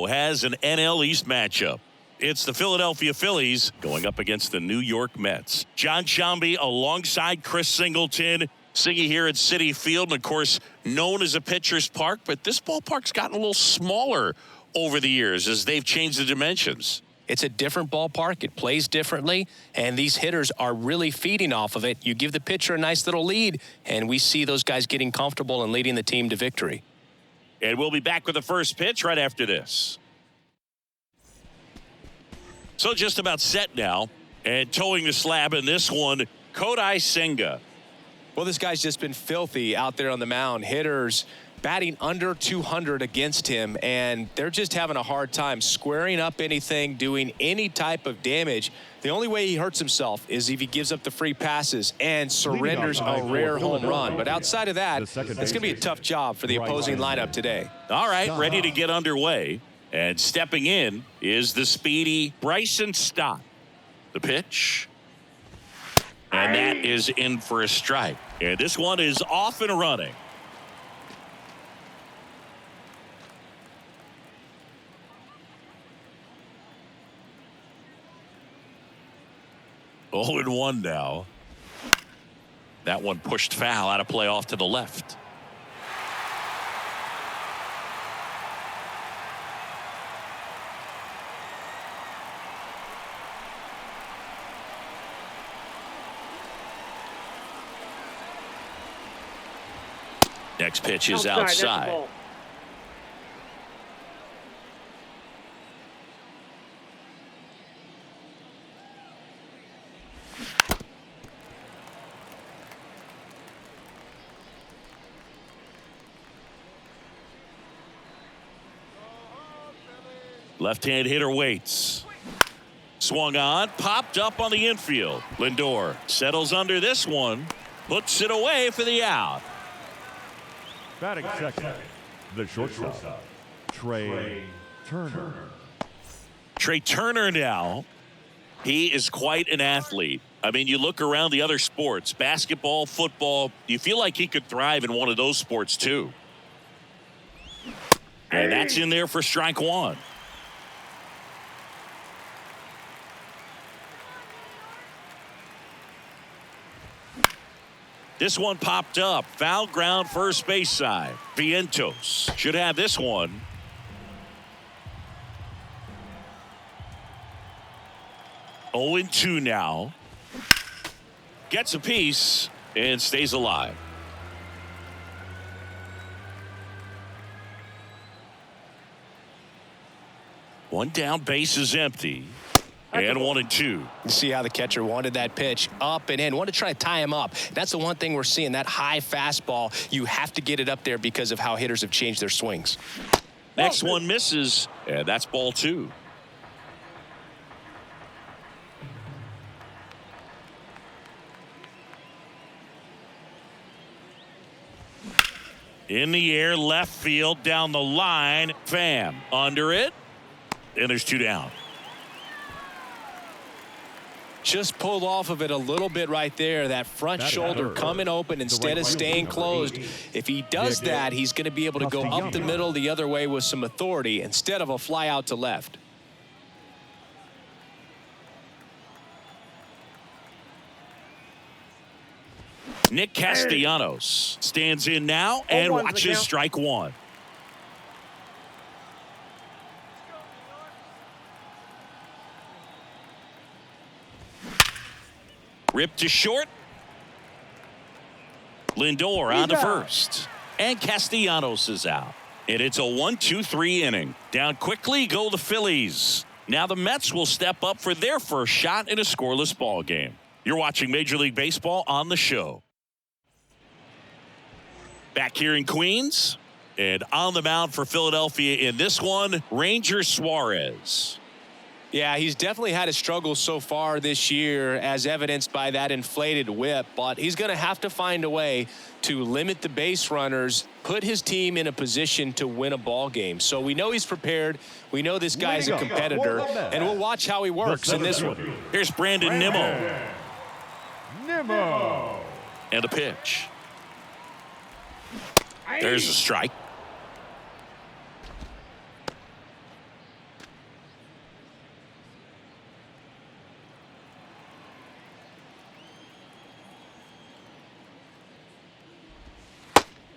has an NL East matchup. It's the Philadelphia Phillies going up against the New York Mets. John Sciambi alongside Chris Singleton. Siggy here at Citi Field, and of course known as a pitcher's park, but this ballpark's gotten a little smaller over the years as they've changed the dimensions. It's a different ballpark. It plays differently, and these hitters are really feeding off of it. You give the pitcher a nice little lead, and we see those guys getting comfortable and leading the team to victory. And we'll be back with the first pitch right after this. So just about set now, and towing the slab in this one, Kodai Senga. Well, this guy's just been filthy out there on the mound. Hitters batting under 200 against him, and they're just having a hard time squaring up anything, doing any type of damage. The only way he hurts himself is if he gives up the free passes and surrenders a rare home run. But outside of that, it's going to be a tough job for the opposing lineup today. All right, ready to get underway. And stepping in is the speedy Bryson Stott. The pitch. And that is in for a strike. And this one is off and running. Oh, and 1 now. That one pushed foul out of play off to the left. Next pitch is outside. Left-hand hitter waits. Swung on, popped up on the infield. Lindor settles under this one, puts it away for the out. Batting second, the shortstop, Trey Turner. Trey Turner now. He is quite an athlete. I mean, you look around the other sports, basketball, football, you feel like he could thrive in one of those sports too. And that's in there for strike 1. This one popped up. Foul ground first base side. Vientos should have this one. Oh, 2 now. Gets a piece and stays alive. One down, base is empty. And 1-2. You see how the catcher wanted that pitch up and in. Wanted to try to tie him up. That's the one thing we're seeing, that high fastball. You have to get it up there because of how hitters have changed their swings. Next one misses, and that's ball 2. In the air, left field, down the line. Pham under it, and there's 2 down. Just pulled off of it a little bit right there. That front shoulder coming open instead of staying closed. If he does that, he's going to be able to go up the middle the other way with some authority instead of a fly out to left. Nick Castellanos stands in now and watches strike 1. Ripped to short. Lindor on to first. And Castellanos is out. And it's a 1-2-3 inning. Down quickly go the Phillies. Now the Mets will step up for their first shot in a scoreless ball game. You're watching Major League Baseball on the show. Back here in Queens. And on the mound for Philadelphia in this one, Ranger Suarez. Yeah, he's definitely had his struggles so far this year, as evidenced by that inflated whip. But he's going to have to find a way to limit the base runners, put his team in a position to win a ball game. So we know he's prepared. We know this guy's a competitor, and we'll watch how he works in this one. Here's Brandon Nimmo. And a pitch. There's a strike.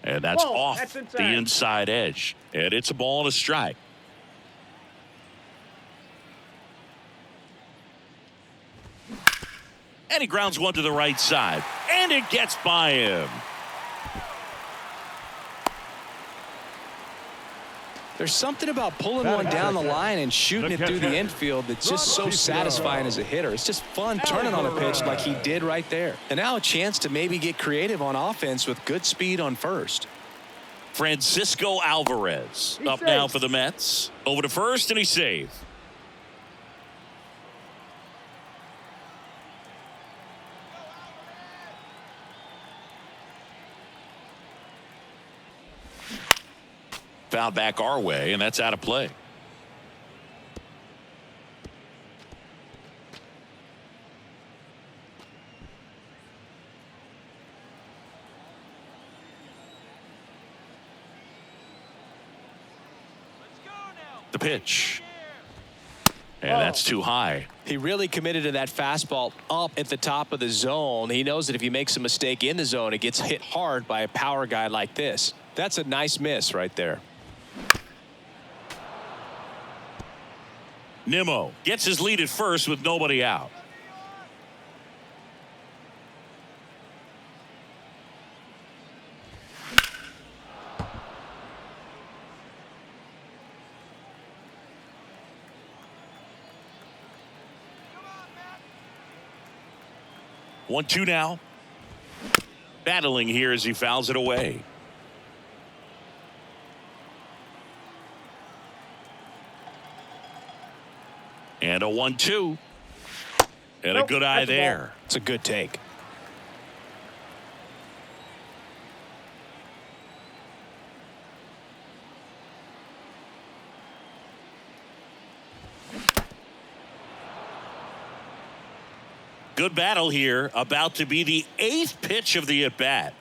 And that's Ball. off That's the inside edge. And it's a ball and a strike. And he grounds one to the right side. And it gets by him. There's something about pulling one down the line and shooting it through the infield that's just so satisfying as a hitter. It's just fun turning on a pitch like he did right there. And now a chance to maybe get creative on offense with good speed on first. Francisco Alvarez up now for the Mets. Over to first, and he's safe. Foul back our way, and that's out of play. The pitch. And that's too high. He really committed to that fastball up at the top of the zone. He knows that if he makes a mistake in the zone, it gets hit hard by a power guy like this. That's a nice miss right there. Nimmo gets his lead at first with nobody out. One, two now. Battling here as he fouls it away. And a 1-2. And a good eye there. It's a good take. Good battle here. About to be the 8th pitch of the at-bat.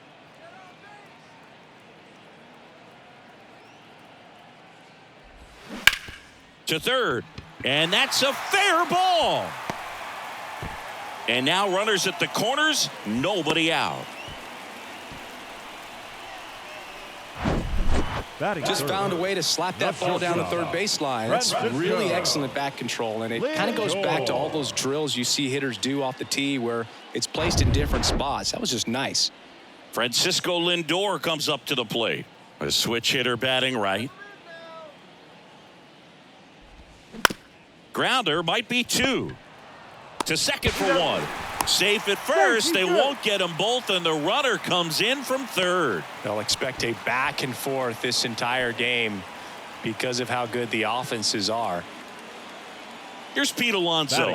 To third. And that's a fair ball. And now runners at the corners. Nobody out. Just found a way to slap that ball down the third baseline. That's really excellent bat control, and it kind of goes back to all those drills you see hitters do off the tee where it's placed in different spots. That was just nice. Francisco Lindor comes up to the plate. A switch hitter batting right. Grounder might be 2. To second for 1. Safe at first. They won't get them both, and the runner comes in from third. They'll expect a back and forth this entire game because of how good the offenses are. Here's Pete Alonso.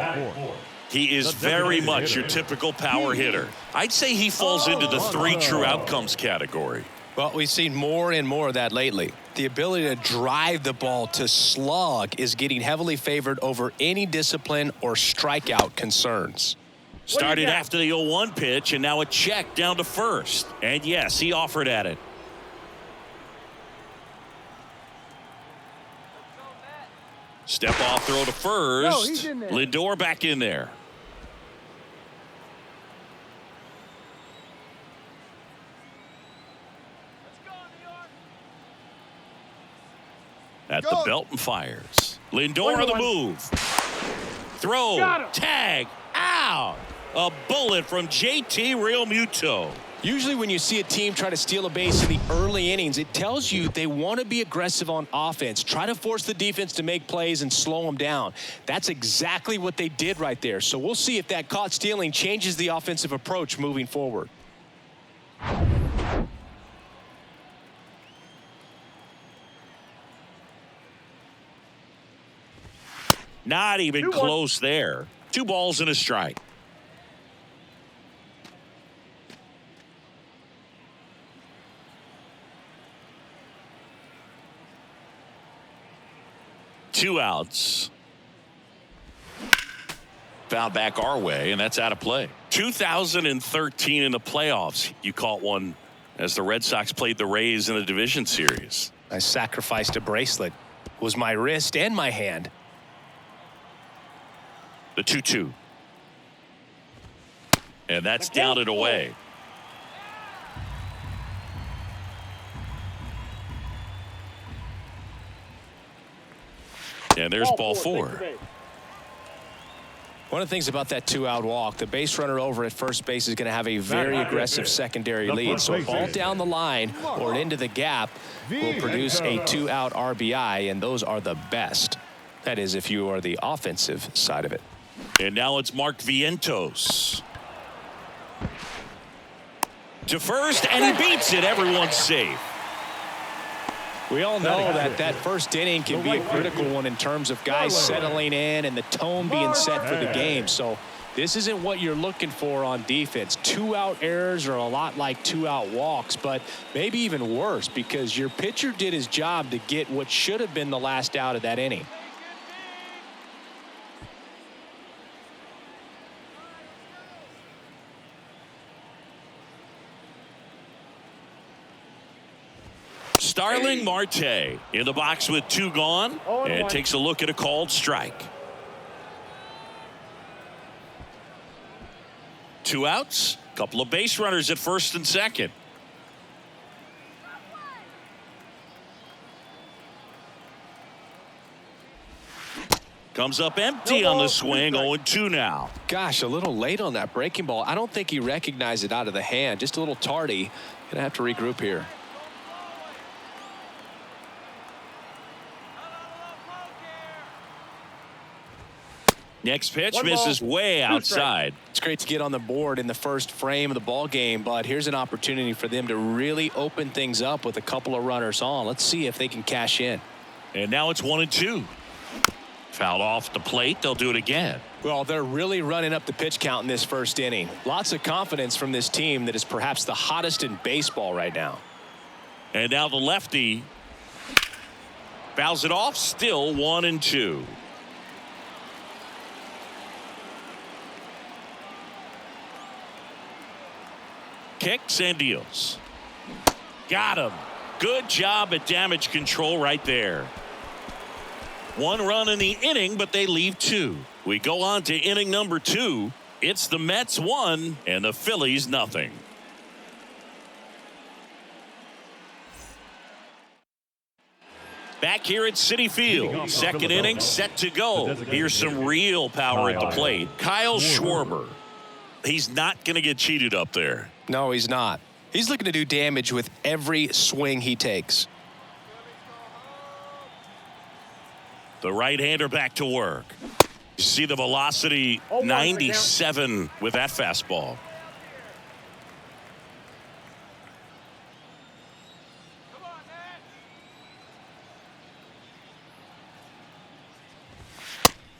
He is very much your typical power hitter. I'd say he falls into the 3 true outcomes category. Well, we've seen more and more of that lately. The ability to drive the ball to slug is getting heavily favored over any discipline or strikeout concerns. Started after the 0-1 pitch, and now a check down to first. And yes, he offered at it. Step off throw to first. Lindor back in there. At the belt and fires. Lindor on the move. Throw. Tag. Out. A bullet from JT Realmuto. Usually when you see a team try to steal a base in the early innings, it tells you they want to be aggressive on offense. Try to force the defense to make plays and slow them down. That's exactly what they did right there. So we'll see if that caught stealing changes the offensive approach moving forward. Not even close there. 2 balls and a strike. Two outs. Foul back our way, and that's out of play. 2013 in the playoffs, you caught one as the Red Sox played the Rays in the division series. I sacrificed a bracelet. It was my wrist and my hand. The 2-2. And that's down and away. And there's ball 4. One of the things about that 2-out walk, the base runner over at first base is going to have a very aggressive secondary lead. So a ball down the line or into the gap will produce a 2-out RBI, and those are the best. That is, if you are the offensive side of it. And now it's Mark Vientos to first, and he beats it. Everyone's safe. We all know that first inning can be a critical one in terms of guys settling in and the tone being set for the game. So this isn't what you're looking for on defense. 2-out errors are a lot like 2-out walks, but maybe even worse because your pitcher did his job to get what should have been the last out of that inning. Starling Marte in the box with 2 gone, and takes a look at a called strike. 2 outs, couple of base runners at first and second. Comes up empty on the swing, 0-2 now. Gosh, a little late on that breaking ball. I don't think he recognized it out of the hand. Just a little tardy. Gonna have to regroup here. Next pitch misses way outside. It's great to get on the board in the first frame of the ball game, but here's an opportunity for them to really open things up with a couple of runners on. Let's see if they can cash in. And now it's 1-2. Fouled off the plate. They'll do it again. Well, they're really running up the pitch count in this first inning. Lots of confidence from this team that is perhaps the hottest in baseball right now. And now the lefty fouls it off. Still 1-2. Kicks and deals. Got him. Good job at damage control right there. 1 run in the inning, but they leave 2. We go on to inning number 2. It's the Mets 1 and the Phillies nothing. Back here at Citi Field, second inning set to go. Here's some real power at the plate. Kyle Schwarber. He's not going to get cheated up there. No, he's not. He's looking to do damage with every swing he takes. The right-hander back to work. You see the velocity, 97 with that fastball.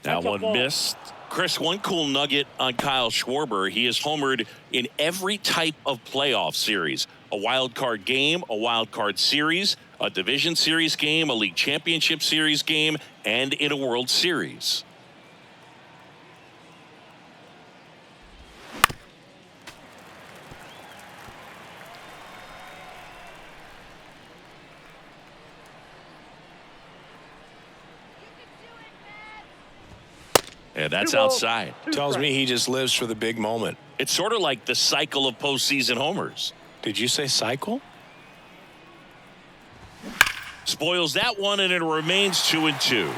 That one missed. Chris, one cool nugget on Kyle Schwarber. He has homered in every type of playoff series. A wild card game, a wild card series, a division series game, a league championship series game, and in a World Series. And that's outside. Tells me he just lives for the big moment. It's sort of like the cycle of postseason homers. Did you say cycle? Spoils that one, and it remains 2-2.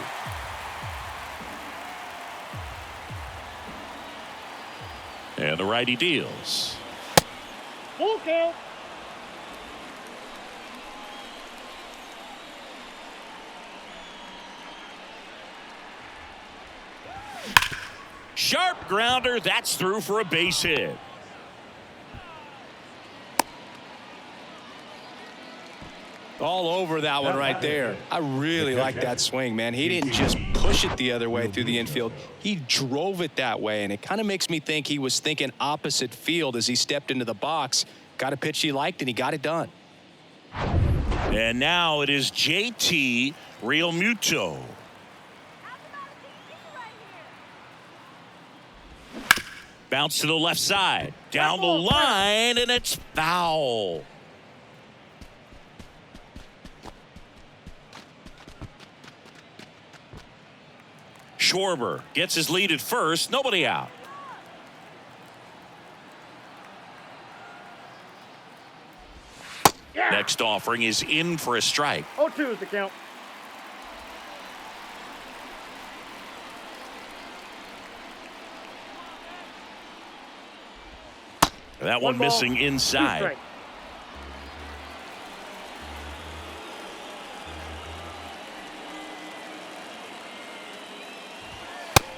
And the righty deals. Full count. Sharp grounder. That's through for a base hit. All over that one right there. I really like that swing, man. He didn't just push it the other way through the infield. He drove it that way, and it kind of makes me think he was thinking opposite field as he stepped into the box. Got a pitch he liked, and he got it done. And now it is JT Realmuto. Bounce to the left side. Down the line, and it's foul. Schwarber gets his lead at first. Nobody out. Yeah. Next offering is in for a strike. 0-2 is the count. That one ball, missing 2 inside. strikes.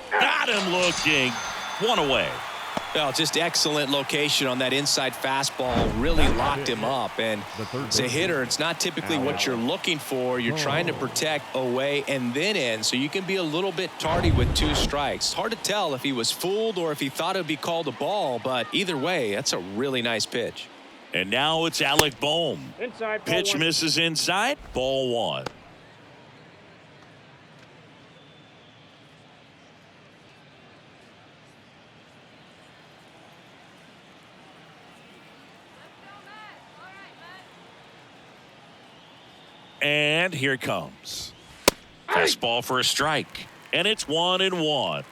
Got him looking. One away. Well, just excellent location on that inside fastball. Really locked him up. And as a hitter, it's not typically what you're looking for. You're trying to protect away and then in, so you can be a little bit tardy with 2 strikes. Hard to tell if he was fooled or if he thought it would be called a ball, but either way, that's a really nice pitch. And now it's Alec Bohm. Inside, ball Pitch 1. misses inside. Ball 1. And here it comes. Fastball for a strike. And it's 1-1.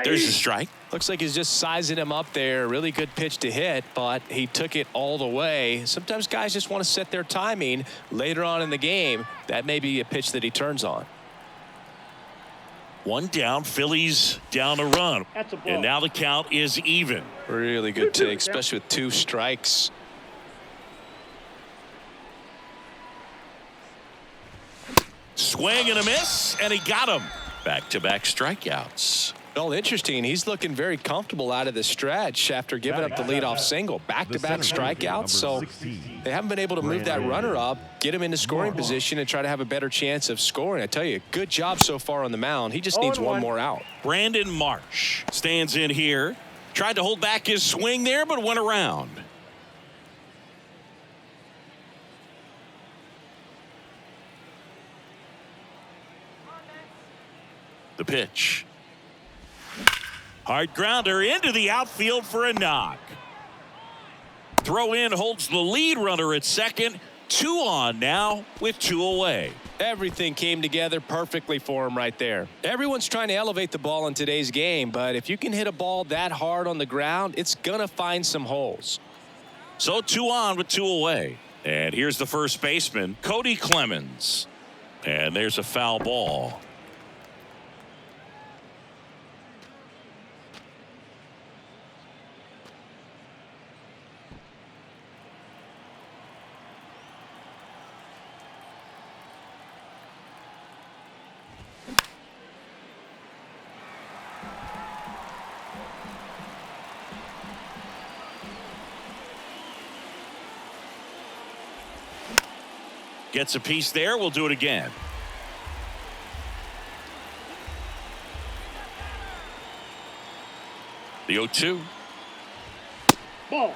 There's a strike. Looks like he's just sizing him up there. Really good pitch to hit, but he took it all the way. Sometimes guys just want to set their timing later on in the game. That may be a pitch that he turns on. 1 down. Phillies down a run. That's a ball. And now the count is even. Really good take, especially with 2 strikes. Swing and a miss, and he got him. Back-to-back strikeouts. Well, interesting. He's looking very comfortable out of the stretch after giving up the leadoff single. Back-to-back strikeouts, so they haven't been able to move that runner up, get him into scoring position, and try to have a better chance of scoring. I tell you, good job so far on the mound. He just needs 1 more out. Brandon Marsh stands in here. Tried to hold back his swing there, but went around. The pitch. Hard grounder into the outfield for a knock. Throw in holds the lead runner at second. 2 on now with 2 away. Everything came together perfectly for him right there. Everyone's trying to elevate the ball in today's game, but if you can hit a ball that hard on the ground, it's going to find some holes. So 2 on with 2 away. And here's the first baseman, Cody Clemens. And there's a foul ball. Gets a piece there. We'll do it again. The 0-2. Ball.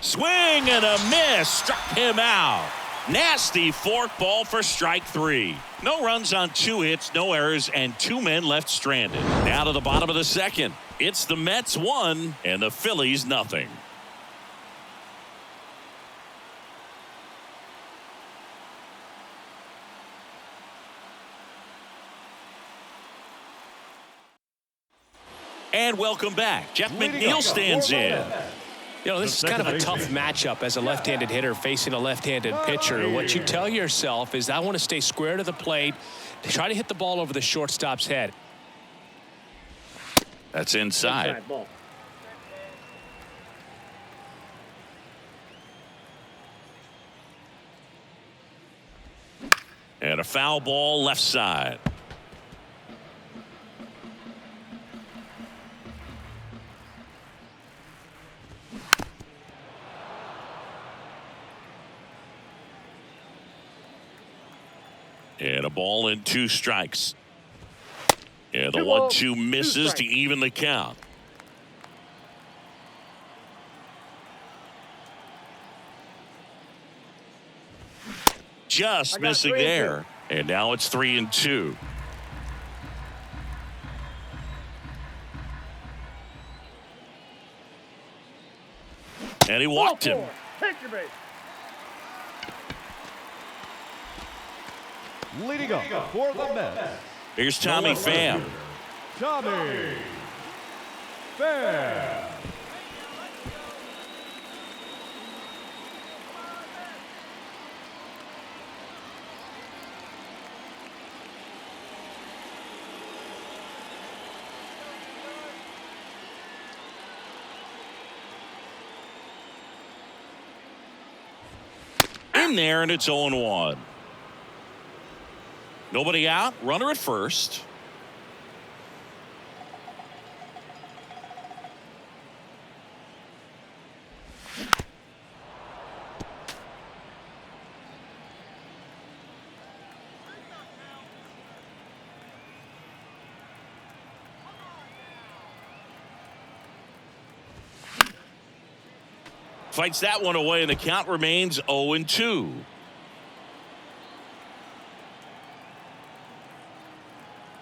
Swing and a miss. Struck him out. Nasty forkball for strike 3. No runs on 2 hits, no errors, and 2 men left stranded. Now to the bottom of the second. It's the Mets 1 and the Phillies nothing. And welcome back. Jeff McNeil stands in. You know, this is kind of a tough matchup as a left-handed hitter facing a left-handed pitcher. What you tell yourself is, I want to stay square to the plate, try to hit the ball over the shortstop's head. That's inside. Inside, ball. And a foul ball left side. And a ball and 2 strikes. And the 1-2 misses to even the count. Just missing there. And now it's 3-2. And he walked him. Take your base. Leading up for the Mets, Here's Tommy Pham. Tommy Pham. in there, and it's 0-1. Nobody out. Runner at first. Fights that one away, and the count remains 0-2.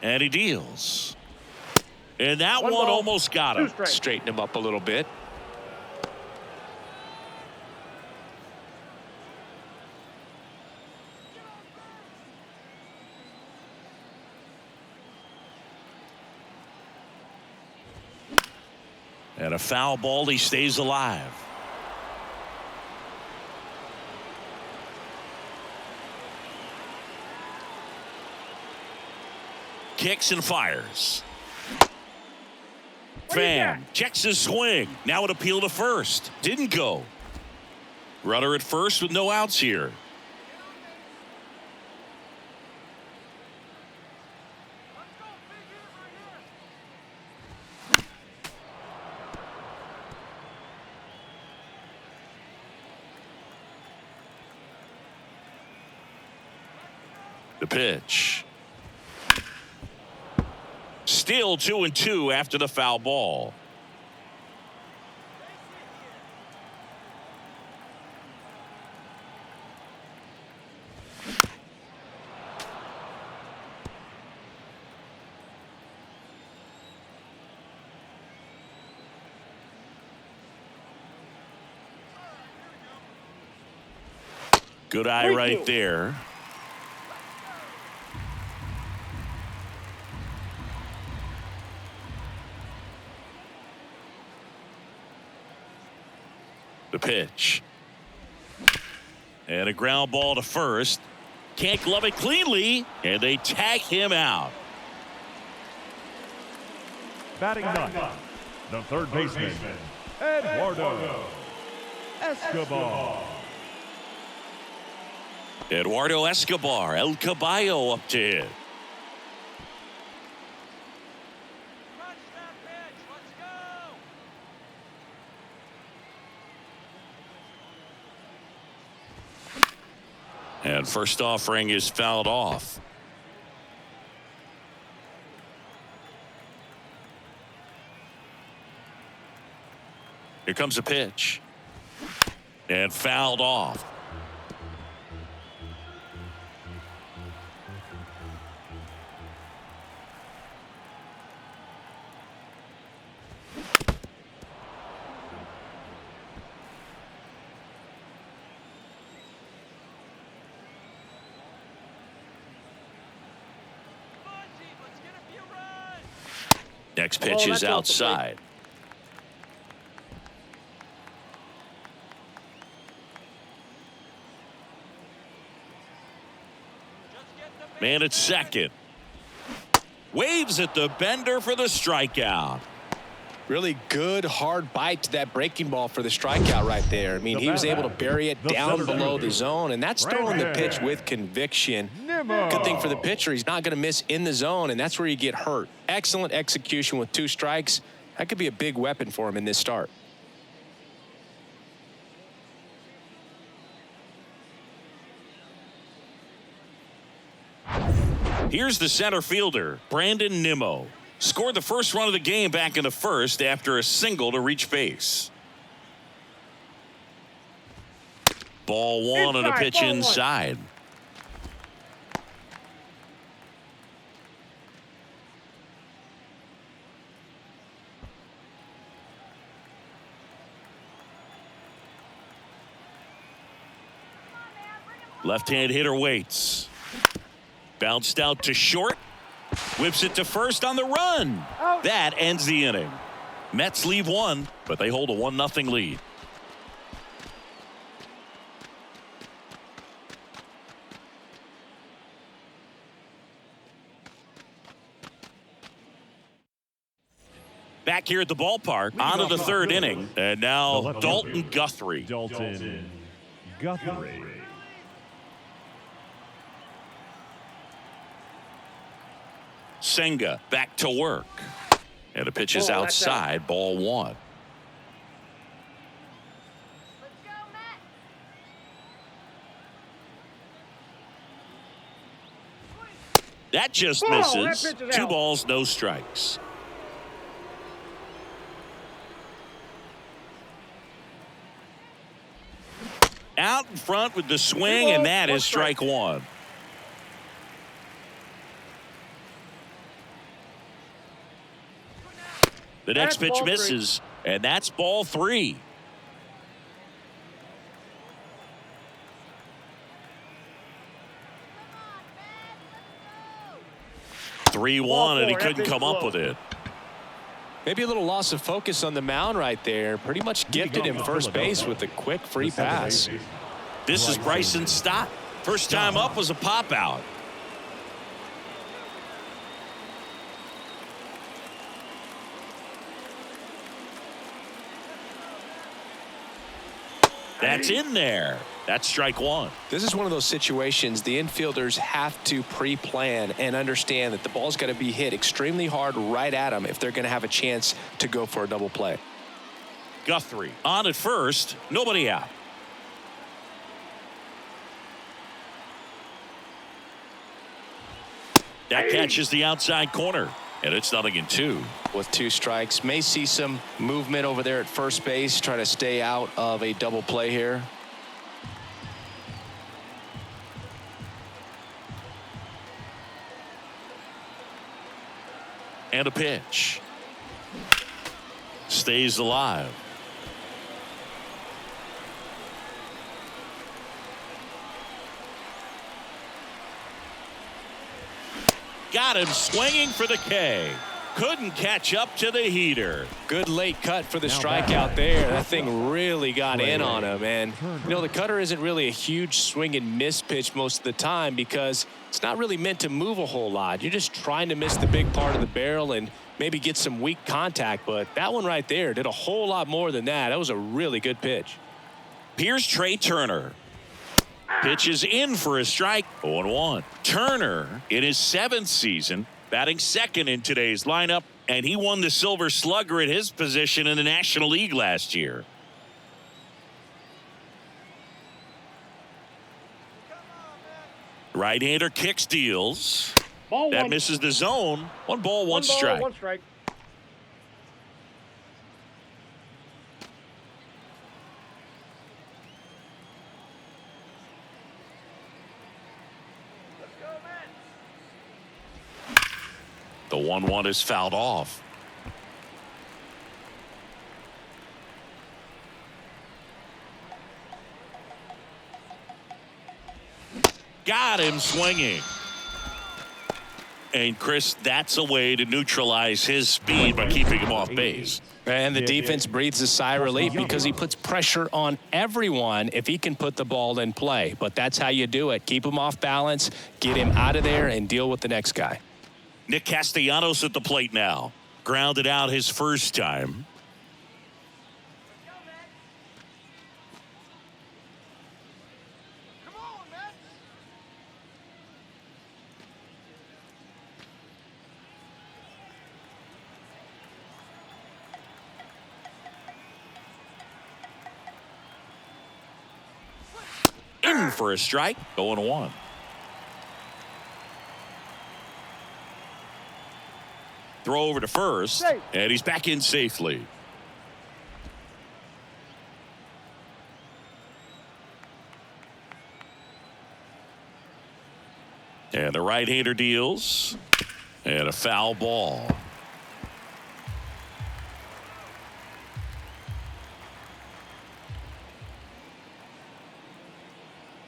And he deals. And that one almost got him. Straighten him up a little bit. And a foul ball. He stays alive. Kicks and fires. Pham checks his swing. Now an appeal to first. Didn't go. Runner at first with no outs here. The pitch. Still 2-2 after the foul ball. Good eye right there. The pitch. And a ground ball to first. Can't glove it cleanly, and they tag him out. Batting ninth, the third baseman, Eduardo Escobar. Eduardo Escobar, El Caballo up to hit. And first offering is fouled off. Here comes a pitch. And fouled off. Next pitch is outside. Man at second. Waves at the bender for the strikeout. Really good hard bite to that breaking ball for the strikeout right there. I mean, he was able to bury it down below the zone, and that's throwing the pitch with conviction. Good thing for the pitcher, he's not going to miss in the zone, and that's where you get hurt. Excellent execution with 2 strikes. That could be a big weapon for him in this start. Here's the center fielder, Brandon Nimmo. Scored the first run of the game back in the first after a single to reach base. Ball 1 and a pitch inside. Left-hand hitter waits. Bounced out to short. Whips it to first on the run. That ends the inning. Mets leave 1, but they hold a 1-0 lead. Back here at the ballpark, on to the 3rd inning. And now Dalton Guthrie. Dalton Guthrie. Senga back to work. And the pitch is Oh, that's out. outside, ball one. That just Oh, that misses. pitch is 2 out. balls, no strikes. Out in front with the swing, and that is strike one. The next That's pitch ball misses, and that's ball 3. Ball 3-1, and he four, that couldn't pitch come up low. with it. Maybe a little loss of focus on the mound right there. Pretty much gifted him first base with a quick free pass. This is Bryson Stott. First time up was a pop out. That's in there. That's strike one. This is one of those situations the infielders have to pre-plan and understand that the ball's got to be hit extremely hard right at them if they're going to have a chance to go for a double play. Guthrie on at first. Nobody out. That catches the outside corner, and it's 0-2. With 2 strikes, may see some movement over there at first base, try to stay out of a double play here. And a pitch. Stays alive. Got him swinging for the K. Couldn't catch up to the heater. Good late cut for the strikeout there. That thing really got in on him. And, you know, the cutter isn't really a huge swing and miss pitch most of the time because it's not really meant to move a whole lot. You're just trying to miss the big part of the barrel and maybe get some weak contact. But that one right there did a whole lot more than that. That was a really good pitch. Here's Trey Turner. Pitch is in for a strike. 0-1. Turner in his 7th season, batting second in today's lineup, and he won the Silver Slugger at his position in the National League last year. Right-hander kicks, deals. Ball That one. misses the zone. 1 ball, 1 strike. 1 strike. The 1-1 is fouled off. Got him swinging. And Chris, that's a way to neutralize his speed by keeping him off base. And the defense breathes a sigh of relief because he puts pressure on everyone if he can put the ball in play. But that's how you do it. Keep him off balance, get him out of there, and deal with the next guy. Nick Castellanos at the plate now. Grounded out his first time. In for a strike. 0-1. Throw over to first, Safe. and he's back in safely. And the right-hander deals, and a foul ball.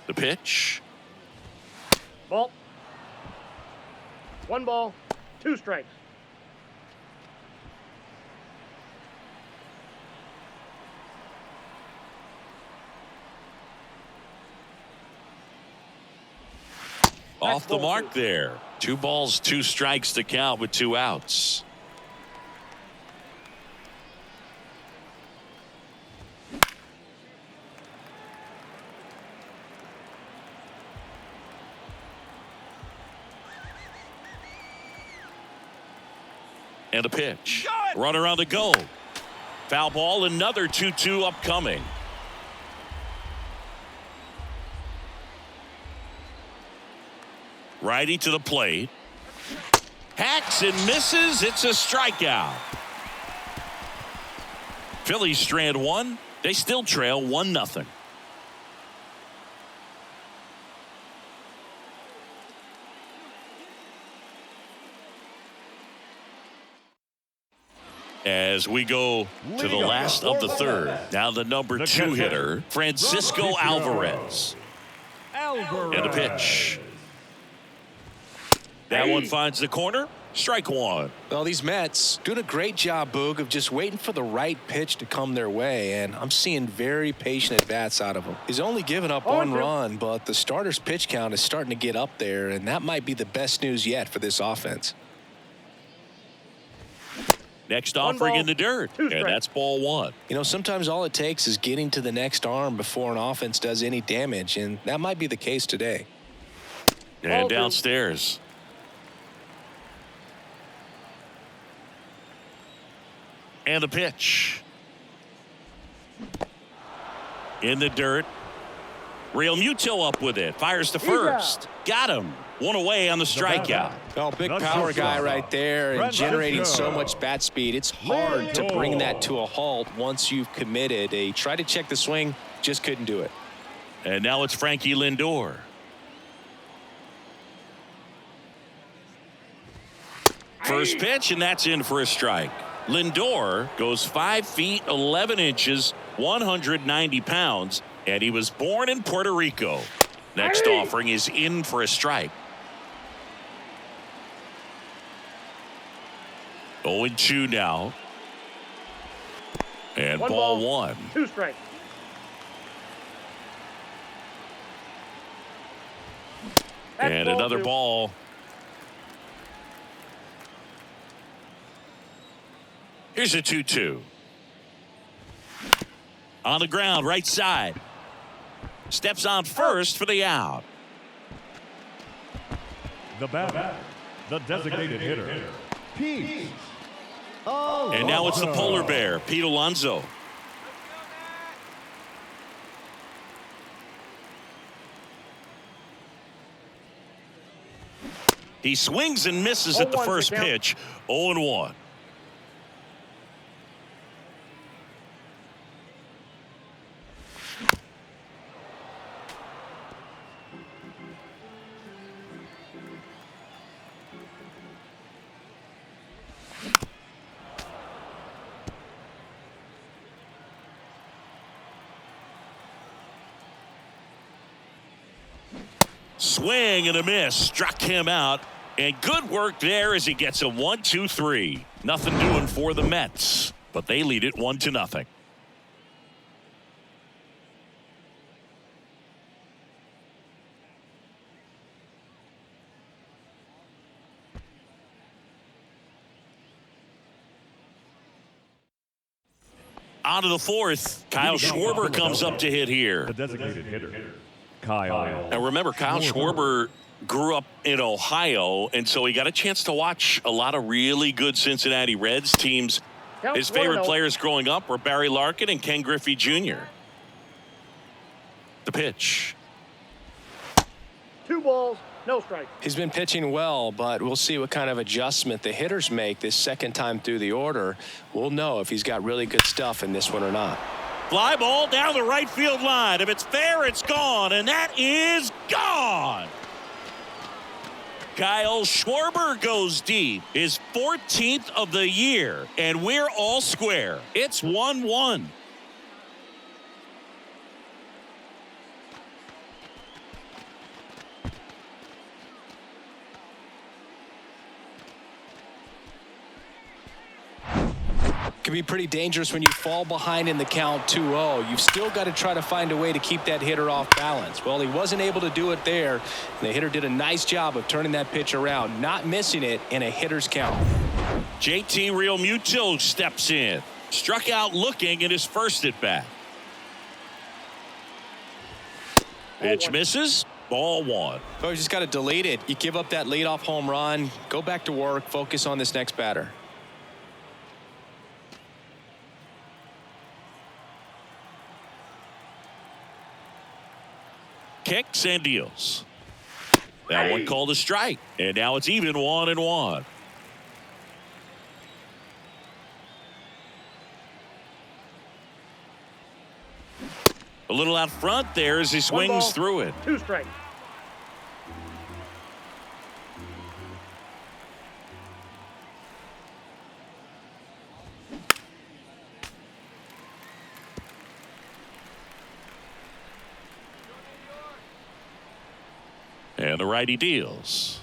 The pitch. Ball. 1 ball, 2 strikes. Off the ball mark 2. there. 2 balls, 2 strikes to count with 2 outs. And the pitch. Runner on the go. Foul ball, another 2-2 upcoming. Righty to the plate. Hacks and misses. It's a strikeout. Phillies strand one. They still trail 1-0. As we go to the last of the third. Now the number 2 hitter, Francisco Alvarez. And the pitch. That one finds the corner. Strike one. Well, these Mets doing a great job, Boog, of just waiting for the right pitch to come their way, and I'm seeing very patient at-bats out of them. He's only given up 1 run, but the starter's pitch count is starting to get up there, and that might be the best news yet for this offense. Next offering in the dirt, and that's ball 1. You know, sometimes all it takes is getting to the next arm before an offense does any damage, and that might be the case today. And downstairs. And the pitch. In the dirt. Real Muto up with it. Fires to first. Got him. 1 away on the strikeout. Well, big power guy right there and generating so much bat speed. It's hard to bring that to a halt once you've committed. He tried to check the swing, just couldn't do it. And now it's Frankie Lindor. First pitch, and that's in for a strike. Lindor goes 5 feet 11 inches, 190 pounds, and he was born in Puerto Rico. Next offering is in for a strike. 0-2 now. And ball 1. 2 strikes. And another ball. Here's a 2-2. On the ground, right side. Steps on first for the out. The batter, the designated hitter, Pete Alonso. And now it's the polar bear, Pete Alonso. He swings and misses at the first pitch. 0-1. Swing and a miss. Struck him out. And good work there as he gets a 1-2-3. Nothing doing for the Mets, but they lead it 1-0. On to the fourth. Kyle Schwarber comes up to hit here. The designated hitter, Kyle. Now remember, Kyle Schwarber grew up in Ohio, and so he got a chance to watch a lot of really good Cincinnati Reds teams. His favorite players growing up were Barry Larkin and Ken Griffey Jr. The pitch. 2 balls, no strike. He's been pitching well, but we'll see what kind of adjustment the hitters make this second time through the order. We'll know if he's got really good stuff in this one or not. Fly ball down the right field line. If it's fair, it's gone, and that is gone. Kyle Schwarber goes deep, his 14th of the year, and we're all square. It's 1-1. Can be pretty dangerous when you fall behind in the count 2-0. You've still got to try to find a way to keep that hitter off balance. Well, he wasn't able to do it there. And the hitter did a nice job of turning that pitch around, not missing it in a hitter's count. JT Realmuto steps in. Struck out looking at his first at bat. Pitch misses. Ball 1. So you just got to delete it. You give up that leadoff home run. Go back to work. Focus on this next batter. kicks and deals. That one called a strike. And now it's even 1-1. A little out front there as he swings through it. 2 strikes. And the righty deals.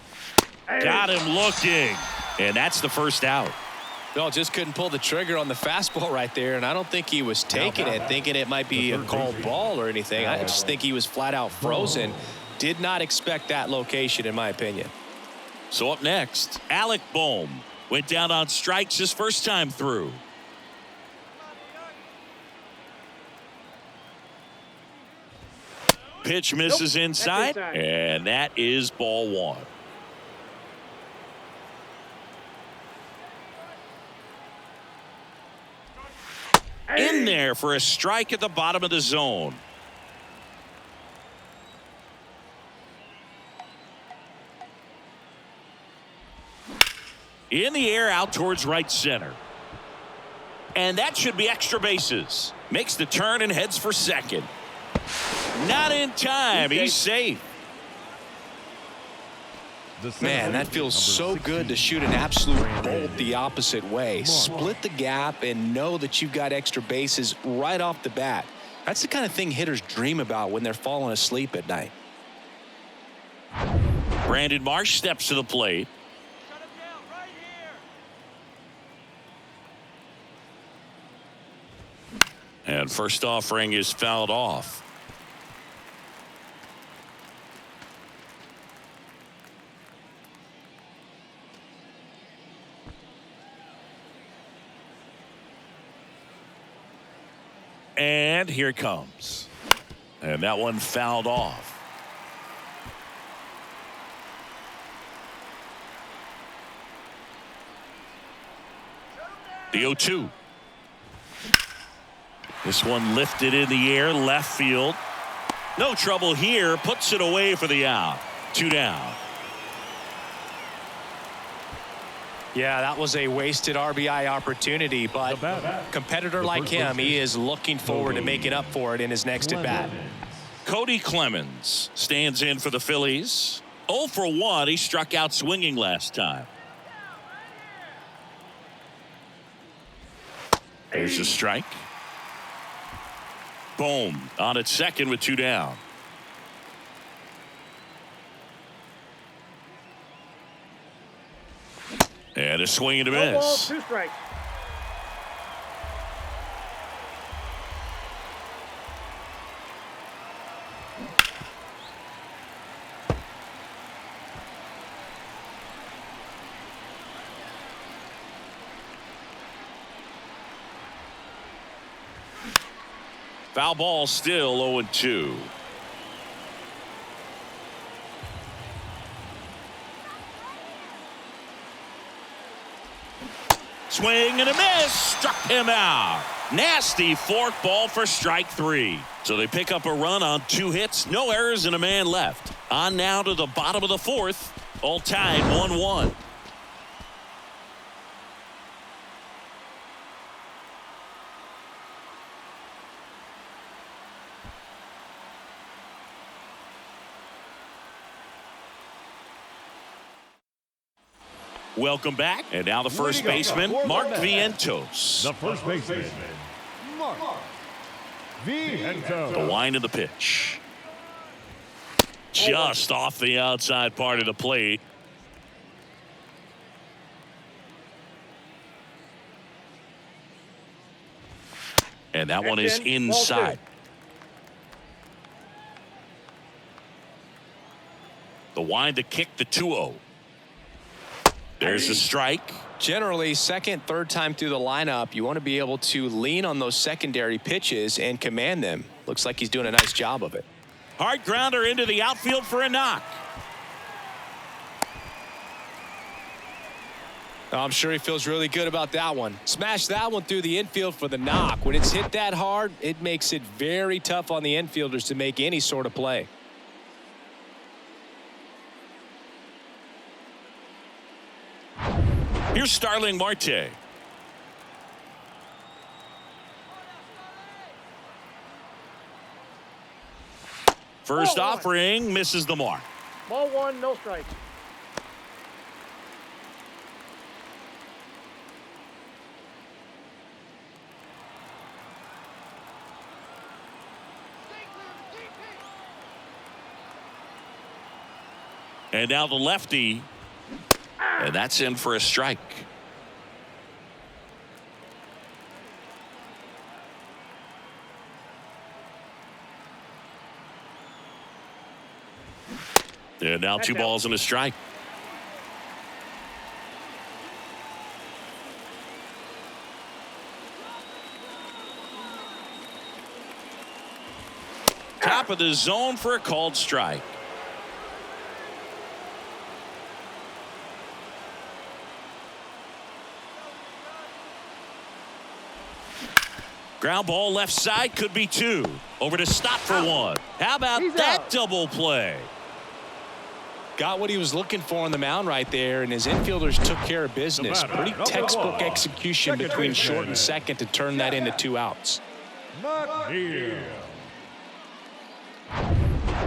Got him looking. And that's the first out. Well, just couldn't pull the trigger on the fastball right there, and I don't think he was taking it, thinking it might be a called ball or anything. I just think he was flat out frozen. Did not expect that location, in my opinion. So up next, Alec Bohm went down on strikes his first time through. Pitch misses inside, and that is ball 1. In there for a strike at the bottom of the zone. In the air out towards right center. And that should be extra bases. Makes the turn and heads for second. Not in time. He's safe. Man, that feels so good to shoot an absolute bolt the opposite way. Split the gap and know that you've got extra bases right off the bat. That's the kind of thing hitters dream about when they're falling asleep at night. Brandon Marsh steps to the plate. And first offering is fouled off. And here it comes. And that one fouled off. The 0-2. This one lifted in the air, left field. No trouble here. Puts it away for the out. 2 down. Yeah, that was a wasted RBI opportunity, but a competitor like him, he is looking forward to making up for it in his next at bat. Cody Clemens stands in for the Phillies. 0 for 1. He struck out swinging last time. There's a strike. Boom on at second with 2 down. And a swing and a miss. 2 strikes. Foul ball, still 0-2. Swing and a miss. Struck him out. Nasty fork ball for strike 3. So they pick up a run on 2 hits, no errors, and a man left. On now to the bottom of the 4th. All tied 1-1. Welcome back. And now the first baseman, Mark Vientos. The first baseman, Mark Vientos. The wind of the pitch. Just off the outside part of the plate. And that one is inside. The wind to kick the 2-0. There's a strike. Generally, second, third time through the lineup, you want to be able to lean on those secondary pitches and command them. Looks like he's doing a nice job of it. Hard grounder into the outfield for a knock. I'm sure he feels really good about that one. Smash that one through the infield for the knock. When it's hit that hard, it makes it very tough on the infielders to make any sort of play. Here's Starling Marte. First offering misses the mark. Ball one, no strikes. And now the lefty. And that's in for a strike. And now 2 balls and a strike. Top of the zone for a called strike. Ground ball left side, could be 2. Over to stop for 1. How about that double play? Got what he was looking for on the mound right there, and his infielders took care of business. Pretty textbook execution between short and second to turn that into 2 outs.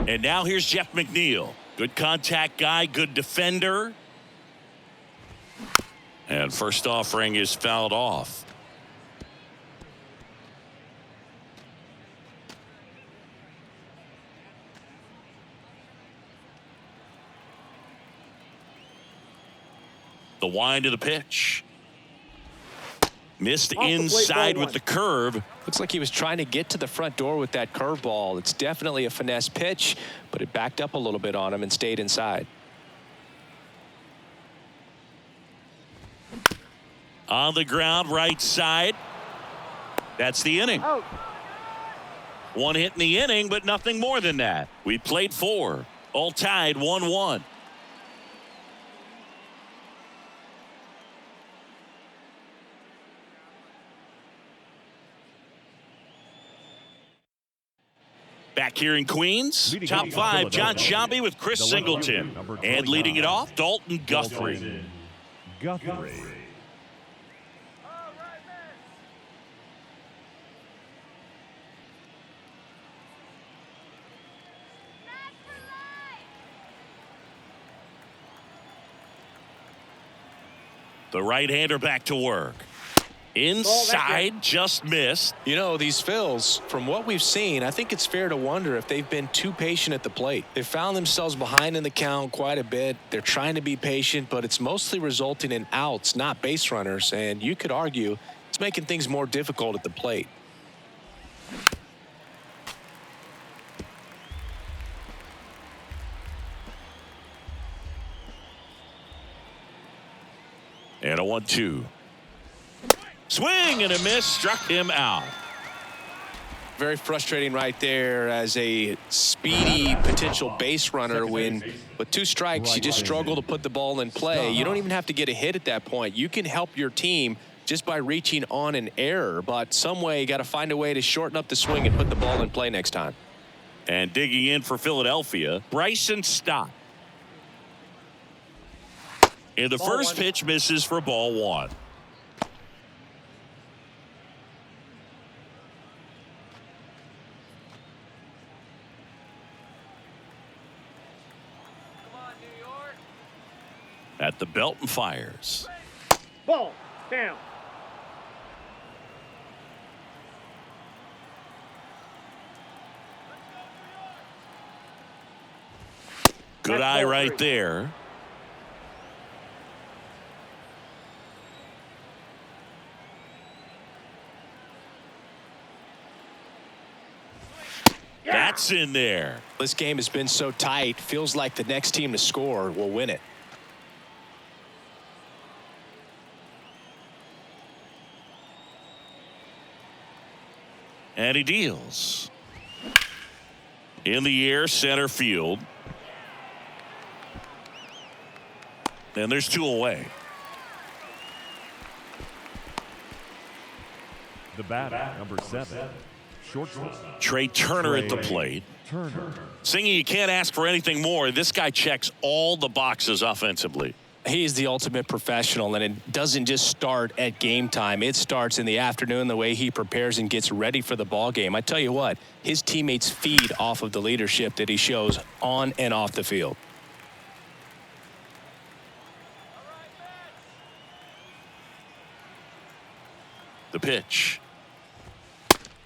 And now here's Jeff McNeil. Good contact guy, good defender. And first offering is fouled off. The wind of the pitch. Missed inside with the curve. Looks like he was trying to get to the front door with that curveball. It's definitely a finesse pitch, but it backed up a little bit on him and stayed inside. On the ground, right side. That's the inning. Out. 1 hit in the inning, but nothing more than that. We played 4. All tied 1-1. Back here in Queens, top 5, John Sciambi with Chris Singleton. And leading it off, Dalton Guthrie. The right-hander back to work. Inside, just missed. You know, these Phils, from what we've seen, I think it's fair to wonder if they've been too patient at the plate. They've found themselves behind in the count quite a bit. They're trying to be patient, but it's mostly resulting in outs, not base runners. And you could argue it's making things more difficult at the plate. And a 1-2. Swing and a miss, struck him out. Very frustrating right there as a speedy potential base runner when with 2 strikes you just struggle to put the ball in play. You don't even have to get a hit at that point. You can help your team just by reaching on an error, but some way you got to find a way to shorten up the swing and put the ball in play next time. And digging in for Philadelphia, Bryson Stott. And the first pitch misses for ball 1. At the belt and fires. Ball down. Good eye right there. That's in there. This game has been so tight. Feels like the next team to score will win it. And he deals. In the air, center field. And there's 2 away. The batter, number 7, shortstop. Trey Turner at the plate. Singy, you can't ask for anything more. This guy checks all the boxes offensively. He's the ultimate professional, and it doesn't just start at game time. It starts in the afternoon, the way he prepares and gets ready for the ball game. I tell you what, his teammates feed off of the leadership that he shows on and off the field. The pitch.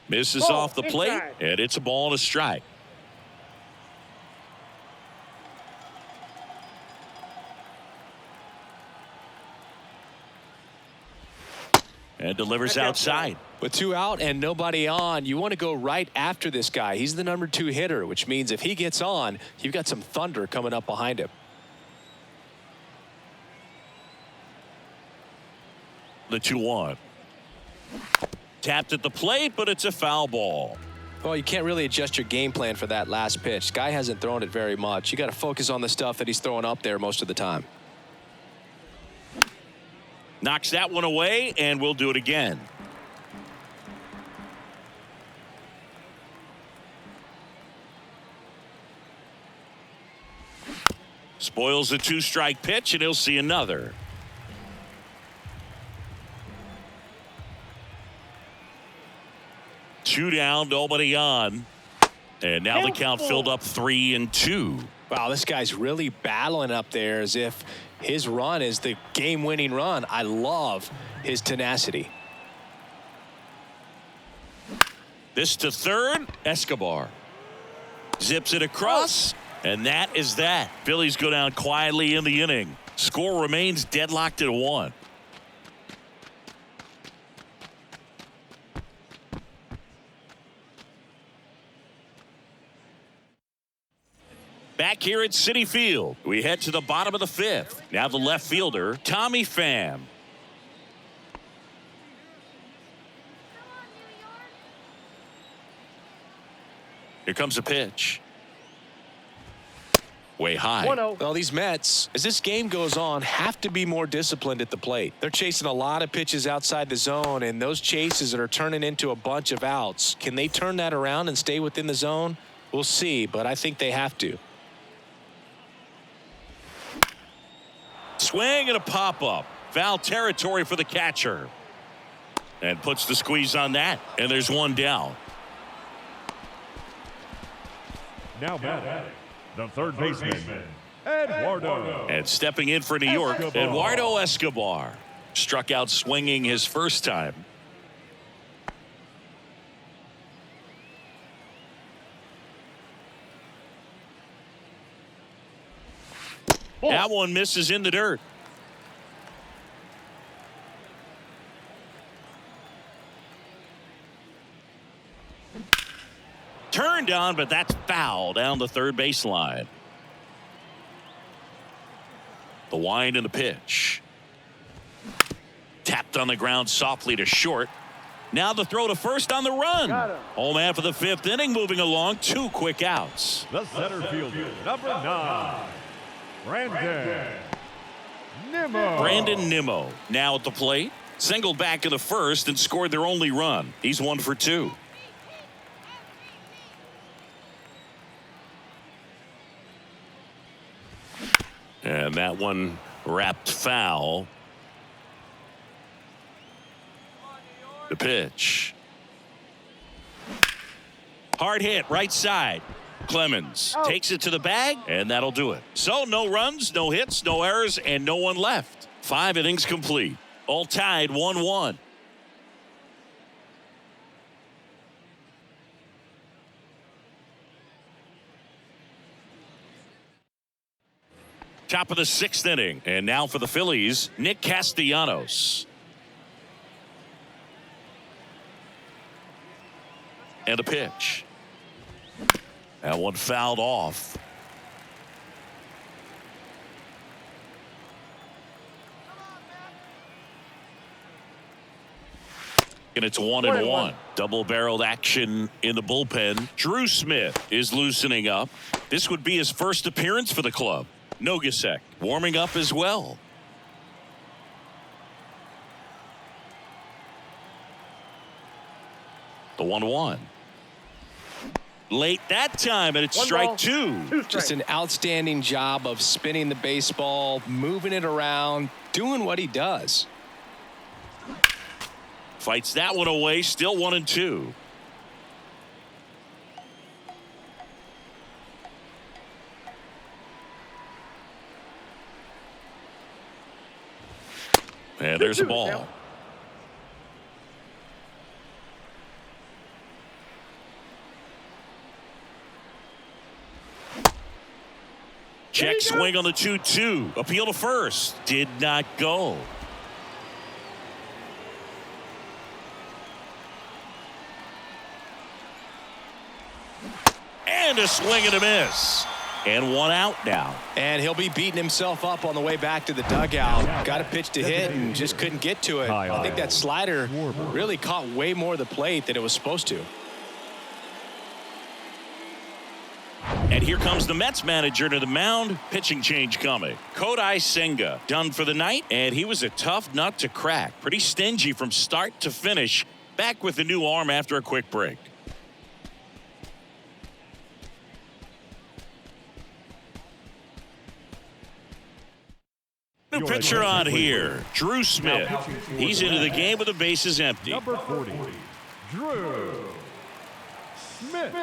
Misses Ball, off the plate, inside. and it's a ball and a strike. And delivers outside. With 2 out and nobody on, you want to go right after this guy. He's the number 2 hitter, which means if he gets on, you've got some thunder coming up behind him. The 2-1. Tapped at the plate, but it's a foul ball. Well, you can't really adjust your game plan for that last pitch. Guy hasn't thrown it very much. You got to focus on the stuff that he's throwing up there most of the time. Knocks that one away, and we'll do it again. Spoils a 2-strike pitch, and he'll see another. Two down, nobody on. And now the count filled up 3-2. Wow, this guy's really battling up there as if his run is the game-winning run. I love his tenacity. This to third, Escobar. Zips it across, and that is that. Phillies go down quietly in the inning. Score remains deadlocked at 1. Back here at Citi Field, we head to the bottom of the 5th. Now the left fielder, Tommy Pham. Here comes a pitch. Way high. 1-0. Well, these Mets, as this game goes on, have to be more disciplined at the plate. They're chasing a lot of pitches outside the zone, and those chases that are turning into a bunch of outs. Can they turn that around and stay within the zone? We'll see, but I think they have to. Swing and a pop-up. Foul territory for the catcher. And puts the squeeze on that. And there's one down. Now batting, the third baseman, Eduardo. And stepping in for New York, Escobar. Eduardo Escobar. Struck out swinging his first time. That one misses in the dirt. Turned on, but that's foul down the third baseline. The wind and the pitch. Tapped on the ground softly to short. Now the throw to first on the run. Home half of the 5th inning, moving along. 2 quick outs. The center fielder, number 9, Brandon Nimmo. Brandon Nimmo now at the plate. Singled back in the first and scored their only run. He's 1 for 2. And that one wrapped foul. The pitch. Hard hit, right side. Clemens takes it to the bag, and that'll do it. So no runs, no hits, no errors, and no one left. 5 innings complete. All tied 1-1. Top of the 6th inning. And now for the Phillies, Nick Castellanos. And a pitch. That one fouled off. And it's 1-1. Double-barreled action in the bullpen. Drew Smith is loosening up. This would be his first appearance for the club. Nogasek warming up as well. The 1-1. Late that time, and it's One strike ball, 2. two Just strikes. an outstanding job of spinning the baseball, moving it around, doing what he does. Fights that one away, still 1-2. And there's a ball. Check swing on the 2-2. Appeal to first. Did not go. And a swing and a miss. And one out now. And he'll be beating himself up on the way back to the dugout. Got a pitch to hit and just couldn't get to it. I think that slider really caught way more of the plate than it was supposed to. And here comes the Mets manager to the mound. Pitching change coming. Kodai Senga done for the night, and he was a tough nut to crack. Pretty stingy from start to finish. Back with the new arm after a quick break. New pitcher on here, Drew Smith. He's into the game with the bases empty. Number 40, Drew Smith.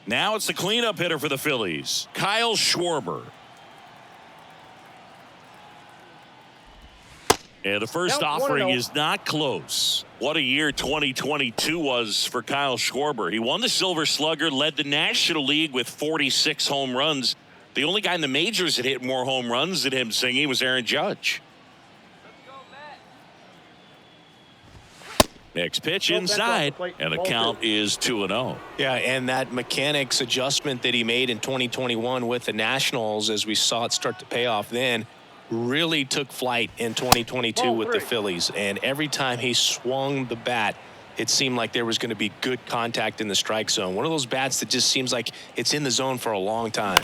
Now it's the cleanup hitter for the Phillies, Kyle Schwarber. And the first offering is not close. What a year 2022 was for Kyle Schwarber. He won the Silver Slugger, led the National League with 46 home runs. The only guy in the majors that hit more home runs than him singing was Aaron Judge. Next pitch inside, and the count is 2-0. Yeah, and that mechanics adjustment that he made in 2021 with the Nationals, as we saw it start to pay off then, really took flight in 2022 with the Phillies. And every time he swung the bat, it seemed like there was going to be good contact in the strike zone. One of those bats that just seems like it's in the zone for a long time.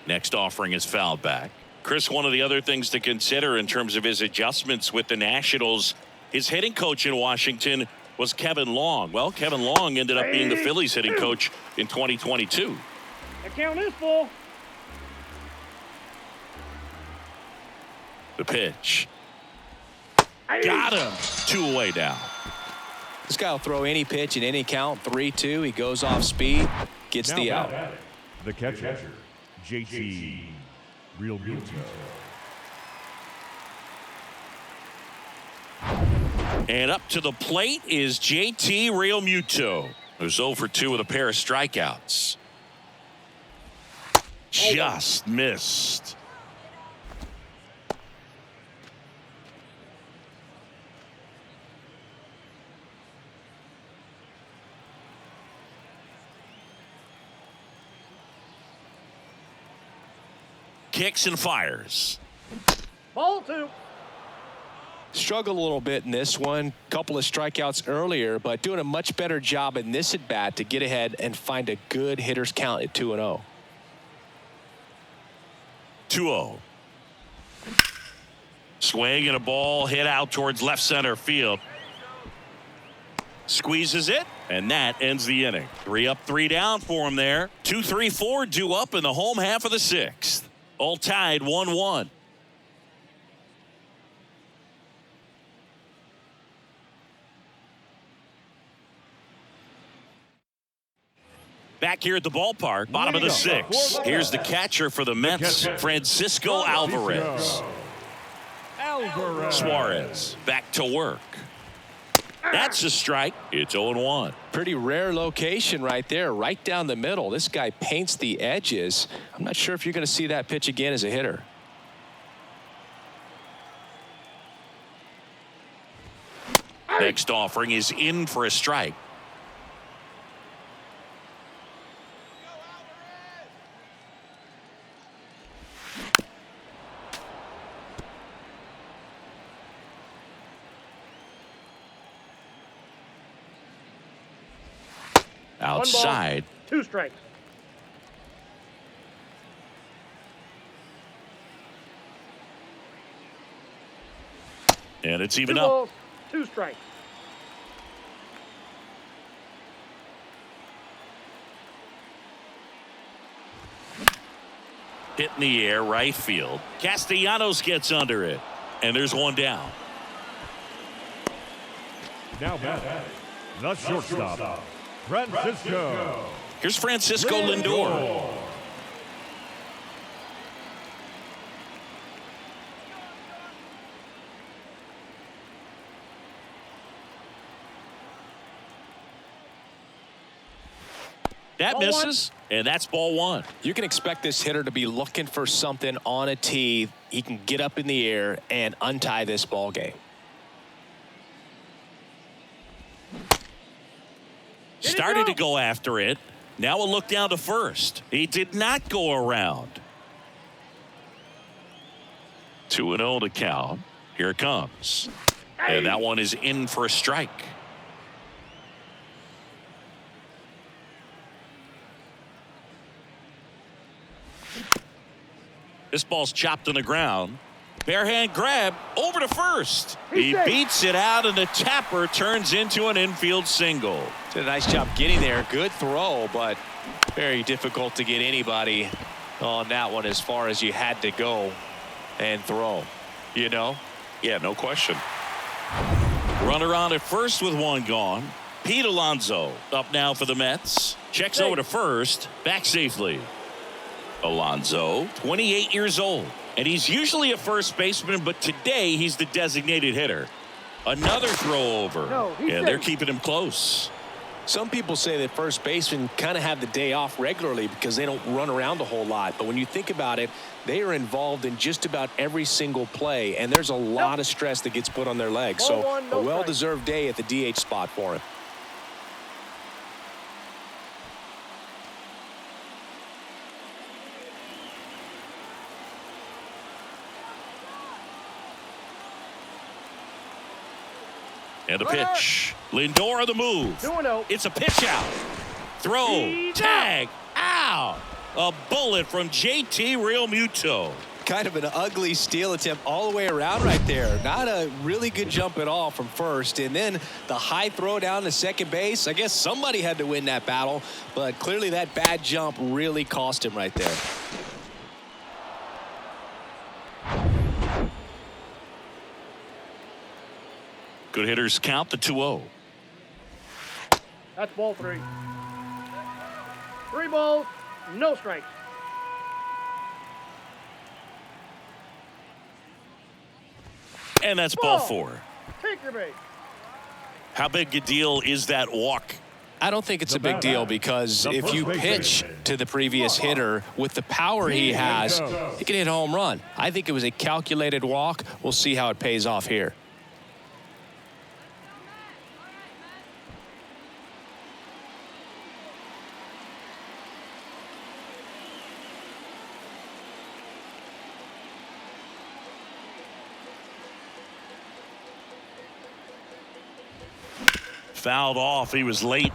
Next offering is fouled back. Chris, one of the other things to consider in terms of his adjustments with the Nationals, his hitting coach in Washington was Kevin Long. Well, Kevin Long ended up being the Phillies hitting coach in 2022. The count is full. The pitch. Got him. 2 away now. This guy will throw any pitch in any count. 3-2. He goes off speed, gets Now the out. batting, the catcher, JT Realmuto. And up to the plate is JT Realmuto, who's 0 for 2 with a pair of strikeouts. Just missed. Kicks and fires. Ball 2. Struggled a little bit in this one. Couple of strikeouts earlier, but doing a much better job in this at bat to get ahead and find a good hitter's count at 2-0. 2-0. Swing and a ball hit out towards left center field. Squeezes it, and that ends the inning. 3 up, 3 down for him there. 2, 3, 4 due up in the home half of the 6th. All tied 1-1. Back here at the ballpark, bottom of the 6th. Here's the catcher for the Mets, Francisco Alvarez. Suarez back to work. That's a strike. It's 0-1. Pretty rare location right there, right down the middle. This guy paints the edges. I'm not sure if you're going to see that pitch again as a hitter. Next offering is in for a strike. Outside. 2 strikes. And it's even 2 up. balls, 2 strikes. Hit in the air, right field. Castellanos gets under it. And there's one down. Now batting, the shortstop, Francisco. Here's Francisco Lindor. That Ball misses, and that's ball 1. You can expect this hitter to be looking for something on a tee. He can get up in the air and untie this ball game. Started to go after it. Now a look down to first. He did not go around. 2-0 to count. Here it comes. And that one is in for a strike. This ball's chopped on the ground. Bare hand grab over to first. He beats it out, and the tapper turns into an infield single. Did a nice job getting there. Good throw, but very difficult to get anybody on that one as far as you had to go and throw. You know? Yeah, no question. Runner on at first with one gone. Pete Alonso up now for the Mets. Checks over to first. Back safely. Alonso, 28 years old. And he's usually a first baseman, but today he's the designated hitter. Another throw over. And they're keeping him close. Some people say that first basemen kind of have the day off regularly because they don't run around a whole lot. But when you think about it, they are involved in just about every single play, and there's a lot of stress that gets put on their legs. So a well-deserved day at the DH spot for him. And a pitch. Lindor on the move. 2-0. It's a pitch out. Throw. Tag. Out. A bullet from JT Realmuto. Kind of an ugly steal attempt all the way around right there. Not a really good jump at all from first. And then the high throw down to second base. I guess somebody had to win that battle, but clearly that bad jump really cost him right there. Good hitters count the 2-0. That's ball 3. 3 balls, no strikes. And that's ball 4. Take your base. How big a deal is that walk? I don't think it's a big deal because if you pitch to the previous hitter with the power he has, he can hit a home run. I think it was a calculated walk. We'll see how it pays off here. Fouled off. He was late.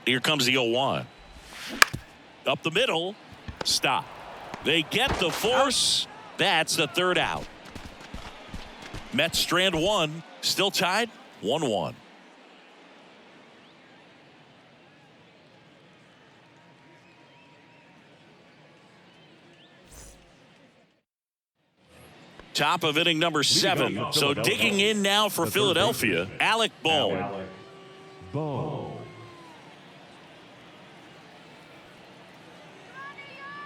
Here comes the 0-1. Up the middle. Stop. They get the force. That's the third out. Mets strand 1. Still tied. 1-1. Top of inning number 7. So digging in now for Philadelphia, Alec Bohm.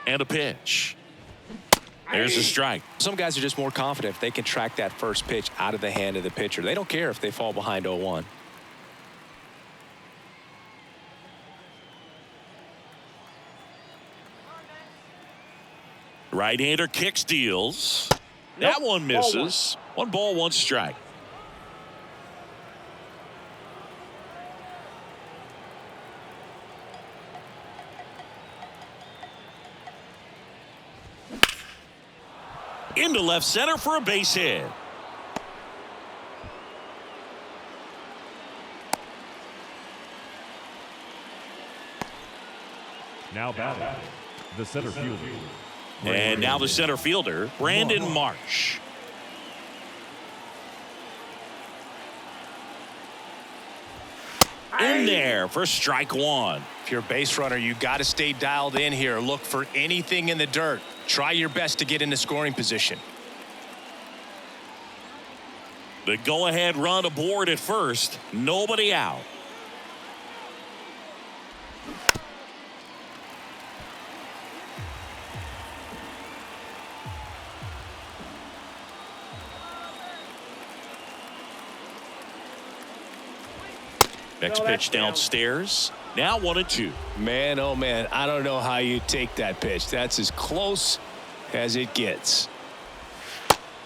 And a pitch. There's a strike. Some guys are just more confident if they can track that first pitch out of the hand of the pitcher. They don't care if they fall behind 0-1. Right-hander kicks, deals. That one misses. 1 ball, 1 strike. Into left center for a base hit. Now batting, the center fielder. And now the center fielder, Brandon Marsh. In there for strike one. If you're a base runner, you got to stay dialed in here. Look for anything in the dirt. Try your best to get into scoring position. The go-ahead run aboard at first. Nobody out. Next pitch downstairs. Now 1-2. Man, oh man, I don't know how you take that pitch. That's as close as it gets.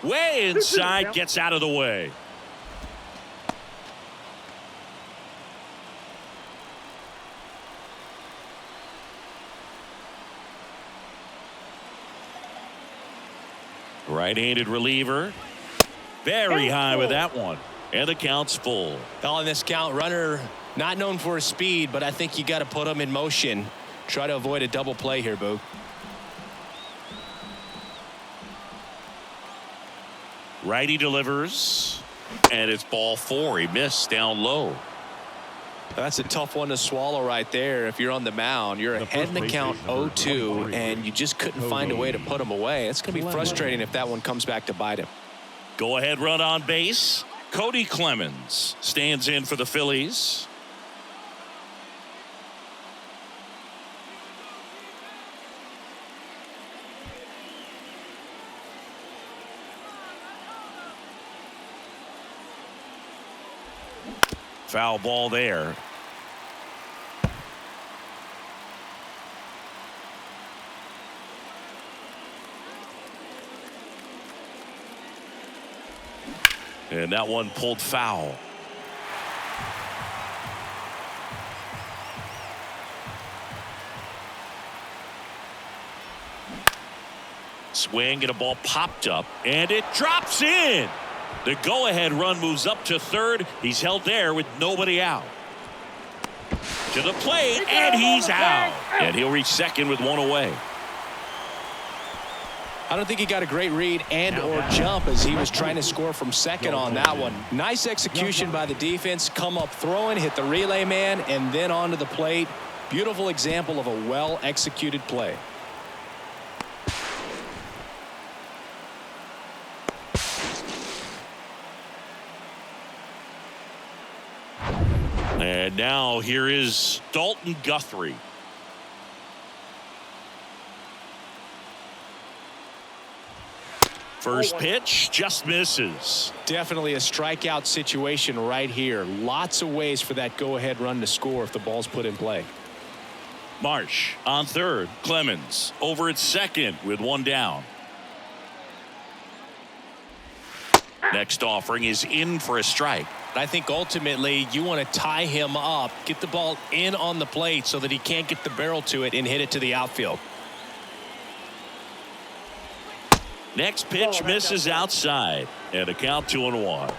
Way inside, gets out of the way. Right-handed reliever. Very high with that one. And the count's full. On this count, runner not known for his speed, but I think you got to put him in motion. Try to avoid a double play here, Boog. Righty delivers. And it's ball four. He missed down low. That's a tough one to swallow right there. If you're on the mound, you're ahead in the count 0-2, and you just couldn't find a way to put him away. It's going to be frustrating if that one comes back to bite him. Go ahead run on base. Cody Clemens stands in for the Phillies. Foul ball there. And that one pulled foul. Swing and a ball popped up and it drops in. The go-ahead run moves up to third. He's held there with nobody out. To the plate and he's out. And he'll reach second with one away. I don't think he got a great read and or jump as he was trying to score from second on that one. Nice execution by the defense. Come up throwing, hit the relay man, and then onto the plate. Beautiful example of a well-executed play. And now here is Dalton Guthrie. First pitch just misses. Definitely a strikeout situation right here. Lots of ways for that go-ahead run to score if the ball's put in play. Marsh on third. Clemens over at second with one down. Next offering is in for a strike. I think ultimately you want to tie him up, get the ball in on the plate so that he can't get the barrel to it and hit it to the outfield. Next pitch misses outside, and a count 2-1.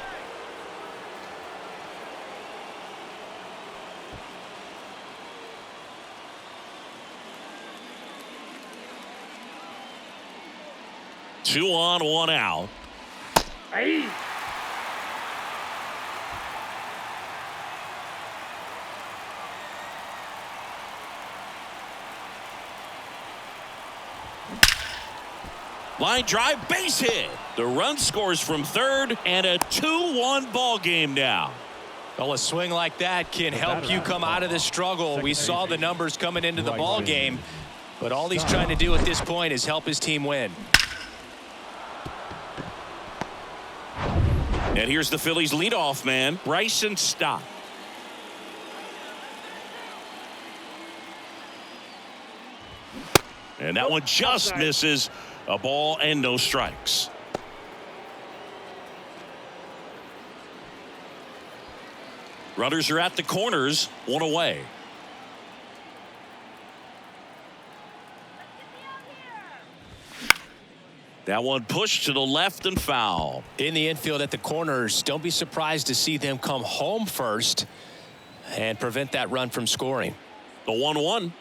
Two on, one out. Hey. Line drive, base hit. The run scores from third, and a 2-1 ball game now. Well, a swing like that can help you come out of the struggle. We saw the numbers coming into the ball game, but all he's trying to do at this point is help his team win. And here's the Phillies leadoff man, Bryson Stott. And that one just misses. A ball and no strikes. Runners are at the corners, one away. That one pushed to the left and foul. In the infield at the corners, don't be surprised to see them come home first and prevent that run from scoring. The 1-1.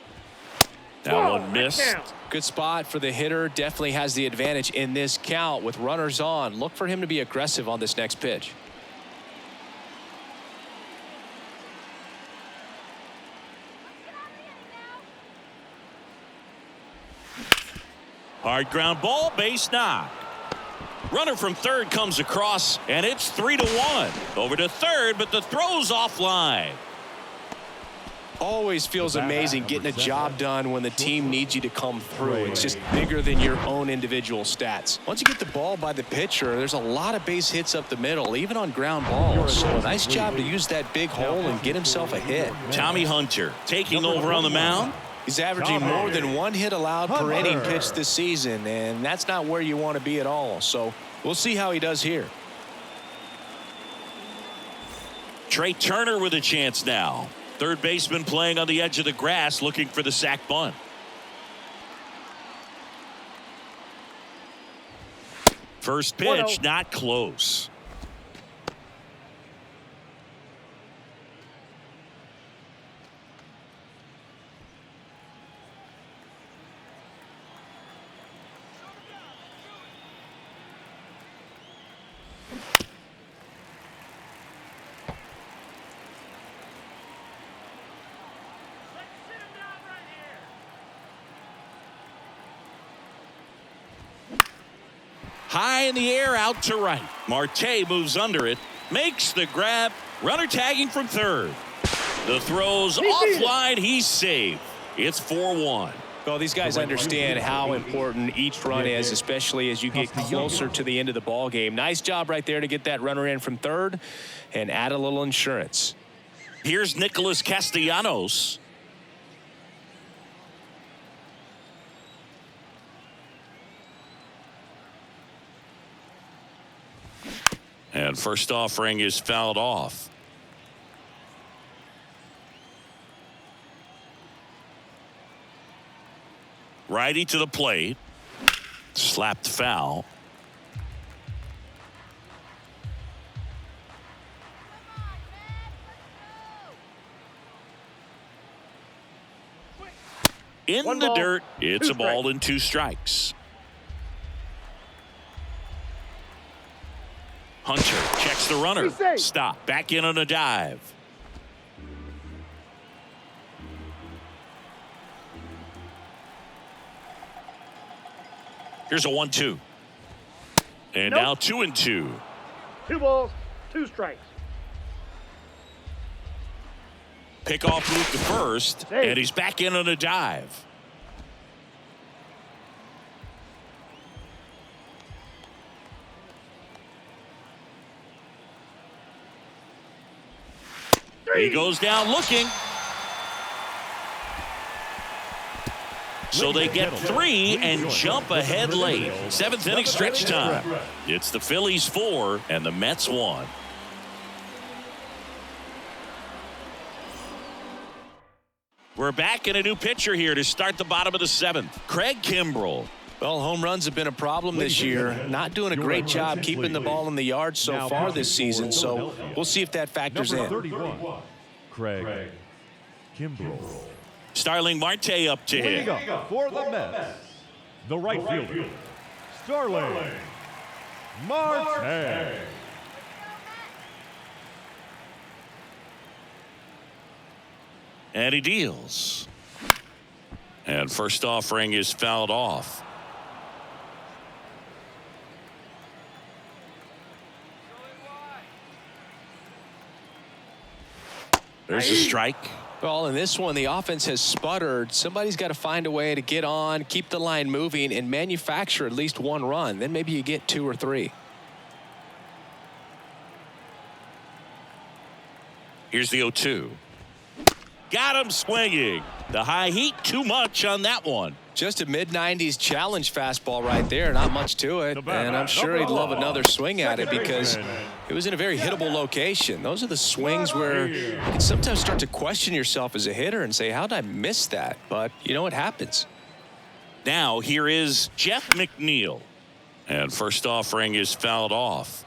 That one missed. Good spot for the hitter. Definitely has the advantage in this count with runners on. Look for him to be aggressive on this next pitch. Hard ground ball, base knock. Runner from third comes across, and it's 3-1. Over to third, but the throw's offline. Always feels amazing getting a job done when the team needs you to come through. It's just bigger than your own individual stats. Once you get the ball by the pitcher, there's a lot of base hits up the middle, even on ground balls. So a nice job to use that big hole and get himself a hit. Tommy Hunter taking over on the mound. He's averaging more than 1 hit allowed per inning pitched this season, and that's not where you want to be at all. So we'll see how he does here. Trey Turner with a chance now. Third baseman playing on the edge of the grass looking for the sac bunt. First pitch, not close. High in the air, out to right. Marte moves under it, makes the grab. Runner tagging from third. The throw's offline. He's safe. It's 4-1. Well, these guys understand how important each run is, especially as you get closer to the end of the ball game. Nice job right there to get that runner in from third and add a little insurance. Here's Nicholas Castellanos. And first offering is fouled off. Righty to the plate. Slapped foul. In the dirt. It's a ball and 2 strikes. Hunter checks the runner. Stop. Back in on a dive. Here's a 1-2. And now 2-2. 2 balls, 2 strikes. Pick off move to first. And he's back in on a dive. He goes down looking. So they get 3 and jump ahead late. 7th inning stretch time. It's the Phillies 4 and the Mets 1. We're back in a new pitcher here to start the bottom of the 7th. Craig Kimbrell. Well, home runs have been a problem this year. Not doing a great job keeping the ball in the yard so far this season. So we'll see if that factors in. 31, Craig Kimbrell. Starling Marte up to hit. For the Mets, the right fielder, Starling Marte. And he deals. And first offering is fouled off. There's a strike. Well, in this one, the offense has sputtered. Somebody's got to find a way to get on, keep the line moving, and manufacture at least 1 run. Then maybe you get 2 or 3. Here's the 0-2. Got him swinging. The high heat, too much on that one. Just a mid-90s challenge fastball right there. Not much to it. And I'm sure he'd love another swing at it because it was in a very hittable location. Those are the swings where you can sometimes start to question yourself as a hitter and say, how did I miss that? But, you know, it happens. Now here is Jeff McNeil. And first offering is fouled off.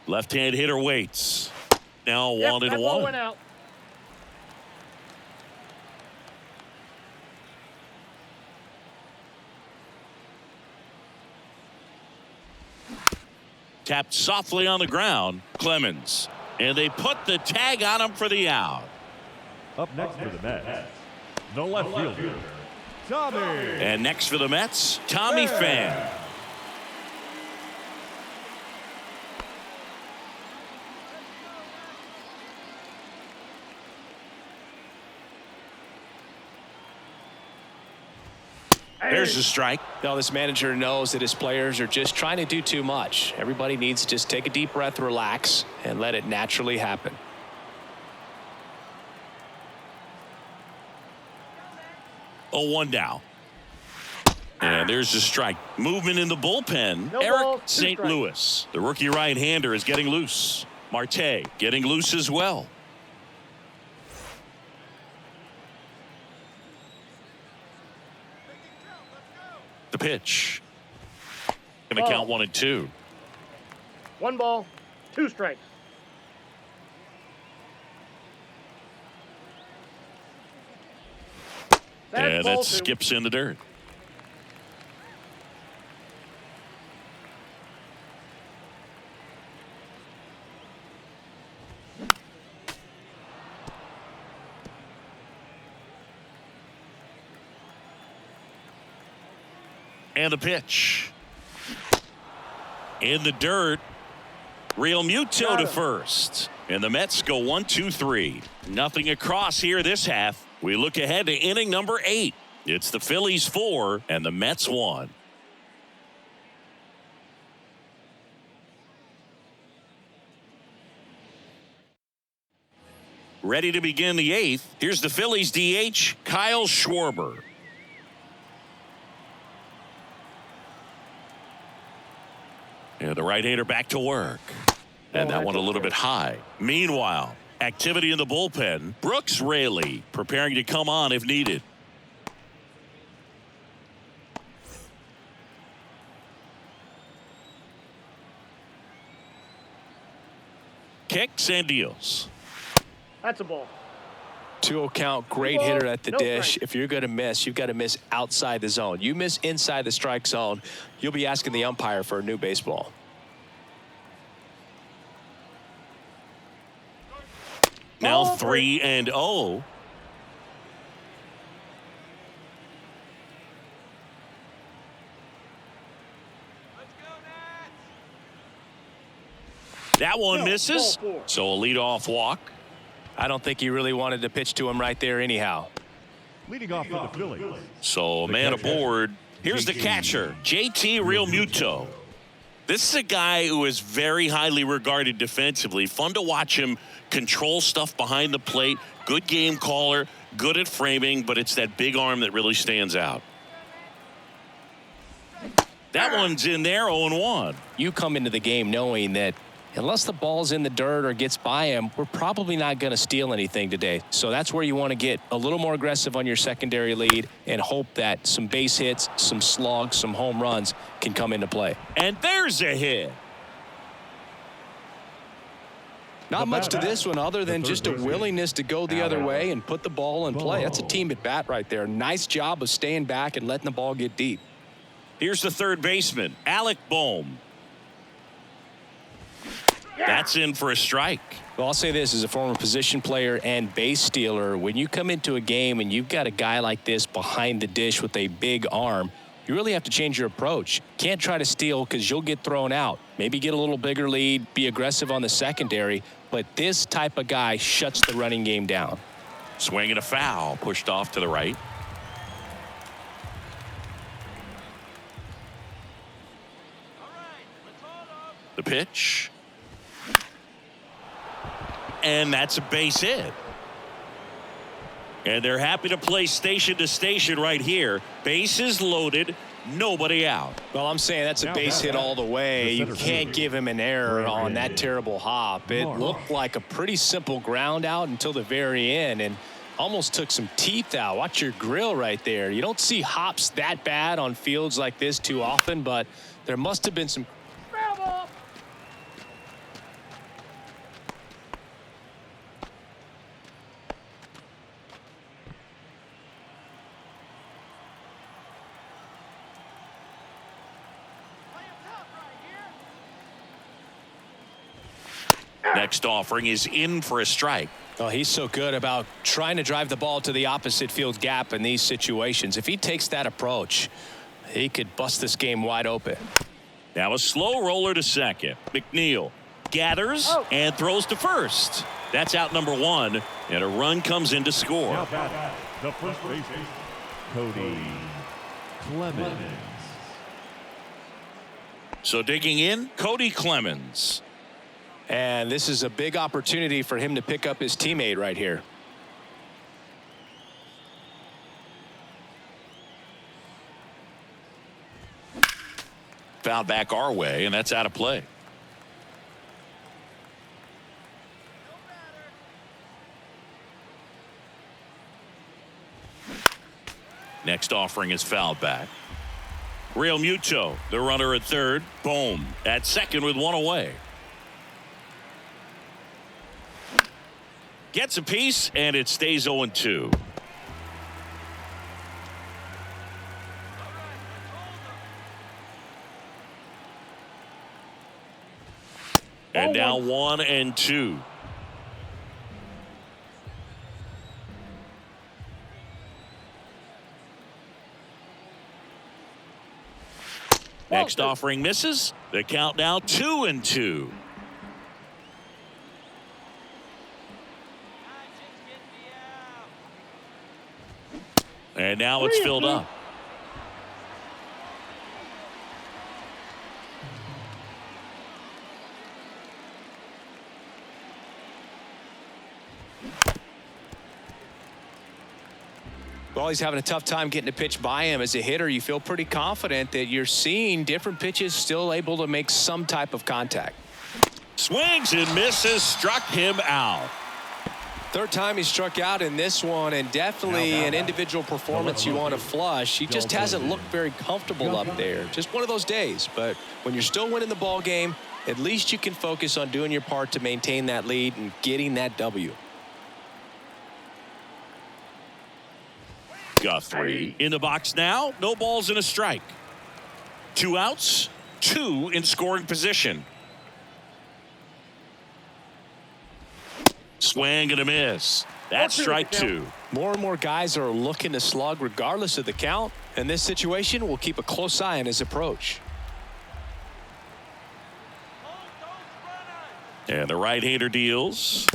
Left-hand hitter waits. Now Yep, 1 that and ball 1. went out. Tapped softly on the ground. Clemens. And they put the tag on him for the out. Up next for the Mets, the left fielder, Tommy. And next for the Mets, Tommy Pham. There's a strike. Now this manager knows that his players are just trying to do too much. Everybody needs to just take a deep breath, relax, and let it naturally happen. Oh, 1 down. And there's a strike. Movement in the bullpen. No Eric balls, 2 St. strikes. Louis. The rookie right-hander is getting loose. Marte getting loose as well. The pitch. Going to count 1 and 2. 1 ball, 2 strikes. That's And ball that 2. skips in the dirt. And the pitch. In the dirt. Real Muto Got to him. first. And the Mets go 1-2-3. Nothing across here this half. We look ahead to inning number 8. It's the Phillies 4 and the Mets 1. Ready to begin the 8th. Here's the Phillies DH, Kyle Schwarber. And the right-hander back to work. And that one a little bit high. Meanwhile, activity in the bullpen. Brooks Raley preparing to come on if needed. Kicks and deals. That's a ball. 2-0 count, great Ball, hitter at the no dish. strike. If you're going to miss, you've got to miss outside the zone. You miss inside the strike zone, you'll be asking the umpire for a new baseball. Now Ball 3 and 0. That one No, misses. ball 4. So a leadoff walk. I don't think he really wanted to pitch to him right there anyhow. Leading off for the Phillies, So a man aboard. Here's the catcher, JT Real Muto. This is a guy who is very highly regarded defensively. Fun to watch him control stuff behind the plate. Good game caller, good at framing, but it's that big arm that really stands out. That one's in there, 0-1. You come into the game knowing that unless the ball's in the dirt or gets by him, we're probably not going to steal anything today. So that's where you want to get a little more aggressive on your secondary lead and hope that some base hits, some slugs, some home runs can come into play. And there's a hit. Not much to this one other than just a willingness to go the other way and put the ball in play. That's a team at bat right there. Nice job of staying back and letting the ball get deep. Here's the third baseman, Alec Bohm. That's in for a strike. Well, I'll say this as a former position player and base stealer, when you come into a game and you've got a guy like this behind the dish with a big arm, you really have to change your approach. Can't try to steal because you'll get thrown out. Maybe get a little bigger lead, be aggressive on the secondary, but this type of guy shuts the running game down. Swing and a foul, pushed off to the right. The pitch. And that's a base hit. And they're happy to play station to station right here. Bases loaded, nobody out. Well, I'm saying that's a base hit all the way. You can't give him an error on that terrible hop. It looked like a pretty simple ground out until the very end and almost took some teeth out. Watch your grill right there. You don't see hops that bad on fields like this too often, but there must have been some. Foul ball. Next offering is in for a strike. Oh, he's so good about trying to drive the ball to the opposite field gap in these situations. If he takes that approach, he could bust this game wide open. Now a slow roller to second. McNeil gathers and throws to first. That's out number one, and a run comes in to score. Now batting, the first baseman, Cody Clemens. So digging in, Cody Clemens. And this is a big opportunity for him to pick up his teammate right here. Foul back our way, and that's out of play. Next offering is fouled back. Real Muto, the runner at third. Boom. At second with one away. Gets a piece, and it stays 0-2. And now 1-2. Next offering misses. The count now 2-2. And now it's filled up. Well, he's having a tough time getting a pitch by him. As a hitter, you feel pretty confident that you're seeing different pitches still able to make some type of contact. Swings and misses, struck him out. Third time he struck out in this one, and definitely an individual performance you want to flush. He just hasn't looked very comfortable up there. Just one of those days. But when you're still winning the ball game, at least you can focus on doing your part to maintain that lead and getting that W. Guthrie in the box now. No balls and a strike. 2 outs, 2 in scoring position. Swing and a miss. That's strike 2. More and more guys are looking to slug regardless of the count. In this situation, we'll keep a close eye on his approach. And the right-hander deals.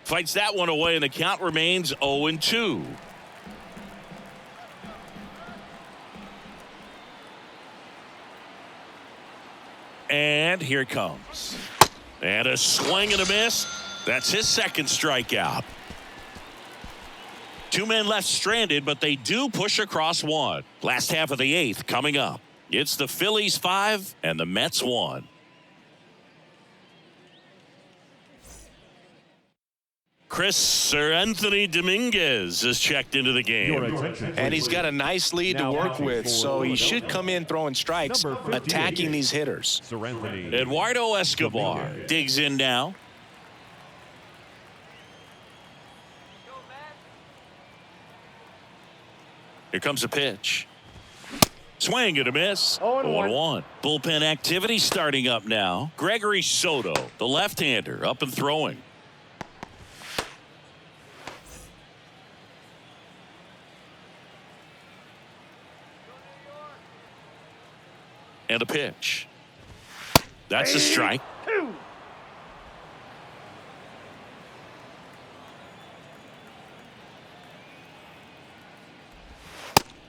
Fights that one away, and the count remains 0-2. And here it comes. And a swing and a miss. That's his second strikeout. 2 men left stranded, but they do push across one. Last half of the 8th coming up. It's the Phillies 5 and the Mets 1. Sir Anthony Dominguez is checked into the game. And he's got a nice lead to work with, so he should come in throwing strikes, attacking these hitters. Eduardo Escobar digs in now. Here comes a pitch. Swing and a miss. 0-1. Bullpen activity starting up now. Gregory Soto, the left-hander, up and throwing. And a pitch. That's a strike. 2.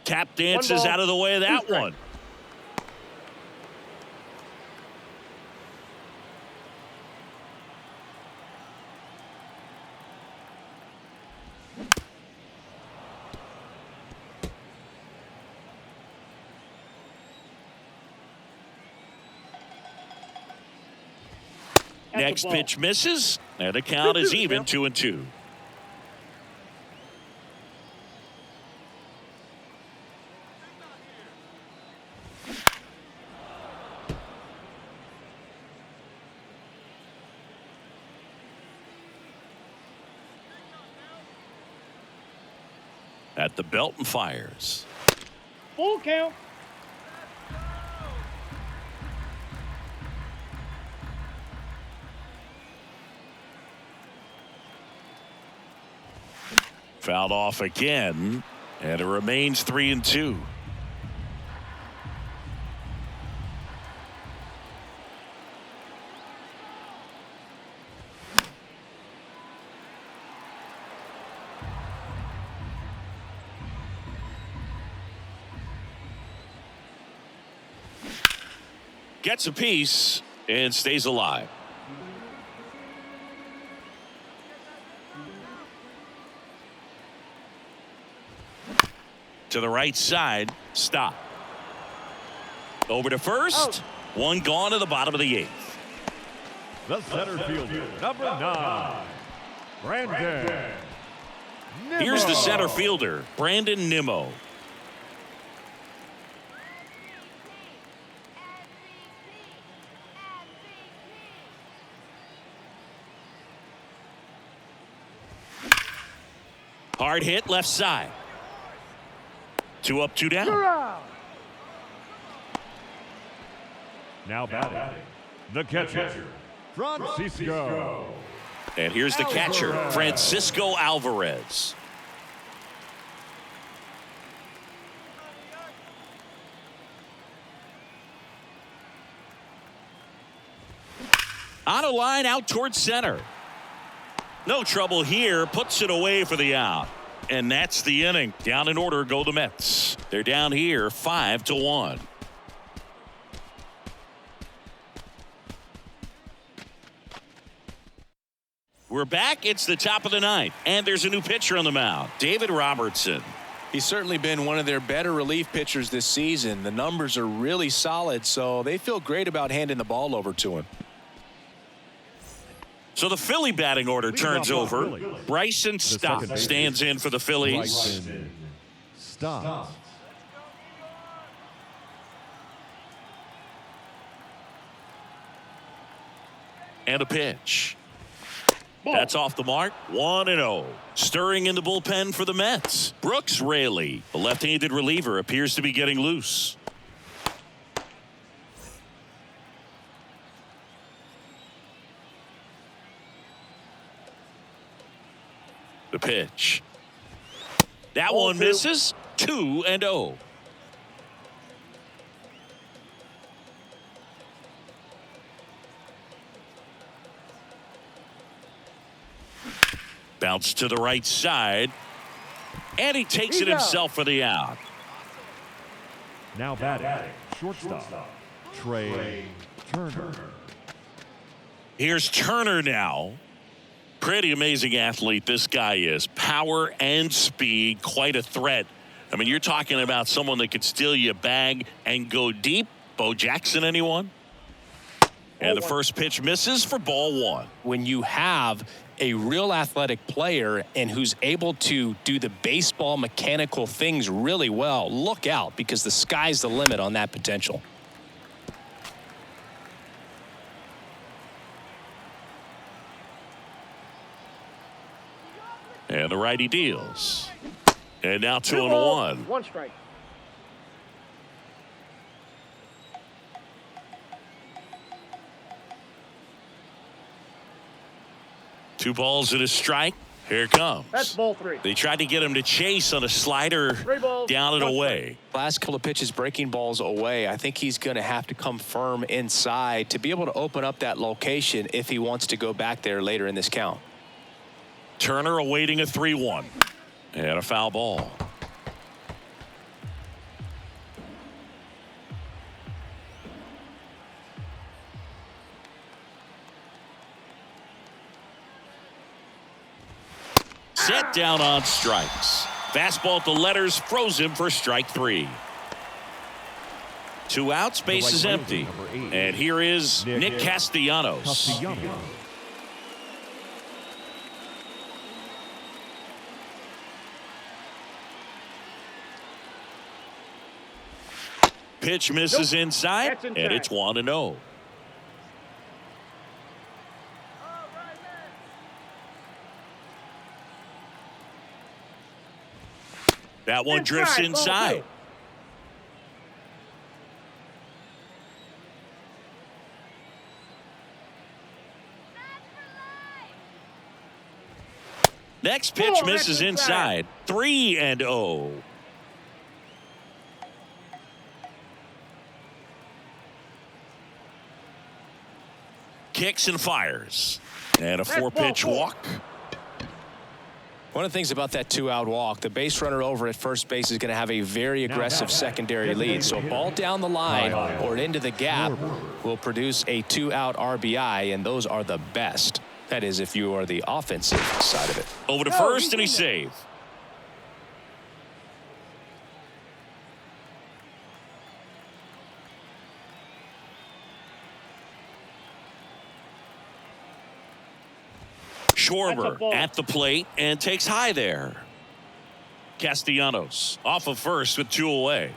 Tap dances out of the way of that one. Next pitch misses, and the count is even 2-2. At the belt and fires. Full count. Fouled off again, and it remains 3-2. Gets a piece and stays alive. To the right side, stop. Over to first. One gone to the bottom of the 8th. The center fielder, number 9, Brandon Nimmo. Here's the center fielder, Brandon Nimmo. Hard hit left side. 2 up, 2 down. Now batting, the catcher, Francisco. And here's the catcher, Francisco Alvarez. On a line out towards center. No trouble here, puts it away for the out. And that's the inning. Down in order go the Mets. They're down here 5-1. We're back. It's the top of the 9th. And there's a new pitcher on the mound, David Robertson. He's certainly been one of their better relief pitchers this season. The numbers are really solid, so they feel great about handing the ball over to him. So the Philly batting order turns over. Bryson Stott stands in for the Phillies. Stop. And a pitch. That's off the mark. 1-0. Stirring in the bullpen for the Mets. Brooks Raley, the left-handed reliever, appears to be getting loose. The pitch. That one misses. 2-0. Bounce to the right side. And he takes it himself for the out. Now batting, shortstop, Trey Turner. Here's Turner now. Pretty amazing athlete this guy is. Power and speed, quite a threat. I mean, you're talking about someone that could steal you a bag and go deep. Bo Jackson, anyone? And the first pitch misses for ball 1. When you have a real athletic player and who's able to do the baseball mechanical things really well, look out, because the sky's the limit on that potential. And the righty deals. And now 2-1. 1 strike. Two balls and a strike. Here it comes. That's ball 3. They tried to get him to chase on a slider 3 balls, down and 1 away. Last couple of pitches breaking balls away. I think he's going to have to come firm inside to be able to open up that location if he wants to go back there later in this count. Turner awaiting a 3-1. And a foul ball. Set down on strikes. Fastball at the letters froze him for strike 3. 2 outs, base is empty. And here is Nick Castellanos. Pitch misses inside, and it's 1-0. That one drifts inside. Next pitch Oh, misses that's inside. 3-0. Kicks and fires. And a 4-pitch walk. One of the things about that 2-out walk, the base runner over at first base is going to have a very aggressive secondary lead. So a ball down the line or into the gap will produce a 2-out RBI, and those are the best. That is, if you are the offensive side of it. Over to first, and he saves. Schwarber at the plate and takes high there. Castellanos off of first with 2 away.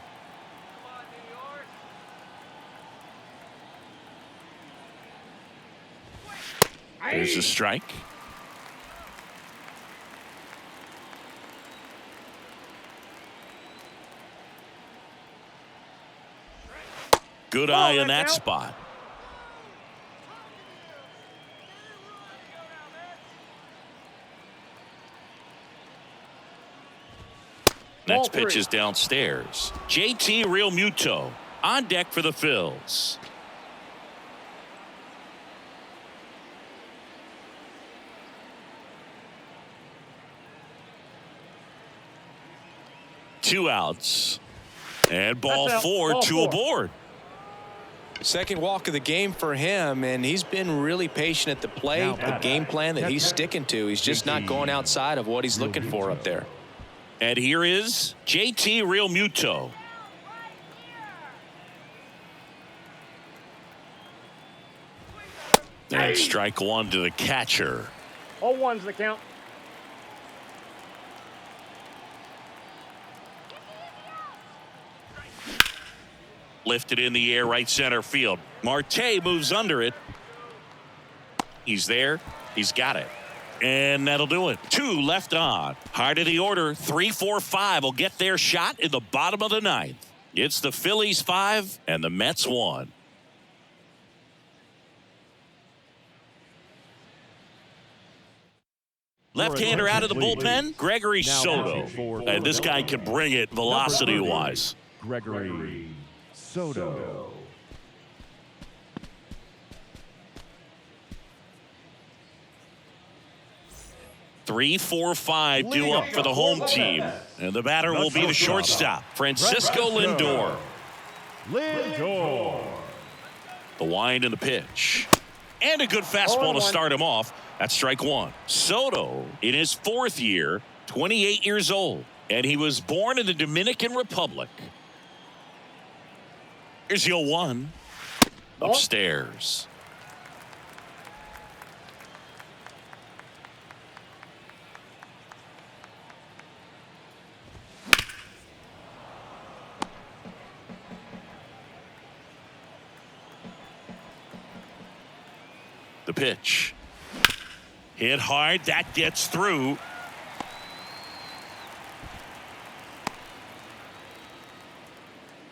There's a strike. Good eye in that spot. Next pitch is downstairs. JT Realmuto on deck for the Phils. Two outs. And ball 4, 2 aboard. Second walk of the game for him, and he's been really patient at the plate. A game plan that he's sticking to. He's just not going outside of what he's looking for up there. And here is JT Realmuto. And strike 1 to the catcher. 0-1's the count. Lifted in the air, right center field. Marte moves under it. He's there. He's got it. And that'll do it. 2 left on. High to the order. 3, 4, 5 will get their shot in the bottom of the 9th. It's the Phillies 5 and the Mets 1. Left-hander out of the bullpen, Gregory Soto. And this guy can bring it velocity-wise. Gregory Soto. Three, 4, 5 due up for the home team. And the batter will be the shortstop, Francisco Lindor. Lindor. The wind and the pitch. And a good fastball to start him off. That's strike 1. Soto in his 4th year, 28 years old. And he was born in the Dominican Republic. Here's the 0-1. Upstairs. The pitch. Hit hard. That gets through.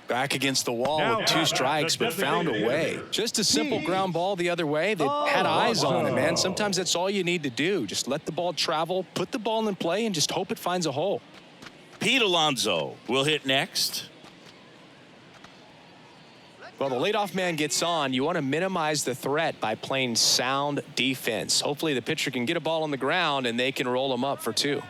Back against the wall with 2 strikes, but found a way. Just a simple ground ball the other way that had eyes on it, man. Sometimes that's all you need to do. Just let the ball travel, put the ball in play, and just hope it finds a hole. Pete Alonso will hit next. Well, the leadoff man gets on. You want to minimize the threat by playing sound defense. Hopefully the pitcher can get a ball on the ground and they can roll him up for 2.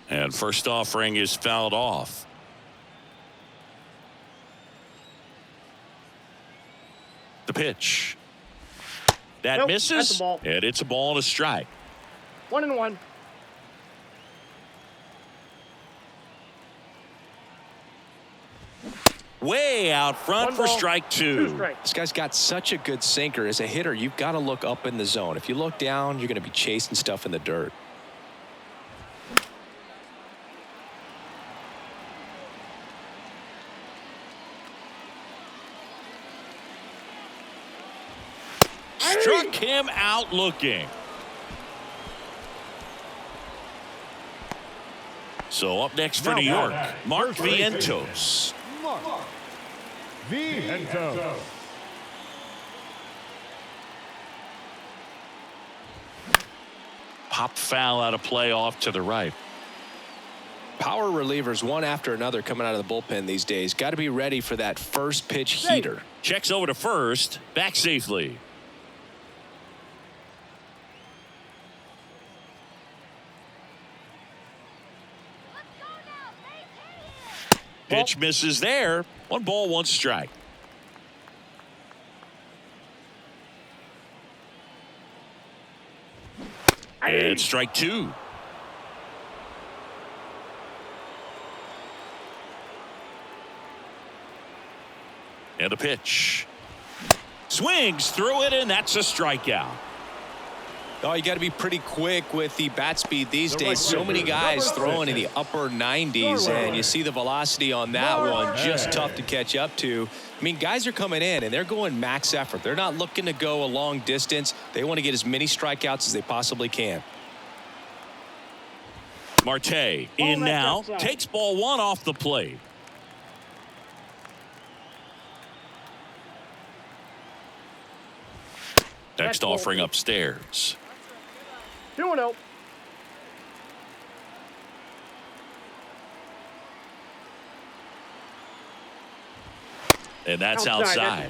And first offering is fouled off. The pitch. That misses. That's a ball. And it's a ball and a strike. 1-1. Way out front for strike 2. This guy's got such a good sinker. As a hitter, you've got to look up in the zone. If you look down, you're going to be chasing stuff in the dirt. Struck him out looking. So up next for New York, Mark Vientos. VIVO. Pop foul out of play off to the right. Power relievers one after another coming out of the bullpen these days. Got to be ready for that first pitch heater. Checks over to first. Back safely. Pitch misses there. 1 ball, 1 strike. And strike 2. And a pitch. Swings through it, and that's a strikeout. Oh, you got to be pretty quick with the bat speed these days. So many guys throwing in the upper 90s, and you see the velocity on that one. Just tough to catch up to. I mean, guys are coming in, and they're going max effort. They're not looking to go a long distance. They want to get as many strikeouts as they possibly can. Marte in now. Takes ball 1 off the plate. Next offering upstairs. 2-0. And that's outside.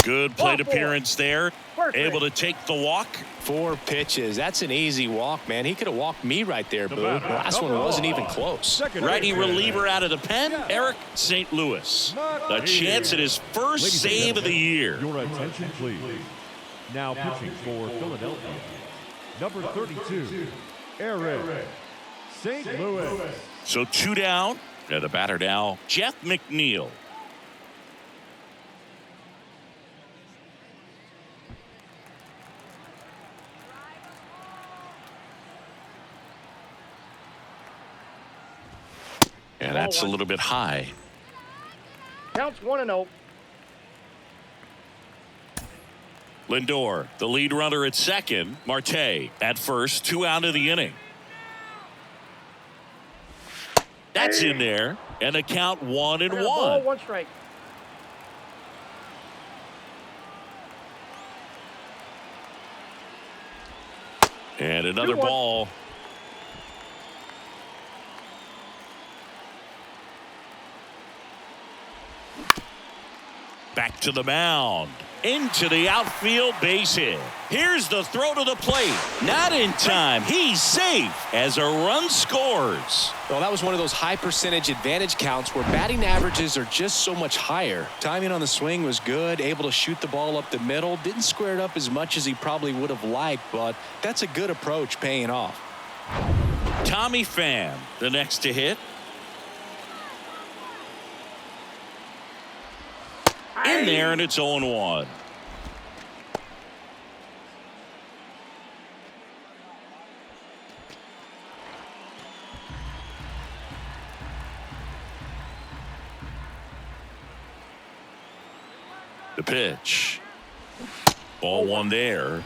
Good plate appearance there. Able to take the walk. 4 pitches. That's an easy walk, man. He could have walked me right there, Boo. The last one wasn't even close. Righty reliever out of the pen, Eric St. Louis. A chance at his first save of the year. Your attention, please. Now pitching for Philadelphia, number 32, Eric St. Louis. So 2 down. And the batter now, Jeff McNeil. And that's a little bit high. Counts 1-0. Lindor, the lead runner at second. Marte at first. 2 out of the inning. That's in there. And the count 1-1. Ball, 1 strike. And another ball. Back to the mound. Into the outfield, base hit. Here's the throw to the plate. Not in time. He's safe as a run scores. Well, that was one of those high percentage advantage counts where batting averages are just so much higher. Timing on the swing was good. Able to shoot the ball up the middle. Didn't square it up as much as he probably would have liked, but that's a good approach paying off. Tommy Pham, the next to hit. In there, and it's 0-1. The pitch. Ball 1 there.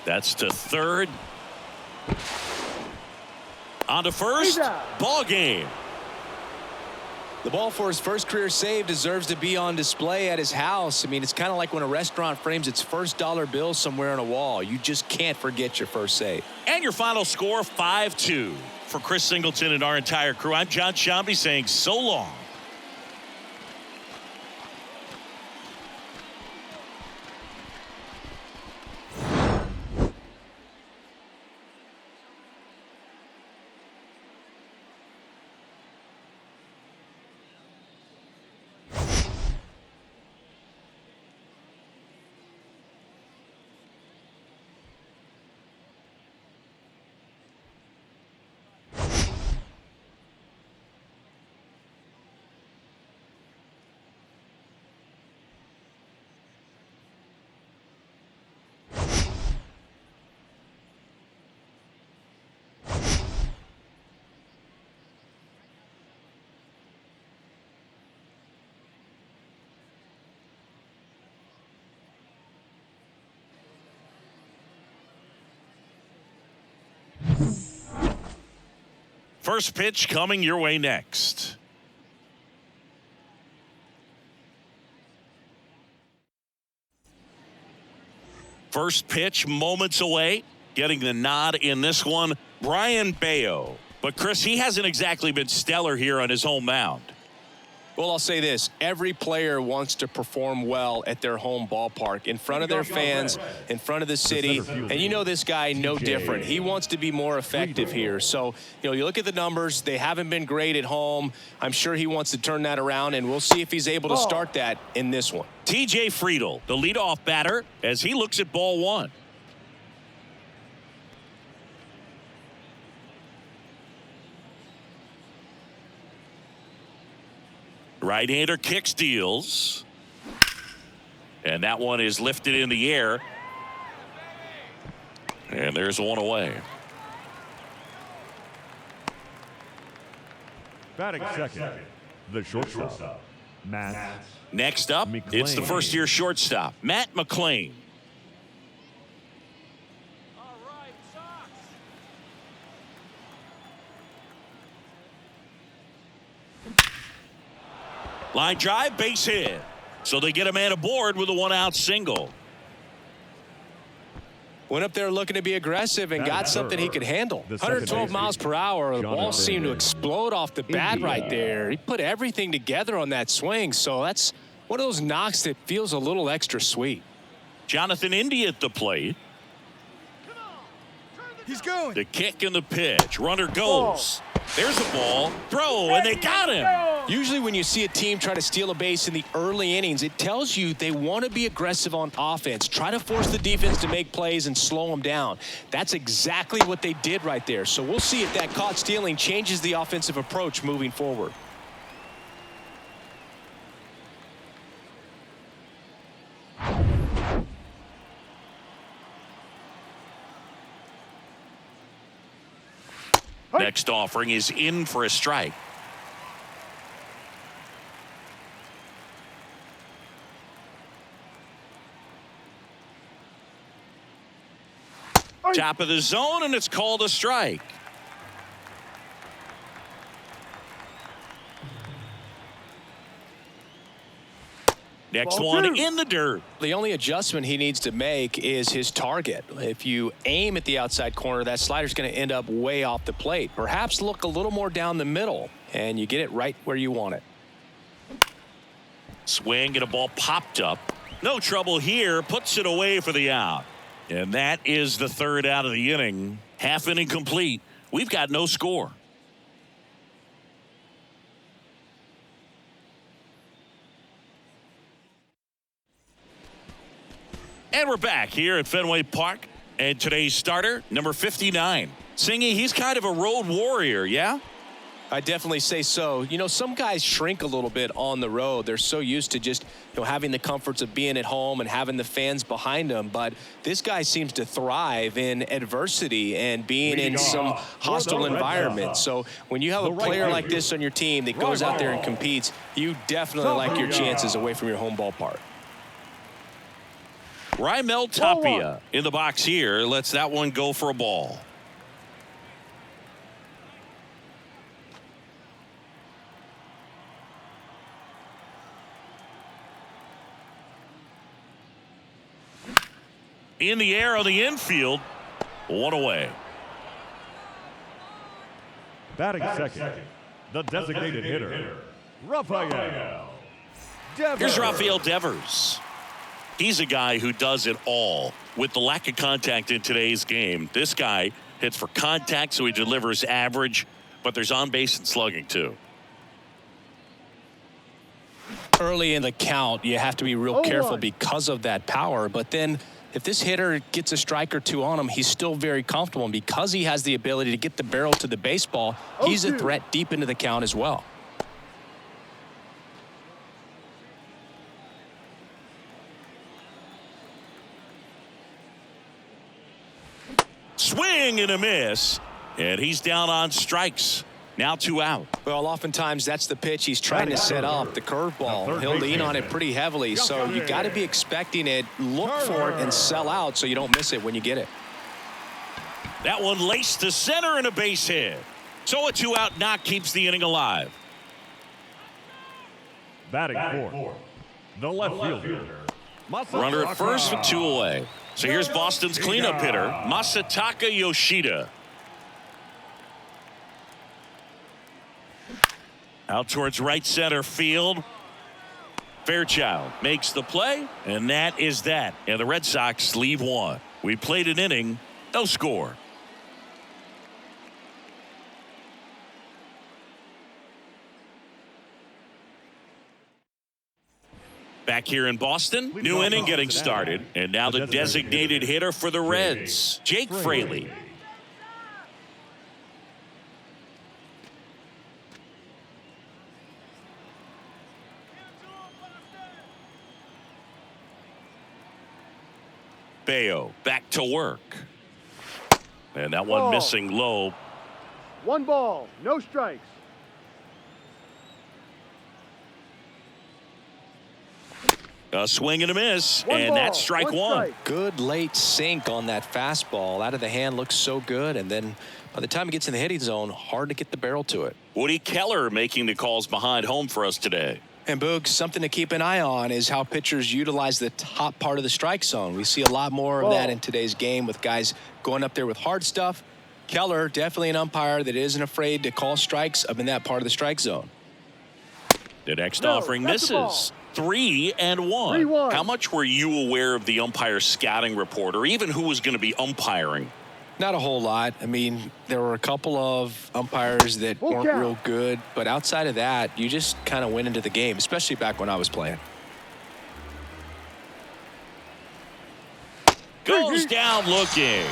That's to third. On to first. Ball game. The ball for his first career save deserves to be on display at his house. I mean, it's kind of like when a restaurant frames its first dollar bill somewhere on a wall. You just can't forget your first save. And your final score, 5-2. For Chris Singleton and our entire crew, I'm John Shambi saying so long. First pitch coming your way next. First pitch moments away. Getting the nod in this one, Brian Bayo. But, Chris, he hasn't exactly been stellar here on his home mound. Well, I'll say this. Every player wants to perform well at their home ballpark, in front of their fans, in front of the city. And you know this guy no different. He wants to be more effective here. So, you look at the numbers. They haven't been great at home. I'm sure he wants to turn that around, and we'll see if he's able to start that in this one. T.J. Friedel, the leadoff batter, as he looks at ball one. Right-hander kicks, deals. And that one is lifted in the air. And there's one away. Batting second, the shortstop, Matt. Next up, it's the first-year shortstop, Matt McClain. Line drive, base hit. So they get a man aboard with a one-out single. Went up there looking to be aggressive and got something he could handle. 112 miles per hour. The ball seemed to explode off the bat right there. He put everything together on that swing. So that's one of those knocks that feels a little extra sweet. Jonathan India at the plate. He's going. The kick and the pitch. Runner goes. There's a ball. Throw, and they got him. Usually when you see a team try to steal a base in the early innings, it tells you they want to be aggressive on offense. Try to force the defense to make plays and slow them down. That's exactly what they did right there. So we'll see if that caught stealing changes the offensive approach moving forward. Next offering is in for a strike. Top of the zone, and it's called a strike. Next one in the dirt. The only adjustment he needs to make is his target. If you aim at the outside corner, that slider's going to end up way off the plate. Perhaps look a little more down the middle, and you get it right where you want it. Swing and a ball popped up. No trouble here. Puts it away for the out. And that is the third out of the inning. Half inning complete. We've got no score. And we're back here at Fenway Park. And today's starter, number 59. Singy, he's kind of a road warrior, yeah? I definitely say so. Some guys shrink a little bit on the road. They're so used to just having the comforts of being at home and having the fans behind them. But this guy seems to thrive in adversity and being in some hostile environment. So when you have a player like this on your team that goes out there and competes, you definitely like your chances away from your home ballpark. Raimel Tapia in the box here. Lets that one go for a ball. In the air on the infield. One away. Batting second, the designated hitter, Rafael Devers. Here's Rafael Devers. He's a guy who does it all. With the lack of contact in today's game, this guy hits for contact, so he delivers average, but there's on base and slugging too. Early in the count, you have to be real careful because of that power. But then if this hitter gets a strike or two on him, he's still very comfortable. And because he has the ability to get the barrel to the baseball, he's a threat deep into the count as well. Swing and a miss, and he's down on strikes. Now 2 out. Well, oftentimes that's the pitch he's trying to set up, the curveball. He'll lean on it pretty heavily, so you got to be expecting it, look for it, and sell out so you don't miss it when you get it. That one laced to center and a base hit. So a 2-out knock keeps the inning alive. Batting fourth, the left fielder. Runner at first with 2 away. So here's Boston's cleanup hitter, Masataka Yoshida. Out towards right center field. Fairchild makes the play, and that is that. And the Red Sox leave 1. We played an inning, no score. Back here in Boston, new inning getting started. And now the designated hitter for the Reds, Jake Fraley. Bayo back to work. And that one missing low. 1 ball, no strikes. A swing and a miss, and ball, that's strike 1. strike. Good late sink on that fastball. Out of the hand, looks so good. And then by the time it gets in the hitting zone, hard to get the barrel to it. Woody Keller making the calls behind home for us today. And Boog, something to keep an eye on is how pitchers utilize the top part of the strike zone. We see a lot more of that in today's game with guys going up there with hard stuff. Keller, definitely an umpire that isn't afraid to call strikes up in that part of the strike zone. The next offering misses. 3-1. 3-1. How much were you aware of the umpire's scouting report, or even who was going to be umpiring? Not a whole lot. I mean, there were a couple of umpires that weren't real good, but outside of that, you just kind of went into the game, especially back when I was playing. Goes down looking.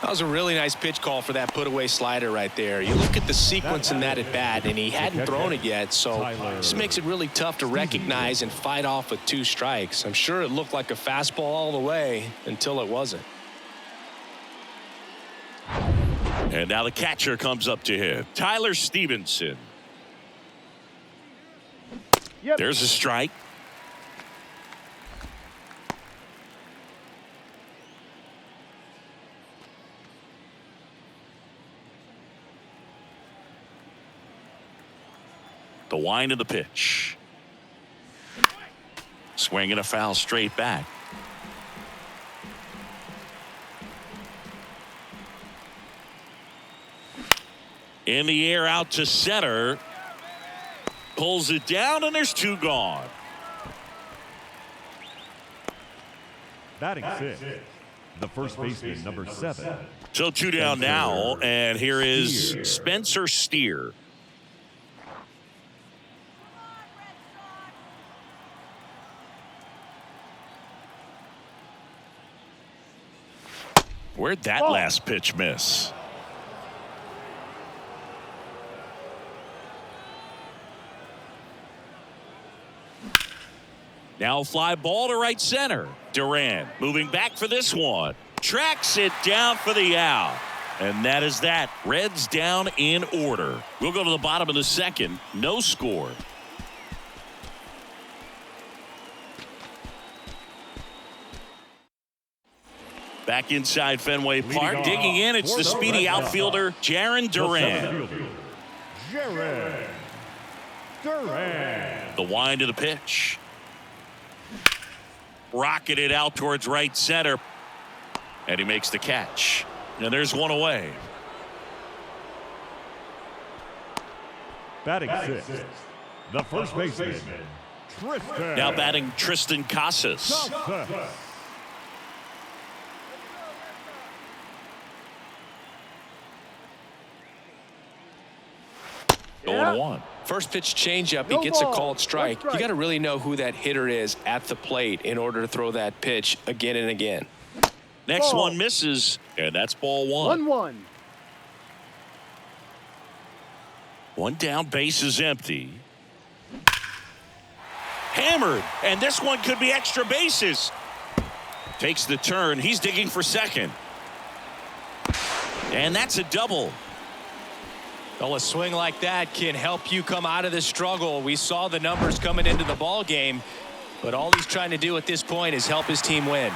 That was a really nice pitch call for that put-away slider right there. You look at the sequence in that at-bat, and he hadn't thrown it yet, so this makes it really tough to recognize and fight off with 2 strikes. I'm sure it looked like a fastball all the way until it wasn't. And now the catcher comes up to him, Tyler Stevenson. There's a strike. The wind of the pitch. Swing and a foul straight back. In the air out to center. Pulls it down, and there's 2 gone. Batting sixth, the first baseman, number 7. So 2 down now, and here is Spencer Steer. Where'd that last pitch miss? Now fly ball to right center. Duran moving back for this one. Tracks it down for the out. And that is that. Reds down in order. We'll go to the bottom of the second. No score. Back inside Fenway Park. Digging in, it's the speedy outfielder, Jarren Duran. Jarren Duran. The wind of the pitch. Rocketed out towards right center. And he makes the catch. And there's 1 away. Batting sixth, the first baseman, Tristan. Now batting Tristan Casas. 0-1. First pitch changeup, he gets a called strike. You got to really know who that hitter is at the plate in order to throw that pitch again and again. Next one misses, and that's ball 1. 1-1. 1 down, base is empty. Hammered, and this one could be extra bases. Takes the turn. He's digging for second. And that's a double. Well, a swing like that can help you come out of the struggle. We saw the numbers coming into the ball game, but all he's trying to do at this point is help his team win.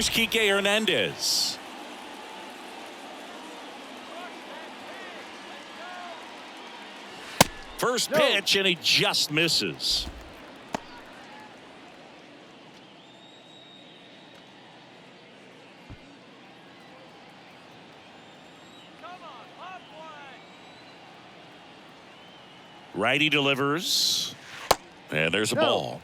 Here's Kike Hernandez. First pitch, and he just misses. Righty delivers, and there's a ball.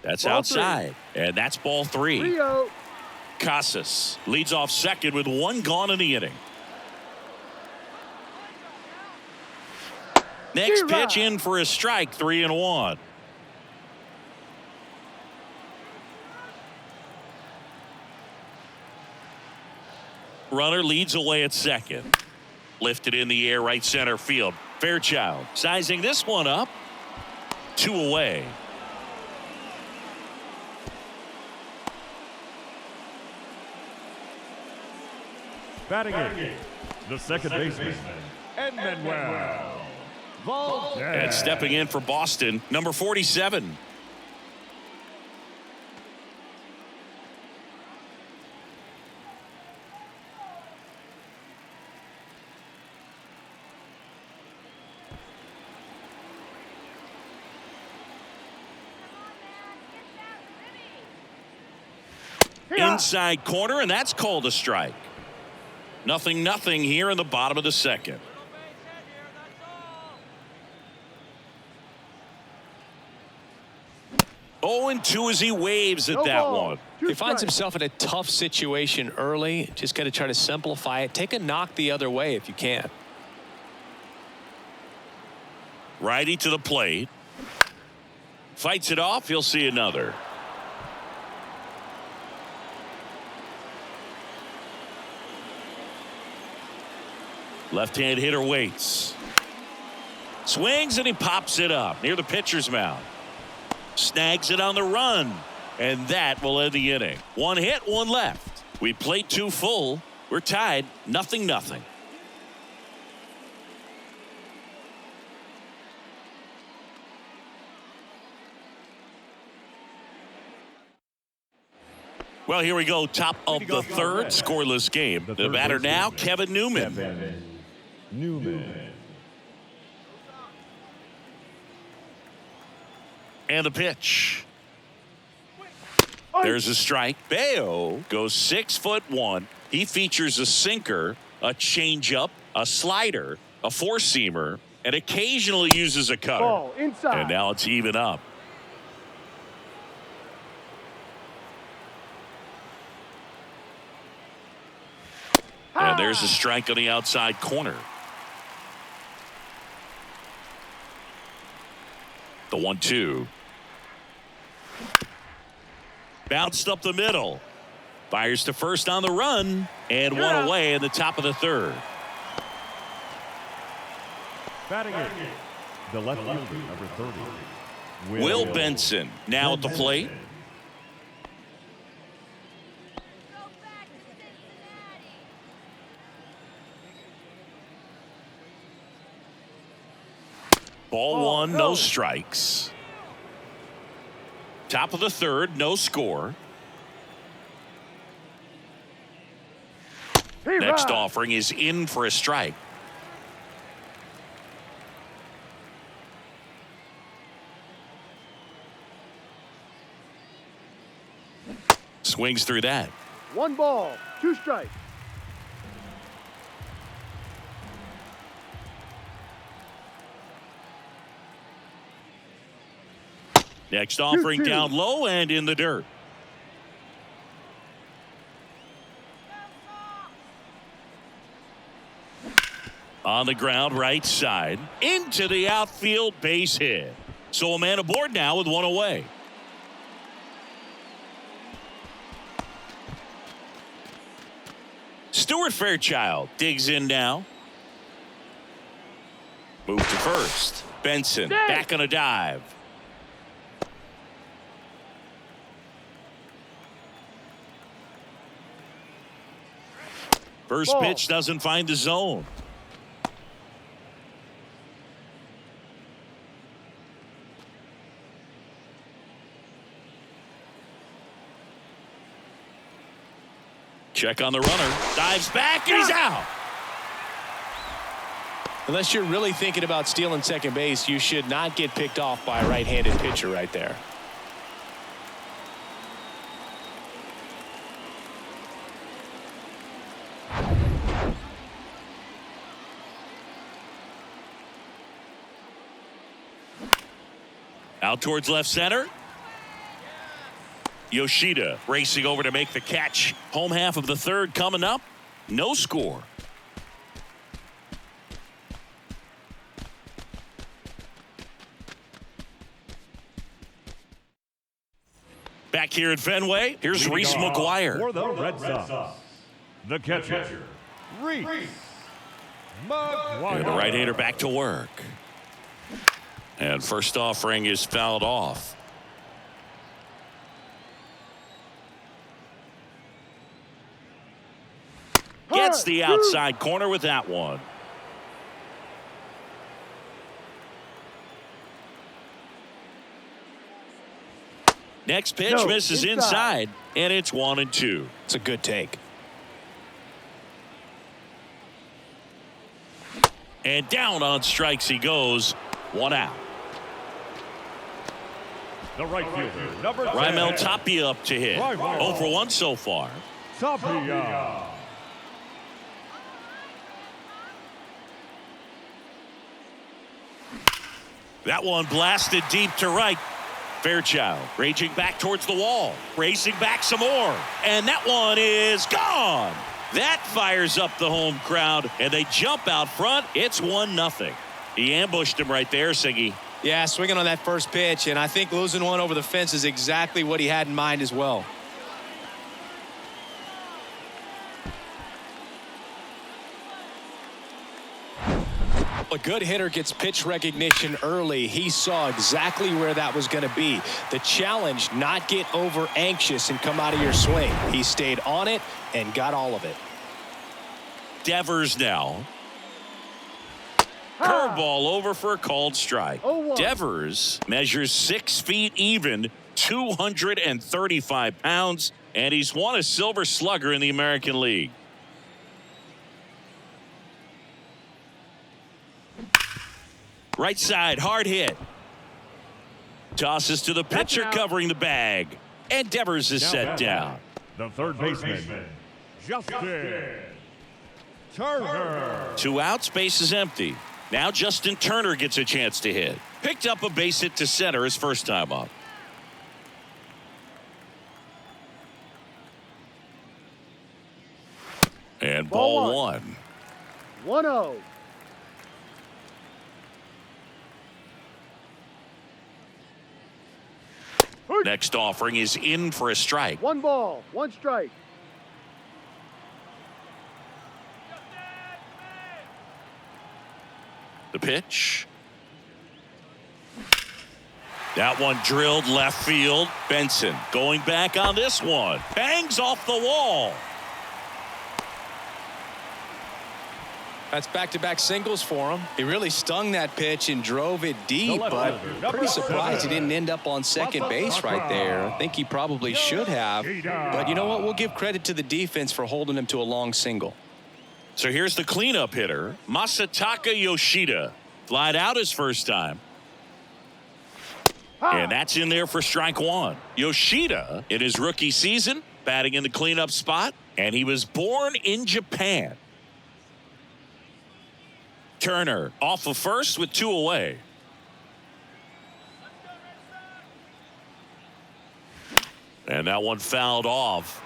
That's Ball outside, and that's ball 3. 3-0. Casas leads off second with 1 gone in the inning. Next pitch in for a strike, 3-1. Runner leads away at second. Lifted in the air, right center field. Fairchild sizing this one up. 2 away. Batting in, the second baseman, Manuel Valdez. And stepping in for Boston, number 47. Inside corner, and that's called a strike. 0-0 here in the bottom of the second. Oh, and 2 as he waves at that one. He finds himself in a tough situation early. Just got to try to simplify it. Take a knock the other way if you can. Righty to the plate. Fights it off. He'll see another. Left-hand hitter waits. Swings and he pops it up near the pitcher's mound. Snags it on the run. And that will end the inning. 1 hit, 1 left. We played 2 full. We're tied 0-0. Well, here we go. Top of the third. Scoreless game. The batter now, Kevin Newman. And the pitch. There's a strike. Bayo goes 6'1". He features a sinker, a changeup, a slider, a four-seamer, and occasionally uses a cutter. Ball inside. And now it's even up. And there's a strike on the outside corner. The 1-2. Bounced up the middle. Fires to first on the run. And 1 away in the top of the third. Batting in, the left fielder, number 30. Will Benson now at the plate. Ball 1, no strikes. Top of the third, no score. Next offering is in for a strike. Swings through that. 1 ball, 2 strikes. Next offering down low and in the dirt. On the ground, right side. Into the outfield, base hit. So a man aboard now with 1 away. Stuart Fairchild digs in now. Move to first. Benson back on a dive. First pitch doesn't find the zone. Check on the runner. Dives back, and he's out. Unless you're really thinking about stealing second base, you should not get picked off by a right-handed pitcher right there. Out towards left center. Yoshida racing over to make the catch. Home half of the third coming up. No score. Back here at Fenway, here's Reese McGuire. For the Red Sox, the catcher, Reese McGuire. And the right-hander back to work. And first offering is fouled off. Gets the outside corner with that one. Next pitch misses inside, and it's 1-2. It's a good take. And down on strikes he goes. 1 out. The right fielder, number 10. Raimel Tapia up to hit. 0 for 1 so far. Tapia. That one blasted deep to right. Fairchild raging back towards the wall. Racing back some more. And that one is gone. That fires up the home crowd, and they jump out front. It's 1-0. He ambushed him right there, Siggy. Yeah, swinging on that first pitch, and I think losing one over the fence is exactly what he had in mind as well. A good hitter gets pitch recognition early. He saw exactly where that was going to be. The challenge, not get over anxious and come out of your swing. He stayed on it and got all of it. Devers now. Curveball over for a called strike. Devers measures 6 feet even, 235 pounds, and he's won a Silver Slugger in the American League. Right side, hard hit. Tosses to the pitcher covering the bag. And Devers is set down. The third baseman, Justin Turner. 2 outs, base is empty. Now Justin Turner gets a chance to hit. Picked up a base hit to center his first time up. And ball 1. 1-0. Next offering is in for a strike. 1 ball, 1 strike. The pitch. That one drilled left field. Benson going back on this one. Bangs off the wall. That's back-to-back singles for him. He really stung that pitch and drove it deep, but pretty surprised he didn't end up on second base right there. I think he probably should have. But you know what? We'll give credit to the defense for holding him to a long single. So here's the cleanup hitter, Masataka Yoshida. Flied out his first time. And that's in there for strike 1. Yoshida, in his rookie season, batting in the cleanup spot, and he was born in Japan. Turner off of first with 2 away. And that one fouled off.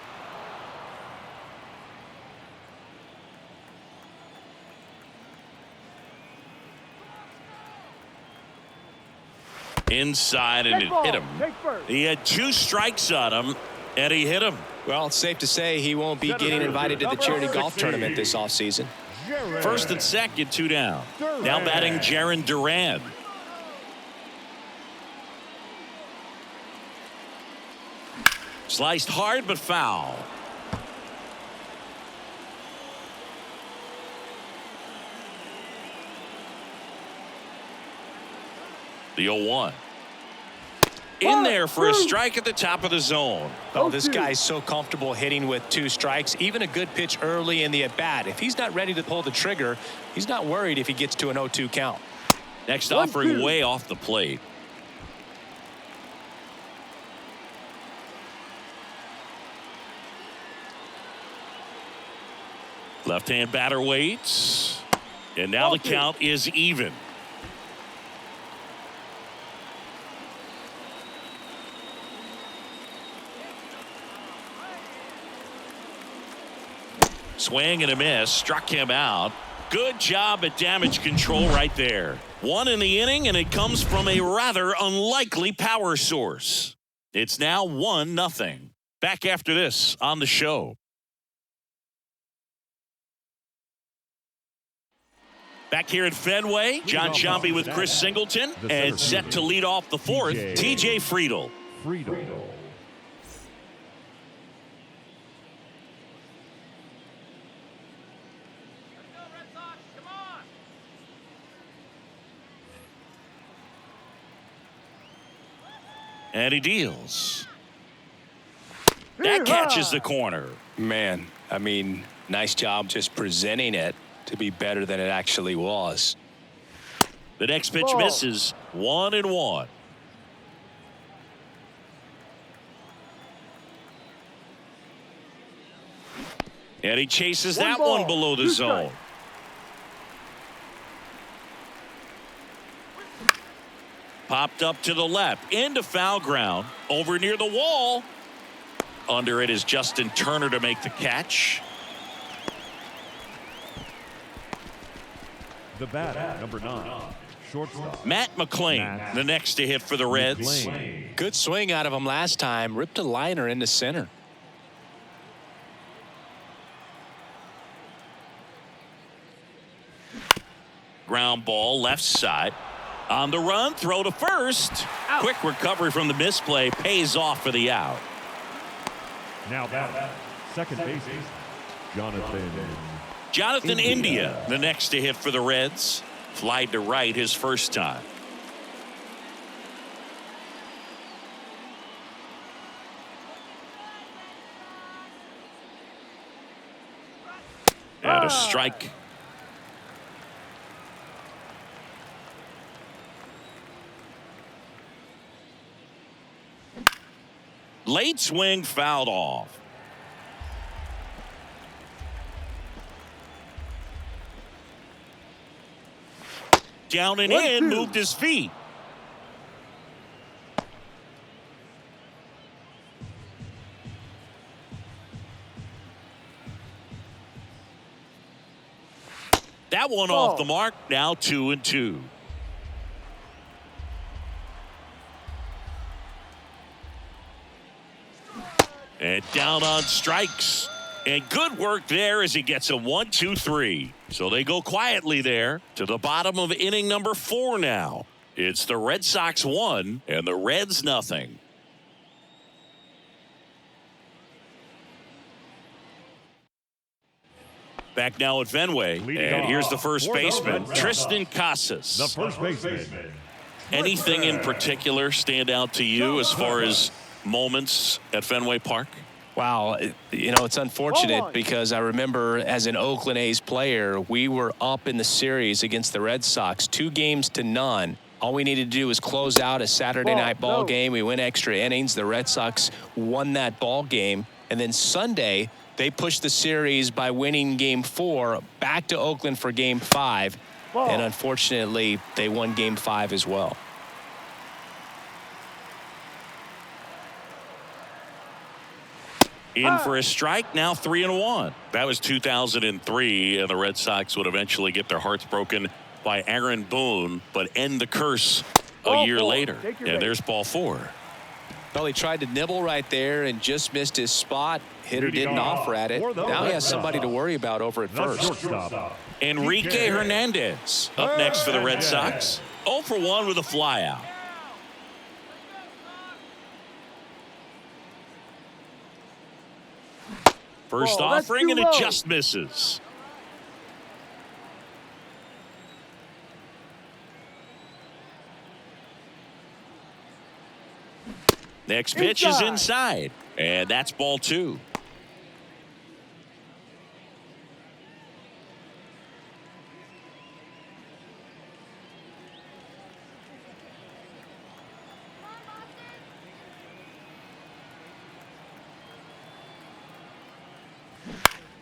Inside, and it hit him. He had 2 strikes on him, and he hit him. Well, it's safe to say he won't be getting invited to the charity golf tournament this offseason. First and second, 2 down. Now batting Jarren Duran. Sliced hard but foul. The 0-1. In there for a strike at the top of the zone. Oh, this guy's so comfortable hitting with 2 strikes. Even a good pitch early in the at-bat. If he's not ready to pull the trigger, he's not worried if he gets to an 0-2 count. Next offering way off the plate. Left-hand batter waits. And now the count is even. Swing and a miss. Struck him out. Good job at damage control right there. 1 in the inning, and it comes from a rather unlikely power source. It's now 1-0. Back after this on the show. Back here at Fenway, John Sciambi with Chris Singleton, and set to lead off the 4th, TJ Friedl. And he deals. That catches the corner. Man, I mean, nice job just presenting it to be better than it actually was. The next pitch misses. 1-1. And he chases that one below the zone. Popped up to the left, into foul ground, over near the wall. Under it is Justin Turner to make the catch. The bat, number 9, shortstop. Matt McClain, the next to hit for the Reds. Good swing out of him last time. Ripped a liner into center. Ground ball left side. On the run, throw to first. Quick recovery from the misplay, pays off for the out. Now batting, second baseman, Jonathan India, the next to hit for the Reds. Flied to right his first time. And a strike. Late swing fouled off. Down and in, moved his feet. That one off the mark. Now 2-2. And down on strikes. And good work there as he gets a 1-2-3. So they go quietly there to the bottom of inning number 4 now. It's the Red Sox 1 and the Reds nothing. Back now at Fenway. And here's the first baseman, Tristan Casas. The first baseman. Anything in particular stand out to you as far as moments at Fenway Park? Wow, you know, it's unfortunate because I remember as an Oakland A's player, we were up in the series against the Red Sox, 2-0. All we needed to do was close out a Saturday night ball game. We went extra innings. The Red Sox won that ball game. And then Sunday, they pushed the series by winning Game 4 back to Oakland for Game 5. And unfortunately, they won Game 5 as well. In for a strike, now 3-1. That was 2003, and the Red Sox would eventually get their hearts broken by Aaron Boone, but end the curse a year later. And there's ball 4. Well, he tried to nibble right there and just missed his spot. Hitter didn't offer at it. Now he has somebody to worry about over at first. Enrique Hernandez up next for the Red Sox. 0 for 1 with a flyout. First offering, and it just misses. Next pitch is inside. And that's ball 2.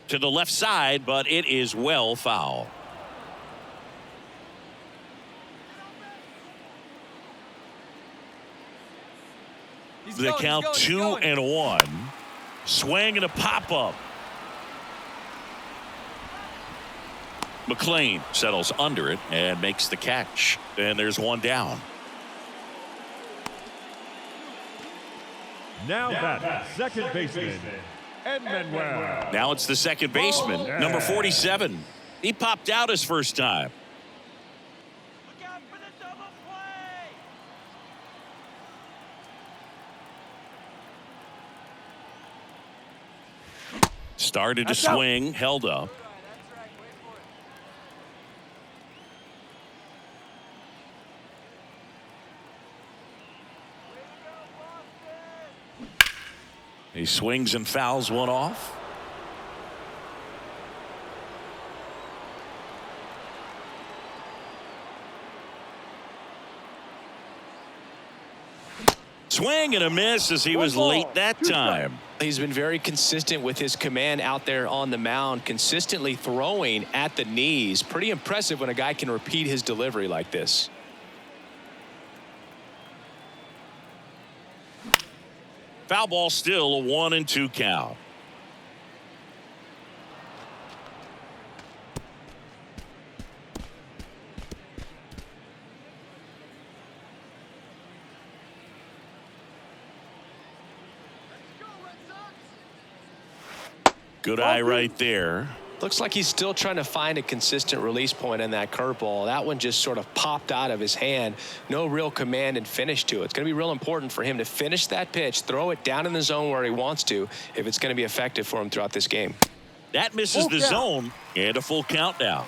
To the left side, but it is well foul. The count 2-1. Swing and a pop-up. McLean settles under it and makes the catch. And there's one down. Now that second baseman, Edmanuel. Now it's the second baseman, number 47. He popped out his first time. Started to swing, held up. He swings and fouls one off. Swing and a miss as he was late that time. He's been very consistent with his command out there on the mound, consistently throwing at the knees. Pretty impressive when a guy can repeat his delivery like this. Foul ball, still a 1-2 count. Good eye right there. Looks like he's still trying to find a consistent release point in that curveball. That one just sort of popped out of his hand. No real command and finish to it. It's going to be real important for him to finish that pitch, throw it down in the zone where he wants to, if it's going to be effective for him throughout this game. That misses the zone, and a full count now.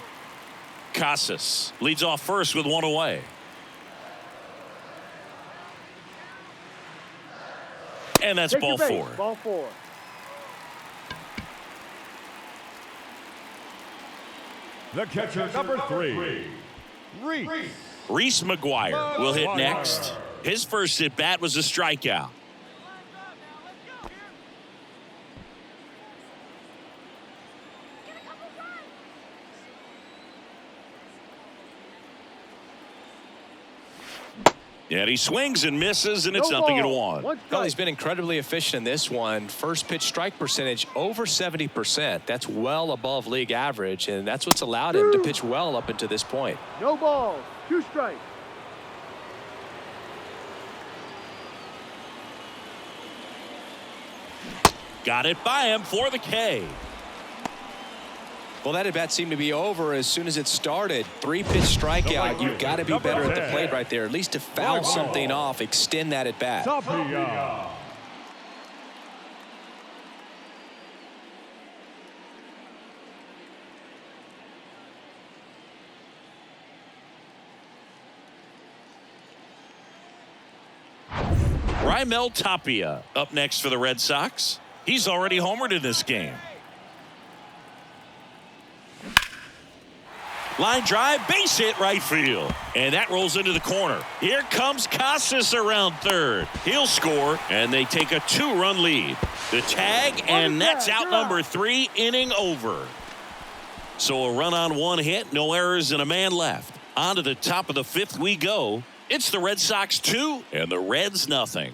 Casas leads off first with one away. And that's ball 4. Ball 4. The catcher, number 3, Reese McGuire will hit next. His first at bat was a strikeout. And he swings and misses, and it's 0-1. Well, he's been incredibly efficient in this one. First pitch strike percentage over 70%. That's well above league average, and that's what's allowed him to pitch well up until this point. No balls, 2 strikes. Got it by him for the K. Well, that at bat seemed to be over as soon as it started. 3-pitch strikeout. You've got to be better at the plate right there, at least to foul something off, extend that at bat. Raimel Tapia up next for the Red Sox. He's already homered in this game. Line drive, base hit right field. And that rolls into the corner. Here comes Casas around third. He'll score, and they take a 2-run lead. The tag, and that's out number 3, inning over. So a run on 1 hit, no errors, and a man left. On to the top of the 5th we go. It's the Red Sox 2, and the Reds nothing.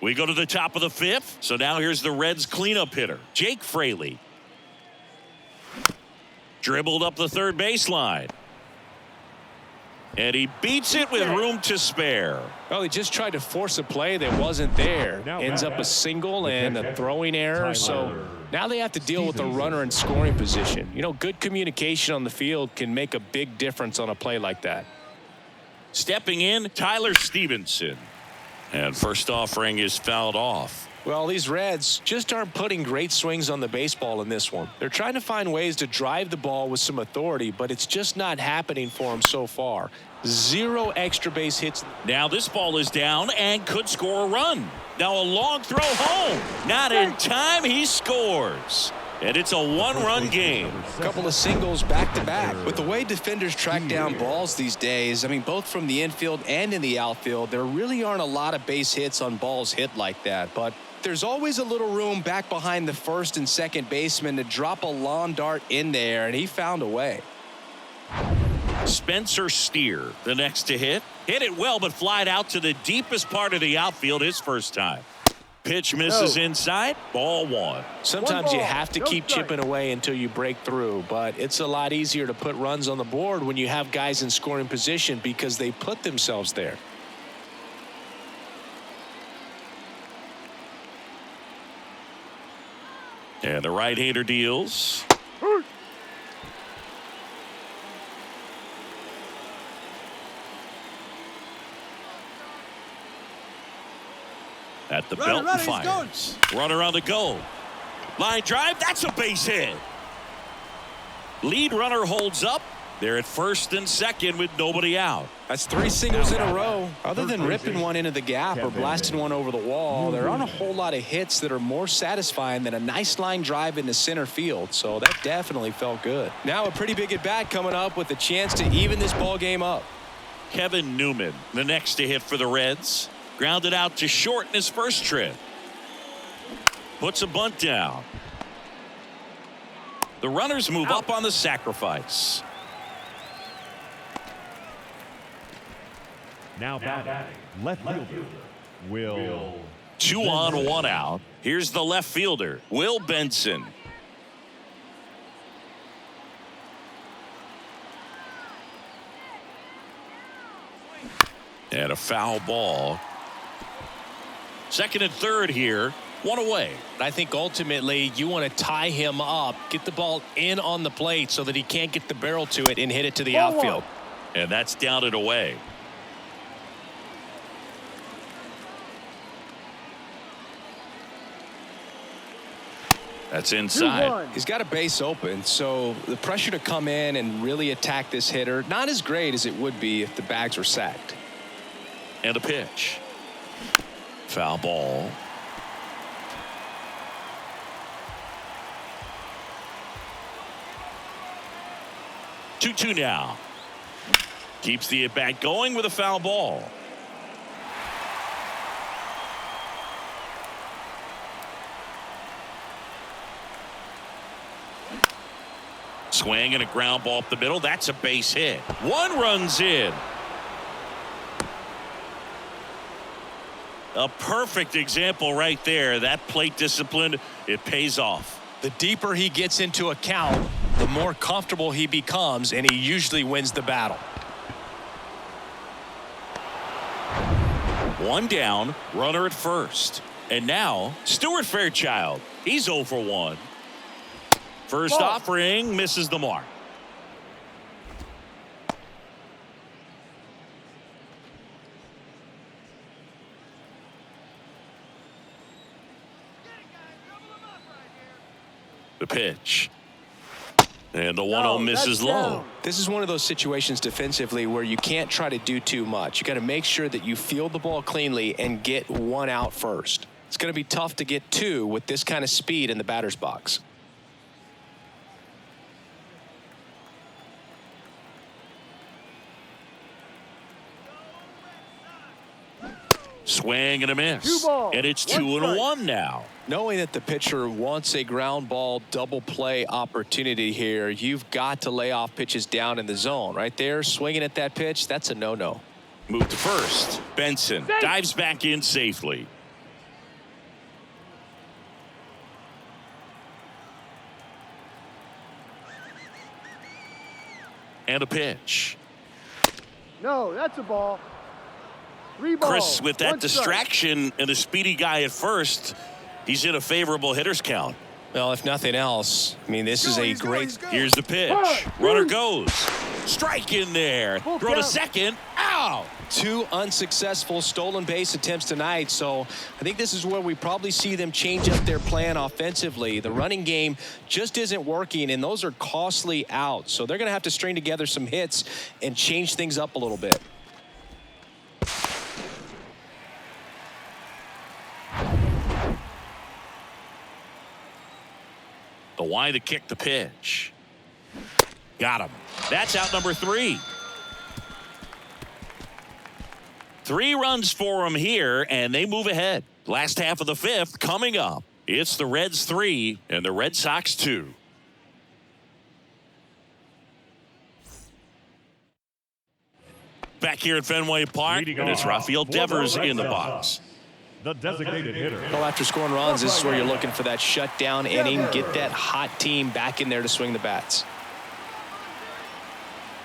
We go to the top of the 5th. So now here's the Reds cleanup hitter, Jake Fraley. Dribbled up the third baseline. And he beats it with room to spare. Well, he just tried to force a play that wasn't there. Ends up a single and a throwing error. So now they have to deal with the runner in scoring position. You know, good communication on the field can make a big difference on a play like that. Stepping in, Tyler Stevenson. And first offering is fouled off. Well, these Reds just aren't putting great swings on the baseball in this one. They're trying to find ways to drive the ball with some authority, but it's just not happening for them so far. 0 extra base hits. Now this ball is down and could score a run. Now a long throw home. Not in time. He scores. And it's a one-run game. A couple of singles back-to-back. With the way defenders track down balls these days, I mean, both from the infield and in the outfield, there really aren't a lot of base hits on balls hit like that. But there's always a little room back behind the first and second baseman to drop a lawn dart in there, and he found a way. Spencer Steer, the next to hit. Hit it well, but flied out to the deepest part of the outfield his first time. Pitch misses inside. Ball 1. Sometimes you have to keep chipping away until you break through, but it's a lot easier to put runs on the board when you have guys in scoring position because they put themselves there. And the right-hander deals. At the belt and fires. Runner on the go. Line drive. That's a base hit. Lead runner holds up. They're at first and second with nobody out. That's 3 singles in a row. Other than ripping one into the gap or blasting one over the wall, there aren't a whole lot of hits that are more satisfying than a nice line drive into center field. So that definitely felt good. Now a pretty big at-bat coming up with a chance to even this ball game up. Kevin Newman, the next to hit for the Reds. Grounded out to short in his first trip. Puts a bunt down. The runners move up on the sacrifice. Now batting, left fielder, Will. 2 on, 1 out. Here's the left fielder, Will Benson. And a foul ball. Second and third here. 1 away. I think ultimately you want to tie him up, get the ball in on the plate so that he can't get the barrel to it and hit it to the outfield. And that's down and away. That's inside. He's got a base open, so the pressure to come in and really attack this hitter, not as great as it would be if the bags were sacked. And a pitch. Foul ball. Two now. Keeps the at-bat going with a foul ball. Swing and a ground ball up the middle. That's a base hit. 1 runs in. A perfect example right there. That plate discipline, it pays off. The deeper he gets into a count, the more comfortable he becomes, and he usually wins the battle. 1 down, runner at first. And now, Stuart Fairchild. He's 0 for 1. First offering misses the mark. The pitch. And the 1-0 misses low. This is one of those situations defensively where you can't try to do too much. You got to make sure that you field the ball cleanly and get 1 out first. It's going to be tough to get 2 with this kind of speed in the batter's box. Swing and a miss. And it's 2-1 now. Knowing that the pitcher wants a ground ball double play opportunity here, you've got to lay off pitches down in the zone. Right there, swinging at that pitch, that's a no-no. Move to first. Benson dives back in safely. And a pitch. No, that's a ball. 3 balls. Chris, with that distraction and a speedy guy at first, he's in a favorable hitter's count. Well, if nothing else, I mean, this is a great. Here's the pitch. Runner goes. Strike in there. Throw to second. Out. out. 2 unsuccessful stolen base attempts tonight, so I think this is where we probably see them change up their plan offensively. The running game just isn't working, and those are costly outs, so they're going to have to string together some hits and change things up a little bit. The Y to kick the pitch. Got him. That's out number 3. 3 runs for him here, and they move ahead. Last half of the 5th coming up. It's the Reds 3 and the Red Sox 2. Back here at Fenway Park, and it's Rafael Devers in the box. The designated hitter. Well, after scoring runs, this is where you're looking for that shutdown inning. Get that hot team back in there to swing the bats.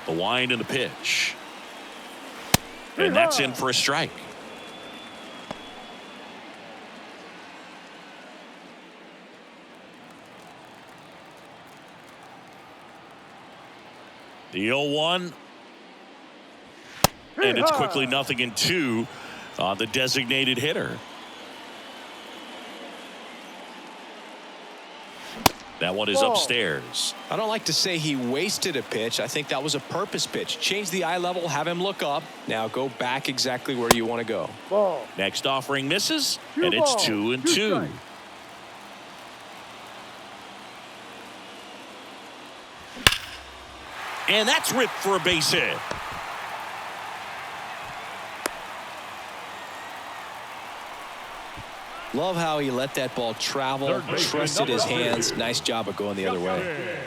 The wind and the pitch. And that's in for a strike. The 0-1. And it's quickly 0-2 on the designated hitter. That one is upstairs. I don't like to say he wasted a pitch. I think that was a purpose pitch. Change the eye level, have him look up. Now go back exactly where you want to go. Ball. Next offering misses, and it's 2-2. And that's ripped for a base hit. Love how he let that ball travel, trusted his hands. Nice job of going the other way.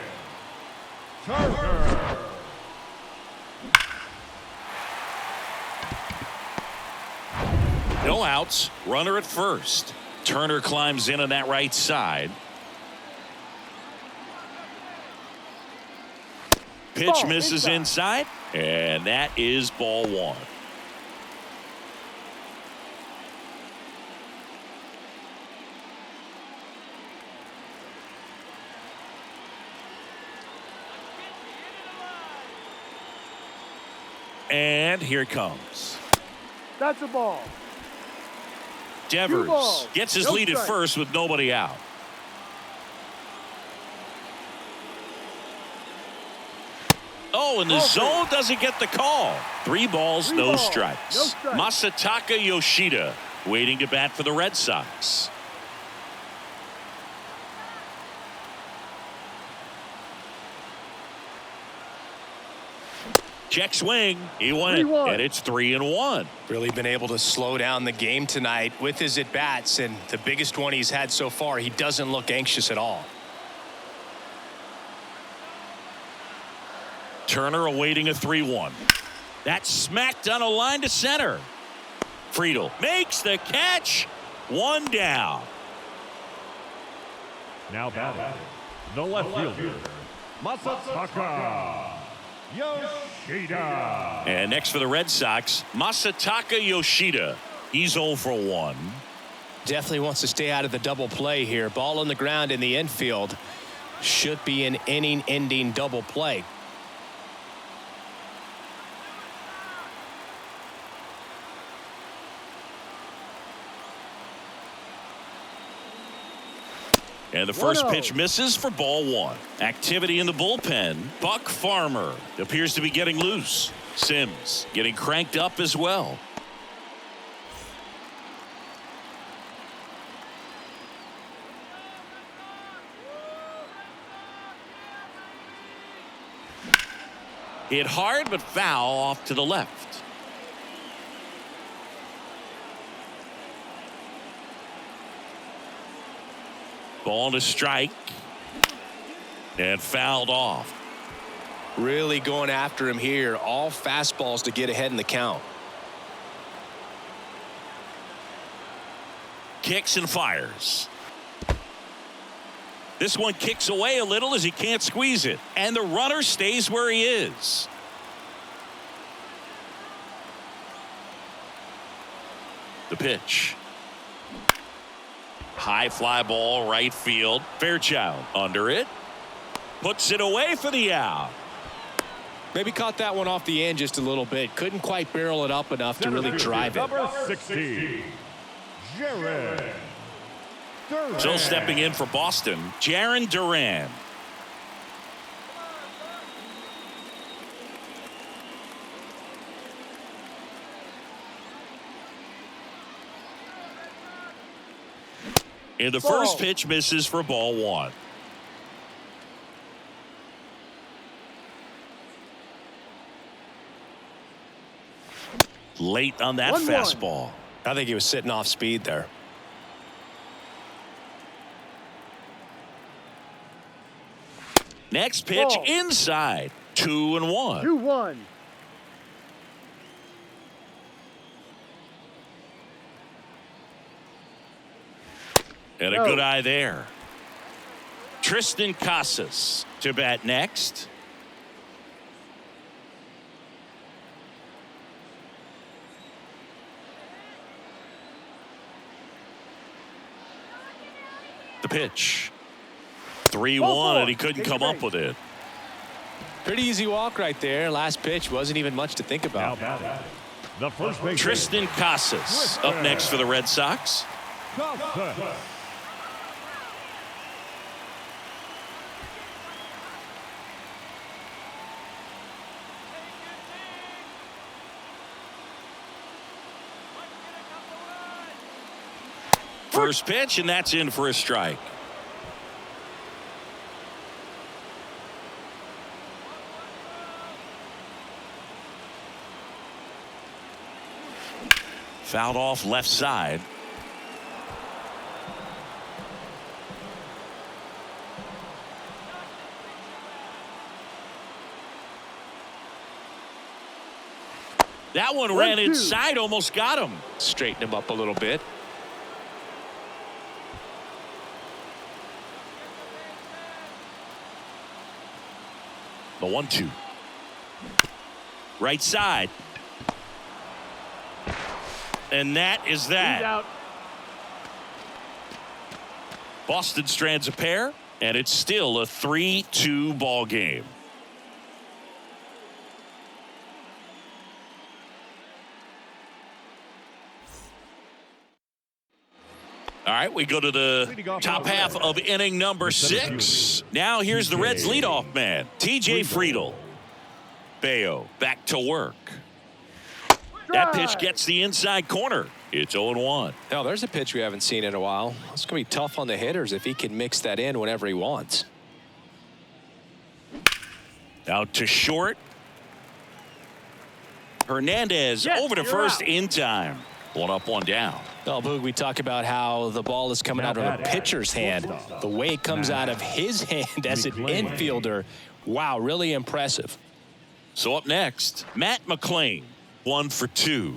No outs, runner at first. Turner climbs in on that right side. Pitch misses inside, and that is ball 1. And here it comes. That's a ball. Devers gets his lead at first with nobody out. Oh, and the zone doesn't get the call. 3 balls, no strikes. Masataka Yoshida waiting to bat for the Red Sox. Check swing. He went, and it's 3-1. Really been able to slow down the game tonight with his at-bats, and the biggest one he's had so far, he doesn't look anxious at all. Turner awaiting a 3-1. That's smacked on a line to center. Friedel makes the catch. 1 down. Now batting, the left fielder, Masataka Yoshida. And next for the Red Sox, Masataka Yoshida. He's 0 for 1. Definitely wants to stay out of the double play here. Ball on the ground in the infield. Should be an inning-ending double play. And the first pitch misses for ball 1. Activity in the bullpen. Buck Farmer appears to be getting loose. Sims getting cranked up as well. Hit hard but foul off to the left. Ball to strike. And fouled off. Really going after him here. All fastballs to get ahead in the count. Kicks and fires. This one kicks away a little as he can't squeeze it. And the runner stays where he is. The pitch. High fly ball right field. Fairchild under it. Puts it away for the out. Maybe caught that one off the end just a little bit. Couldn't quite barrel it up enough to really drive it. Number 60, Jared Duran. So stepping in for Boston, Jarren Duran. And the first pitch misses for ball one. Late on that fastball. I think he was sitting off speed there. Next pitch inside. 2-1. 2-1. And a good eye there. Tristan Casas to bat next. The pitch. 3-1, and he couldn't come up with it. Pretty easy walk right there. Last pitch wasn't even much to think about. The first baseman, Tristan Casas up next for the Red Sox. Casas. First pitch, and that's in for a strike. Fouled off left side. That one ran inside, almost got him. Straighten him up a little bit. The 1-2. Right side. And that is that. He's out. Boston strands a pair, and it's still a 3-2 ball game. All right, we go to the top half of inning number 6. Now here's the Reds leadoff man, TJ Friedl. Bayo back to work. That pitch gets the inside corner. It's 0-1. Now there's a pitch we haven't seen in a while. It's going to be tough on the hitters if he can mix that in whenever he wants. Out to short. Hernandez over to first in time. 1 up, 1 down. Well, Boog, we talk about how the ball is coming out of a pitcher's hand. The way it comes out of his hand as an infielder, wow, really impressive. So up next, Matt McClain, 1 for 2.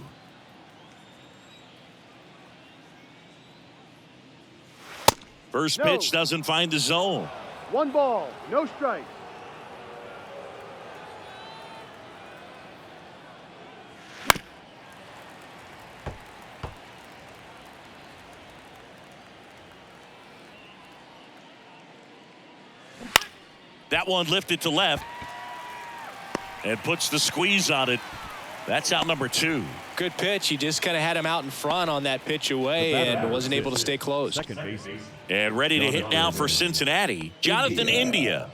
First pitch doesn't find the zone. 1 ball, no strikes. That one lifted to left and puts the squeeze on it. That's out number 2. Good pitch. He just kind of had him out in front on that pitch away and wasn't able to stay close. And ready to hit now for Cincinnati, Jonathan India.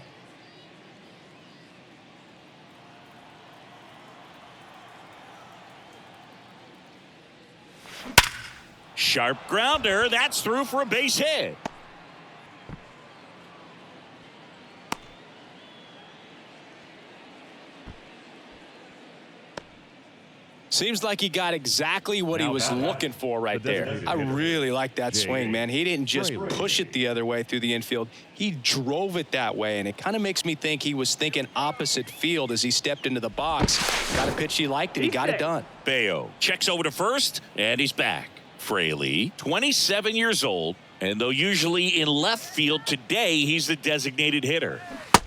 Sharp grounder. That's through for a base hit. Seems like he got exactly what he was looking for right there. I really like that swing, man. He didn't just push it the other way through the infield. He drove it that way, and it kind of makes me think he was thinking opposite field as he stepped into the box. Got a pitch he liked, and he got it done. Bayo checks over to first, and he's back. Fraley, 27 years old, and though usually in left field, today he's the designated hitter.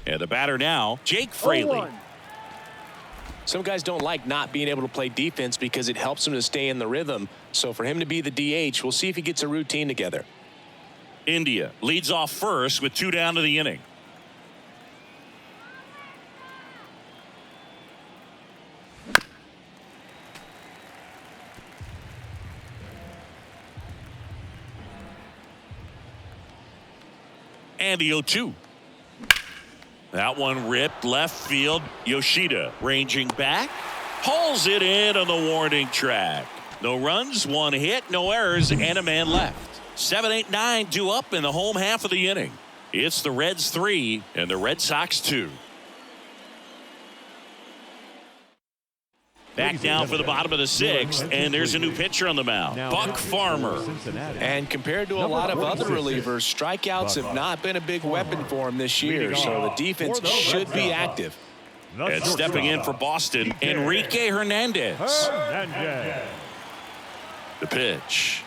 And the batter now, Jake Fraley. 0-1. Some guys don't like not being able to play defense because it helps them to stay in the rhythm. So for him to be the DH, we'll see if he gets a routine together. India leads off first with 2 down to the inning. And the 0-2. That one ripped left field. Yoshida ranging back. Hauls it in on the warning track. No runs, one hit, no errors, and a man left. 7, 8, 9 due up in the home half of the inning. It's the Reds 3 and the Red Sox 2. Back now for the bottom of the 6th, and there's a new pitcher on the mound, Buck Farmer. And compared to a lot of other relievers, strikeouts have not been a big weapon for him this year, so the defense should be active. And stepping in for Boston, Enrique Hernandez. The pitch.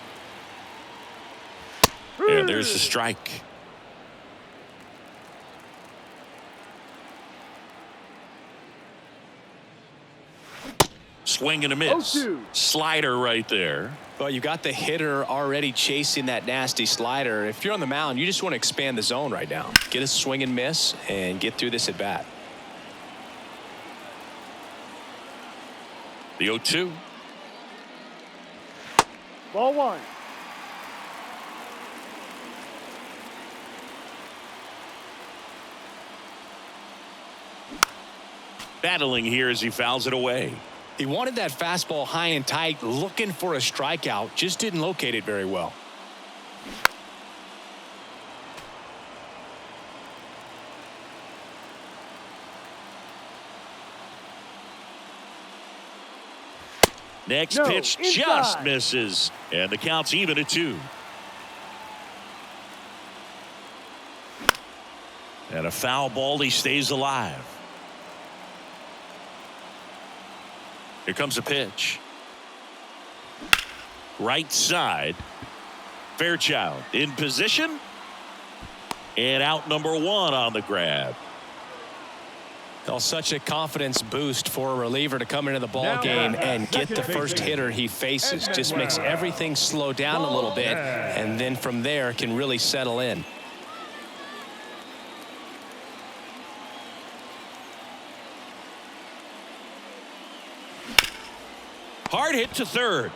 And there's the strike. Swing and a miss. 0-2. Slider right there. Well, you got the hitter already chasing that nasty slider. If you're on the mound, you just want to expand the zone right now. Get a swing and miss and get through this at bat. The 0-2. Ball 1. Battling here as he fouls it away. He wanted that fastball high and tight, looking for a strikeout, just didn't locate it very well. Next pitch just misses, and the count's even at 2. And a foul ball, he stays alive. Here comes a pitch. Right side. Fairchild in position. And out number 1 on the grab. Oh, such a confidence boost for a reliever to come into the ball game and get the first hitter he faces. Just makes everything slow down a little bit, and then from there can really settle in. Hard hit to third.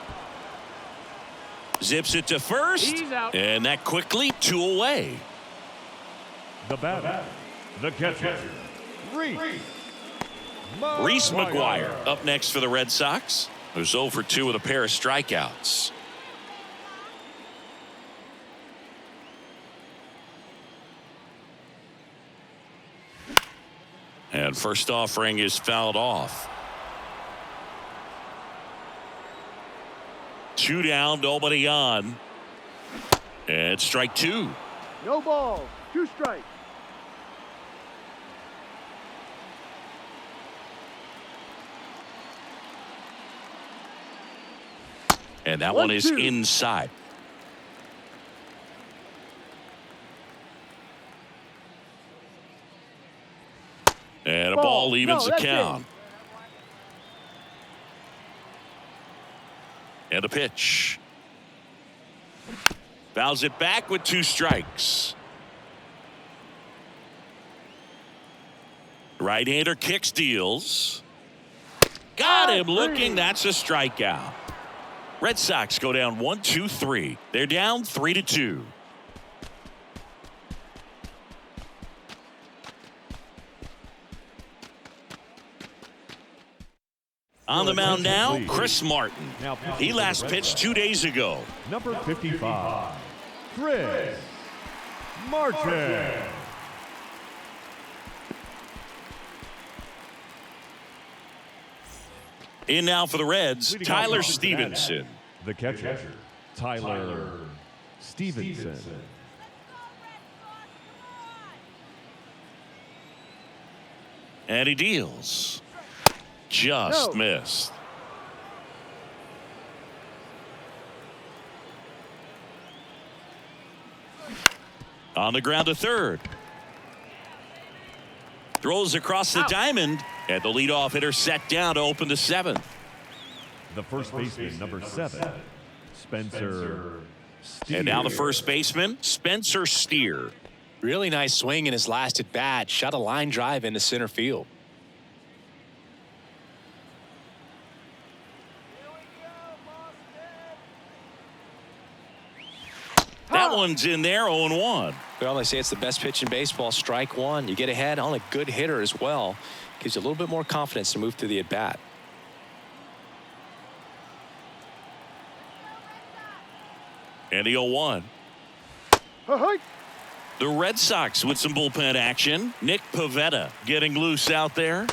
Zips it to first. And that quickly 2 away. The batter, the catcher, Reese McGuire up next for the Red Sox, who's 0 for 2 with a pair of strikeouts. And first offering is fouled off. 2 down, nobody on. And strike 2. No ball. 2 strikes. And that one is inside. And a ball evens the count. And the pitch. Fouls it back with 2 strikes. Right-hander kicks, deals. Got him looking. That's a strikeout. Red Sox go down 1-2-3. They're down 3-2. On the mound now, Chris Martin. He last pitched 2 days ago. Number 55, Chris Martin. In now for the Reds, Tyler Stevenson. The catcher, Tyler Stevenson. And he deals. Just missed. On the ground to third. Throws across the diamond, and the leadoff hitter set down to open the 7th. The first baseman, number 7, Spencer Steer. And now the first baseman, Spencer Steer. Really nice swing in his last at bat. Shot a line drive into center field. That one's in there, 0-1. Well, they say it's the best pitch in baseball. Strike one. You get ahead on a good hitter as well. Gives you a little bit more confidence to move through the at-bat. And the 0-1. The Red Sox with some bullpen action. Nick Pivetta getting loose out there.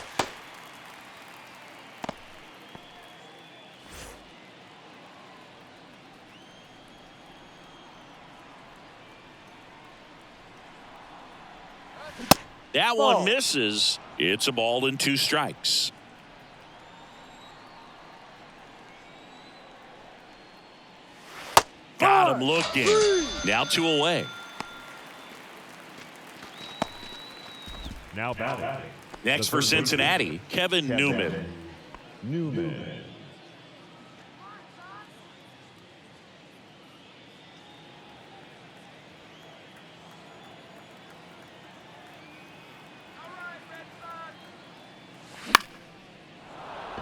That one misses. It's a ball and 2 strikes. Got him looking. Now 2 away. Now batting. Next for Cincinnati, Kevin Newman.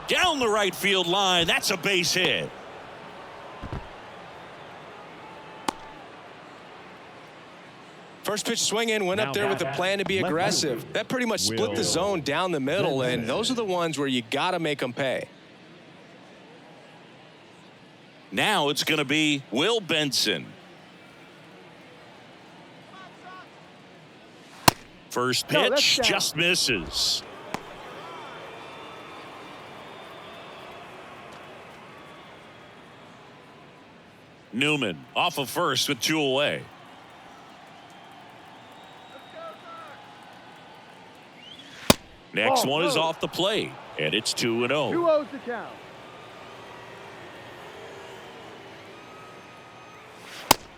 Down the right field line. That's a base hit. First pitch swinging, went up there with a plan to be aggressive. That pretty much split the zone down the middle, and those are the ones where you got to make them pay. Now it's going to be Will Benson. First pitch just misses. Newman off of first with 2 away. Next one is off the plate, and it's 2-0. 2-0's the count.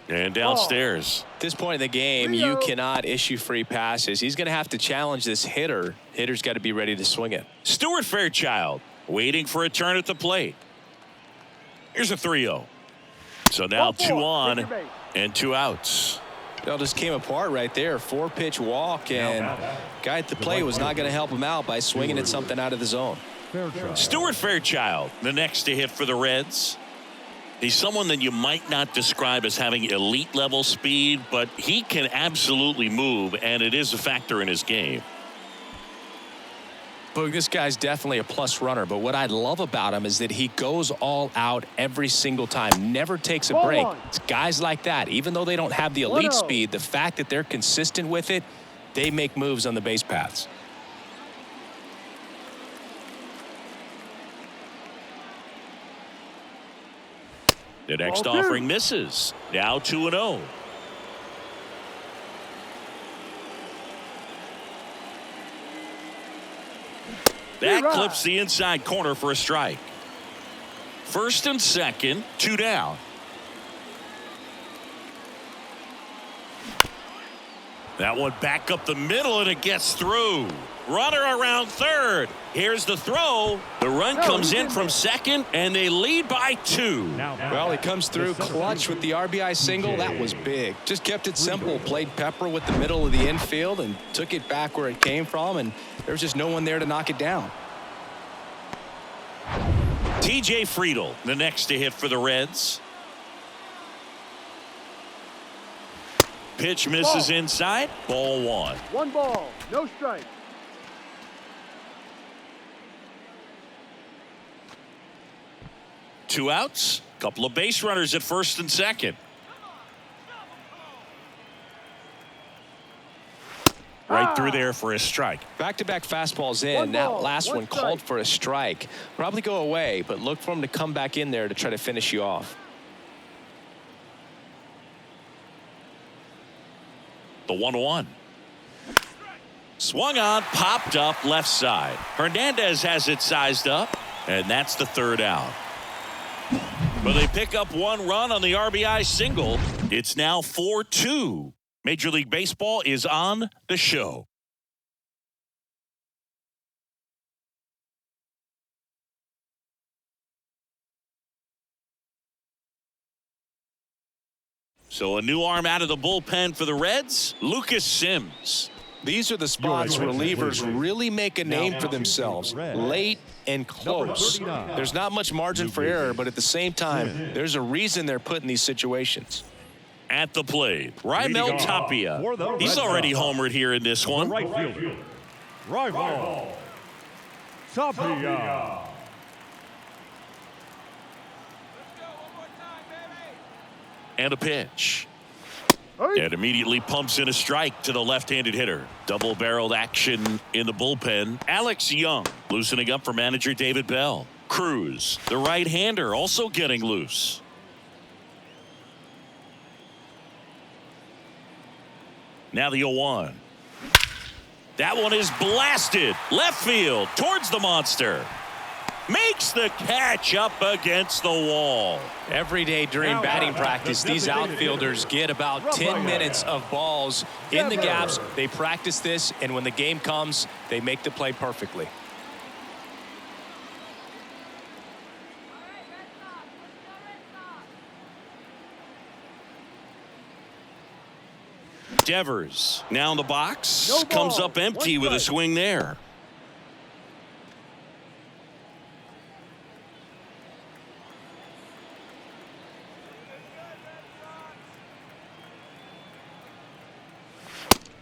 And downstairs. At this point in the game, you cannot issue free passes. He's going to have to challenge this hitter. Hitter's got to be ready to swing it. Stuart Fairchild waiting for a turn at the plate. Here's a 3-0. So now 2 on and 2 outs. It all just came apart right there. 4-pitch walk, and guy at the plate was not going to help him out by swinging at something out of the zone. Stuart Fairchild, the next to hit for the Reds. He's someone that you might not describe as having elite level speed, but he can absolutely move, and it is a factor in his game. But this guy's definitely a plus runner, but what I love about him is that he goes all out every single time, never takes a break. It's guys like that, even though they don't have the elite speed, the fact that they're consistent with it, they make moves on the base paths. The next offering misses. Now 2-0. That clips the inside corner for a strike. First and second, 2 down. That one back up the middle, and it gets through. Runner around third. Here's the throw. The run comes in from second, and they lead by 2. Well, he comes through clutch with the RBI single. That was big. Just kept it simple. Played pepper with the middle of the infield and took it back where it came from, and there was just no one there to knock it down. TJ Friedl, the next to hit for the Reds. Pitch misses inside. Ball 1. 1 ball, no strike. Two outs. Couple of base runners at first and second. Right through there for a strike. Back-to-back fastballs in. That last one called for a strike. Probably go away, but look for him to come back in there to try to finish you off. The 1-1. Swung on, popped up left side. Hernandez has it sized up, and that's the 3rd out. But they pick up 1 run on the RBI single. It's now 4-2. Major League Baseball is on the show. So a new arm out of the bullpen for the Reds, Lucas Sims. These are the spots relievers really make a name for themselves. Late and close. There's not much margin for error, but at the same time, there's a reason they're put in these situations. At the plate, Raimel Tapia. For the He's Red already Sox. homered here in this The one. right fielder, Raimel Tapia. And a pitch. And immediately pumps in a strike to the left-handed hitter. Double-barreled action in the bullpen. Alex Young loosening up for manager David Bell. Cruz, the right-hander, also getting loose. Now the 0-1. That one is blasted left field towards the monster. Makes the catch up against the wall. Every day during batting practice, these outfielders get about 10 minutes of balls in the gaps. They practice this, and when the game comes, they make the play perfectly. Devers now in the box. No Comes ball. up empty One with a strike. swing there.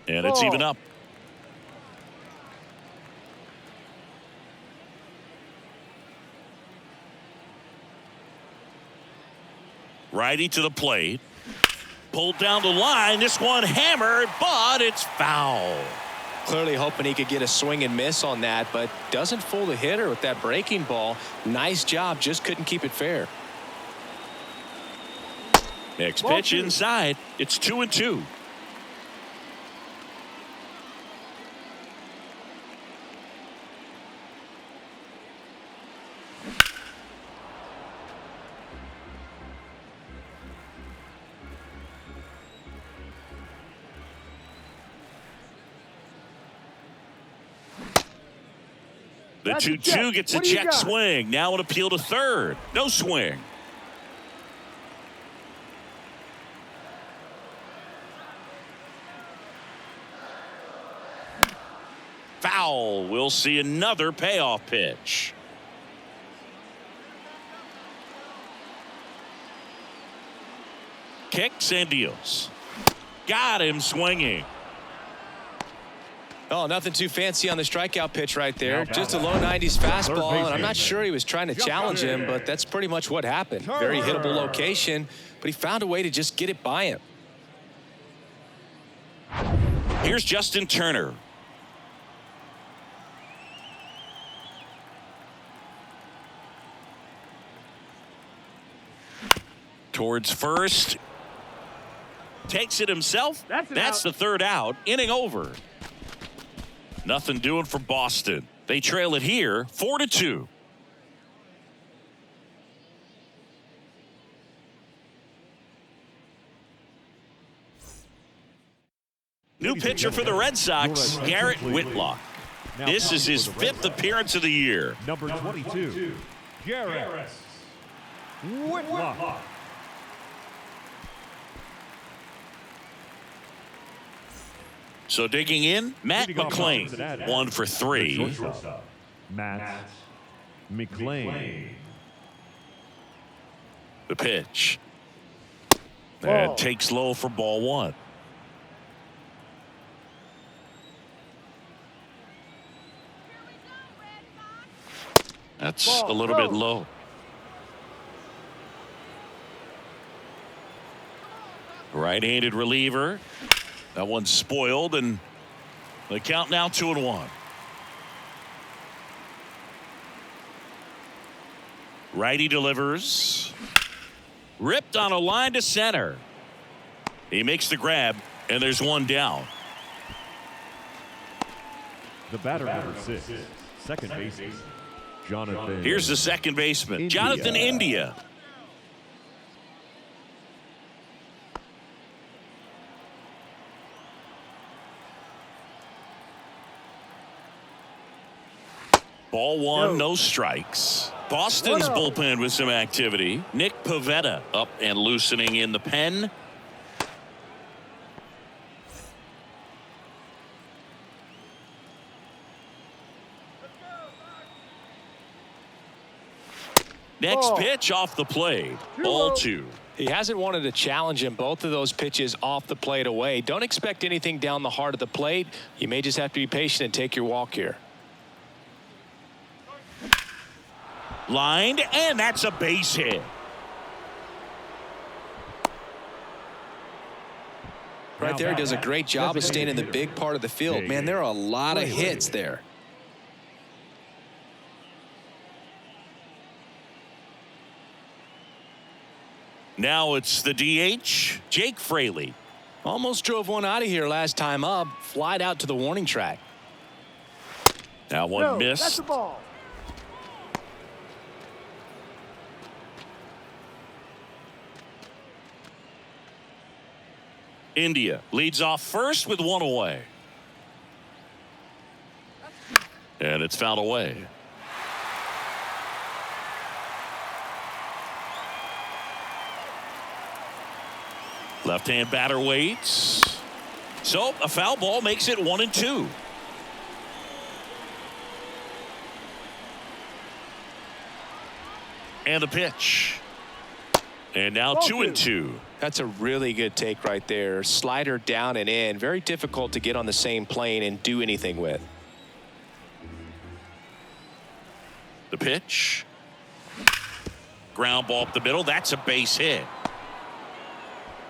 And it's Ball. even up. Righty to the plate. Pulled down the line. This one hammered, but it's foul. Clearly hoping he could get a swing and miss on that, but doesn't fool the hitter with that breaking ball. Nice job, just couldn't keep it fair. Next Ball pitch two. inside. It's 2-2. The That's a 2-2 check. gets a What do you check got? swing. Now an appeal to third. No swing. Foul. We'll see another payoff pitch. Kicks and deals. Got him swinging. Oh, nothing too fancy on the strikeout pitch right there. Just a low 90s fastball, and I'm not sure he was trying to challenge him, but that's pretty much what happened. Very hittable location, but he found a way to just get it by him. Here's Justin Turner. Towards first. Takes it himself. That's That's the third out. Inning over. Nothing doing for Boston. They trail it here 4-2. New pitcher for the Red Sox, Garrett Whitlock. This is his 5th appearance of the year. Number 22, Garrett Whitlock. So digging in, Matt McClain, 1 for 3. Shortstop, Matt McClain. The pitch. Ball. And takes low for ball 1. That's Ball. a little bit low. Right-handed reliever. That one's spoiled, and the count now 2-1. Righty delivers. Ripped on a line to center. He makes the grab, and there's one down. The batter, number 6, second baseman, Jonathan. Here's the second baseman, Jonathan India. Ball 1, no strikes. Boston's 1-0. bullpen with some activity. Nick Pivetta up and loosening in the pen. Next Ball. pitch off the plate. Ball 2. He hasn't wanted to challenge him. Both of those pitches off the plate away. Don't expect anything down the heart of the plate. You may just have to be patient and take your walk here. Lined, and that's a base hit. Right there, he does a great job of staying in the big part of the field. Man, there are a lot of hits there. Now it's the DH, Jake Fraley. Almost drove one out of here last time up. Flied out to the warning track. Now one missed. That's the ball. India leads off first with one away. And it's fouled away. Left-hand batter waits. So a foul ball makes it 1-2. And the pitch. And now 2-2. That's a really good take right there. Slider down and in. Very difficult to get on the same plane and do anything with. The pitch. Ground ball up the middle. That's a base hit.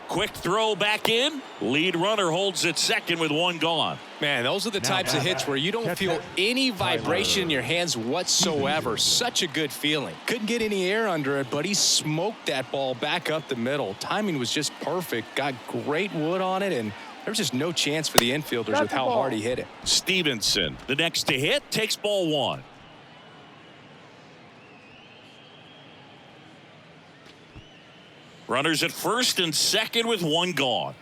Quick throw back in. Lead runner holds at second with one gone. Man, those are the types of hits where you don't feel any vibration in your hands whatsoever. Such a good feeling. Couldn't get any air under it, but he smoked that ball back up the middle. Timing was just perfect. Got great wood on it, and there was just no chance for the infielders with how hard he hit it. Stevenson, the next to hit, takes ball one. Runners at first and second with one gone.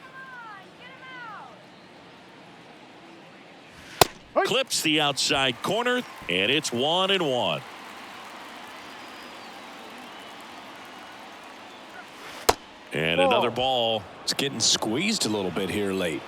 Clips the outside corner, and it's 1-1. And another ball. It's getting squeezed a little bit here late.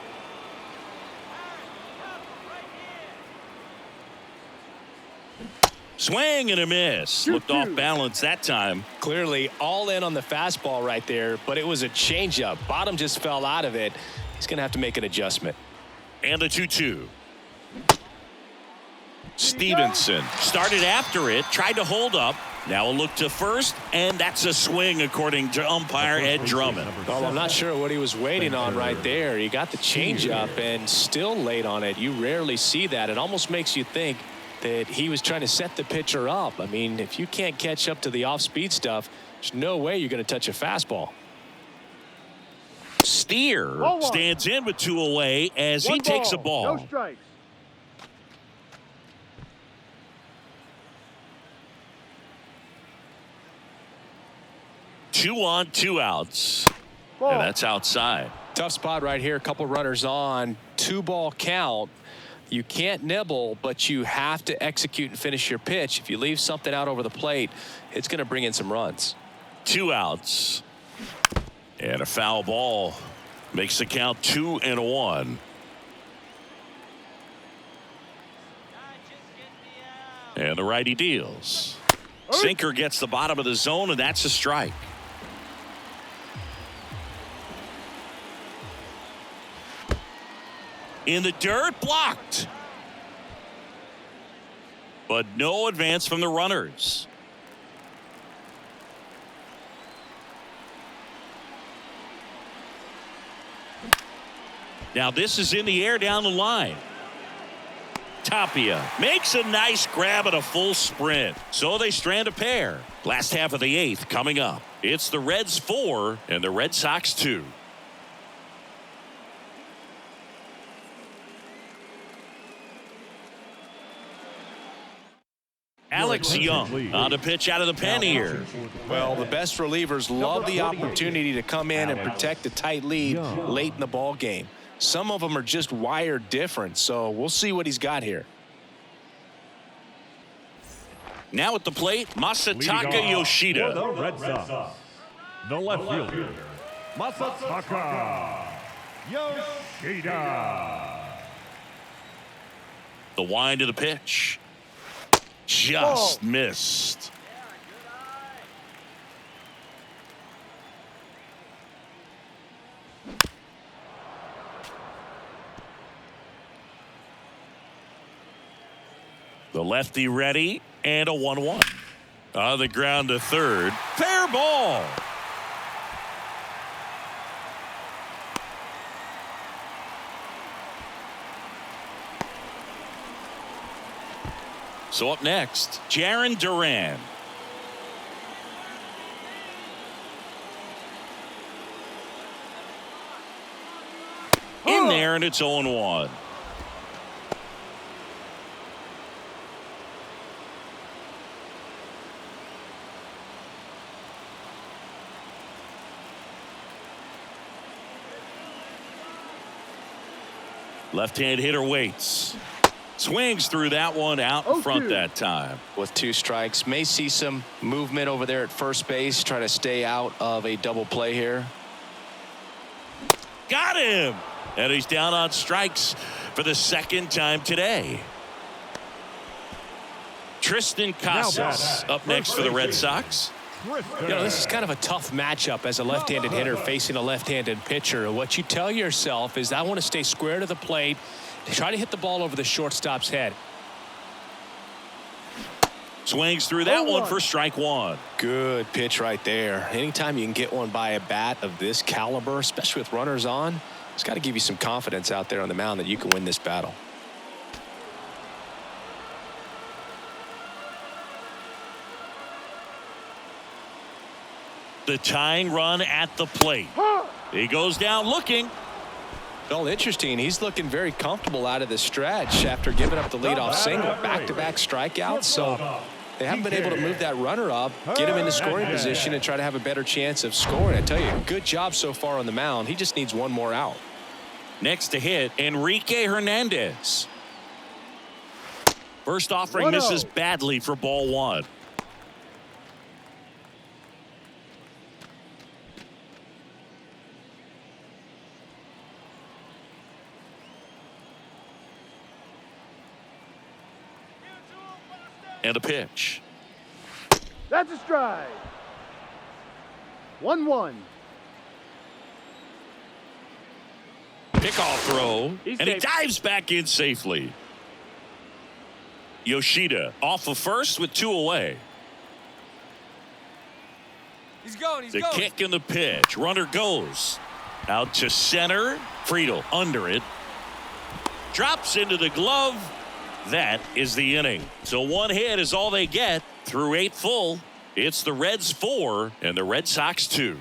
Swing and a miss. Looked off balance that time. Clearly all in on the fastball right there, but it was a changeup. Bottom just fell out of it. He's going to have to make an adjustment. And the 2-2. Stevenson started after it, tried to hold up. Now a look to first, and that's a swing according to umpire Ed Drummond. Well, I'm not sure what he was waiting on right there. He got the changeup and still late on it. You rarely see that. It almost makes you think that he was trying to set the pitcher up. I mean, if you can't catch up to the off-speed stuff, there's no way you're going to touch a fastball. Steer stands in with two away as he takes a ball. No strikes. Two on, two outs. And that's outside. Tough spot right here. A couple runners on. 2-ball count. You can't nibble, but you have to execute and finish your pitch. If you leave something out over the plate, it's going to bring in some runs. 2 outs. And a foul ball makes the count 2-1. And the righty deals. Sinker gets the bottom of the zone, and that's a strike. In the dirt, blocked. But no advance from the runners. Now this is in the air down the line. Tapia makes a nice grab at a full sprint. So they strand a pair. Last half of the 8th coming up. It's the Reds 4 and the Red Sox 2. Alex Young on the pitch out of the pen here. Well, the best relievers love the opportunity to come in and protect a tight lead late in the ball game. Some of them are just wired different, so we'll see what he's got here. Now at the plate, Masataka Yoshida. For the Red Sox, the left fielder, Masataka Yoshida. The wind of the pitch. Just missed. The lefty ready, and a 1-1. On the ground to third. Fair ball. So up next, Jarren Duran. In there, and it's 0-1. Left-hand hitter waits. Swings through that one out in front that time. With 2 strikes, may see some movement over there at first base, try to stay out of a double play here. Got him! And he's down on strikes for the second time today. Tristan Casas up next for the Red Sox. You know, this is kind of a tough matchup as a left-handed hitter facing a left-handed pitcher. What you tell yourself is I want to stay square to the plate, try to hit the ball over the shortstop's head. Swings through that one for strike 1. Good pitch right there. Anytime you can get one by a bat of this caliber, especially with runners on, it's got to give you some confidence out there on the mound that you can win this battle. The tying run at the plate. He goes down looking. Well, interesting. He's looking very comfortable out of the stretch after giving up the leadoff single. Back-to-back strikeouts. So they haven't been able to move that runner up, get him into scoring position, and try to have a better chance of scoring. I tell you, good job so far on the mound. He just needs one more out. Next to hit, Enrique Hernandez. First offering misses badly for ball 1. And a pitch. That's a strike. 1-1. Pickoff throw. He's and he safe. dives back in safely. Yoshida off of first with 2 away. He's going. The kick and the pitch. Runner goes out to center. Friedel under it. Drops into the glove. That is the inning. So 1 hit is all they get through 8 full. It's the Reds 4 and the Red Sox 2.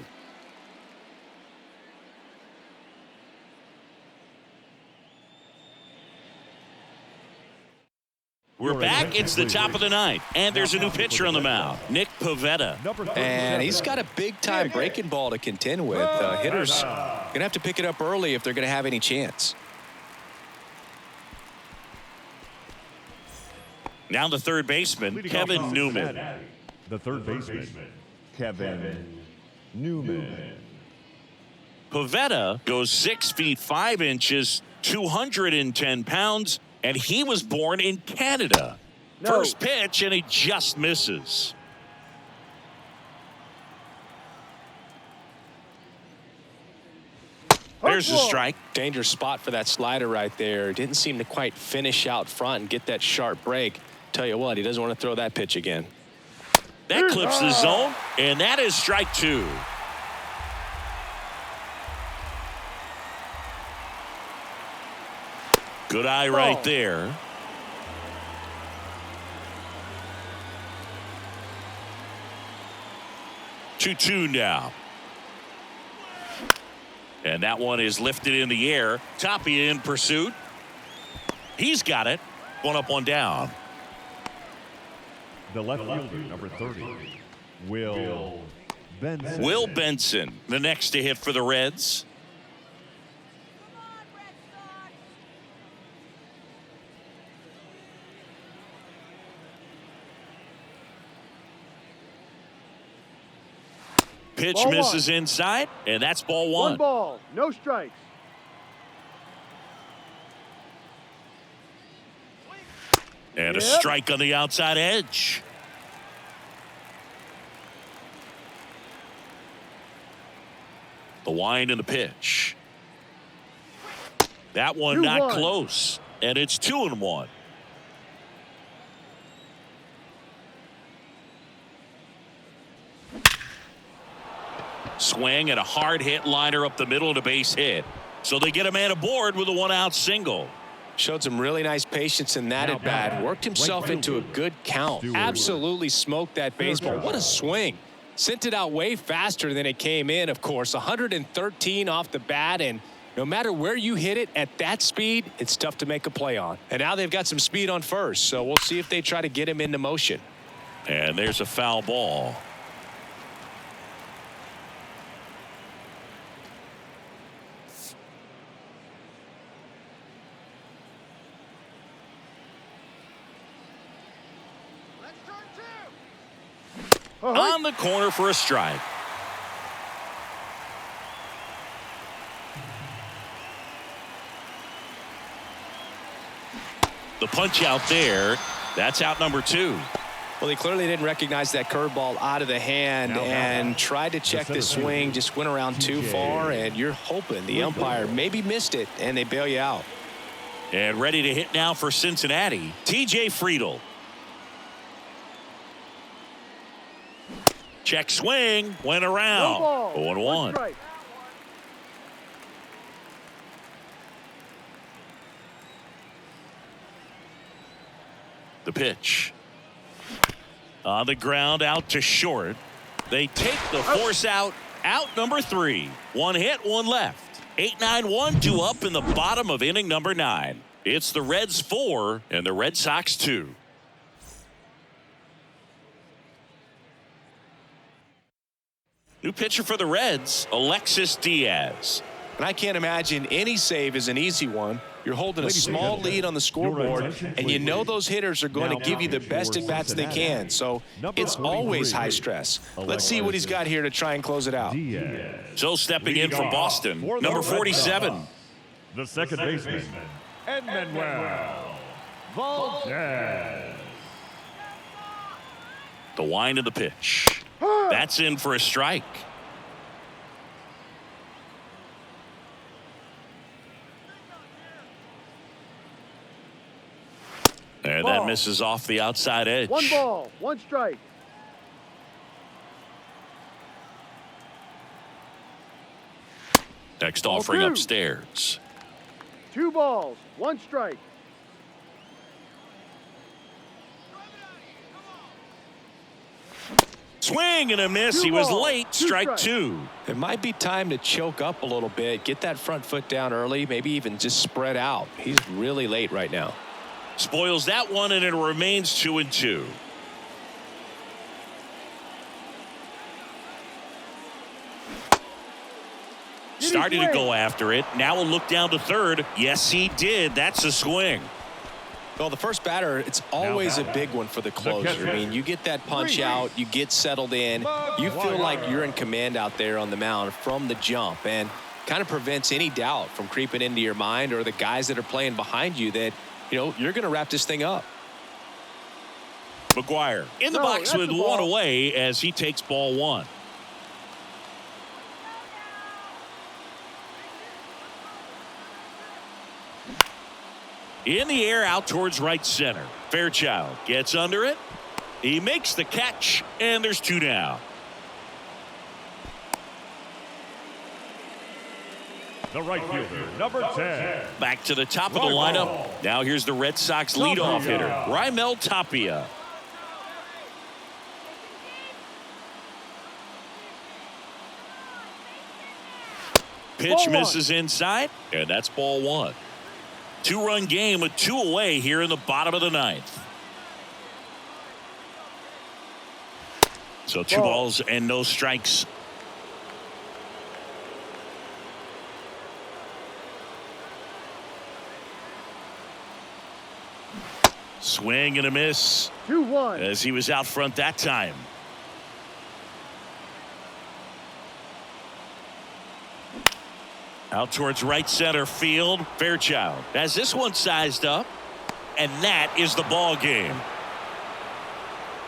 We're back. It's the top of the 9th, and there's a new pitcher on the mound, Nick Pivetta. And he's got a big-time breaking ball to contend with. Hitters going to have to pick it up early if they're going to have any chance. Now the third baseman, Kevin Newman. The third baseman, Kevin Newman. Pivetta goes 6 feet 5 inches, 210 pounds, and he was born in Canada. First pitch, and he just misses. There's the strike. Dangerous spot for that slider right there. Didn't seem to quite finish out front and get that sharp break. Tell you what, he doesn't want to throw that pitch again. That clips the zone, and that is strike 2. Good eye right there. Two now. And that one is lifted in the air. Tapia in pursuit. He's got it. 1 up, 1 down. The left fielder, number 30, Will Benson. Will Benson, the next to hit for the Reds. Pitch Ball misses 1. inside, and that's ball 1. 1 ball, no strikes. And a strike on the outside edge. The wind and the pitch. That one not 2-1. close, and it's 2-1. Swing and a hard hit liner up the middle and a base hit. So they get a man aboard with a 1-out single. Showed some really nice patience in that at bat. Worked himself into a good count. Absolutely smoked that baseball. What a swing. Sent it out way faster than it came in, of course. 113 off the bat, and no matter where you hit it at that speed, it's tough to make a play on. And now they've got some speed on first, so we'll see if they try to get him into motion. And there's a foul ball. On the corner for a strike. The punch out there. That's out number 2. Well, he clearly didn't recognize that curveball out of the hand and tried to check the swing, just went around too far, and you're hoping the umpire maybe missed it and they bail you out. And ready to hit now for Cincinnati, TJ Friedl. Check swing, went around. 0-1. The pitch. On the ground, out to short. They take the force out number 3. 1 hit, 1 left. 8-9, 1-2 up in the bottom of inning number 9. It's the Reds 4 and the Red Sox 2. New pitcher for the Reds, Alexis Diaz. And I can't imagine any save is an easy one. You're holding a small lead on the scoreboard, and you know those hitters are going to give you the best at-bats they can. So it's always high stress. Let's see what he's got here to try and close it out. So stepping in from Boston, number 47. The second baseman, Emmanuel Valdez. The wind of the pitch. That's in for a strike. And that misses off the outside edge. 1 ball, 1 strike. Next offering upstairs. 2 balls, 1 strike. Swing and a miss. He was late. Strike 2. It might be time to choke up a little bit, get that front foot down early, maybe even just spread out. He's really late right now. Spoils that one, and it remains 2-2. Started to go after it. Now a look down to third. Yes, he did. That's a swing. Well, the first batter, it's always a big one for the closer. I mean, you get that punch out, you get settled in, you feel like you're in command out there on the mound from the jump, and kind of prevents any doubt from creeping into your mind or the guys that are playing behind you that, you know, you're going to wrap this thing up. McGuire in the box with 1 away as he takes ball 1. In the air out towards right center. Fairchild gets under it. He makes the catch, and there's 2 down. The right fielder, number 10. Back to the top of the lineup. Now here's the Red Sox leadoff hitter, Raimel Tapia. Pitch misses inside, and that's ball 1. 2-run game with 2 away here in the bottom of the 9th. So 2 balls and no strikes. Swing and a miss. 2-1. As he was out front that time. Out towards right center field. Fairchild has this one sized up, and that is the ball game.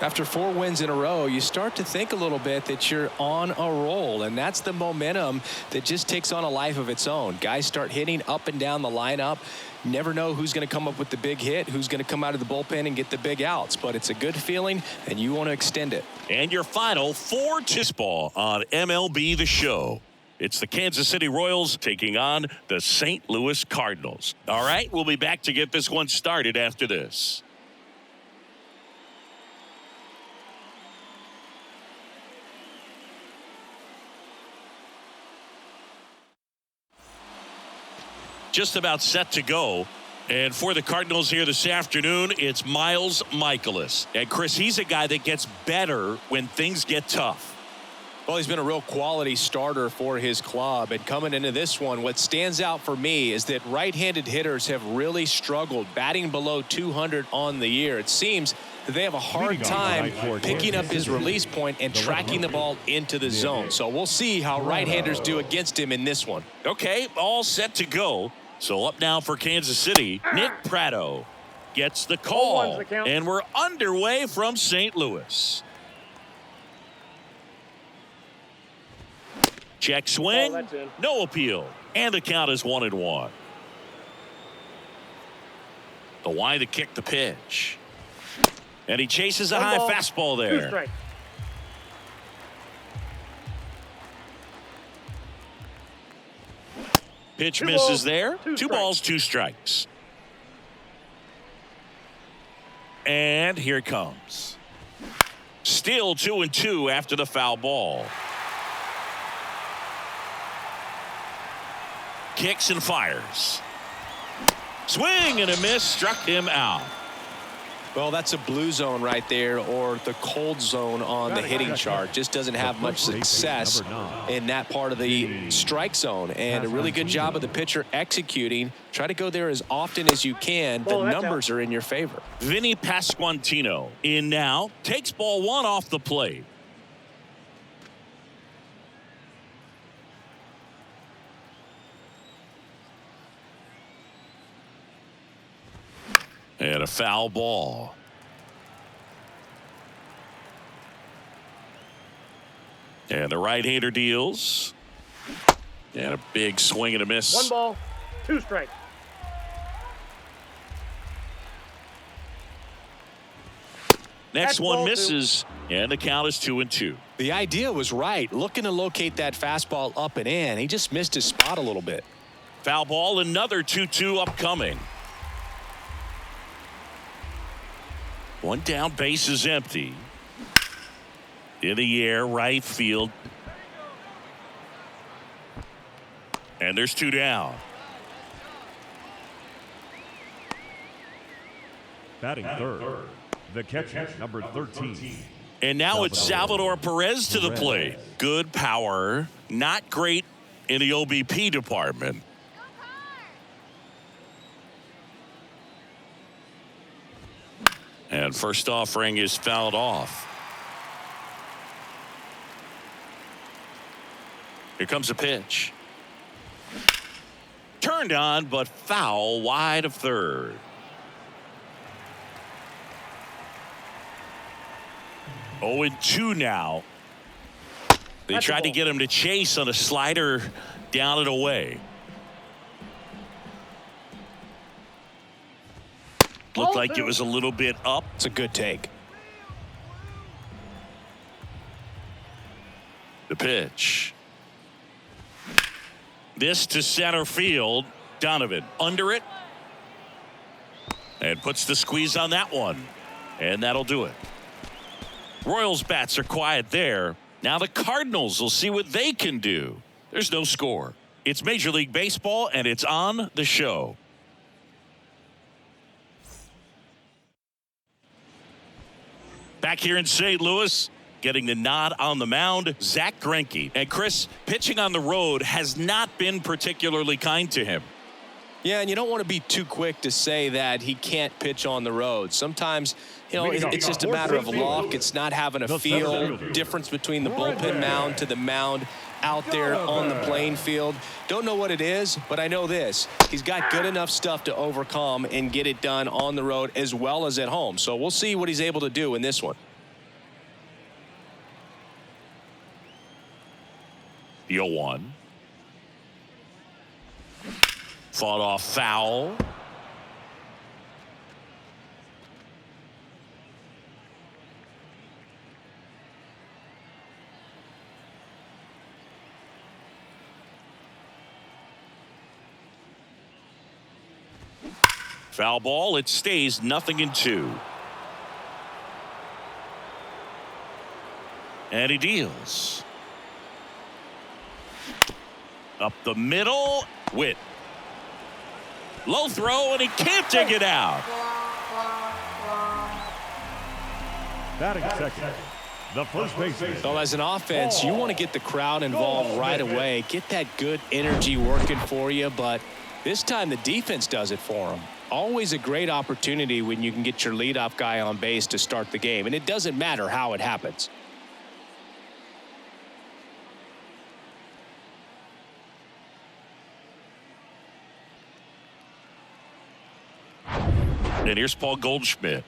After 4 wins in a row, you start to think a little bit that you're on a roll, and that's the momentum that just takes on a life of its own. Guys start hitting up and down the lineup. Never know who's going to come up with the big hit, who's going to come out of the bullpen and get the big outs, but it's a good feeling, and you want to extend it. And your final 4-2 ball on MLB The Show. It's the Kansas City Royals taking on the St. Louis Cardinals. All right, we'll be back to get this one started after this. Just about set to go. And for the Cardinals here this afternoon, it's Miles Mikolas. And Chris, he's a guy that gets better when things get tough. Well, he's been a real quality starter for his club. And coming into this one, what stands out for me is that right-handed hitters have really struggled, batting below 200 on the year. It seems that they have a hard time picking up his release point and tracking the ball into the zone. So we'll see how right-handers do against him in this one. Okay, all set to go. So up now for Kansas City, Nick Pratto gets the call. And we're underway from St. Louis. Check swing, no appeal, and the count is 1-1. The wide to kick the pitch. And he chases a high fastball there. Pitch misses there. 2 balls, 2 strikes. And here it comes. Still 2-2 after the foul ball. Kicks and fires. Swing and a miss, struck him out. Well, that's a blue zone right there, or the cold zone on the hitting chart. Just doesn't have much success in that part of the strike zone. And a really good job of the pitcher executing. Try to go there as often as you can. The numbers are in your favor. Vinny Pasquantino in now. Takes ball 1 off the plate. And a foul ball. And the right-hander deals. And a big swing and a miss. 1 ball, 2 strikes. Next one misses, and the count is 2-2. The idea was right. Looking to locate that fastball up and in. He just missed his spot a little bit. Foul ball, another 2-2 upcoming. 1 down, base is empty. In the air, right field. And there's 2 down. Batting third, the catcher, number 13. And now it's Salvador Perez to the plate. Good power, not great in the OBP department. And first offering is fouled off. Here comes a pitch. Turned on, but foul wide of third. Oh, 2 now. They tried to get him to chase on a slider down and away. Looked like it was a little bit up. It's a good take. The pitch. This to center field. Donovan under it. And puts the squeeze on that one. And that'll do it. Royals bats are quiet there. Now the Cardinals will see what they can do. There's no score. It's Major League Baseball, and it's on the show. Back here in St. Louis, getting the nod on the mound, Zach Greinke. And Chris, pitching on the road has not been particularly kind to him. Yeah, and you don't want to be too quick to say that he can't pitch on the road. Sometimes, you know, it's just a matter of luck. It's not having a feel difference between the bullpen mound to the mound out there on the playing field. Don't know what it is, but I know this. He's got good enough stuff to overcome and get it done on the road as well as at home. So we'll see what he's able to do in this one. The 0-1. Fought off foul. Foul ball. It stays 0-2. And he deals. Up the middle. Witt. Low throw, and he can't dig it out. Batting second, the first baseman. Well, as an offense, you want to get the crowd involved right away. Get that good energy working for you, but this time the defense does it for them. Always a great opportunity when you can get your leadoff guy on base to start the game, and it doesn't matter how it happens. And here's Paul Goldschmidt.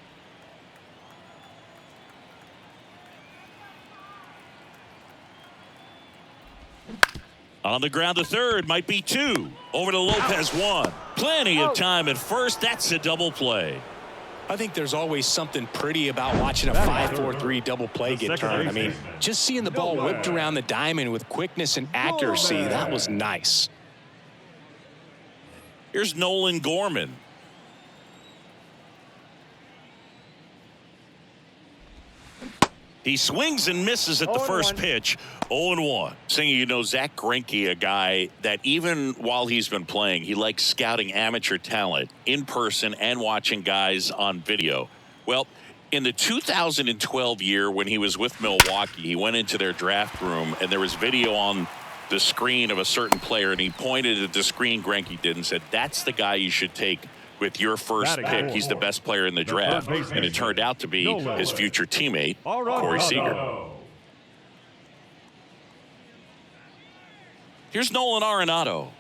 On the ground to third, might be 2. Over to Lopez, 1. Plenty of time at first. That's a double play. I think there's always something pretty about watching a 5-4-3 double play get turned. I mean, just seeing the ball whipped around the diamond with quickness and accuracy, that was nice. Here's Nolan Gorman. He swings and misses at the first pitch. 0-1. Singer, you know, Zach Greinke, a guy that even while he's been playing, he likes scouting amateur talent in person and watching guys on video. Well, in the 2012 year when he was with Milwaukee, he went into their draft room and there was video on the screen of a certain player, and he pointed at the screen Greinke did and said, that's the guy you should take with your first pick. He's the best player in the draft. And it turned out to be his future teammate, Corey Seager. Here's Nolan Arenado.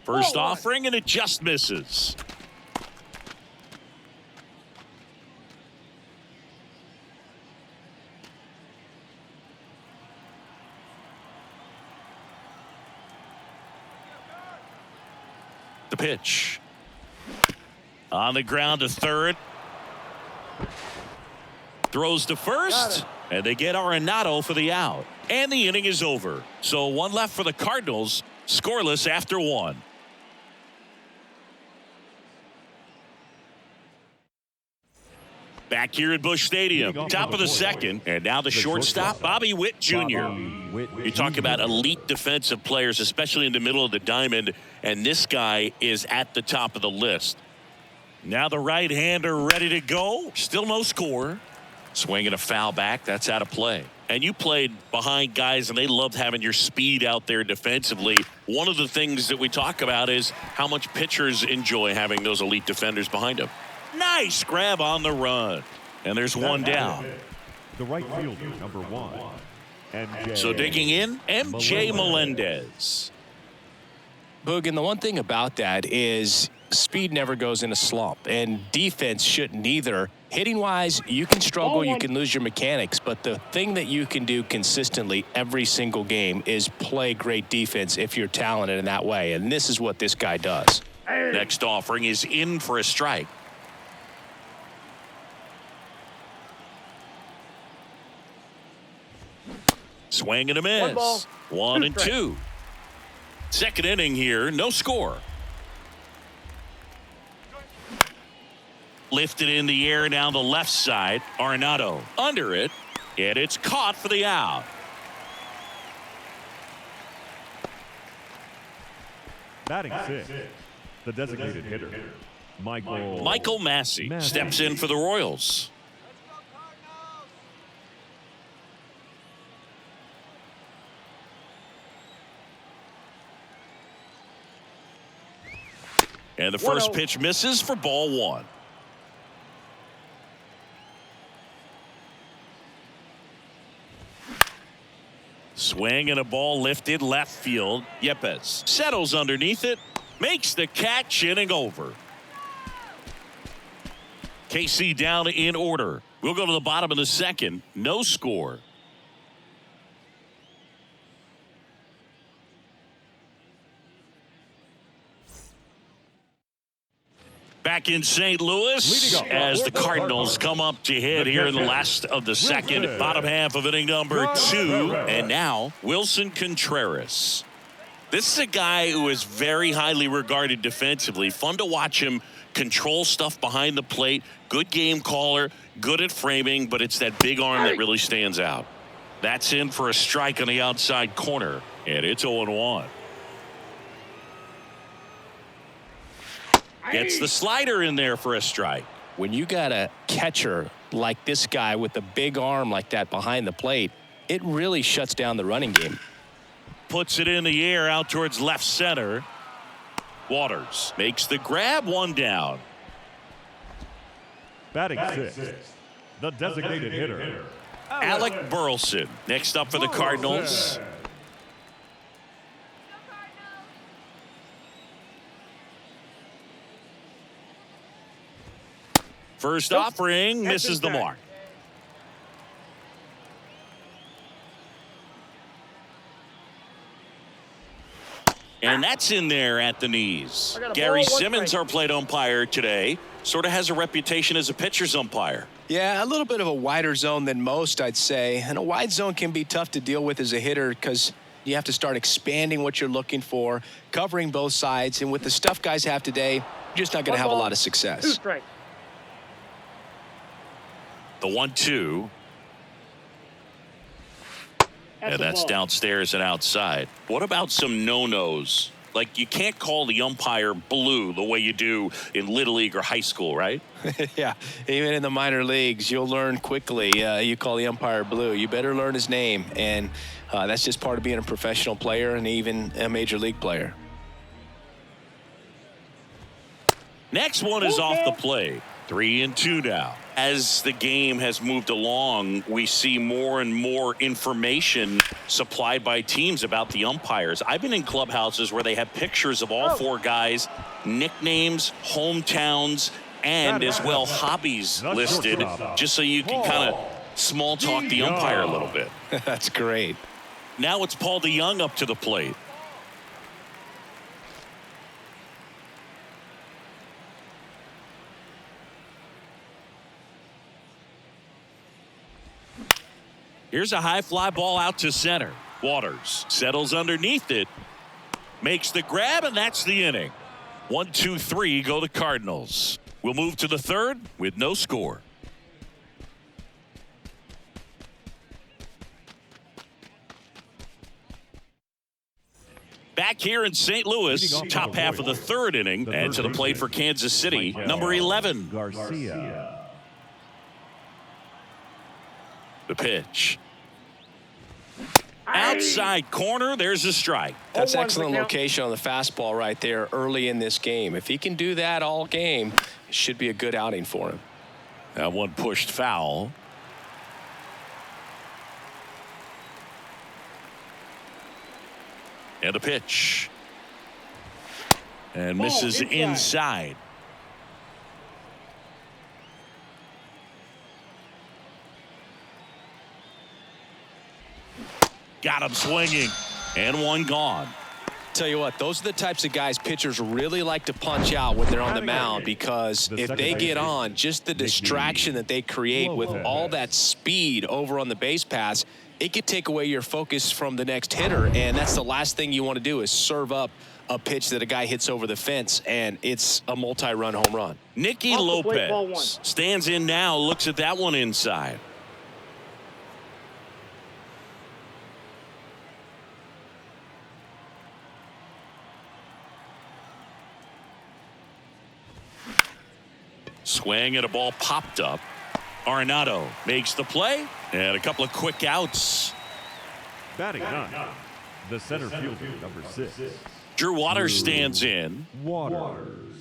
First offering, and it just misses. The pitch. On the ground to third. Throws to first. And they get Arenado for the out. And the inning is over. So 1 left for the Cardinals. Scoreless after 1. Back here at Busch Stadium, top of the second, and now the shortstop, Bobby Witt Jr. You talk about elite defensive players, especially in the middle of the diamond, and this guy is at the top of the list. Now the right-hander ready to go. Still no score. Swinging a foul back. That's out of play. And you played behind guys, and they loved having your speed out there defensively. One of the things that we talk about is how much pitchers enjoy having those elite defenders behind them. Nice grab on the run. And there's one down. The right fielder, number 1. MJ. So digging in, MJ Melendez. Boog, and the one thing about that is speed never goes in a slump, and defense shouldn't either. Hitting-wise, you can struggle, you can lose your mechanics, but the thing that you can do consistently every single game is play great defense if you're talented in that way, and this is what this guy does. Next offering is in for a strike. Swing and a miss. 1 and 2. Second inning here, no score. Lifted in the air down the left side. Arenado under it, and it's caught for the out. Batting 6, the designated hitter, Michael Massey steps in for the Royals. And the first pitch misses for ball 1. Swing and a ball lifted left field. Yepes settles underneath it, makes the catch, inning over. KC down in order. We'll go to the bottom of the second. No score. Back in St. Louis as the Cardinals come up to hit here in the last of the second, bottom half of inning number 2. And now Wilson Contreras. This is a guy who is very highly regarded defensively. Fun to watch him control stuff behind the plate. Good game caller, good at framing, but it's that big arm that really stands out. That's in for a strike on the outside corner, and it's 0-1. Gets the slider in there for a strike. When you got a catcher like this guy with a big arm like that behind the plate, it really shuts down the running game. Puts it in the air out towards left center. Waters makes the grab, 1 down. Batting sixth, the designated hitter, Alec Burleson next up for the Cardinals. First offering misses the mark. And that's in there at the knees. Gary Simmons, our plate umpire today, sort of has a reputation as a pitcher's umpire. Yeah, a little bit of a wider zone than most, I'd say. And a wide zone can be tough to deal with as a hitter because you have to start expanding what you're looking for, covering both sides. And with the stuff guys have today, you're just not going to have a lot of success. 2 strikes. The 1-2. And that's downstairs and outside. What about some no-nos? Like, you can't call the umpire blue the way you do in Little League or high school, right? Yeah, even in the minor leagues, you'll learn quickly. You call the umpire blue. You better learn his name. And that's just part of being a professional player and even a major league player. Next one is off the plate. 3-2 now. As the game has moved along, we see more and more information supplied by teams about the umpires. I've been in clubhouses where they have pictures of all 4 guys, nicknames, hometowns, and as well hobbies listed, just so you can kind of small talk the umpire a little bit. That's great. Now it's Paul DeYoung up to the plate. Here's a high fly ball out to center. Waters settles underneath it, makes the grab, and that's the inning. 1-2-3 go the Cardinals. We'll move to the third with no score. Back here in St. Louis, top half of the third inning, and to the plate for Kansas City, number 11. Garcia. The pitch. Outside corner, there's a strike. That's excellent location on the fastball right there early in this game. If he can do that all game, it should be a good outing for him. That one pushed foul. And a pitch. And misses inside. Got him swinging, and one gone. Tell you what, those are the types of guys pitchers really like to punch out when they're on the mound, because if they get on, just the distraction that they create with all that speed over on the base pass, it could take away your focus from the next hitter, and that's the last thing you want to do is serve up a pitch that a guy hits over the fence, and it's a multi-run home run. Nicky Lopez stands in now, looks at that one inside. Swing and a ball popped up. Arenado makes the play, and a couple of quick outs. Batting ninth, the center fielder, number 6. Drew Waters stands in. Waters.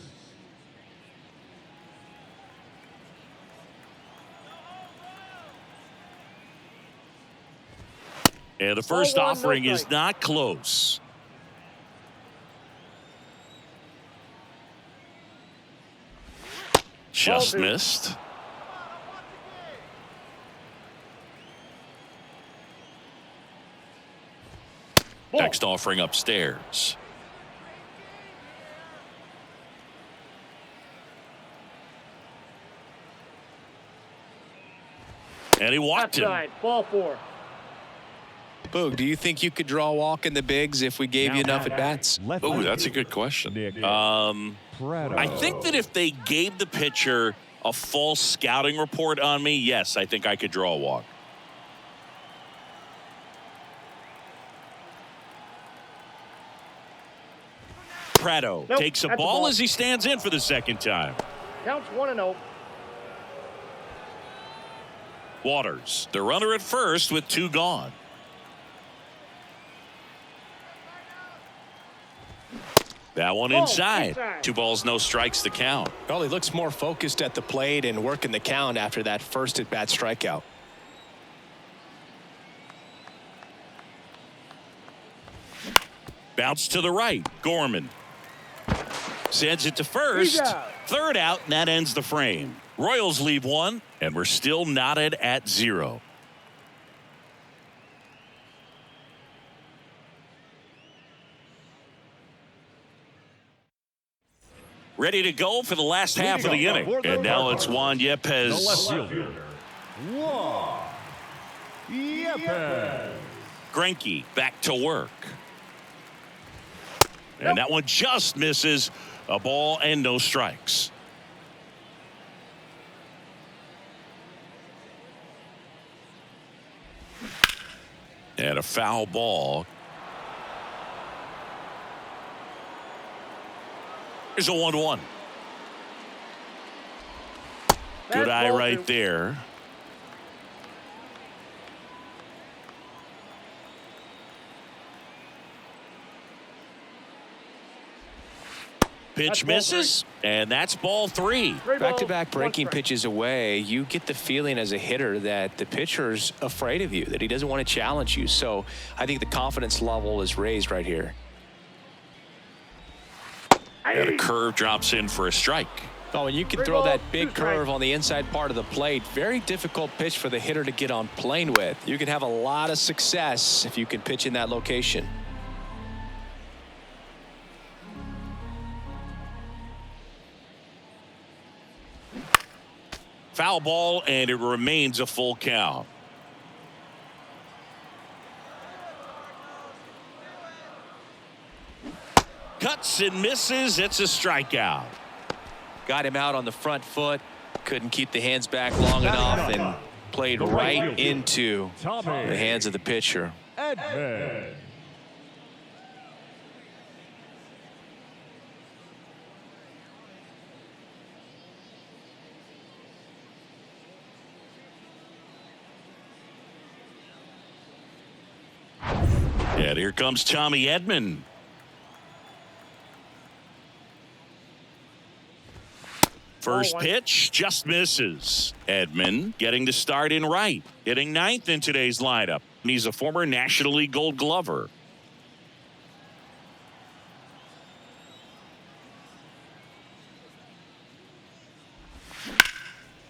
And the first offering is not close. Just Ball two. missed. Ball. Next offering upstairs. And he walked him. Outside. Ball four. Boog, do you think you could draw a walk in the bigs if we gave you enough at bats? Oh, that's a good question. I think that if they gave the pitcher a false scouting report on me, yes, I think I could draw a walk. Prado takes a that's a ball ball. as he stands in for the second time. Counts 1-0. Waters, the runner at first with 2 gone. That one inside. 2 balls, no strikes to count. Well, he looks more focused at the plate and working the count after that first at-bat strikeout. Bounce to the right. Gorman sends it to first. He's out. Third out, and that ends the frame. Royals leave 1, and we're still knotted at 0. Ready to go for the last half of the inning. And now it's Juan The left Yepez. fielder, Juan Yepez. Greinke back to work. And that one just misses. A ball and no strikes. And a foul ball. Here's a 1-1. Good That's eye ball right two. there. Pitch That's ball misses, and that's ball 3. Back-to-back One breaking strike. pitches away, you get the feeling as a hitter that the pitcher's afraid of you, that he doesn't want to challenge you. So I think the confidence level is raised right here. And a curve drops in for a strike. Oh, and you can Three throw balls, that 2 big strikes. curve on the inside part of the plate. Very difficult pitch for the hitter to get on plane with. You can have a lot of success if you can pitch in that location. Foul ball, and it remains a full count. Cuts and misses. It's a strikeout. Got him out on the front foot. Couldn't keep the hands back long enough and played right into the hands of the pitcher. Edman. And here comes Tommy Edman. First pitch just misses. Edman getting the start in right, hitting 9th in today's lineup. And he's a former National League Gold Glover.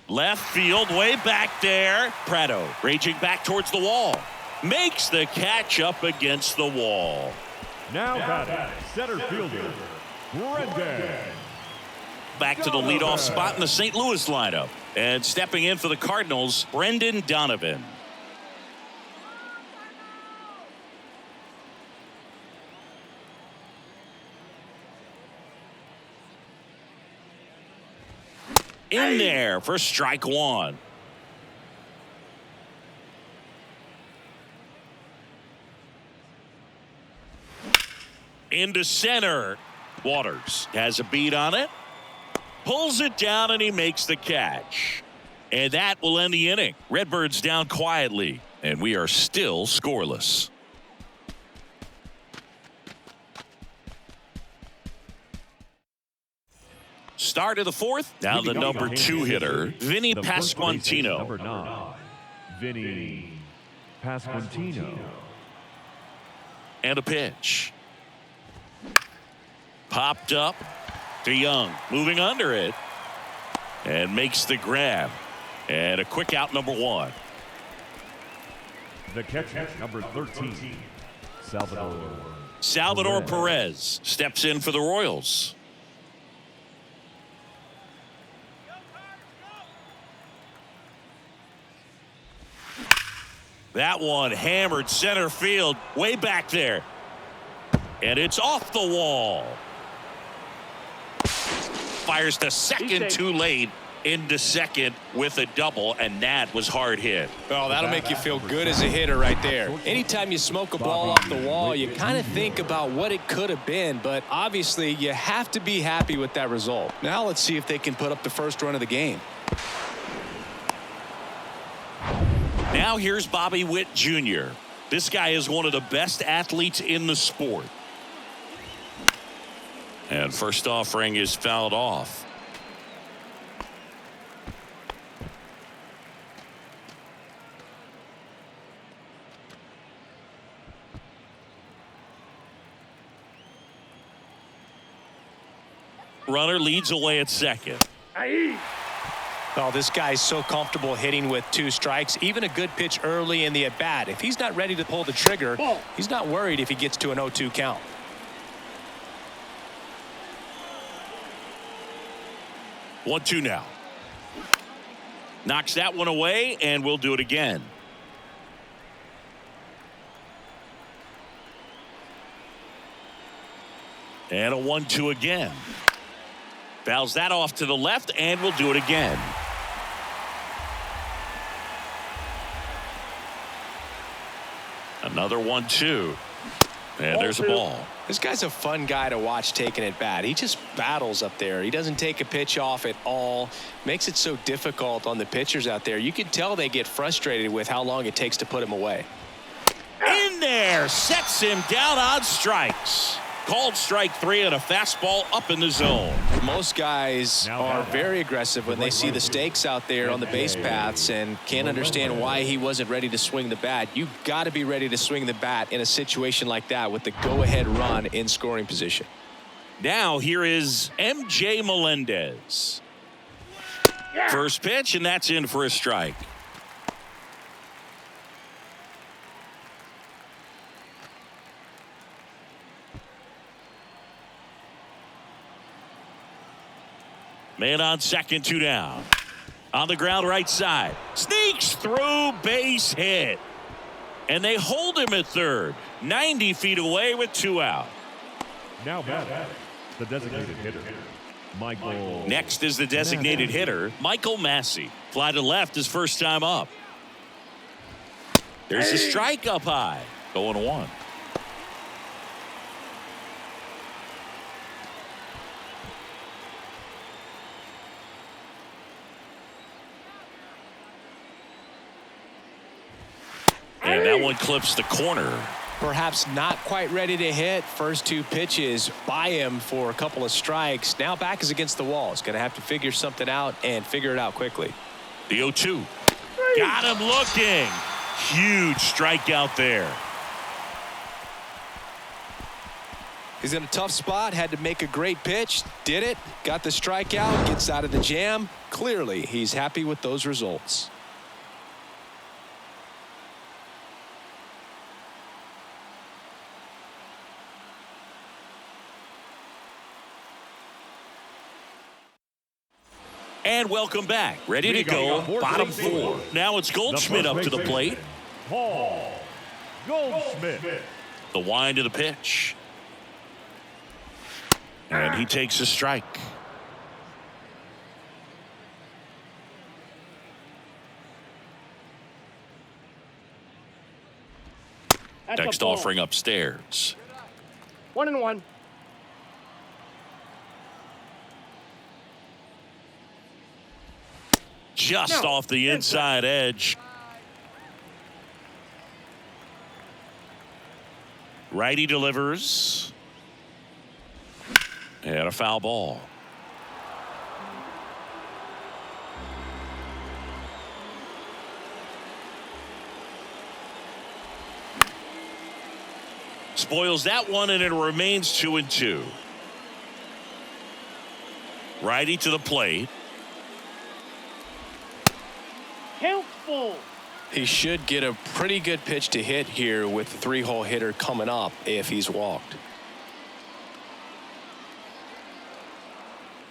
Left field, way back there. Prado raging back towards the wall. Makes the catch up against the wall. Now batting, center fielder, Brendan. Back to the leadoff spot in the St. Louis lineup. And stepping in for the Cardinals, Brendan Donovan. In there for strike 1. Into center. Waters has a beat on it. Pulls it down and he makes the catch. And that will end the inning. Redbirds down quietly, and we are still scoreless. Start of the 4th. Now the number 2 hitter, Vinny The first baseman, Pasquantino. Number 9, Vinny Pasquantino. And a pitch. Popped up to Young. Moving under it. and makes the grab. And a quick out, number 1. The catcher, number 13, Salvador Perez steps in for the Royals. That one hammered center field, way back there. And it's off the wall. Fires to second too late, into second with a double, and that was hard hit. Oh, that'll make you feel good as a hitter right there. Anytime you smoke a ball off the wall, you kind of think about what it could have been, but obviously you have to be happy with that result. Now let's see if they can put up the first run of the game. Now here's Bobby Witt Jr. This guy is one of the best athletes in the sport. And first offering is fouled off. Runner leads away at second. Oh, this guy's so comfortable hitting with 2 strikes. Even a good pitch early in the at-bat. If he's not ready to pull the trigger, he's not worried if he gets to an 0-2 count. 1-2 now. Knocks that one away, and we'll do it again. And a 1-2 again. Fouls that off to the left, and we'll do it again. Another 1-2. And there's a ball. This guy's a fun guy to watch taking at bat. He just battles up there. He doesn't take a pitch off at all. Makes it so difficult on the pitchers out there. You can tell they get frustrated with how long it takes to put him away. In there, sets him down on strikes. Called strike 3 and a fastball up in the zone. Most guys are very aggressive when they see the stakes out there on the base paths and can't understand why he wasn't ready to swing the bat. You've got to be ready to swing the bat in a situation like that with the go-ahead run in scoring position. Now here is MJ Melendez. First pitch, and that's in for a strike. Man on second, 2 down. On the ground right side. Sneaks through, base hit. And they hold him at third. 90 feet away with 2 out. Now batting, the designated hitter, Michael. Next is the designated hitter, Michael Massey. Fly to left his first time up. There's a strike up high. 0-1. And that one clips the corner. Perhaps not quite ready to hit. First 2 pitches by him for a couple of strikes. Now back is against the wall. He's going to have to figure something out and figure it out quickly. The 0-2. Got him looking. Huge strikeout there. He's in a tough spot. Had to make a great pitch. Did it. Got the strikeout. Gets out of the jam. Clearly, he's happy with those results. And welcome back. Ready to go. Bottom 4. Now it's Goldschmidt up to the plate. Paul Goldschmidt. The wind of the pitch. And he takes a strike. Next offering upstairs. 1-1. Just off the inside edge. Righty delivers. And a foul ball. Spoils that one, and it remains 2-2. Righty to the plate. Count full. He should get a pretty good pitch to hit here with the three-hole hitter coming up if he's walked.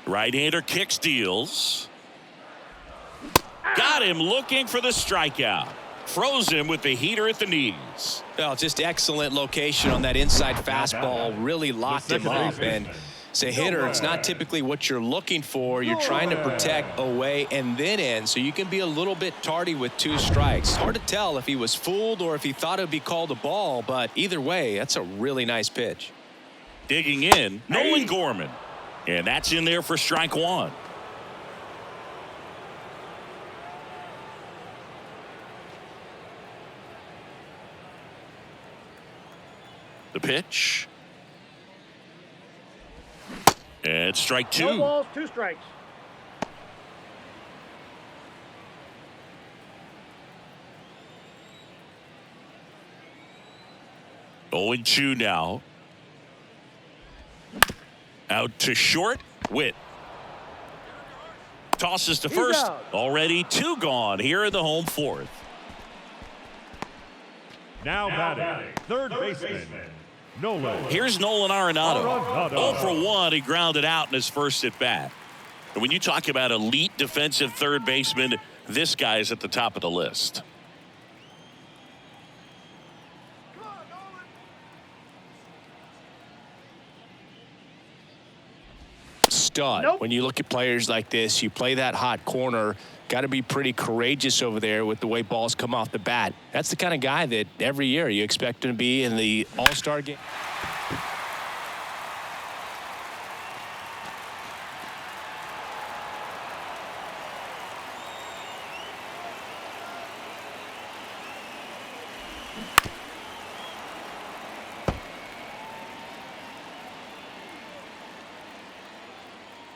Right-hander kicks, deals. Got him looking for the strikeout. Froze him with the heater at the knees. Well, just excellent location on that inside fastball. Really locked him up. And as a hitter, it's not typically what you're looking for. You're trying to protect away and then in, so you can be a little bit tardy with 2 strikes. Hard to tell if he was fooled or if he thought it would be called a ball, but either way, that's a really nice pitch. Digging in, Nolan Gorman. And that's in there for strike 1. The pitch. And strike 2. No balls, 2 strikes. Oh, 2 now. Out to short. Witt. Tosses to first. out. Already 2 gone here in the home 4th. Now batting, third baseman, Nolan. Here's Nolan Arenado. Arenado. 0 for 1. He grounded out in his first at bat. And when you talk about elite defensive third baseman, this guy is at the top of the list. Stud. Nope. When you look at players like this, you play that hot corner. Got to be pretty courageous over there with the way balls come off the bat. That's the kind of guy that every year you expect him to be in the All-Star game.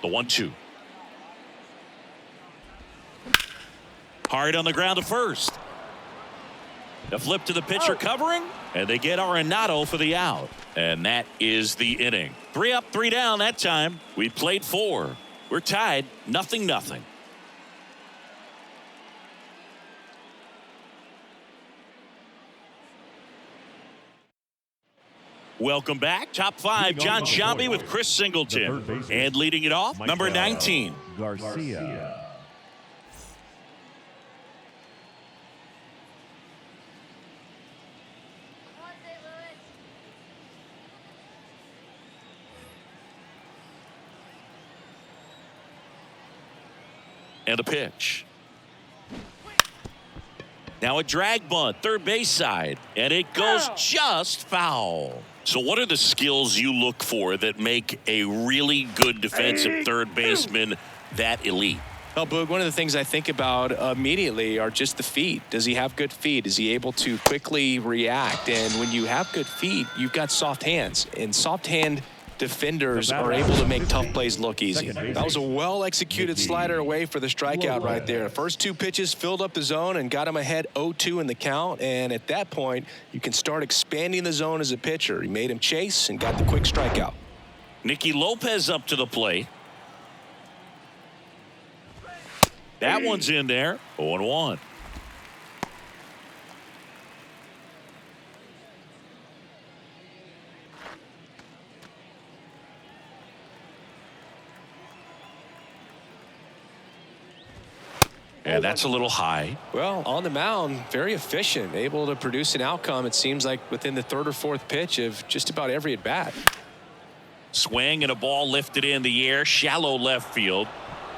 The 1-2. Hard on the ground to first. A flip to the pitcher covering, and they get Arenado for the out. And that is the inning. 3 up, 3 down that time. We played 4. We're tied, 0-0. Welcome back. Top 5, John Sciambi with Chris Singleton. And leading it off, number 19. Garcia. And a pitch. Now a drag bunt, third base side, and it goes just foul. So what are the skills you look for that make a really good defensive third baseman that elite? Well, Boog, one of the things I think about immediately are just the feet. Does he have good feet? Is he able to quickly react? And when you have good feet, you've got soft hands. And soft hand defenders are able to make tough plays look easy. That was a well-executed slider away for the strikeout right there. First 2 pitches filled up the zone and got him ahead 0-2 in the count. And at that point, you can start expanding the zone as a pitcher. He made him chase and got the quick strikeout. Nicky Lopez up to the plate. That one's in there. 0-1. And that's a little high. Well, on the mound, very efficient, able to produce an outcome, it seems like, within the 3rd or 4th pitch of just about every at-bat. Swing and a ball lifted in the air, shallow left field.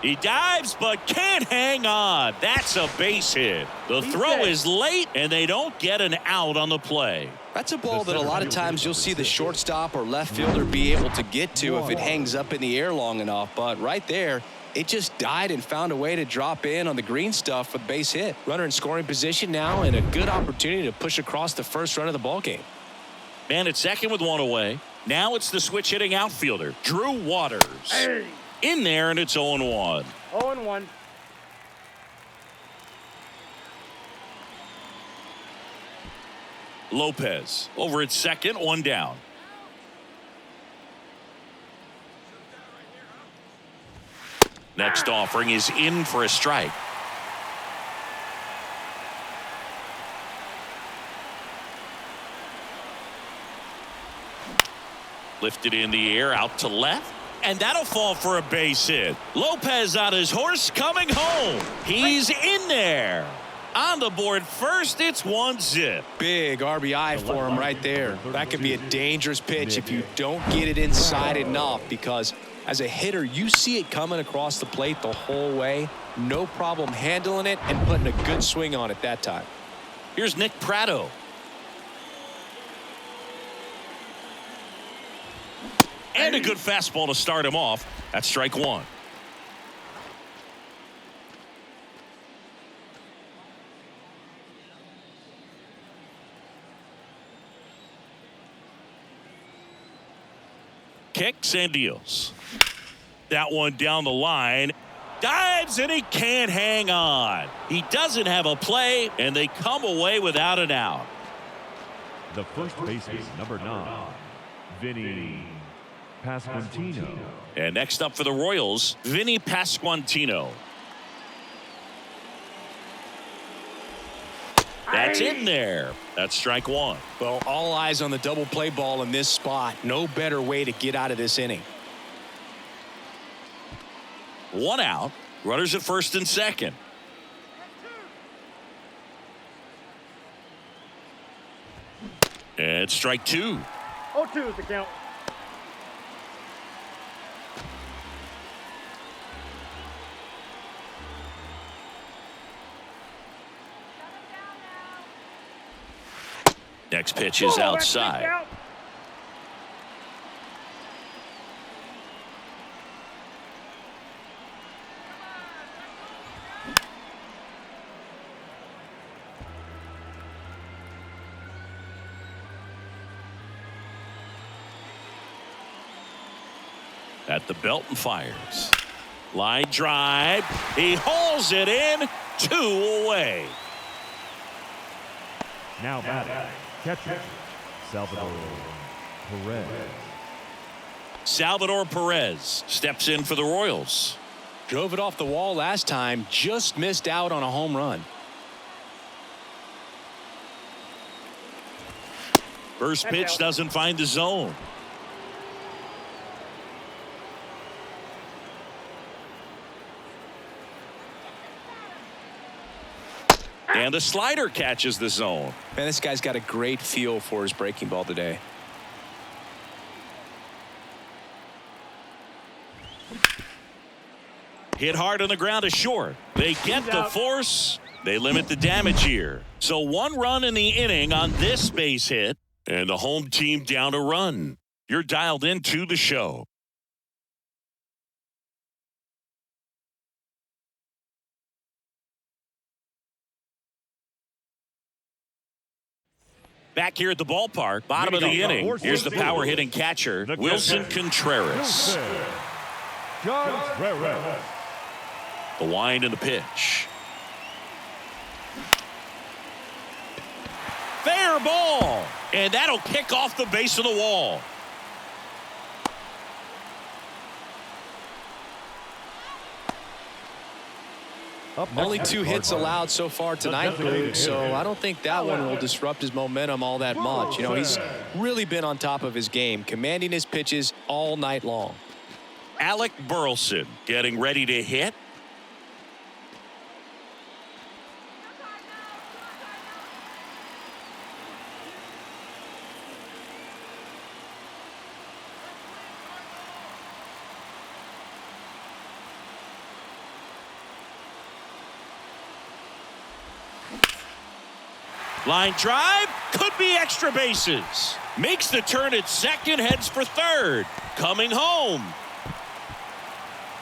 He dives but can't hang on. That's a base hit. The throw is late, and they don't get an out on the play. That's a ball that a lot of times you'll see the shortstop or left fielder be able to get to if it hangs up in the air long enough. But right there, it just died and found a way to drop in on the green stuff with base hit. Runner in scoring position now and a good opportunity to push across the first run of the ball game. Man at second with 1 away. Now it's the switch hitting outfielder, Drew Waters. In there, and it's 0-1. 0-1. Lopez over at second, 1 down. Next offering is in for a strike. Lifted in the air out to left. And that'll fall for a base hit. Lopez on his horse coming home. He's in there. On the board first, it's 1-0. Big RBI for him right there. That could be a dangerous pitch if you don't get it inside enough, because as a hitter, you see it coming across the plate the whole way. No problem handling it and putting a good swing on it that time. Here's Nick Pratto. And a good fastball to start him off. That's strike one. Kicks and deals. That one down the line. Dives and he can't hang on. He doesn't have a play, and they come away without an out. The first baseman, number 9, Vinny Pasquantino. And next up for the Royals, Vinny Pasquantino. That's in there. That's strike one. Well, all eyes on the double play ball in this spot. No better way to get out of this inning. One out. Runners at first and second. And strike two. 0-2 is the count. Next pitch is outside. At the belt and fires. Line drive. He hauls it in. 2 away. Now batting, catcher, Salvador Perez. Salvador Perez steps in for the Royals. Drove it off the wall last time. Just missed out on a home run. First pitch doesn't find the zone. And the slider catches the zone. Man, this guy's got a great feel for his breaking ball today. Hit hard on the ground is short. They get the force. They limit the damage here. So 1 run in the inning on this base hit. And the home team down a run. You're dialed into the show. Back here at the ballpark, bottom of the inning. Here's the power hitting catcher, Wilson Contreras. The wind and the pitch. Fair ball. And that'll kick off the base of the wall. Only 2 hits allowed so far tonight, Luke, so I don't think that one will disrupt his momentum all that much. You know, he's really been on top of his game, commanding his pitches all night long. Alec Burleson getting ready to hit. Line drive, could be extra bases. Makes the turn at second, heads for third. Coming home.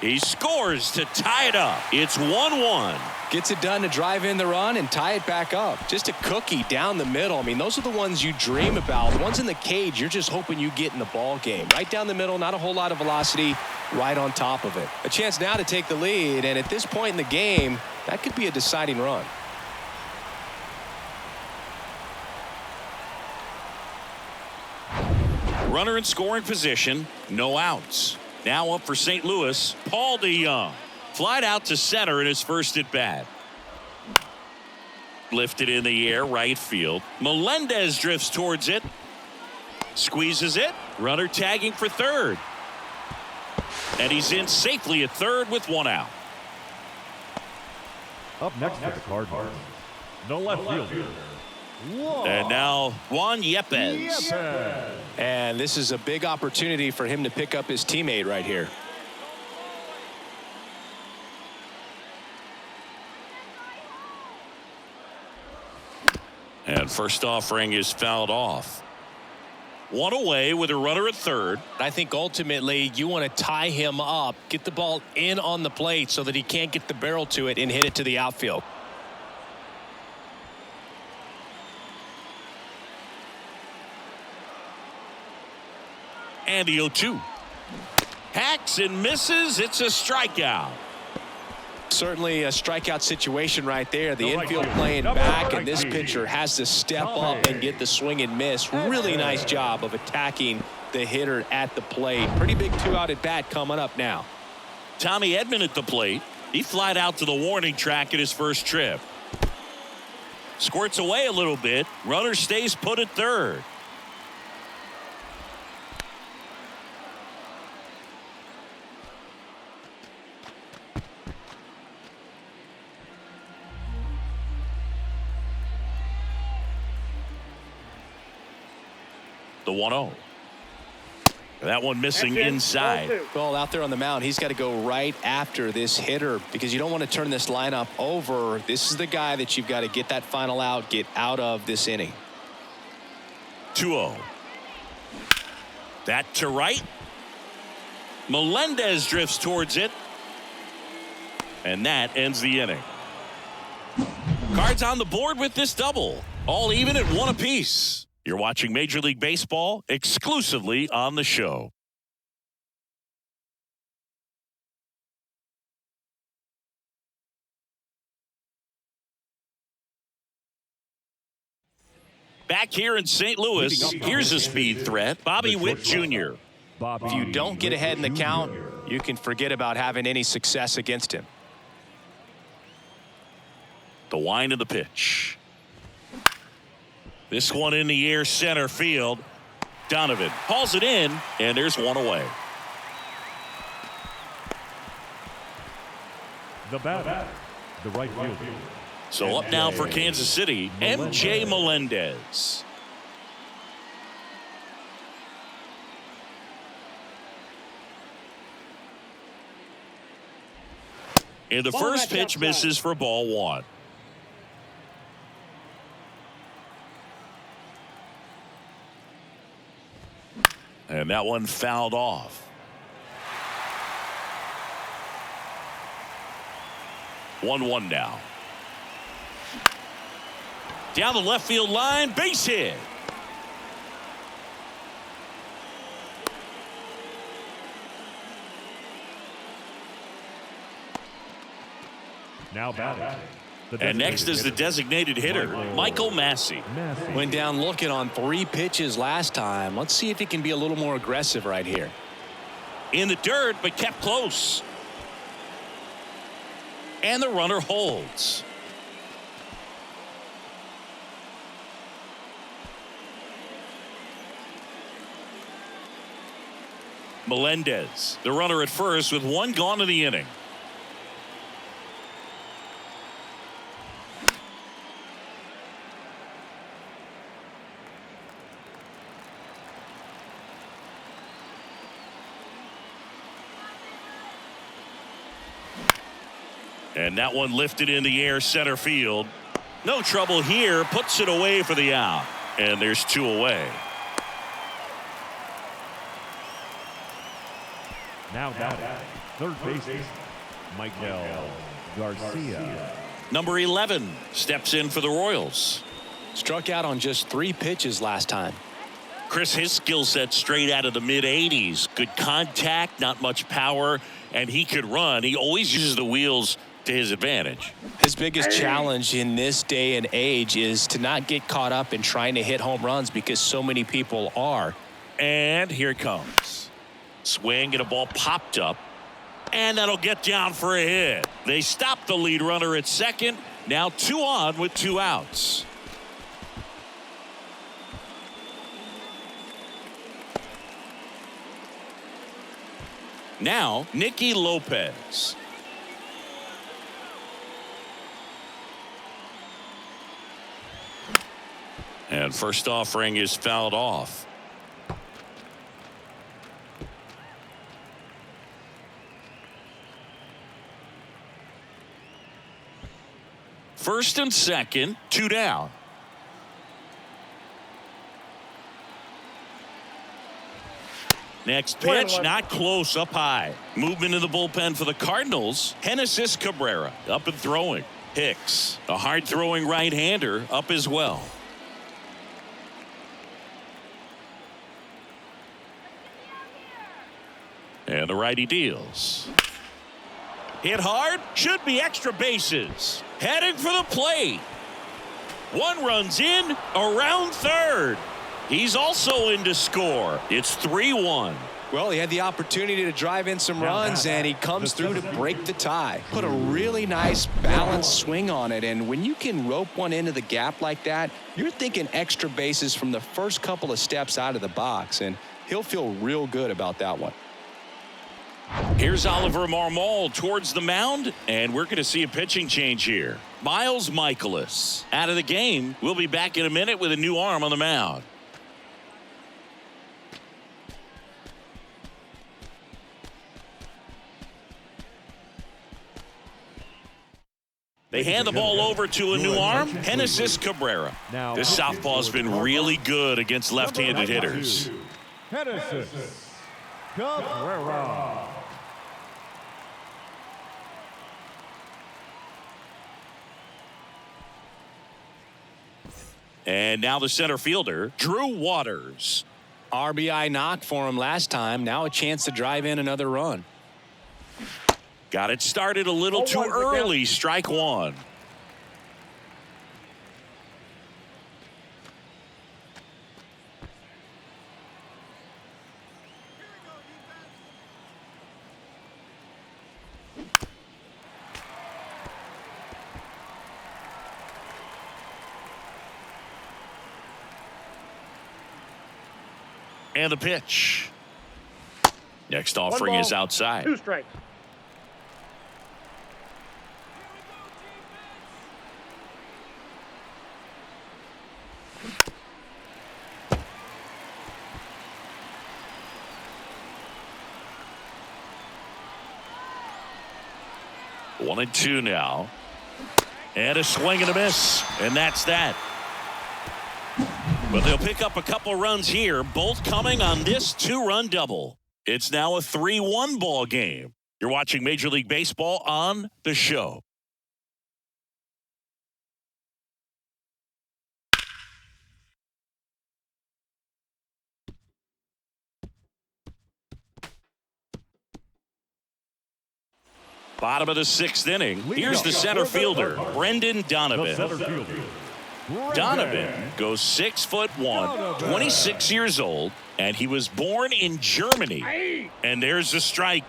He scores to tie it up. It's 1-1. Gets it done to drive in the run and tie it back up. Just a cookie down the middle. I mean, those are the ones you dream about. The ones in the cage, you're just hoping you get in the ball game. Right down the middle, not a whole lot of velocity, right on top of it. A chance now to take the lead, and at this point in the game, that could be a deciding run. Runner in scoring position, no outs. Now up for St. Louis, Paul DeYoung. Flied out to center in his first at bat. Lifted in the air, right field. Melendez drifts towards it. Squeezes it. Runner tagging for third. And he's in safely at third with one out. Up next for the Cardinals, the left fielder. And now Juan Yepes. And this is a big opportunity for him to pick up his teammate right here. And first offering is fouled off. One away with a runner at third. I think ultimately you want to tie him up, get the ball in on the plate so that he can't get the barrel to it and hit it to the outfield. And the 0-2. Hacks and misses. It's a strikeout. Certainly a strikeout situation right there. The infield playing back, and this pitcher has to step up and get the swing and miss. Really nice job of attacking the hitter at the plate. Pretty big 2-out at bat coming up now. Tommy Edman at the plate. He flied out to the warning track at his first trip. Squirts away a little bit. Runner stays put at third. The 1-0. That one missing inside. Well, out there on the mound, he's got to go right after this hitter because you don't want to turn this lineup over. This is the guy that you've got to get that final out, get out of this inning. 2-0. That to right. Melendez drifts towards it. And that ends the inning. Cards on the board with this double. All even at one apiece. You're watching Major League Baseball exclusively on the show. Back here in St. Louis, here's a speed threat, Bobby Witt Jr. If you don't get ahead in the count, you can forget about having any success against him. The wind of the pitch. This one in the air center field. Donovan hauls it in, and there's one away. The batter, the right fielder. So up now for Kansas City, MJ Melendez. And the first pitch misses for ball one. And that one fouled off. 1-1 now. Down the left field line, base hit. Now batting. And next is the designated hitter, Michael Massey. Went down looking on 3 pitches last time. Let's see if he can be a little more aggressive right here. In the dirt, but kept close. And the runner holds. Melendez, the runner at first with one gone in the inning. And that one lifted in the air center field. No trouble here. Puts it away for the out. And there's 2 away. Now batting. Third baseman, Michael Garcia. Number 11 steps in for the Royals. Struck out on just 3 pitches last time. Chris, his skill set straight out of the mid-80s. Good contact, not much power, and he could run. He always uses the wheels to his advantage. His biggest challenge in this day and age is to not get caught up in trying to hit home runs because so many people are. And here it comes. Swing and a ball popped up. And that'll get down for a hit. They stop the lead runner at second. Now 2 on with 2 outs. Now, Nicky Lopez. And first offering is fouled off. First and second, 2 down. Next pitch, not close, up high. Movement in the bullpen for the Cardinals. Genesis Cabrera up and throwing. Hicks, a hard-throwing right-hander, up as well. And the righty deals. Hit hard, should be extra bases. Heading for the plate. One runs in, around third. He's also in to score. It's 3-1. Well, he had the opportunity to drive in some runs, and he comes through to break the tie. Put a really nice balanced swing on it, and when you can rope one into the gap like that, you're thinking extra bases from the first couple of steps out of the box, and he'll feel real good about that one. Here's Oliver Marmol towards the mound, and we're going to see a pitching change here. Miles Michaelis out of the game. We'll be back in a minute with a new arm on the mound. They hand the ball over to a new arm, Genesis Cabrera. This southpaw's been really good against left-handed hitters. Genesis Cabrera. And now the center fielder, Drew Waters. RBI knock for him last time. Now a chance to drive in another run. Got it started a little too early. Strike one. And the pitch. Next offering is outside. 2 strikes. One and two now. And a swing and a miss. And that's that. But they'll pick up a couple runs here, both coming on this 2-run double. It's now a 3-1 ball game. You're watching Major League Baseball on The Show. Bottom of the 6th inning. Here's the center fielder, Brendan Donovan. Donovan goes 6'1", 26 years old, and he was born in Germany. And there's a strike.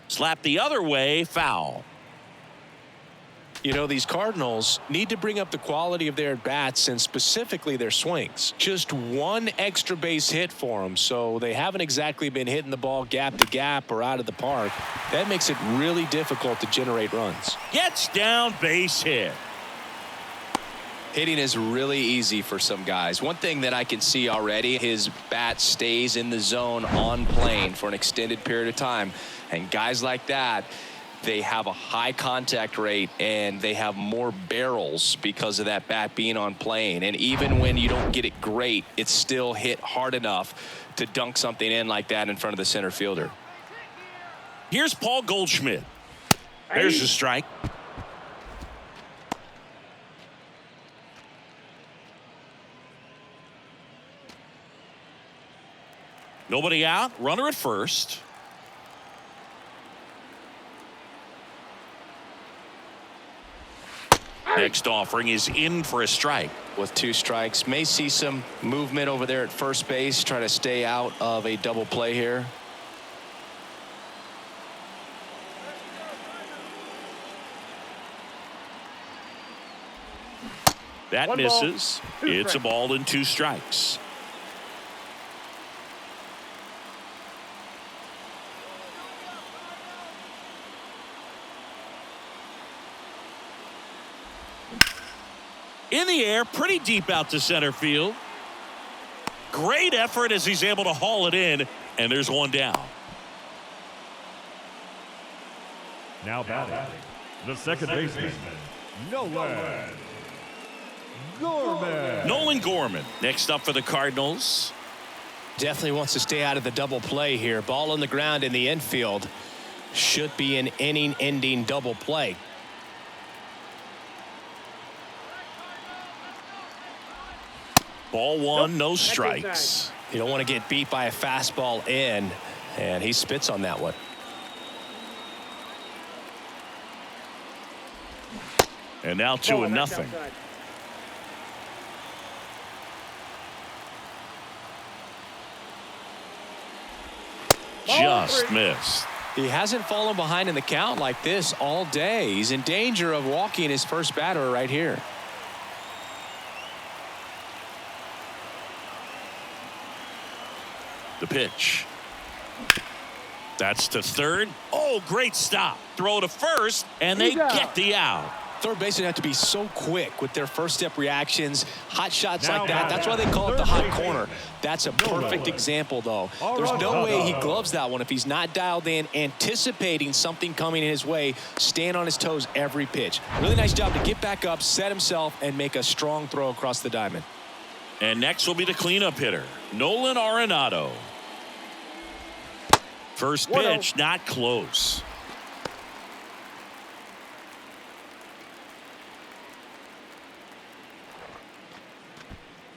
Slap the other way, foul. You know, these Cardinals need to bring up the quality of their at-bats and specifically their swings. Just one extra base hit for them, so they haven't exactly been hitting the ball gap to gap or out of the park. That makes it really difficult to generate runs. Gets down, base hit. Hitting is really easy for some guys. One thing that I can see already, his bat stays in the zone on plane for an extended period of time. And guys like that, they have a high contact rate and they have more barrels because of that bat being on plane. And even when you don't get it great, it's still hit hard enough to dunk something in like that in front of the center fielder. Here's Paul Goldschmidt. There's the strike. Nobody out. Runner at first. Next offering is in for a strike. With 2 strikes, may see some movement over there at first base, try to stay out of a double play here. That One misses. ball, 2 It's a strikes. ball and 2 strikes. In the air, pretty deep out to center field. Great effort as he's able to haul it in, and there's one down. Now batting, the second baseman, Nolan Gorman. Nolan Gorman next up for the Cardinals. Definitely wants to stay out of the double play here. Ball on the ground in the infield. Should be an inning-ending double play. Ball 1, Nope. no That's strikes. inside. You don't want to get beat by a fastball in, and he spits on that one. And now Ball, 2-0. that's outside. Ball Just 3. missed. He hasn't fallen behind in the count like this all day. He's in danger of walking his first batter right here. The pitch. That's to third. Oh, great stop. Throw to first, and they He's out. get the out. Third basemen have to be so quick with their first step reactions. Hot shots Now like that. That's why they call it the hot corner. That's a perfect example, though. There's no way he gloves that one if he's not dialed in, anticipating something coming his way, staying on his toes every pitch. Really nice job to get back up, set himself, and make a strong throw across the diamond. And next will be the cleanup hitter, Nolan Arenado. First 1-0. pitch, not close.